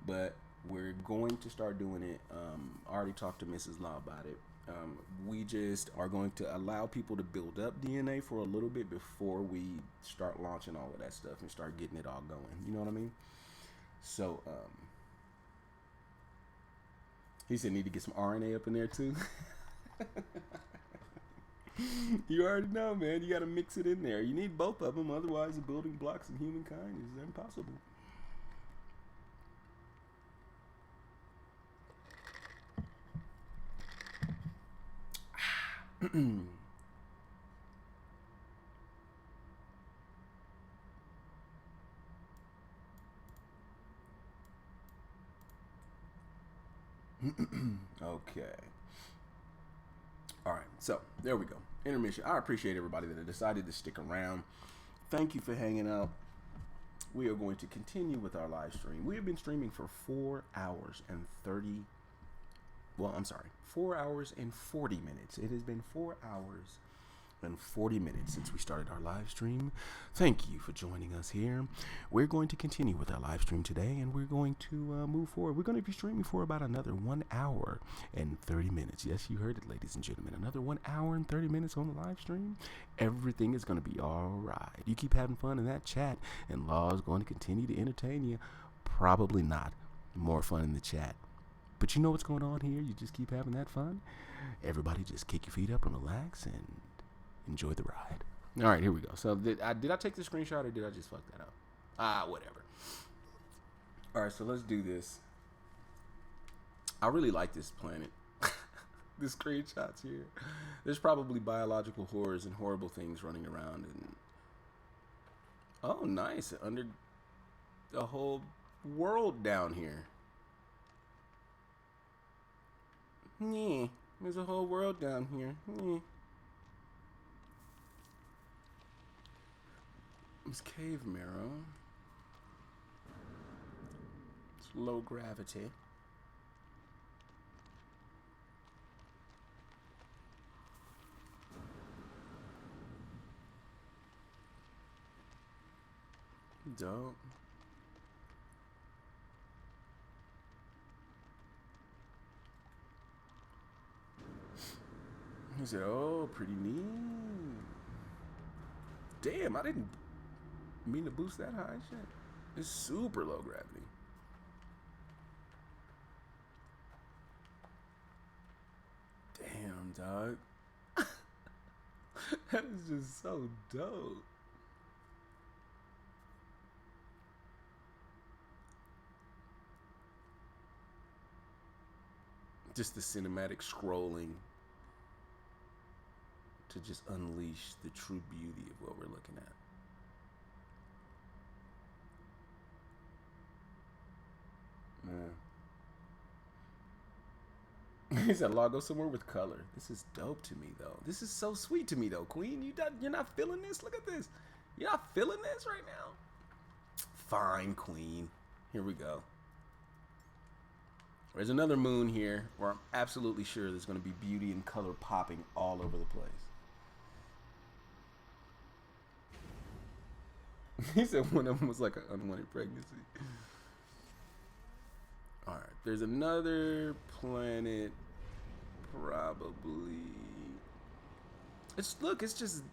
But we're going to start doing it. I already talked to Mrs. Law about it. We just are going to allow people to build up DNA for a little bit before we start launching all of that stuff and start getting it all going. You know what I mean? So, he said need to get some RNA up in there too. You already know, man. You got to mix it in there. You need both of them. Otherwise, the building blocks of humankind is impossible. Okay. All right. So there we go. Intermission. I appreciate everybody that decided to stick around. Thank you for hanging out. We are going to continue with our live stream. We have been streaming for 4 hours and 4 hours and 40 minutes. It has been 4 hours and 40 minutes since we started our live stream. Thank you for joining us here. We're going to continue with our live stream today, and we're going to move forward. We're going to be streaming for about another 1 hour and 30 minutes. Yes, you heard it, ladies and gentlemen. Another 1 hour and 30 minutes on the live stream. Everything is going to be all right. You keep having fun in that chat, and Law is going to continue to entertain you. Probably not. More fun in the chat. But you know what's going on here? You just keep having that fun. Everybody just kick your feet up and relax and enjoy the ride. All right, here we go. So did I take the screenshot or did I just fuck that up? Whatever. All right, so let's do this. I really like this planet. The screenshots here. There's probably biological horrors and horrible things running around. And oh, nice. Under the whole world down here. Yeah, there's a whole world down here. Yeah. It's cave marrow. It's low gravity. Dope. He said, oh, pretty neat. Damn, I didn't mean to boost that high. Shit. It's super low gravity. Damn, dog. That is just so dope. Just the cinematic scrolling to just unleash the true beauty of what we're looking at. Man. He said, "Law, go somewhere with color." This is dope to me, though. This is so sweet to me, though, Queen. You're not feeling this? Look at this. You're not feeling this right now? Fine, Queen. Here we go. There's another moon here where I'm absolutely sure there's going to be beauty and color popping all over the place. He said one of them was like an unwanted pregnancy. All right, there's another planet, probably. It's just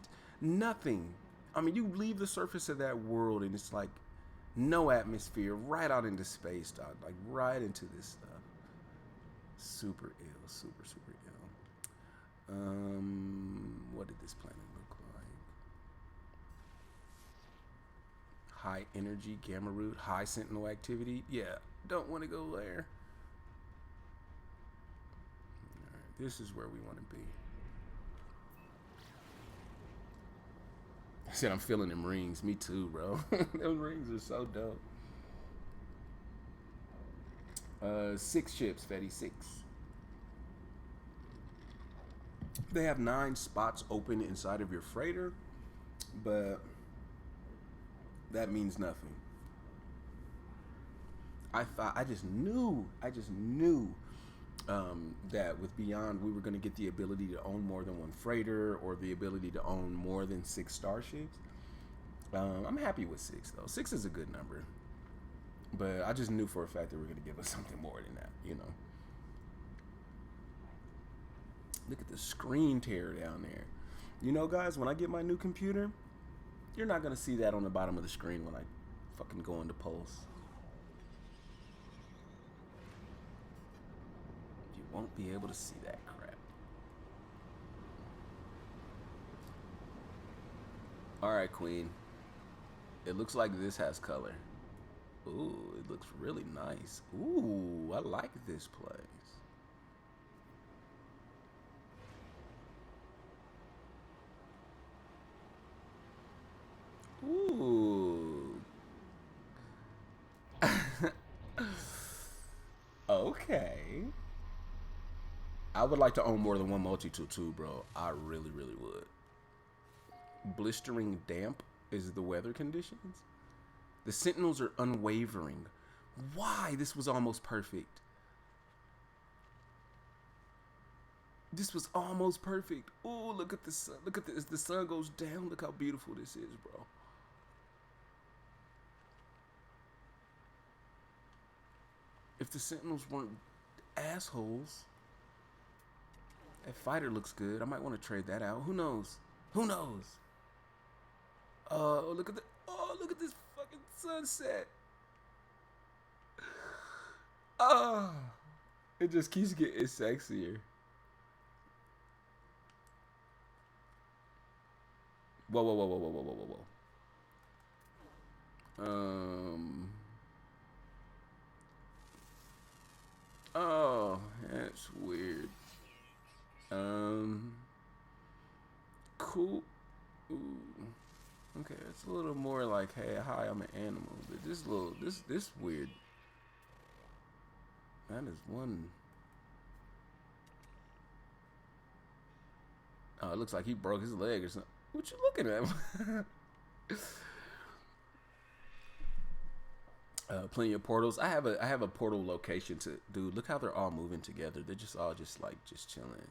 nothing. I mean, you leave the surface of that world and it's like no atmosphere, right out into space, dog. Like right into this stuff. Super ill, super ill. What did this planet look like? High energy, gamma root, high sentinel activity. Yeah, don't want to go there. All right, this is where we want to be. I said I'm feeling them rings. Me too, bro. Those rings are so dope. 6 ships, Fetty, 6. They have 9 spots open inside of your freighter, but that means nothing. I just knew that with Beyond we were going to get the ability to own more than one freighter or the ability to own more than 6 starships. I'm happy with 6 though. 6 is a good number, but I just knew for a fact they were going to give us something more than that, you know. Look at the screen tear down there. You know, guys, when I get my new computer, you're not going to see that on the bottom of the screen when I fucking go into Pulse. You won't be able to see that crap. All right, Queen. It looks like this has color. Ooh, it looks really nice. Ooh, I like this place. Ooh. Okay. I would like to own more than one multi-tool too, bro. I really, really would. Blistering damp is the weather conditions. The sentinels are unwavering. Why? This was almost perfect. This was almost perfect. Oh, look at the sun. Look at this. The sun goes down. Look how beautiful this is, bro. If the sentinels weren't assholes, that fighter looks good. I might want to trade that out. Who knows? Who knows? Look at this fucking sunset. It just keeps getting sexier. Whoa. Oh, that's weird. Cool. Ooh. Okay, it's a little more like, hey, hi, I'm an animal. But this weird. That is one. Oh, it looks like he broke his leg or something. What you looking at? Plenty of portals. I have a portal location to, dude. Look how they're all moving together. They're just all just chilling.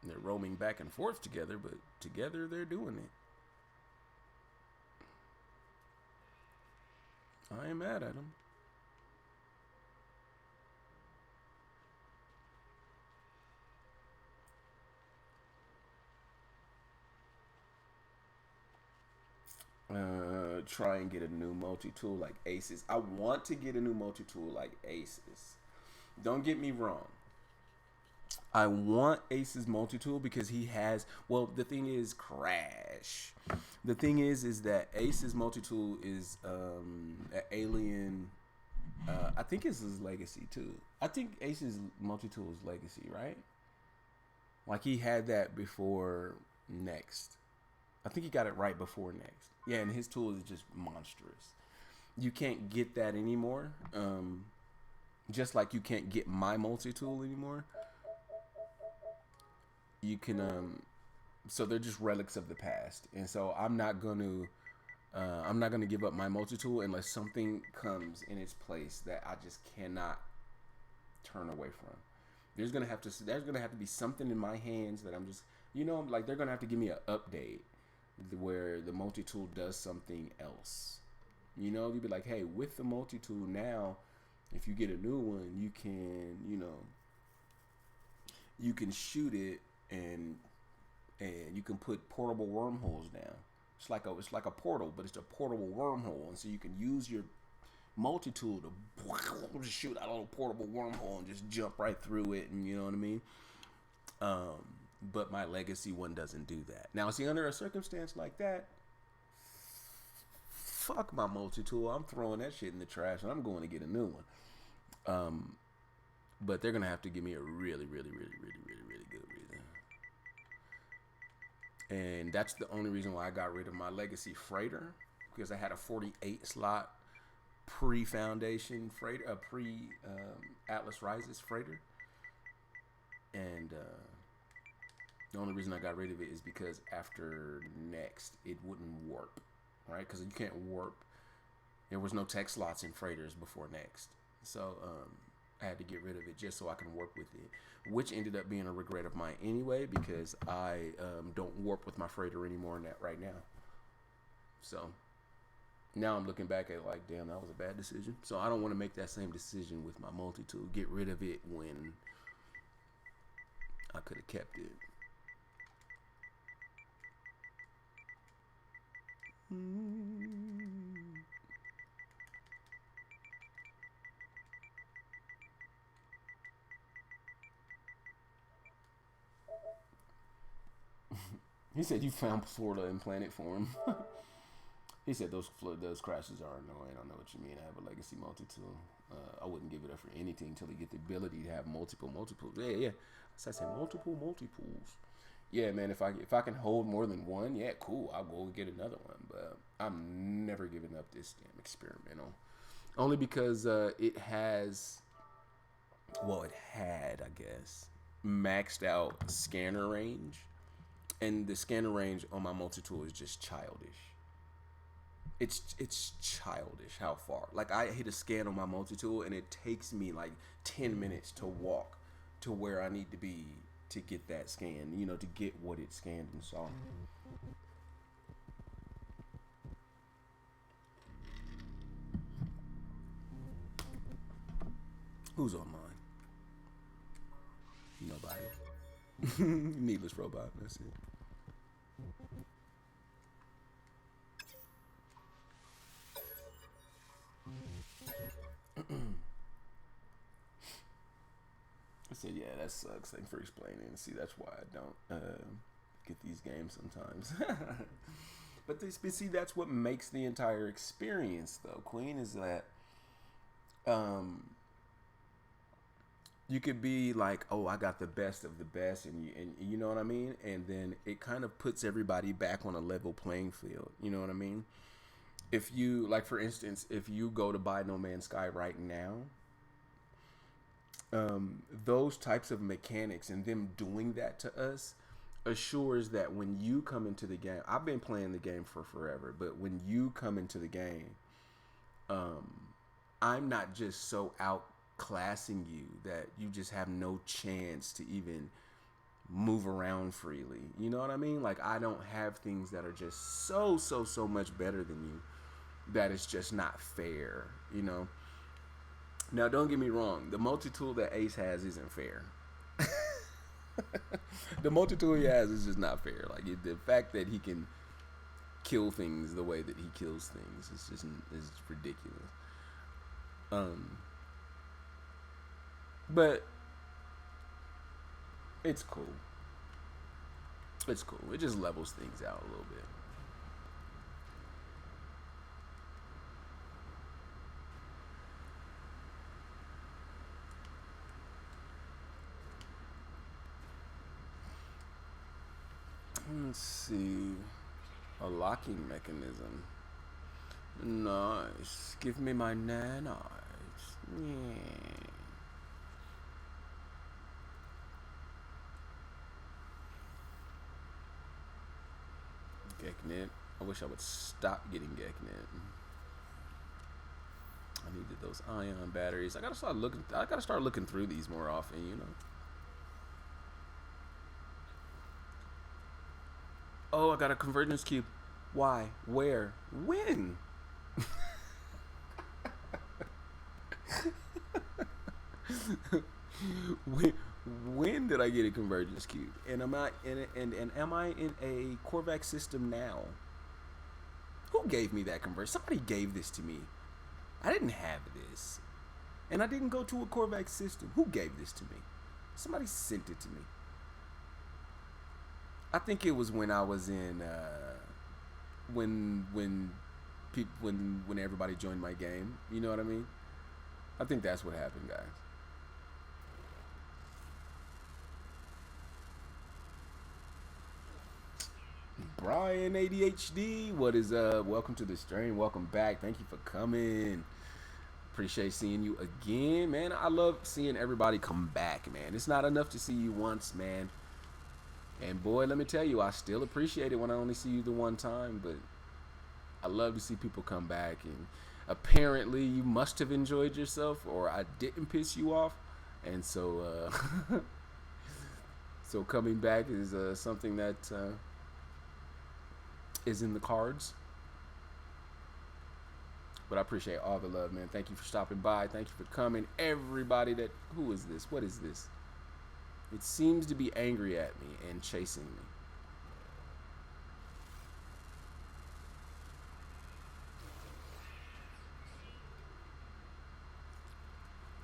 They're roaming back and forth together, but together they're doing it. I ain't mad at them. Try and get a new multi-tool like Aces. I want to get a new multi-tool like Aces. Don't get me wrong. I want Ace's multi-tool because he has, well, the thing is, Crash. The thing is that Ace's multi-tool is an alien. I think it's his legacy too. I think Ace's multi-tool is legacy, right? Like he had that before Next. I think he got it right before Next. Yeah, and his tool is just monstrous. You can't get that anymore. Just like you can't get my multi-tool anymore. You can, so they're just relics of the past. And so I'm not going to give up my multi-tool unless something comes in its place that I just cannot turn away from. There's gonna have to be something in my hands that I'm just, like they're gonna have to give me an update where the multi-tool does something else. You'd be like, hey, with the multi-tool now, if you get a new one, you can, you can shoot it and you can put portable wormholes down. It's like a portal, but it's a portable wormhole, and so you can use your multi-tool to just shoot out a little portable wormhole and just jump right through it, and you know what I mean. But my legacy one doesn't do that. Now, see, under a circumstance like that, fuck my multi-tool. I'm throwing that shit in the trash and I'm going to get a new one. But they're gonna have to give me a really, really, really, really, really, really good reason. And that's the only reason why I got rid of my legacy freighter, because I had a 48 slot pre-foundation freighter, Atlas Rises freighter, and the only reason I got rid of it is because after next it wouldn't warp, right? Because you can't warp. There was no tech slots in freighters before next, so I had to get rid of it just so I can warp with it, which ended up being a regret of mine anyway, because I don't warp with my freighter anymore right now. So now I'm looking back at it like, damn, that was a bad decision. So I don't want to make that same decision with my multi-tool. Get rid of it when I could have kept it. He said you found Florida in planet form. He said those crashes are annoying. I know what you mean. I have a legacy multi-tool. I wouldn't give it up for anything until they get the ability to have multiple multiples. Yeah. So I said multiple multiples. Yeah, man. If I can hold more than one, yeah, cool. I'll go get another one. But I'm never giving up this damn experimental. Only because it had, I guess, maxed out scanner range. And the scanner range on my multi-tool is just childish. It's childish how far. Like, I hit a scan on my multi-tool and it takes me like 10 minutes to walk to where I need to be to get that scan, to get what it scanned and saw. Who's online? Nobody. Needless robot, that's it. I said, yeah, that sucks. Thanks for explaining. See, that's why I don't get these games sometimes. But see, that's what makes the entire experience, though, Queen, is that you could be like, oh, I got the best of the best, and you know what I mean? And then it kind of puts everybody back on a level playing field. You know what I mean? If you, like, for instance, if you go to buy No Man's Sky right now, those types of mechanics and them doing that to us assures that when you come into the game, I've been playing the game for forever, but when you come into the game, I'm not just so outclassing you that you just have no chance to even move around freely. You know what I mean? Like, I don't have things that are just so much better than you that it's just not fair, Now, don't get me wrong. The multi-tool that Ace has isn't fair. The multi-tool he has is just not fair. Like, the fact that he can kill things the way that he kills things is ridiculous. But it's cool. It's cool. It just levels things out a little bit. Let's see. A locking mechanism. Nice. Give me my nanites. Yeah. Geknet. I wish I would stop getting Geknet. I needed those ion batteries. I gotta start looking through these more often, Oh, I got a convergence cube. Why? Where? When? when, when did I get a convergence cube? And am I in a Korvax system now? Who gave me that convergence? Somebody gave this to me. I didn't have this. And I didn't go to a Korvax system. Who gave this to me? Somebody sent it to me. I think it was when I was in when everybody joined my game. You know what I mean? I think that's what happened, guys. Brian ADHD, what is up? Welcome to the stream. Welcome back. Thank you for coming. Appreciate seeing you again, man. I love seeing everybody come back, man. It's not enough to see you once, man. And boy, let me tell you, I still appreciate it when I only see you the one time, but I love to see people come back. And apparently you must have enjoyed yourself, or I didn't piss you off. And so so coming back is something that is in the cards. But I appreciate all the love, man. Thank you for stopping by. Thank you for coming. Everybody that... Who is this? What is this? It seems to be angry at me and chasing me.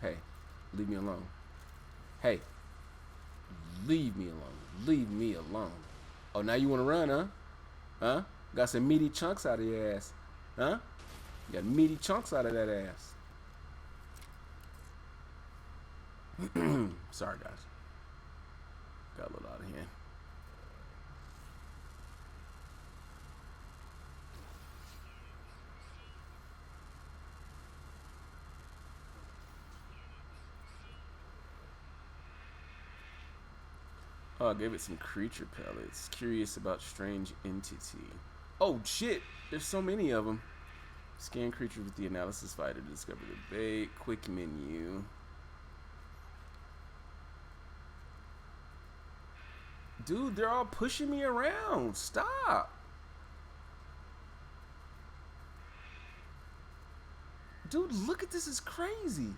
Hey, leave me alone. Hey, leave me alone. Leave me alone. Oh, now you want to run, huh? Huh? Got some meaty chunks out of your ass. Huh? You got meaty chunks out of that ass. Sorry, guys. Got a little out of hand. Oh, I gave it some creature pellets. Curious about strange entity. Oh, shit. There's so many of them. Scan creature with the analysis fighter to discover the bait. Quick menu. Dude, they're all pushing me around. Stop. Dude, look at this. It's crazy.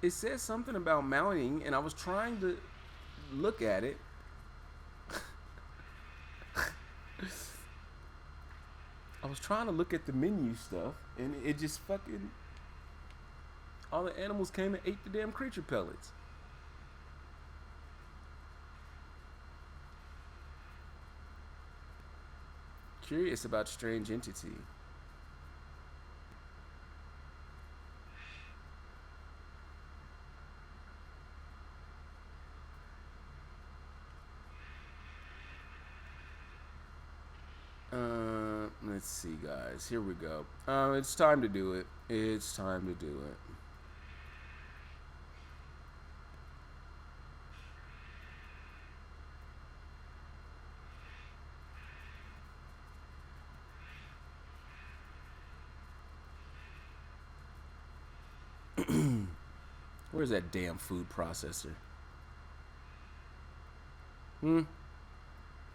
It says something about mounting, and I was trying to look at it. I was trying to look at the menu stuff, and it just fucking... All the animals came and ate the damn creature pellets. Curious about strange entity. Let's see, guys. Here we go. It's time to do it. It's time to do it. Where's that damn food processor?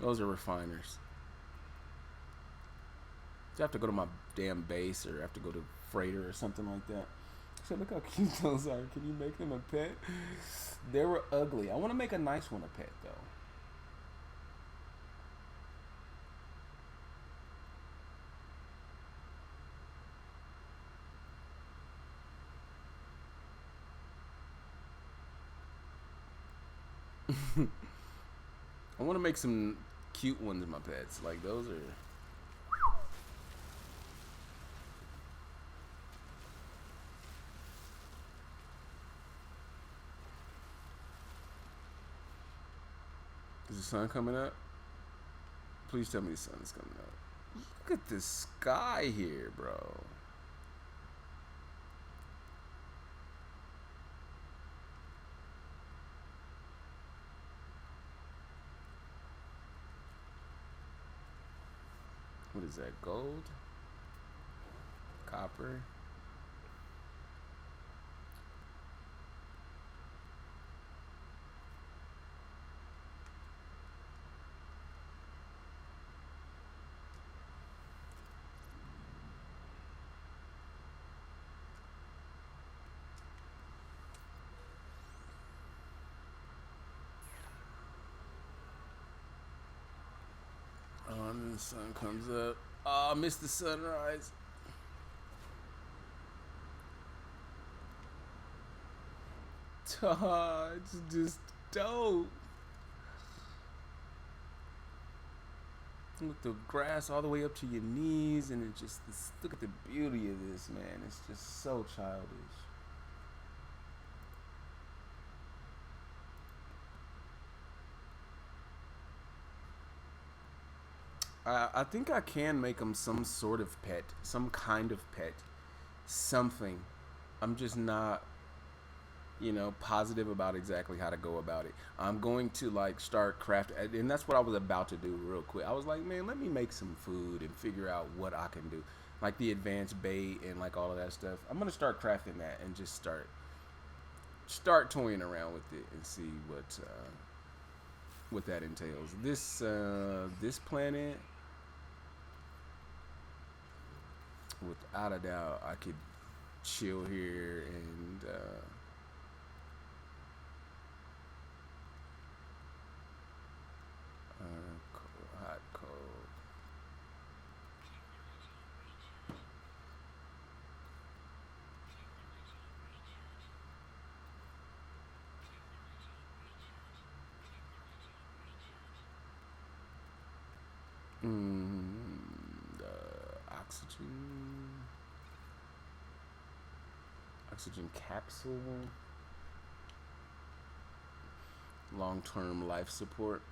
Those are refiners. Do I have to go to my damn base, or have to go to freighter or something like that? So look how cute those are. Can you make them a pet? They were ugly. I want to make a nice one a pet, though. I want to make some cute ones of my pets. Like, those are... Is the sun coming up? Please tell me the sun is coming up. Look at this sky here, bro. What is that? Gold? Copper? sun comes up. Oh, I missed the sunrise. It's just dope. With the grass all the way up to your knees, and it just look at the beauty of this, man. It's just so childish. I think I can make them some sort of pet, some kind of pet, something. I'm just not, positive about exactly how to go about it. I'm going to like start craft, and that's what I was about to do real quick. I was like, man, let me make some food and figure out what I can do, like the advanced bait and like all of that stuff. I'm gonna start crafting that and just start toying around with it and see what that entails. This planet, without a doubt, I could chill here and hot, cold. Oxygen capsule, long-term life support.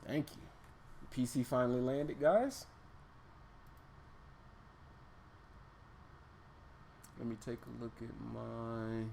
Thank you. PC finally landed, guys. Let me take a look at my.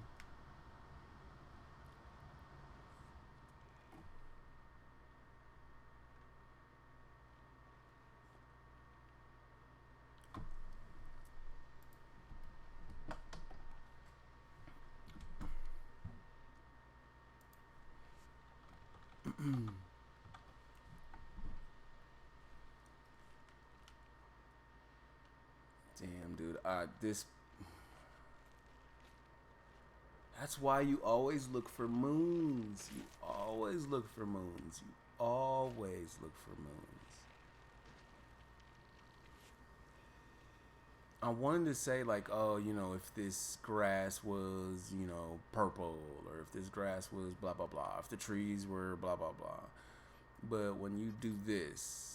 Damn, dude. That's why you always look for moons. You always look for moons. You always look for moons. I wanted to say like, oh, if this grass was, purple, or if this grass was blah, blah, blah, if the trees were blah, blah, blah. But when you do this,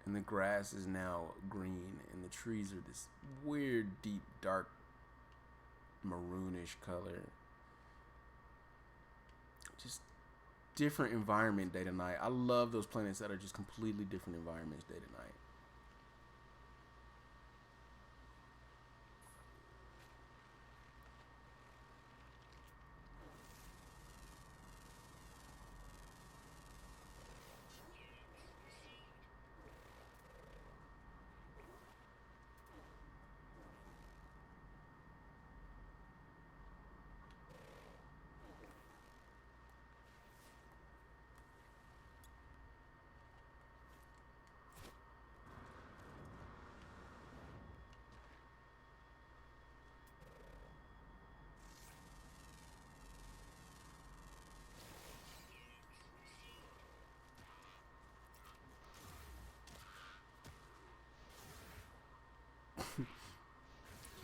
and the grass is now green, and the trees are this weird, deep, dark, maroonish color. Just different environment day to night. I love those planets that are just completely different environments day to night.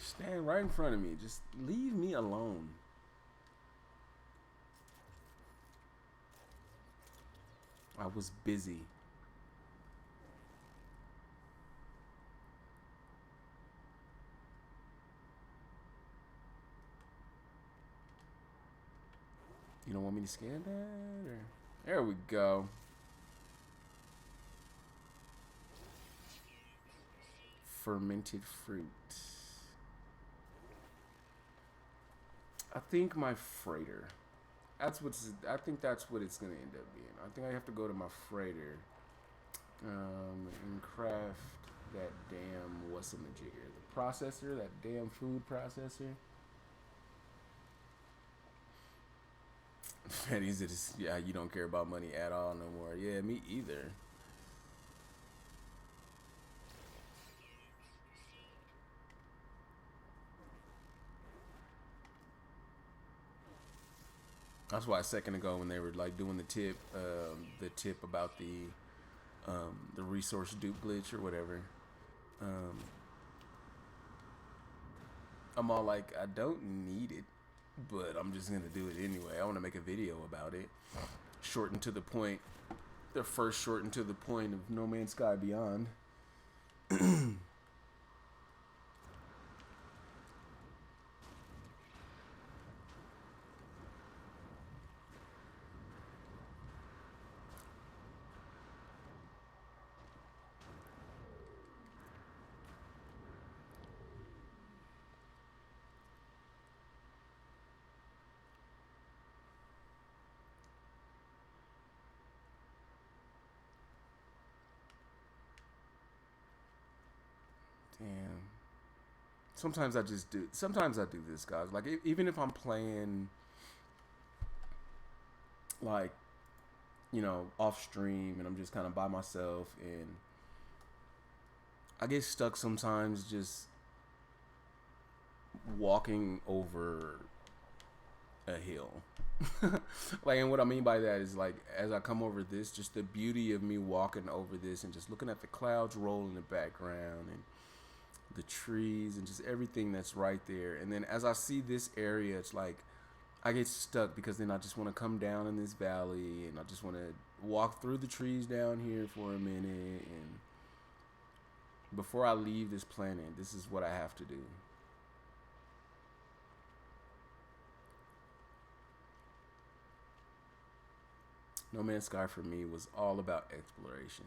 Stand right in front of me. Just leave me alone. I was busy. You don't want me to scan that? Or? There we go. Fermented fruit. I think my freighter. I think that's what it's gonna end up being. I think I have to go to my freighter and craft that damn what's-a-majigger. The processor, that damn food processor. Fetty's just, yeah, you don't care about money at all no more. Yeah, me either. That's why a second ago when they were like doing the tip about the resource dupe glitch or whatever, I'm all like, I don't need it, but I'm just gonna do it anyway. I want to make a video about it, shortened to the point, the first shortened to the point of No Man's Sky Beyond. Damn. Sometimes I just do. Sometimes I do this, guys. Like even if I'm playing, like, you know, off stream and I'm just kind of by myself, and I get stuck sometimes just walking over a hill. Like, and what I mean by that is, like, as I come over this, just the beauty of me walking over this and just looking at the clouds roll in the background and the trees and just everything that's right there. And then as I see this area, it's like I get stuck because then I just want to come down in this valley and I just want to walk through the trees down here for a minute, and before I leave this planet, this is what I have to do. No Man's Sky for me was all about exploration.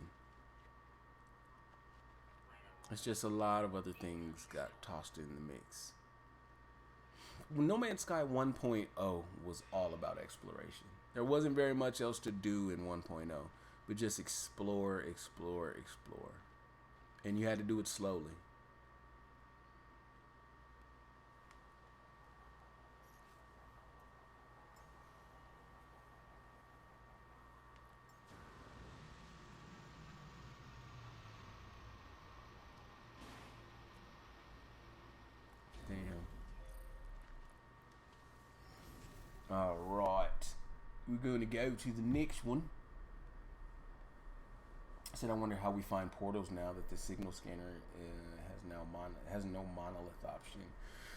It's just a lot of other things got tossed in the mix. No Man's Sky 1.0 was all about exploration. There wasn't very much else to do in 1.0, but just explore, explore, explore. And you had to do it slowly. Alright, we're going to go to the next one. I said I wonder how we find portals now that the signal scanner has no monolith option.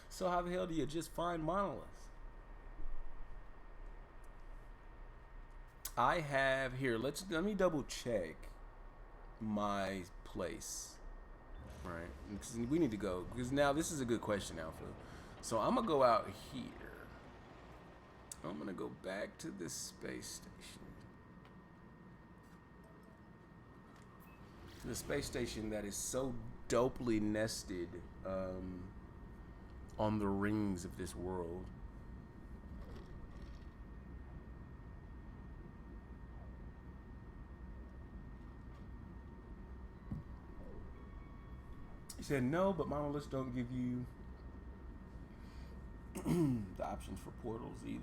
So how the hell do you just find monoliths? I have here, let me double check my place. Right, because we need to go, because now this is a good question, Alpha. So I'm gonna go out here. I'm gonna go back to this space station. The space station that is so dopely nested on the rings of this world. He said no, but monoliths don't give you the options for portals either.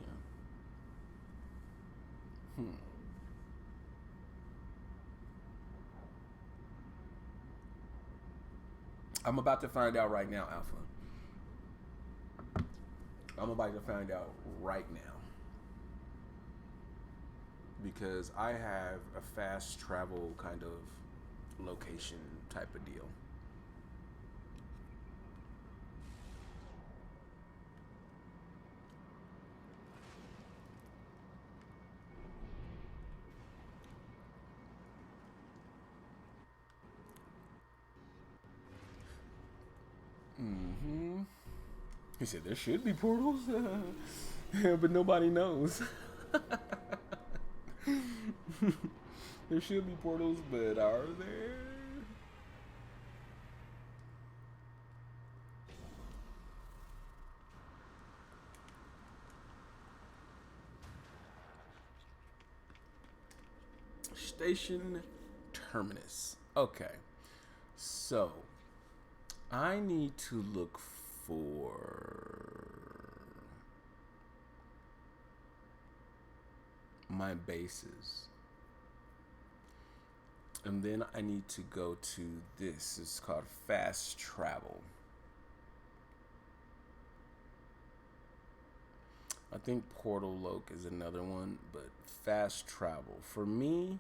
I'm about to find out right now, Alpha. I'm about to find out right now. Because I have a fast travel kind of location type of deal. He said there should be portals, but nobody knows. There should be portals, but are there? Station terminus. Okay, so I need to look for my bases, and then I need to go to this. It's called fast travel. I think Portal Loc is another one, but fast travel. For me,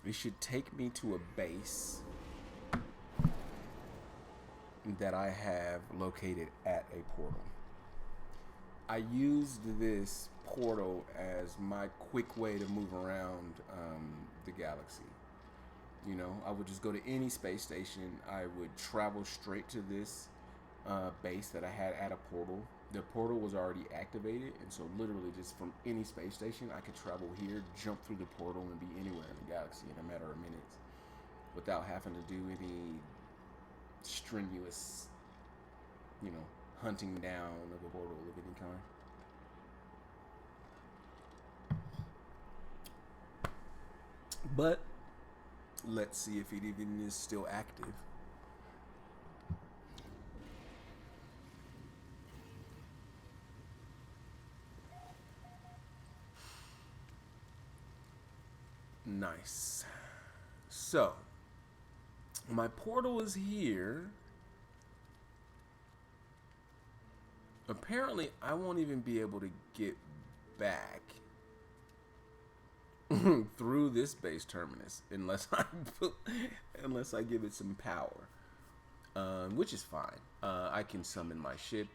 it should take me to a base that I have located at a portal. I used this portal as my quick way to move around the galaxy. You know, I would just go to any space station. I would travel straight to this base that I had at a portal. The portal was already activated, and so literally just from any space station, I could travel here, jump through the portal, and be anywhere in the galaxy in a matter of minutes without having to do any strenuous, you know, hunting down of a portal of any kind. But let's see if it even is still active. Nice. So, my portal is here. Apparently, I won't even be able to get back through this base terminus unless I give it some power, which is fine. I can summon my ship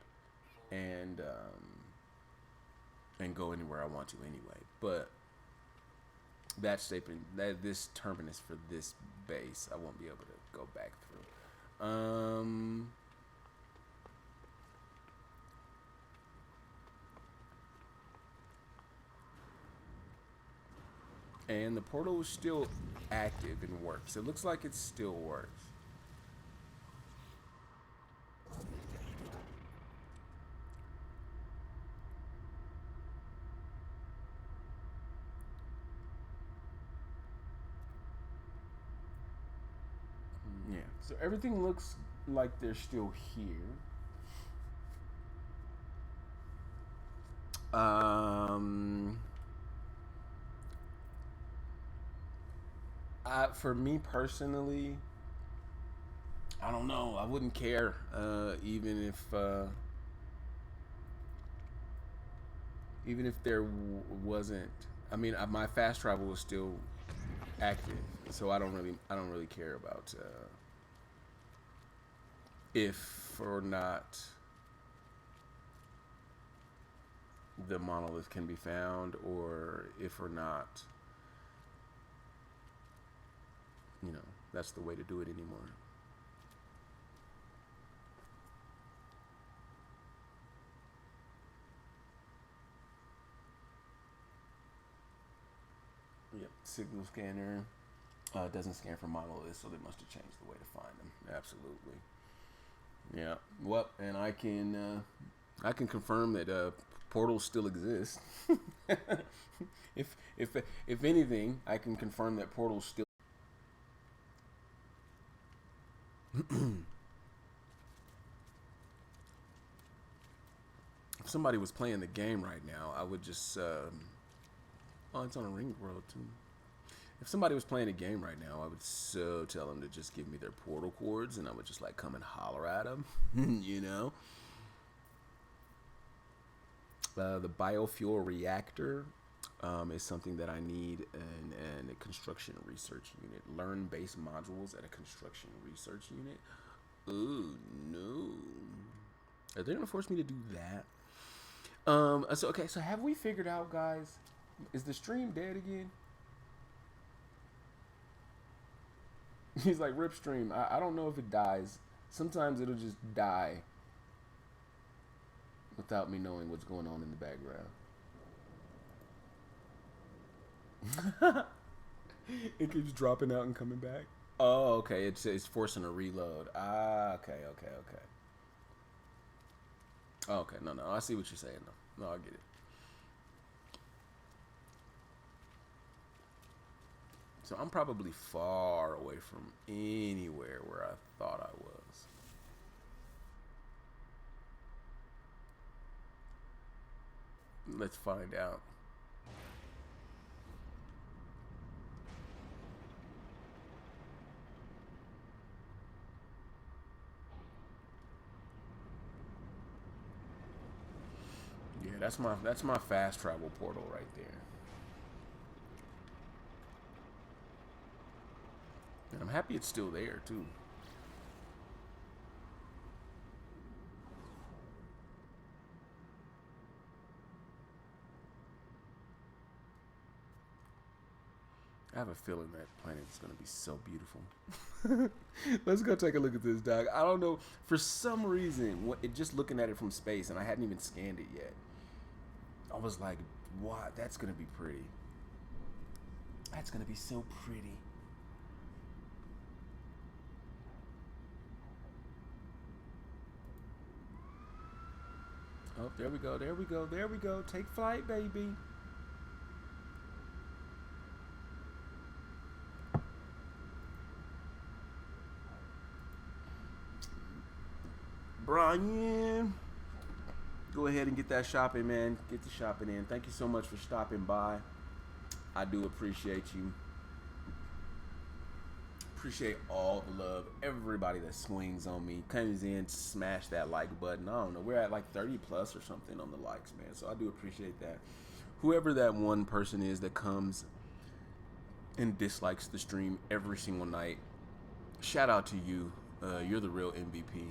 and go anywhere I want to anyway. But that statement, that this terminus for this base, I won't be able to go back through. And the portal is still active and works. It looks like it still works. Yeah, so everything looks like they're still here. For me personally, I don't know. I wouldn't care, even if there wasn't. I mean, my fast travel was still active, so I don't really care about if or not the monolith can be found, or if or not, you know, that's the way to do it anymore. Yep, signal scanner doesn't scan for monoliths, so they must have changed the way to find them. Absolutely. Yeah. Well, and I can confirm that portals still exist. If anything, I can confirm that portals still. If somebody was playing the game right now, I would just oh, it's on a ring world too. If somebody was playing a game right now, I would so tell them to just give me their portal cords, and I would just like come and holler at them, you know. The biofuel reactor is something that I need in a construction research unit. Learn base modules at a construction research unit. Ooh, no. Are they gonna force me to do that? So have we figured out, guys? Is the stream dead again? He's like, rip stream. I don't know if it dies. Sometimes it'll just die without me knowing what's going on in the background. It keeps dropping out and coming back. Oh, okay. It's forcing a reload. Ah, okay. Okay, no. I see what you're saying, though. No, I get it. So I'm probably far away from anywhere where I thought I was. Let's find out. Yeah, that's my fast travel portal right there. And I'm happy it's still there too. I have a feeling that planet is going to be so beautiful. Let's go take a look at this, dog. I don't know. For some reason, just looking at it from space, and I hadn't even scanned it yet, I was like, wow, that's going to be pretty. That's going to be so pretty. Oh, there we go. There we go. There we go. Take flight, baby. Brian, go ahead and get that shopping, man. Get the shopping in. Thank you so much for stopping by. I do appreciate you. Appreciate all the love. Everybody that swings on me, comes in, smash that like button. I don't know. We're at like 30 plus or something on the likes, man. So I do appreciate that. Whoever that one person is that comes and dislikes the stream every single night, shout out to you. You're the real MVP.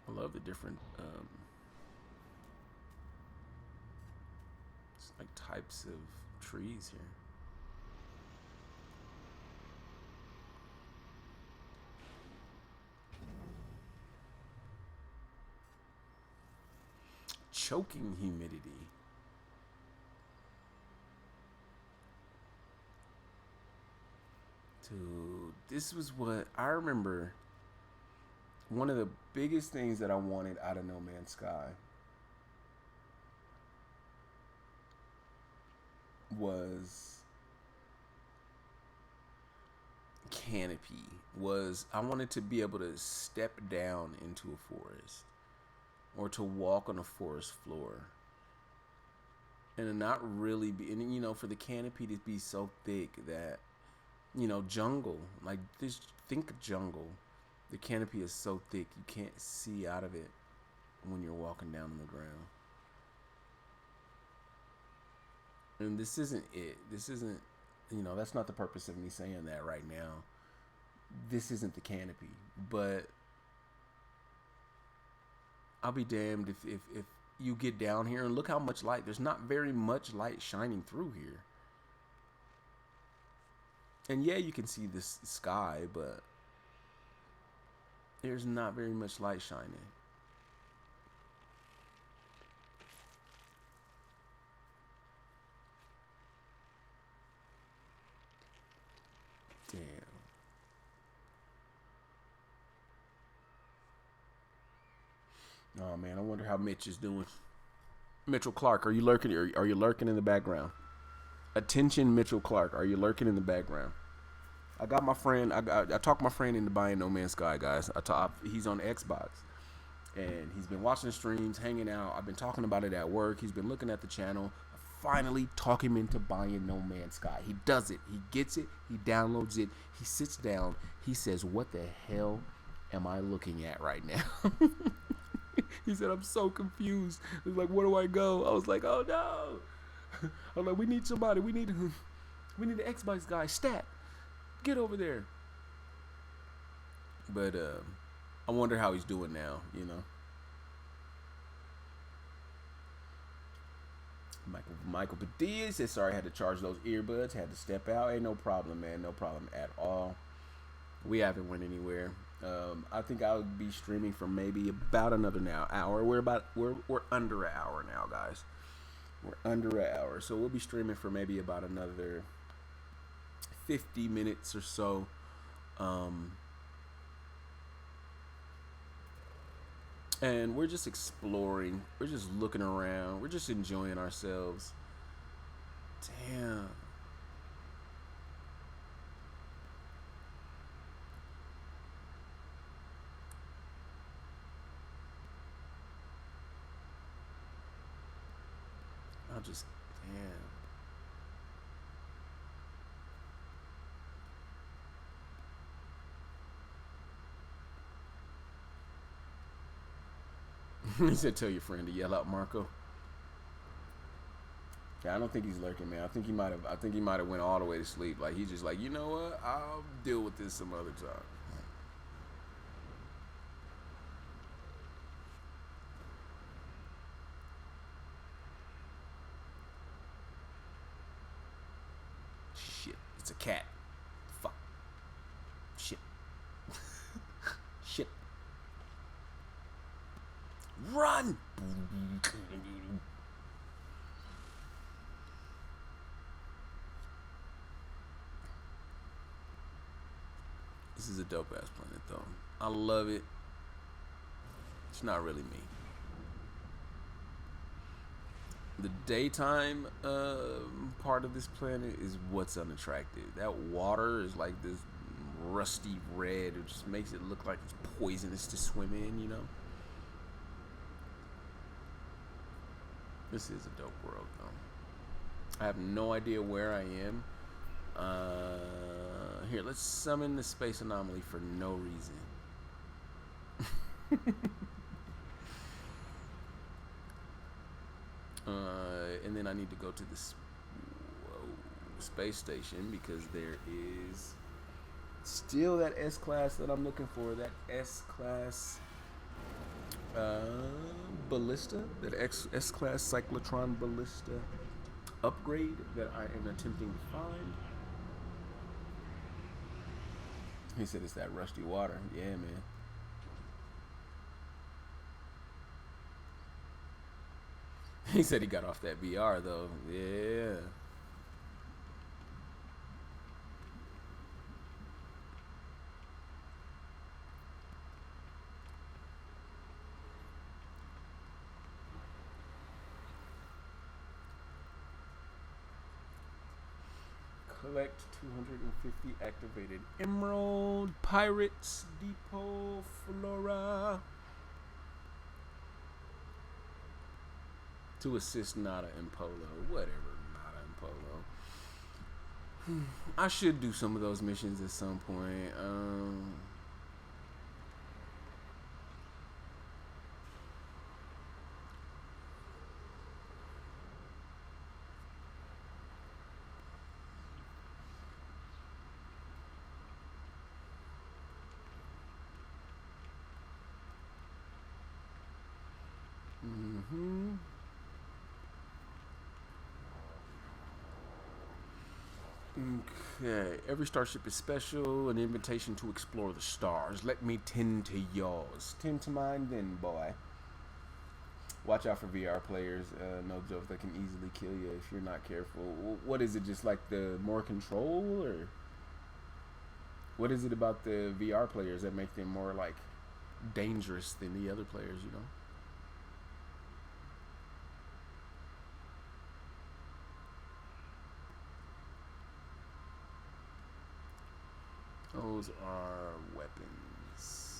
I love the different like types of trees here. Choking humidity. Dude, this was what I remember. One of the biggest things that I wanted out of No Man's Sky was canopy. I wanted to be able to step down into a forest or to walk on a forest floor and not really be, and you know, for the canopy to be so thick that, you know, jungle, like this, think jungle. The canopy is so thick you can't see out of it when you're walking down on the ground. And this isn't it. This isn't, you know, that's not the purpose of me saying that right now. This isn't the canopy. But I'll be damned if you get down here and look how much light. There's not very much light shining through here. And yeah, you can see this sky, but there's not very much light shining. Damn. Oh man, I wonder how Mitch is doing. Mitchell Clark, are you lurking? Are you lurking in the background? Attention, Mitchell Clark, are you lurking in the background? I got my friend. I talked my friend into buying No Man's Sky, guys. He's on Xbox, and he's been watching the streams, hanging out. I've been talking about it at work. He's been looking at the channel. I finally talk him into buying No Man's Sky. He does it. He gets it. He downloads it. He sits down. He says, "What the hell am I looking at right now?" He said, "I'm so confused." He's like, "Where do I go?" I was like, "Oh no!" I'm like, "We need somebody. We need the Xbox guy. Stat. Get over there." But I wonder how he's doing now, you know. Michael Padilla says, "Sorry, I had to charge those earbuds. Had to step out." Ain't no problem, man. No problem at all. We haven't went anywhere. I think I'll be streaming for maybe about another hour. We're under an hour now, guys. We're under an hour, so we'll be streaming for maybe about another 50 minutes or so. And we're just exploring. We're just looking around. We're just enjoying ourselves. Damn. just, damn. He said, "Tell your friend to yell out, Marco." Yeah, I don't think he's lurking, man. I think he might have. I think he might have went all the way to sleep. Like he's just like, you know what? I'll deal with this some other time. Shit, it's a cat. Fuck. Shit. Shit. Run! This is a dope ass planet, though. I love it. It's not really me. The daytime part of this planet is what's unattractive. That water is like this rusty red. It just makes it look like it's poisonous to swim in, you know? This is a dope world, though. I have no idea where I am. Here, let's summon the space anomaly for no reason. And then I need to go to this space station because there is still that S-class that I'm looking for. That S-class ballista, that S-class cyclotron ballista upgrade that I am attempting to find. He said it's that rusty water. Yeah, man. He said he got off that VR though. Yeah. Collect 250 activated emerald. Pirates Depot Flora. To assist Nada and Polo. Whatever, Nada and Polo. I should do some of those missions at some point. Okay, every starship is special, an invitation to explore the stars. Let me tend to yours. Tend to mine then, boy. Watch out for VR players. No joke, they can easily kill you if you're not careful. What is it, just like the more control, or what is it about the VR players that make them more like dangerous than the other players, you know? Those are weapons.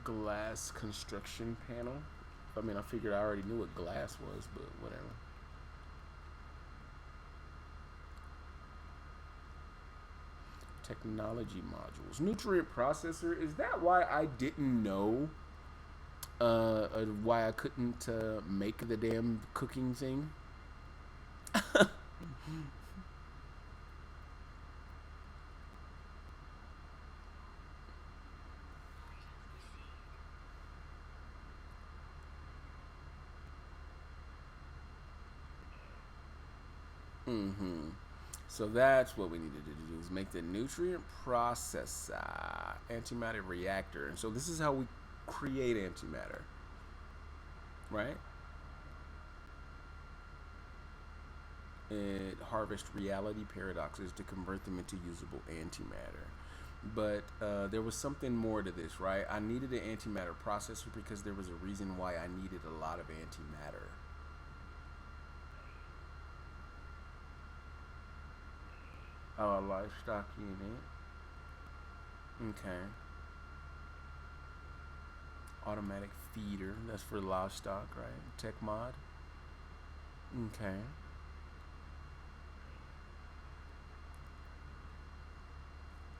Glass construction panel. I mean, I figured I already knew what glass was, but whatever. Technology modules. Nutrient processor. Is that why I didn't know why I couldn't make the damn cooking thing? So that's what we needed to do, is make the nutrient processor, antimatter reactor. And so this is how we create antimatter, right? And harvest reality paradoxes to convert them into usable antimatter. But there was something more to this, right? I needed an antimatter processor because there was a reason why I needed a lot of antimatter. Oh, livestock unit. Okay. Automatic feeder. That's for livestock, right? Tech mod. Okay.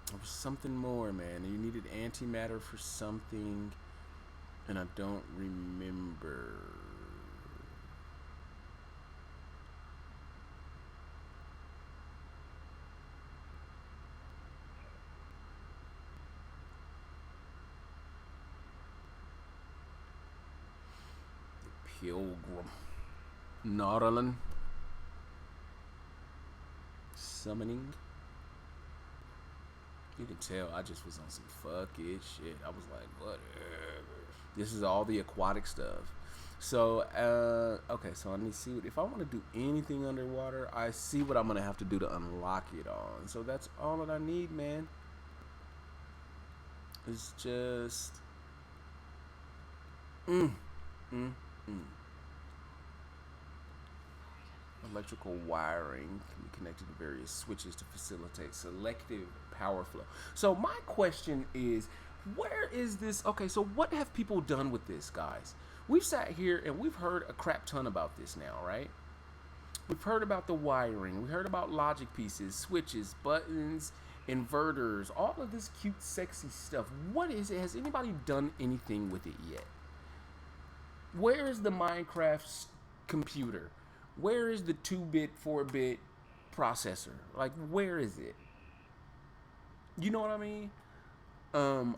There was something more, man. You needed antimatter for something, and I don't remember. Pilgrim. Nautilin. Summoning. You can tell I just was on some fuck it shit. I was like, whatever. This is all the aquatic stuff. So, okay, so let me see. If I want to do anything underwater, I see what I'm going to have to do to unlock it all. And so that's all that I need, man. It's just... Electrical wiring can be connected to various switches to facilitate selective power flow. So my question is, where is this? Okay, so what have people done with this, guys? We've sat here and we've heard a crap ton about this now, right? We've heard about the wiring. We heard about logic pieces, switches, buttons, inverters, all of this cute, sexy stuff. What is it? Has anybody done anything with it yet? Where is the Minecraft computer? Where is the 2-bit, 4-bit processor? Like, where is it? You know what I mean?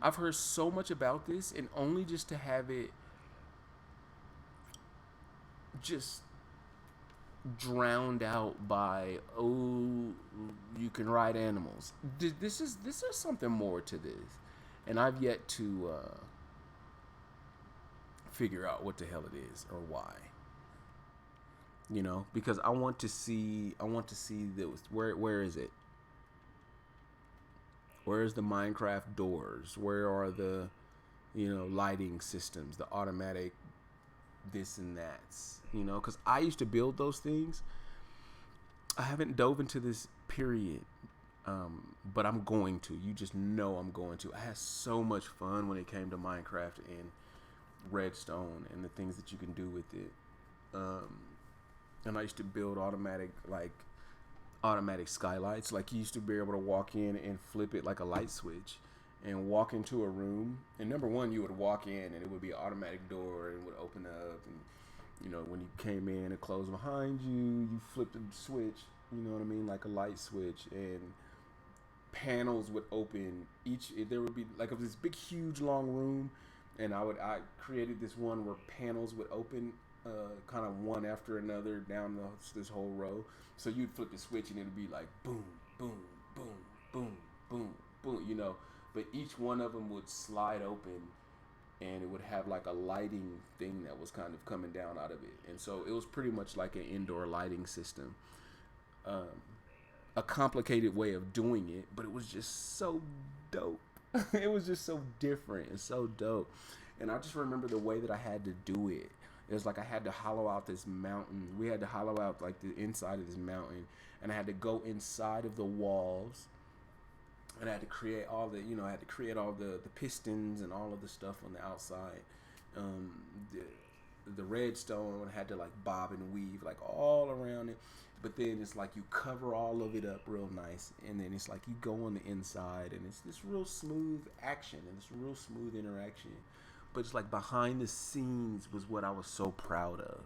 I've heard so much about this, and only just to have it just drowned out by, oh, you can ride animals. This is something more to this, and I've yet to figure out what the hell it is or why. You know, because I want to see this. Where is it? Where's the Minecraft doors? Where are the, lighting systems, the automatic this and that's, because I used to build those things. I haven't dove into this period, but I'm going to. You just know I'm going to. I had so much fun when it came to Minecraft and Redstone and the things that you can do with it. And I used to build automatic skylights. Like, you used to be able to walk in and flip it like a light switch and walk into a room. And number one, you would walk in and it would be an automatic door and would open up. And, when you came in and closed behind you, you flipped the switch, you know what I mean? Like a light switch. And panels would open. There would be like this big, huge, long room. And I created this one where panels would open kind of one after another down this whole row. So you'd flip the switch and it'd be like boom, boom, boom, boom, boom, boom, But each one of them would slide open and it would have like a lighting thing that was kind of coming down out of it. And so it was pretty much like an indoor lighting system. A complicated way of doing it, but it was just so dope. It was just so different and so dope. And I just remember the way that I had to do it. It was like I had to hollow out this mountain. We had to hollow out like the inside of this mountain, and I had to go inside of the walls, and I had to create all the, I had to create all the pistons and all of the stuff on the outside. The redstone had to like bob and weave like all around it, but then it's like you cover all of it up real nice, and then it's like you go on the inside, and it's this real smooth action and this real smooth interaction. But it's like behind the scenes was what I was so proud of.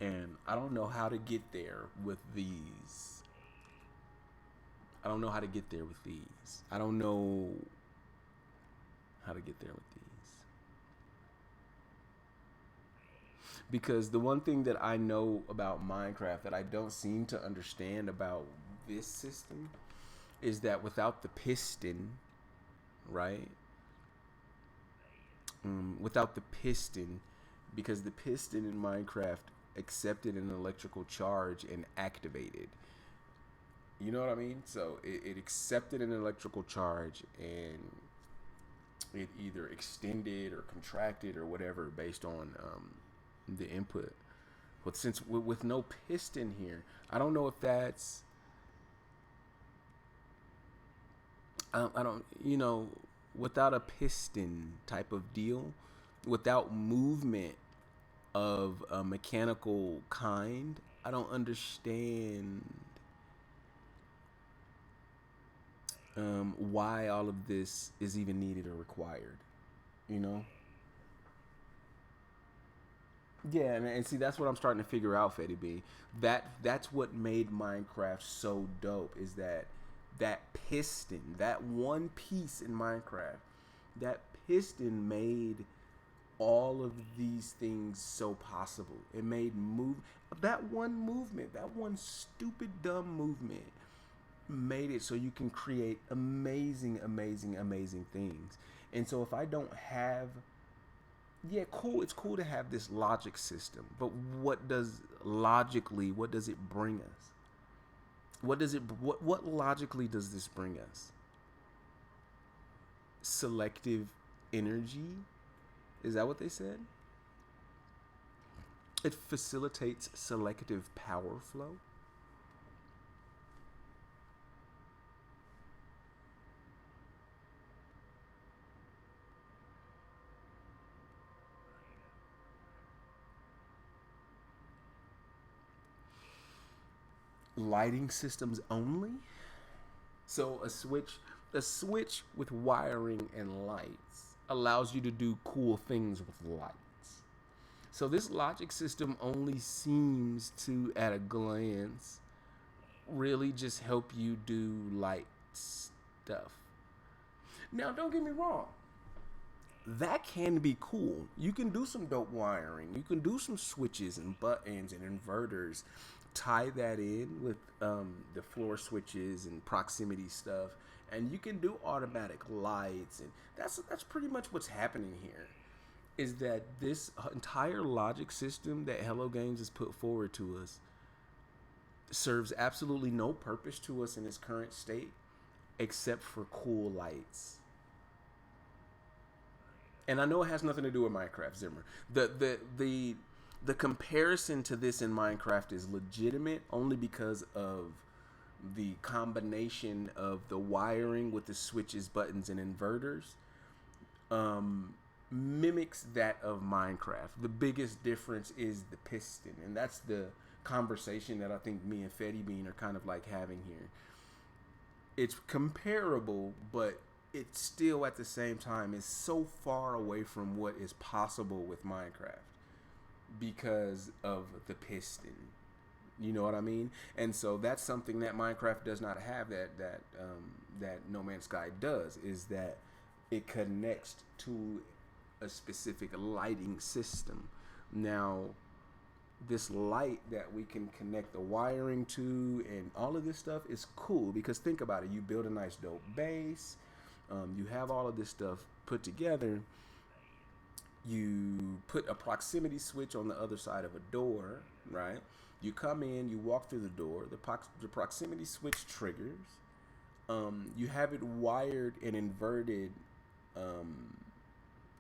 And I don't know how to get there with these. I don't know how to get there with these. I don't know how to get there with these. Because the one thing that I know about Minecraft that I don't seem to understand about this system is that without the piston, right? Without the piston, because the piston in Minecraft accepted an electrical charge and activated. You know what I mean? So it accepted an electrical charge and it either extended or contracted or whatever based on the input. But since with no piston here, I don't know if that's I don't, without a piston type of deal, without movement of a mechanical kind, I don't understand why all of this is even needed or required, you know? Yeah, and see, that's what I'm starting to figure out, Fetty B. That's what made Minecraft so dope, is that piston, that one piece in Minecraft, that piston made all of these things so possible. It made that one movement, that one stupid dumb movement made it so you can create amazing, amazing, amazing things. And so if I don't have, yeah, cool, it's cool to have this logic system, but what does it bring us? What logically does this bring us? Selective energy? Is that what they said? It facilitates selective power flow. Lighting systems only? So a switch with wiring and lights allows you to do cool things with lights. So this logic system only seems to, at a glance, really just help you do light stuff. Now, don't get me wrong. That can be cool. You can do some dope wiring. You can do some switches and buttons and inverters. Tie that in with the floor switches and proximity stuff, and you can do automatic lights, and that's pretty much what's happening here. Is that this entire logic system that Hello Games has put forward to us serves absolutely no purpose to us in its current state, except for cool lights. And I know it has nothing to do with Minecraft, Zimmer. The comparison to this in Minecraft is legitimate only because of the combination of the wiring with the switches, buttons, and inverters mimics that of Minecraft. The biggest difference is the piston, and that's the conversation that I think me and Fetty Bean are kind of like having here. It's comparable, but it still at the same time is so far away from what is possible with Minecraft because of the piston. You know what I mean? And so that's something that Minecraft does not have that No Man's Sky does, is that it connects to a specific lighting system. Now, this light that we can connect the wiring to and all of this stuff is cool, because think about it. You build a nice dope base. You have all of this stuff put together. You put a proximity switch on the other side of a door, right? You come in, you walk through the door, the proximity switch triggers. You have it wired and inverted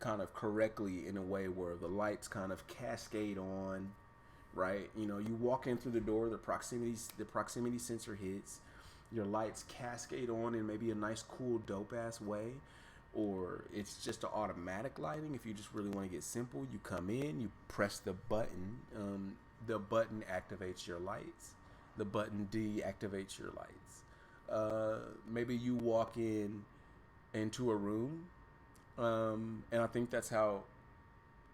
kind of correctly in a way where the lights kind of cascade on, right? You know, you walk in through the door, the proximity sensor hits, your lights cascade on in maybe a nice, cool, dope-ass way. Or it's just an automatic lighting. If you just really want to get simple, you come in, you press the button. The button activates your lights. The button deactivates your lights. Maybe you walk into a room, and I think that's how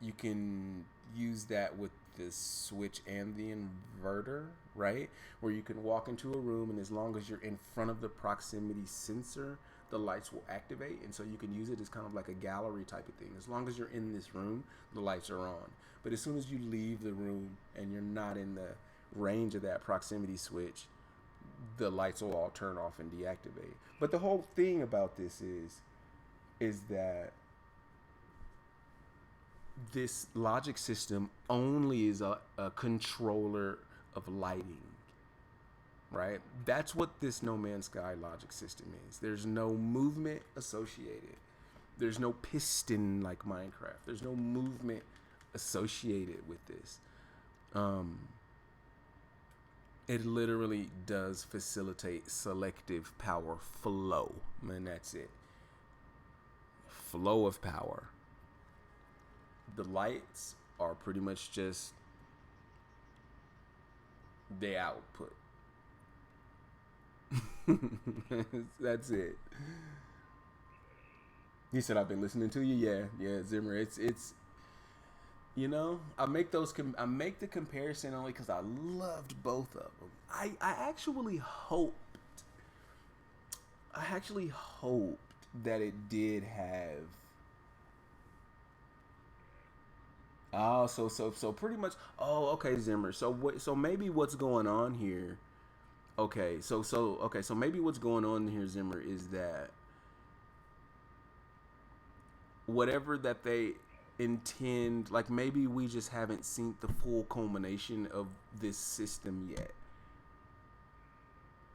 you can use that with the switch and the inverter, right? Where you can walk into a room, and as long as you're in front of the proximity sensor, the lights will activate, and so you can use it as kind of like a gallery type of thing. As long as you're in this room, the lights are on. But as soon as you leave the room and you're not in the range of that proximity switch, the lights will all turn off and deactivate. But the whole thing about this is that this logic system only is a controller of lighting. Right? That's what this No Man's Sky logic system is. There's no movement associated. There's no piston like Minecraft. There's no movement associated with this. It literally does facilitate selective power flow. Man, that's it. Flow of power. The lights are pretty much just the output. That's it. He said, "I've been listening to you." Yeah, Zimmer. It's you know, I make the comparison only because I loved both of them. I actually hoped that it did have. Oh, so pretty much. Oh, okay, Zimmer. So what? So maybe what's going on here? Okay, so maybe what's going on here, Zimmer, is that whatever that they intend, like maybe we just haven't seen the full culmination of this system yet,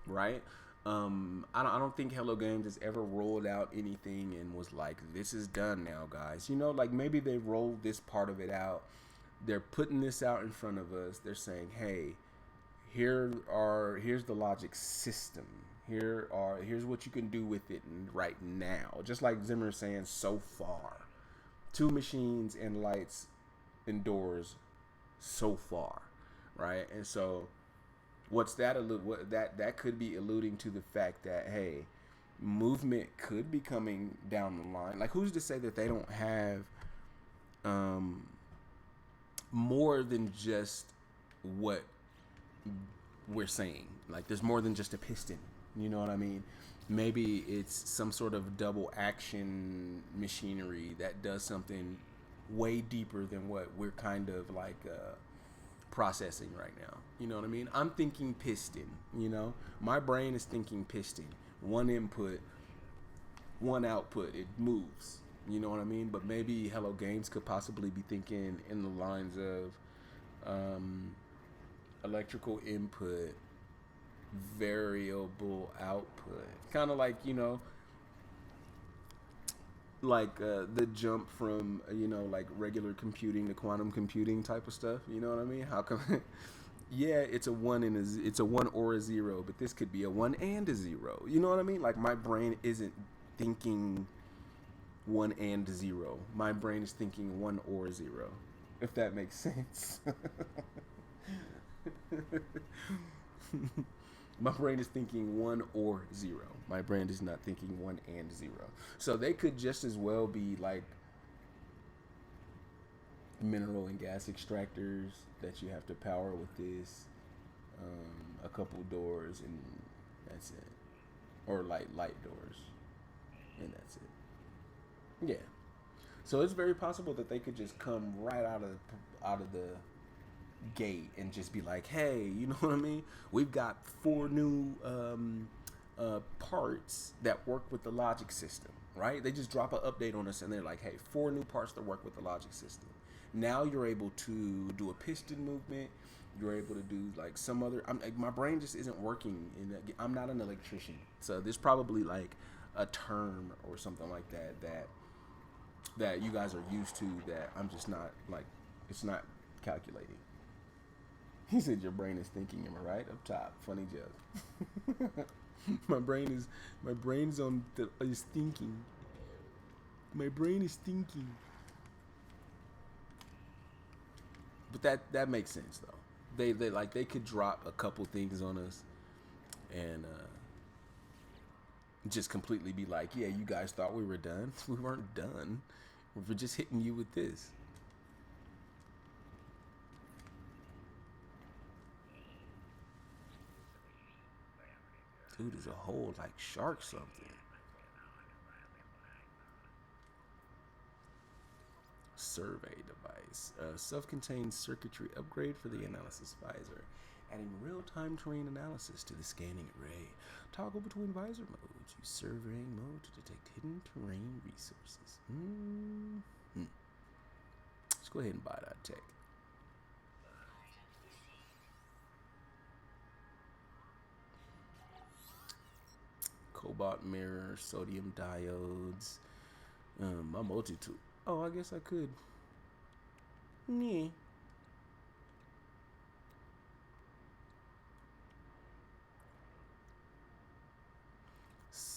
right? I don't think Hello Games has ever rolled out anything and was like, this is done now, guys. You know, like maybe they rolled this part of it out. They're putting this out in front of us. They're saying, hey, here's the logic system. Here's what you can do with it right now. Just like Zimmer is saying, so far. 2 machines and lights and doors so far, right? And so what's that that could be alluding to the fact that, hey, movement could be coming down the line. Like, who's to say that they don't have more than just what we're saying? Like, there's more than just a piston. You know what I mean? Maybe it's some sort of double action machinery that does something way deeper than what we're kind of like processing right now. You know what I mean? I'm thinking piston. You know, my brain is thinking piston. One input, one output. It moves. You know what I mean? But maybe Hello Games could possibly be thinking in the lines of electrical input, variable output, kind of like, you know, like the jump from, you know, like regular computing to quantum computing type of stuff. You know what I mean? How come? Yeah, it's a 1 and it's a 1 or a 0, but this could be a 1 and a 0. You know what I mean? Like, my brain isn't thinking 1 and 0. My brain is thinking 1 or 0. If that makes sense. My brain is thinking 1 or 0. My brain is not thinking 1 and 0. So they could just as well be like mineral and gas extractors that you have to power with this, a couple doors, and that's it. Or light doors, and that's it. Yeah. So it's very possible that they could just come right out of the gate and just be like, hey, you know what I mean? We've got 4 new parts that work with the logic system, right? They just drop an update on us and they're like, hey, 4 new parts that work with the logic system. Now you're able to do a piston movement. You're able to do like some other. My brain just isn't working. I'm not an electrician, so there's probably like a term or something like that you guys are used to that I'm just not, like, it's not calculating. He said your brain is thinking. Am I right? Up top, funny joke. my brain is thinking. My brain is thinking. But that makes sense though. They could drop a couple things on us and just completely be like, yeah, you guys thought we were done. We weren't done. We're just hitting you with this. Dude, there's a whole like shark something. Survey device. Self-contained circuitry upgrade for the analysis visor. Adding real-time terrain analysis to the scanning array. Toggle between visor modes. Use surveying mode to detect hidden terrain resources. Let's go ahead and buy that tech. Cobalt mirror, sodium diodes. My multi-tool. Oh, I guess I could. Yeah.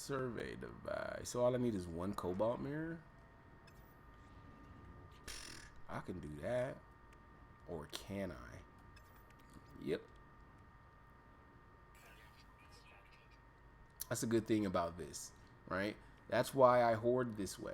survey device. So all I need is one cobalt mirror. I can do that. Or can I? Yep. That's a good thing about this, right? That's why I hoard this way.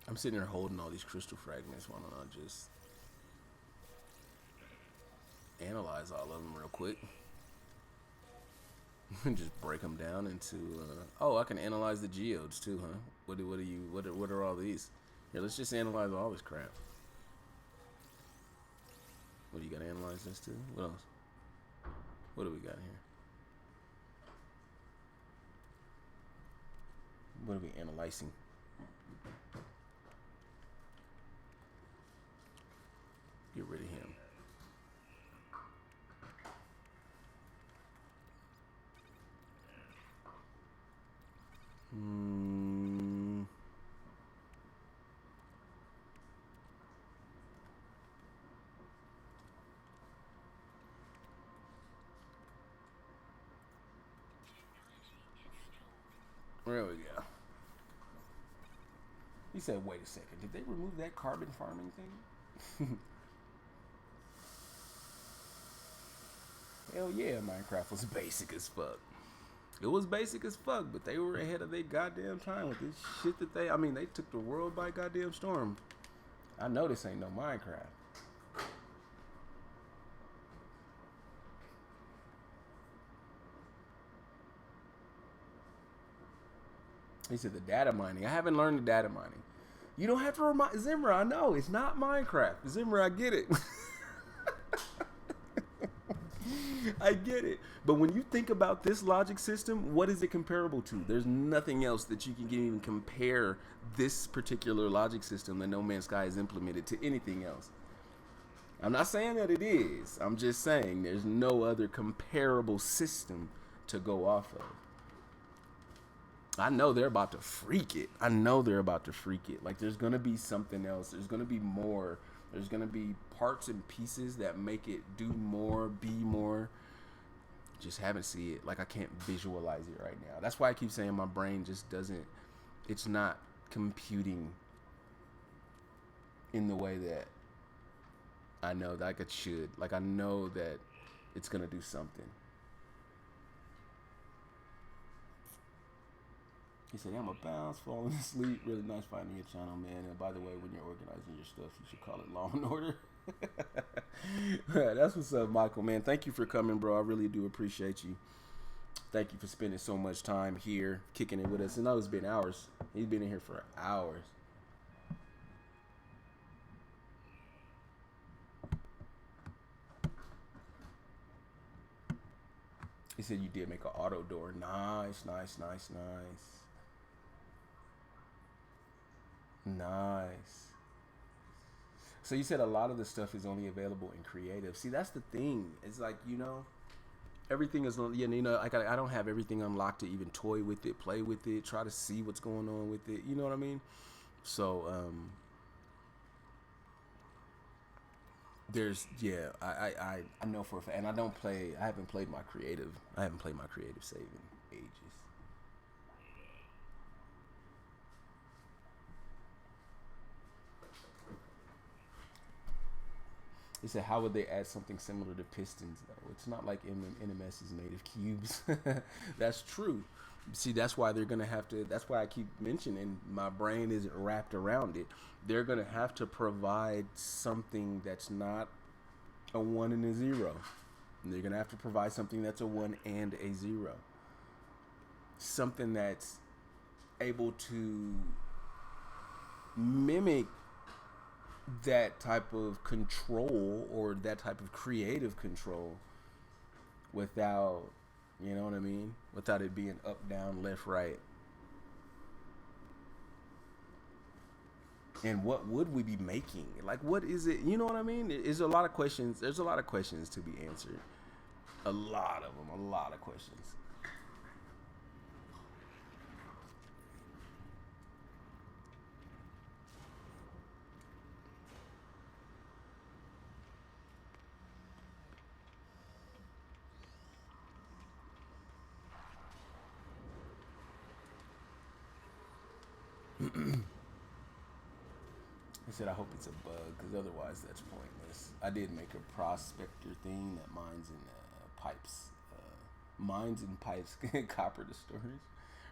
I'm sitting there holding all these crystal fragments. Why don't I just analyze all of them real quick? Just break them down into. Oh, I can analyze the geodes too, huh? What are all these? Here, let's just analyze all this crap. What do you got to analyze this too? What else? What do we got here? What are we analyzing? Get rid of him. There we go. He said, wait a second. Did they remove that carbon farming thing? Hell yeah, Minecraft was basic as fuck. It was basic as fuck, but they were ahead of their goddamn time with this shit that they took the world by goddamn storm. I know this ain't no Minecraft. He said the data mining. I haven't learned the data mining. You don't have to remind Zimra. I know it's not Minecraft. Zimra, I get it. I get it. But when you think about this logic system, what is it comparable to? There's nothing else that you can even compare this particular logic system that No Man's Sky has implemented to anything else. I'm not saying that it is. I'm just saying there's no other comparable system to go off of. I know they're about to freak it. Like, there's going to be something else. There's going to be more. There's going to be parts and pieces that make it do more, be more. Just haven't seen it. Like, I can't visualize it right now. That's why I keep saying my brain just doesn't, it's not computing in the way that I know that it should. Like, I know that it's going to do something. He said, I'm a bounce, falling asleep. Really nice finding your channel, man. And by the way, when you're organizing your stuff, you should call it Law and Order. That's what's up, Michael, man. Thank you for coming, bro. I really do appreciate you. Thank you for spending so much time here, kicking it with us. And I know it's been hours. He's been in here for hours. He said you did make an auto door. Nice. Nice. So you said a lot of the stuff is only available in creative. See, that's the thing. It's like, everything is, like I don't have everything unlocked to even toy with it, play with it, try to see what's going on with it. You know what I mean? So, there's, I know for a fact, and I haven't played my creative save in ages. He said, how would they add something similar to pistons, though? It's not like NMS is made of cubes. That's true. See, that's why they're going to have to, that's why I keep mentioning my brain isn't wrapped around it. They're going to have to provide something that's not a 1 and a 0. And they're going to have to provide something that's a 1 and a 0. Something that's able to mimic that type of control or that type of creative control without, you know what I mean? Without it being up, down, left, right. And what would we be making? Like, what is it? You know what I mean? There's a lot of questions. There's a lot of questions to be answered. A lot of them. A lot of questions. He said, I hope it's a bug, because otherwise that's pointless. I did make a prospector thing that mines in pipes. Mines and pipes copper to storage.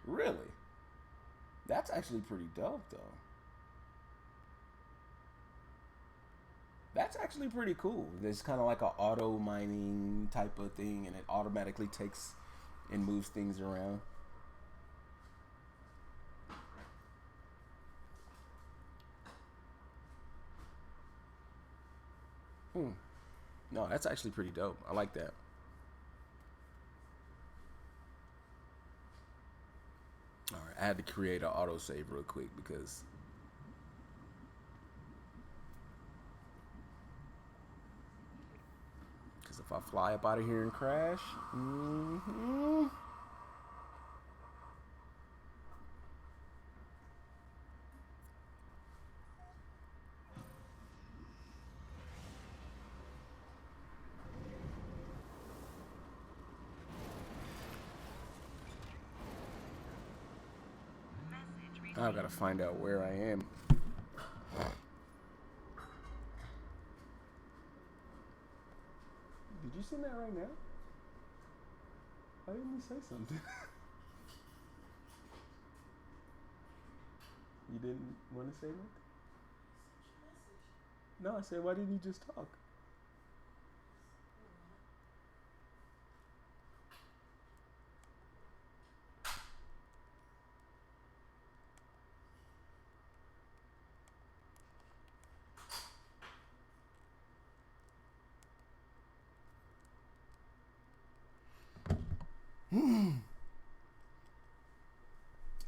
Really? That's actually pretty dope, though. That's actually pretty cool. It's kind of like an auto mining type of thing, and it automatically takes and moves things around. No, that's actually pretty dope. I like that. All right, I had to create an autosave real quick because if I fly up out of here and crash, I've got to find out where I am. Did you send that right now? Why didn't you say something? You didn't want to say nothing? No, I said, why didn't you just talk?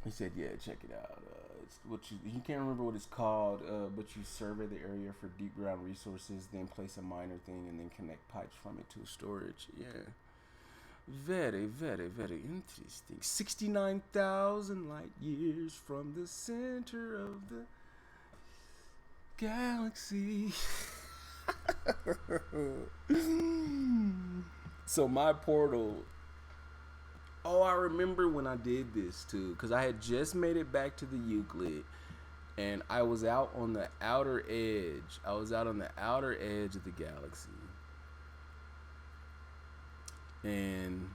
He said, yeah, check it out. It's what you can't remember what it's called, but you survey the area for deep ground resources, then place a miner thing, and then connect pipes from it to a storage. Yeah. Very, very, very interesting. 69,000 light years from the center of the galaxy. So my portal. Oh, I remember when I did this too, because I had just made it back to the Euclid, and I was out on the outer edge. I was out on the outer edge of the galaxy. And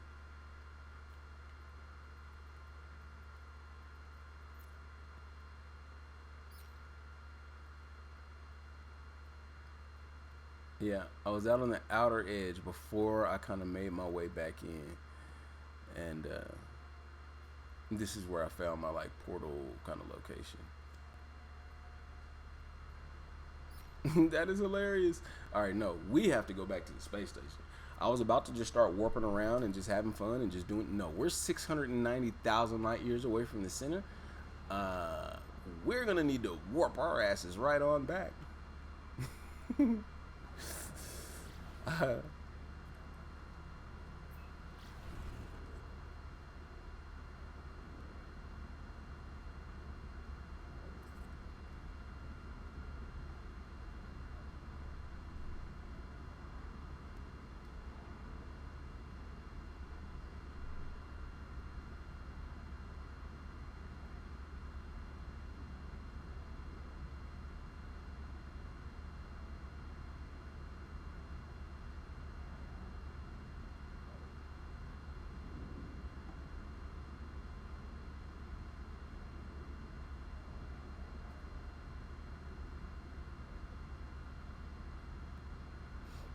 yeah, I was out on the outer edge before I kind of made my way back in. And this is where I found my like portal kind of location. That is hilarious. All right, no, we have to go back to the space station. I was about to just start warping around and just having fun and just doing. No, we're 690,000 light years away from the center. We're gonna need to warp our asses right on back.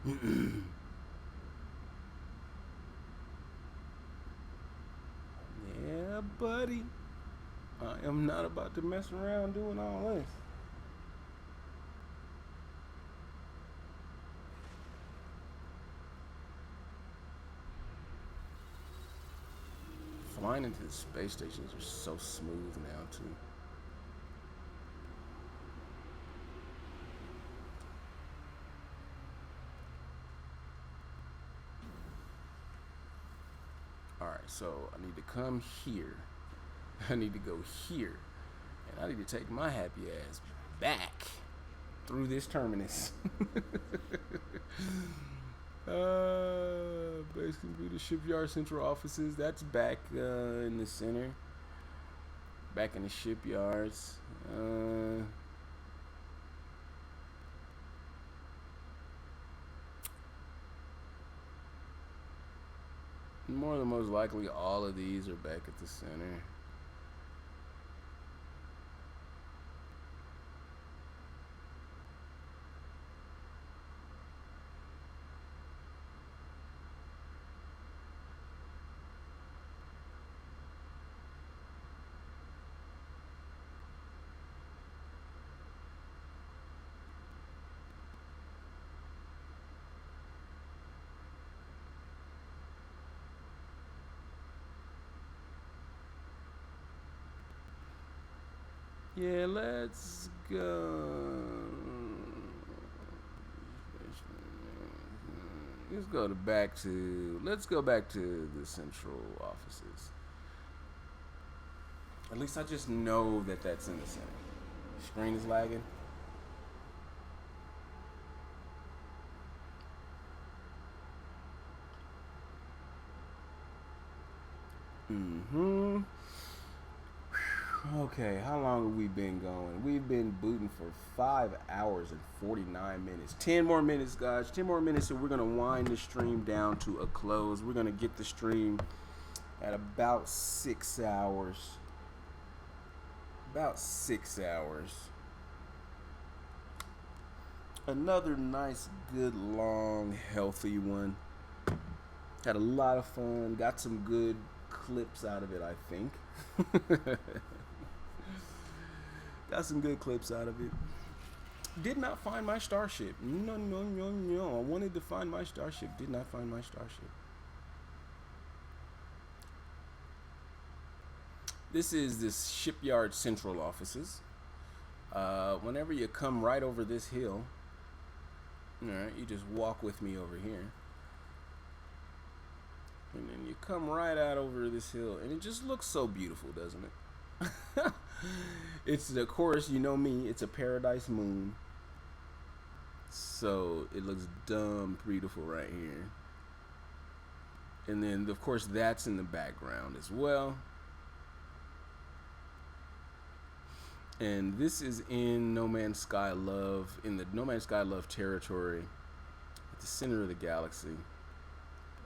Yeah, buddy. I am not about to mess around doing all this. Flying into the space stations are so smooth now, too. Alright, so I need to come here. I need to go here. And I need to take my happy ass back through this terminus. Base computer shipyard central offices. That's back in the center. Back in the shipyards. More than most likely, all of these are back at the center. Yeah, let's go. Let's go back to the central offices. At least I just know that that's in the center. Screen is lagging. Okay, how long have we been going? We've been booting for 5 hours and 49 minutes. 10 more minutes, guys. 10 more minutes, and we're going to wind the stream down to a close. We're going to get the stream at about 6 hours. About 6 hours. Another nice, good, long, healthy one. Had a lot of fun. Got some good clips out of it, I think. Got some good clips out of it. Did not find my Starship. No. I wanted to find my Starship. Did not find my Starship. This is this shipyard central offices. Whenever you come right over this hill, all right, you just walk with me over here. And then you come right out over this hill, and it just looks so beautiful, doesn't it? It's, of course, you know me, it's a paradise moon. So it looks dumb beautiful right here. And then, of course, that's in the background as well. And this is in No Man's Sky Love, in the No Man's Sky Love territory, at the center of the galaxy.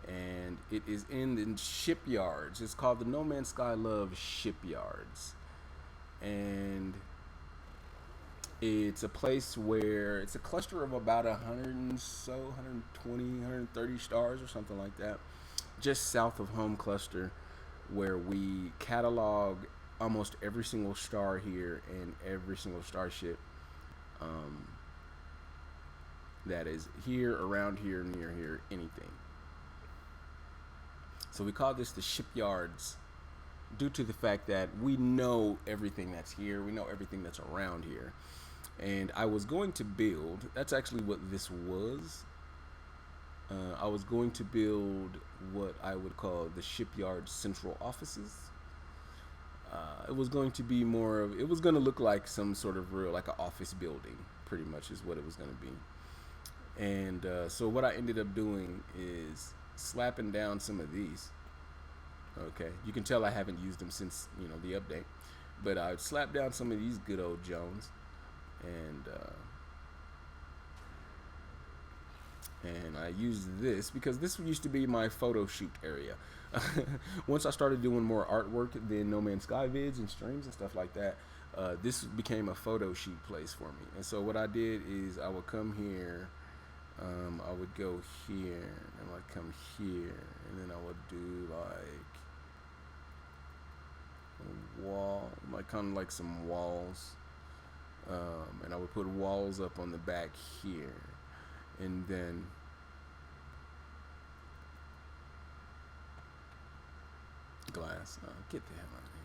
And it is in the shipyards. It's called the No Man's Sky Love Shipyards. And it's a place where it's a cluster of about 120, 130 stars or something like that, just south of home cluster, where we catalog almost every single star here and every single starship that is here, around here, near here, anything. So we call this the shipyards due to the fact that we know everything that's here. We know everything that's around here. And I was going to build, that's actually what this was. I was going to build what I would call the shipyard central offices. It was going to be more of, it was going to look like some sort of real, like an office building, pretty much is what it was going to be. And so what I ended up doing is slapping down some of these. Okay, you can tell I haven't used them since, you know, the update, but I slapped down some of these good old Jones, and I used this because this used to be my photo shoot area. Once I started doing more artwork than No Man's Sky vids and streams and stuff like that, this became a photo shoot place for me. And so what I did is I would come here, I would go here, and I'd come here, and then I would do like a wall, like kind of like some walls, and I would put walls up on the back here, and then glass. Get the hell out of here.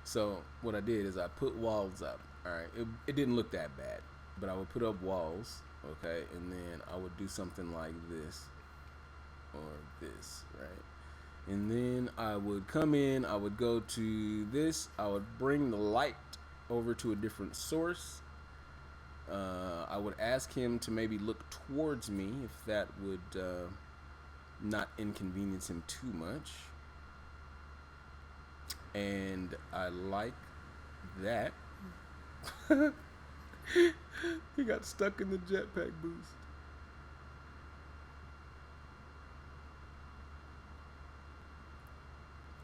So what I did is I put walls up. All right, it didn't look that bad, but I would put up walls, okay, and then I would do something like this or this, right? And then I would come in, I would go to this, I would bring the light over to a different source. I would ask him to maybe look towards me if that would not inconvenience him too much. And I like that. He got stuck in the jetpack boost.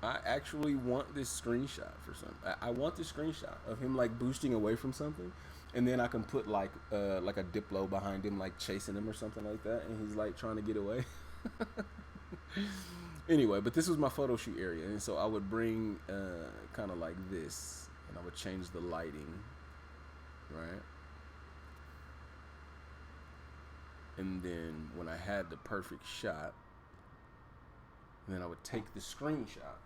I actually want this screenshot for something. I want this screenshot of him like boosting away from something, and then I can put like a Diplo behind him, like chasing him or something like that, and he's like trying to get away. Anyway, but this was my photo shoot area, and so I would bring kind of like this, and I would change the lighting, right? And then when I had the perfect shot, then I would take the screenshot,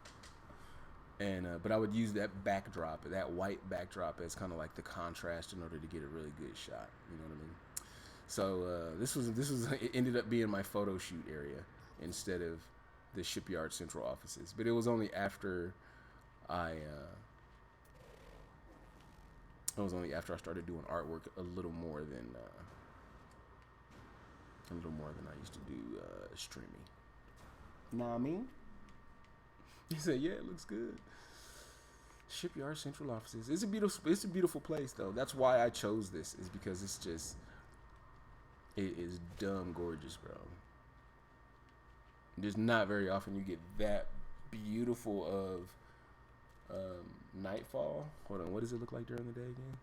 and but I would use that backdrop, that white backdrop, as kind of like the contrast in order to get a really good shot. You know what I mean? So this was it ended up being my photo shoot area instead of the Shipyard Central offices. But it was only after I started doing artwork a little more than I used to do streaming. Nah, I mean, he said, "Yeah, it looks good." Shipyard Central offices. It's a beautiful place, though. That's why I chose this. Is because it is dumb gorgeous, bro. There's not very often you get that beautiful of nightfall. Hold on, what does it look like during the day again?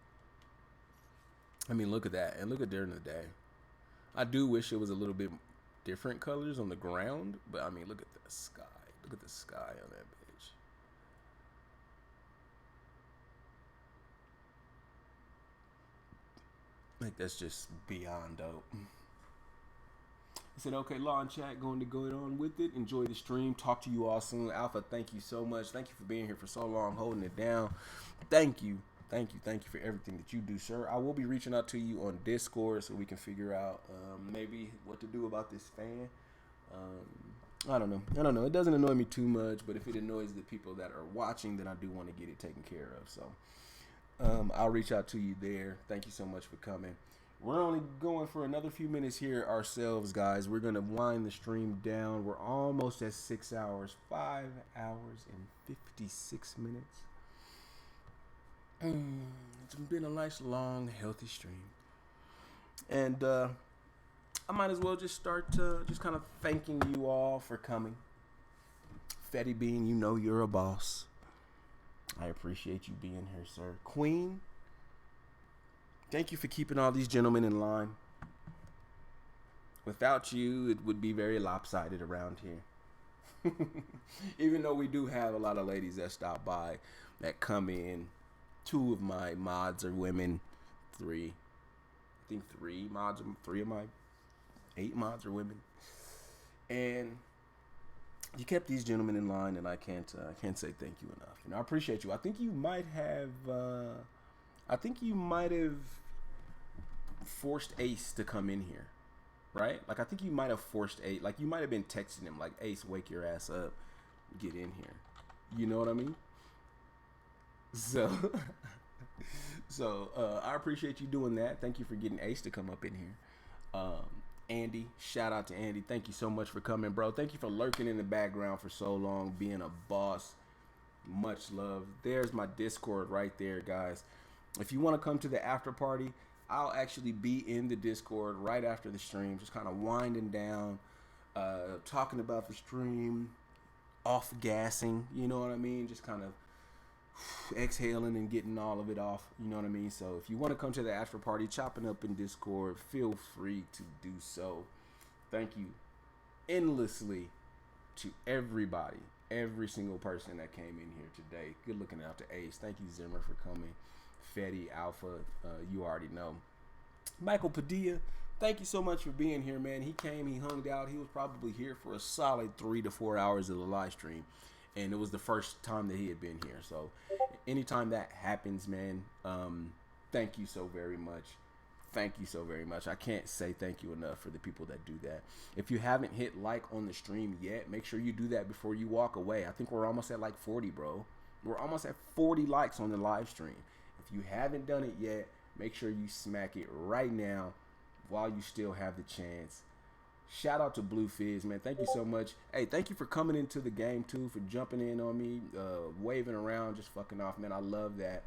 I mean, look at that, and look at during the day. I do wish it was a little bit different colors on the ground, but I mean, look at the sky. Look at the sky on that bitch. Like, that's just beyond dope. I said, okay, Law and Chat, going to go on with it. Enjoy the stream. Talk to you all soon. Alpha, thank you so much. Thank you for being here for so long, holding it down. Thank you for everything that you do, sir. I will be reaching out to you on Discord so we can figure out maybe what to do about this fan. I don't know. It doesn't annoy me too much, but if it annoys the people that are watching, then I do want to get it taken care of. So I'll reach out to you there. Thank you so much for coming. We're only going for another few minutes here ourselves, guys. We're going to wind the stream down. We're almost at 6 hours. 5 hours and 56 minutes. It's been a nice, long, healthy stream. And I might as well just start just kind of thanking you all for coming. Fetty Bean, you know you're a boss. I appreciate you being here, sir. Queen, thank you for keeping all these gentlemen in line. Without you, it would be very lopsided around here. Even though we do have a lot of ladies that stop by, that come in. 2 of my mods are women. 3. I think 3 mods. 3 of my 8 mods are women. And you kept these gentlemen in line, and I can't say thank you enough. And I appreciate you. I think you might have forced Ace to come in here, right? Like, I think you might have forced Ace. Like, you might have been texting him, like, Ace, wake your ass up, get in here. You know what I mean? So I appreciate you doing that. Thank you for getting Ace to come up in here. Andy, shout out to Andy. Thank you so much for coming, bro. Thank you for lurking in the background for so long, being a boss. Much love. There's my Discord right there, guys. If you want to come to the after party, I'll actually be in the Discord right after the stream, just kind of winding down, talking about the stream, off gassing, you know what I mean? Just kind of exhaling and getting all of it off, you know what I mean? So if you want to come to the after party, chopping up in Discord, feel free to do so. Thank you endlessly to everybody, every single person that came in here today. Good looking out to Ace. Thank you, Zimmer, for coming. Fetty, Alpha, you already know. Michael Padilla, thank you so much for being here, man. He came, he hung out. He was probably here for a solid 3 to 4 hours of the live stream. And it was the first time that he had been here. So anytime that happens, man, thank you so very much. Thank you so very much. I can't say thank you enough for the people that do that. If you haven't hit like on the stream yet, make sure you do that before you walk away. I think we're almost at like 40, bro. We're almost at 40 likes on the live stream. If you haven't done it yet, make sure you smack it right now while you still have the chance. Shout out to Blue Fizz, man. Thank you so much. Hey, thank you for coming into the game, too, for jumping in on me, waving around, just fucking off, man. I love that.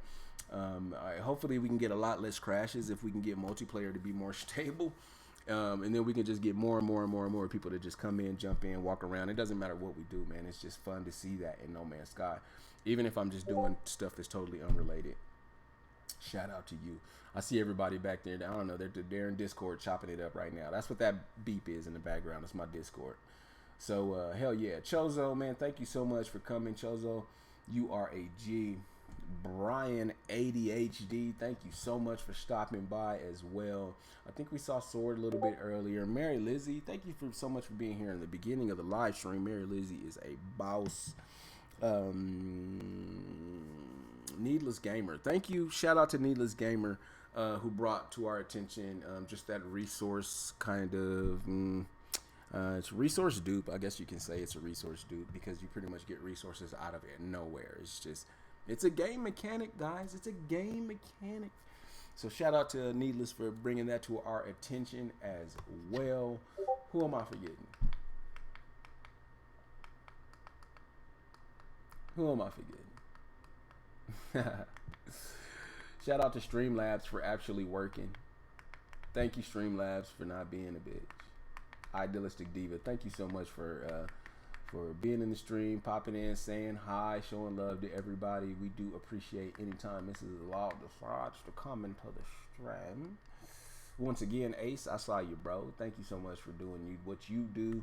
Hopefully we can get a lot less crashes if we can get multiplayer to be more stable. And then we can just get more and more people to just come in, jump in, walk around. It doesn't matter what we do, man. It's just fun to see that in No Man's Sky. Even if I'm just doing stuff that's totally unrelated. Shout out to you. I see everybody back there. I don't know. They're in Discord chopping it up right now. That's what that beep is in the background. That's my Discord. So, hell yeah. Chozo, man, thank you so much for coming. Chozo, you are a G. Brian ADHD, thank you so much for stopping by as well. I think we saw Sword a little bit earlier. Mary Lizzie, thank you so much for being here in the beginning of the live stream. Mary Lizzie is a boss. Needless Gamer, thank you. Shout out to Needless Gamer, who brought to our attention just that resource kind of it's resource dupe. I guess you can say it's a resource dupe because you pretty much get resources out of it nowhere. It's a game mechanic, guys. It's a game mechanic. So shout out to Needless for bringing that to our attention as well. Who am I forgetting? Shout out to Streamlabs for actually working. Thank you, Streamlabs, for not being a bitch. Idealistic Diva, thank you so much for being in the stream, popping in, saying hi, showing love to everybody. We do appreciate anytime Mrs. Law decides to come into the stream. Once again, Ace, I saw you, bro. Thank you so much for doing what you do.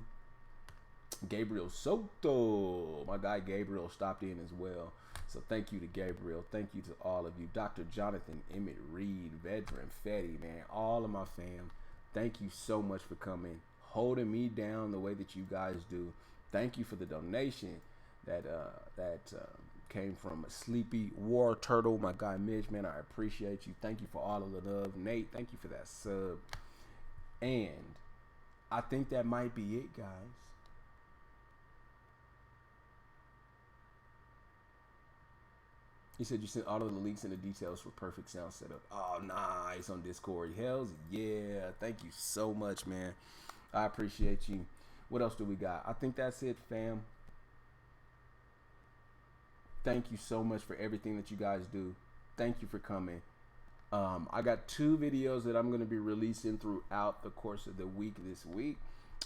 Gabriel Soto, my guy Gabriel stopped in as well. So thank you to Gabriel. Thank you to all of you. Dr. Jonathan, Emmett Reed, Veteran, Fetty, man, all of my fam. Thank you so much for coming, holding me down the way that you guys do. Thank you for the donation that came from a Sleepy War Turtle, my guy Mitch, man. I appreciate you. Thank you for all of the love. Nate, thank you for that sub. And I think that might be it, guys. He said you sent all of the links and the details for perfect sound setup. Oh, nice, on Discord. Hells yeah. Thank you so much, man. I appreciate you. What else do we got? I think that's it, fam. Thank you so much for everything that you guys do. Thank you for coming. I got 2 videos that I'm going to be releasing throughout the course of the week this week.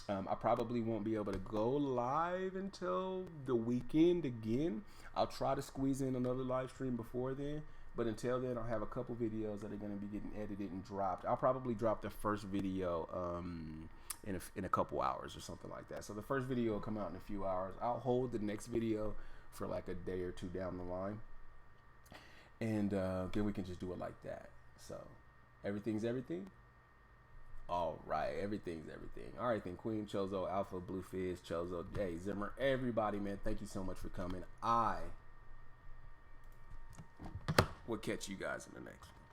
I probably won't be able to go live until the weekend again. I'll try to squeeze in another live stream before then. But until then, I'll have a couple videos that are going to be getting edited and dropped. I'll probably drop the first video in a couple hours or something like that. So the first video will come out in a few hours. I'll hold the next video for like a day or 2 down the line. And then we can just do it like that. So everything's everything. All right, everything's everything. All right, then Queen, Chozo, Alpha, Blue Fizz, Chozo, Jay, Zimmer, everybody, man, thank you so much for coming. I will catch you guys in the next one.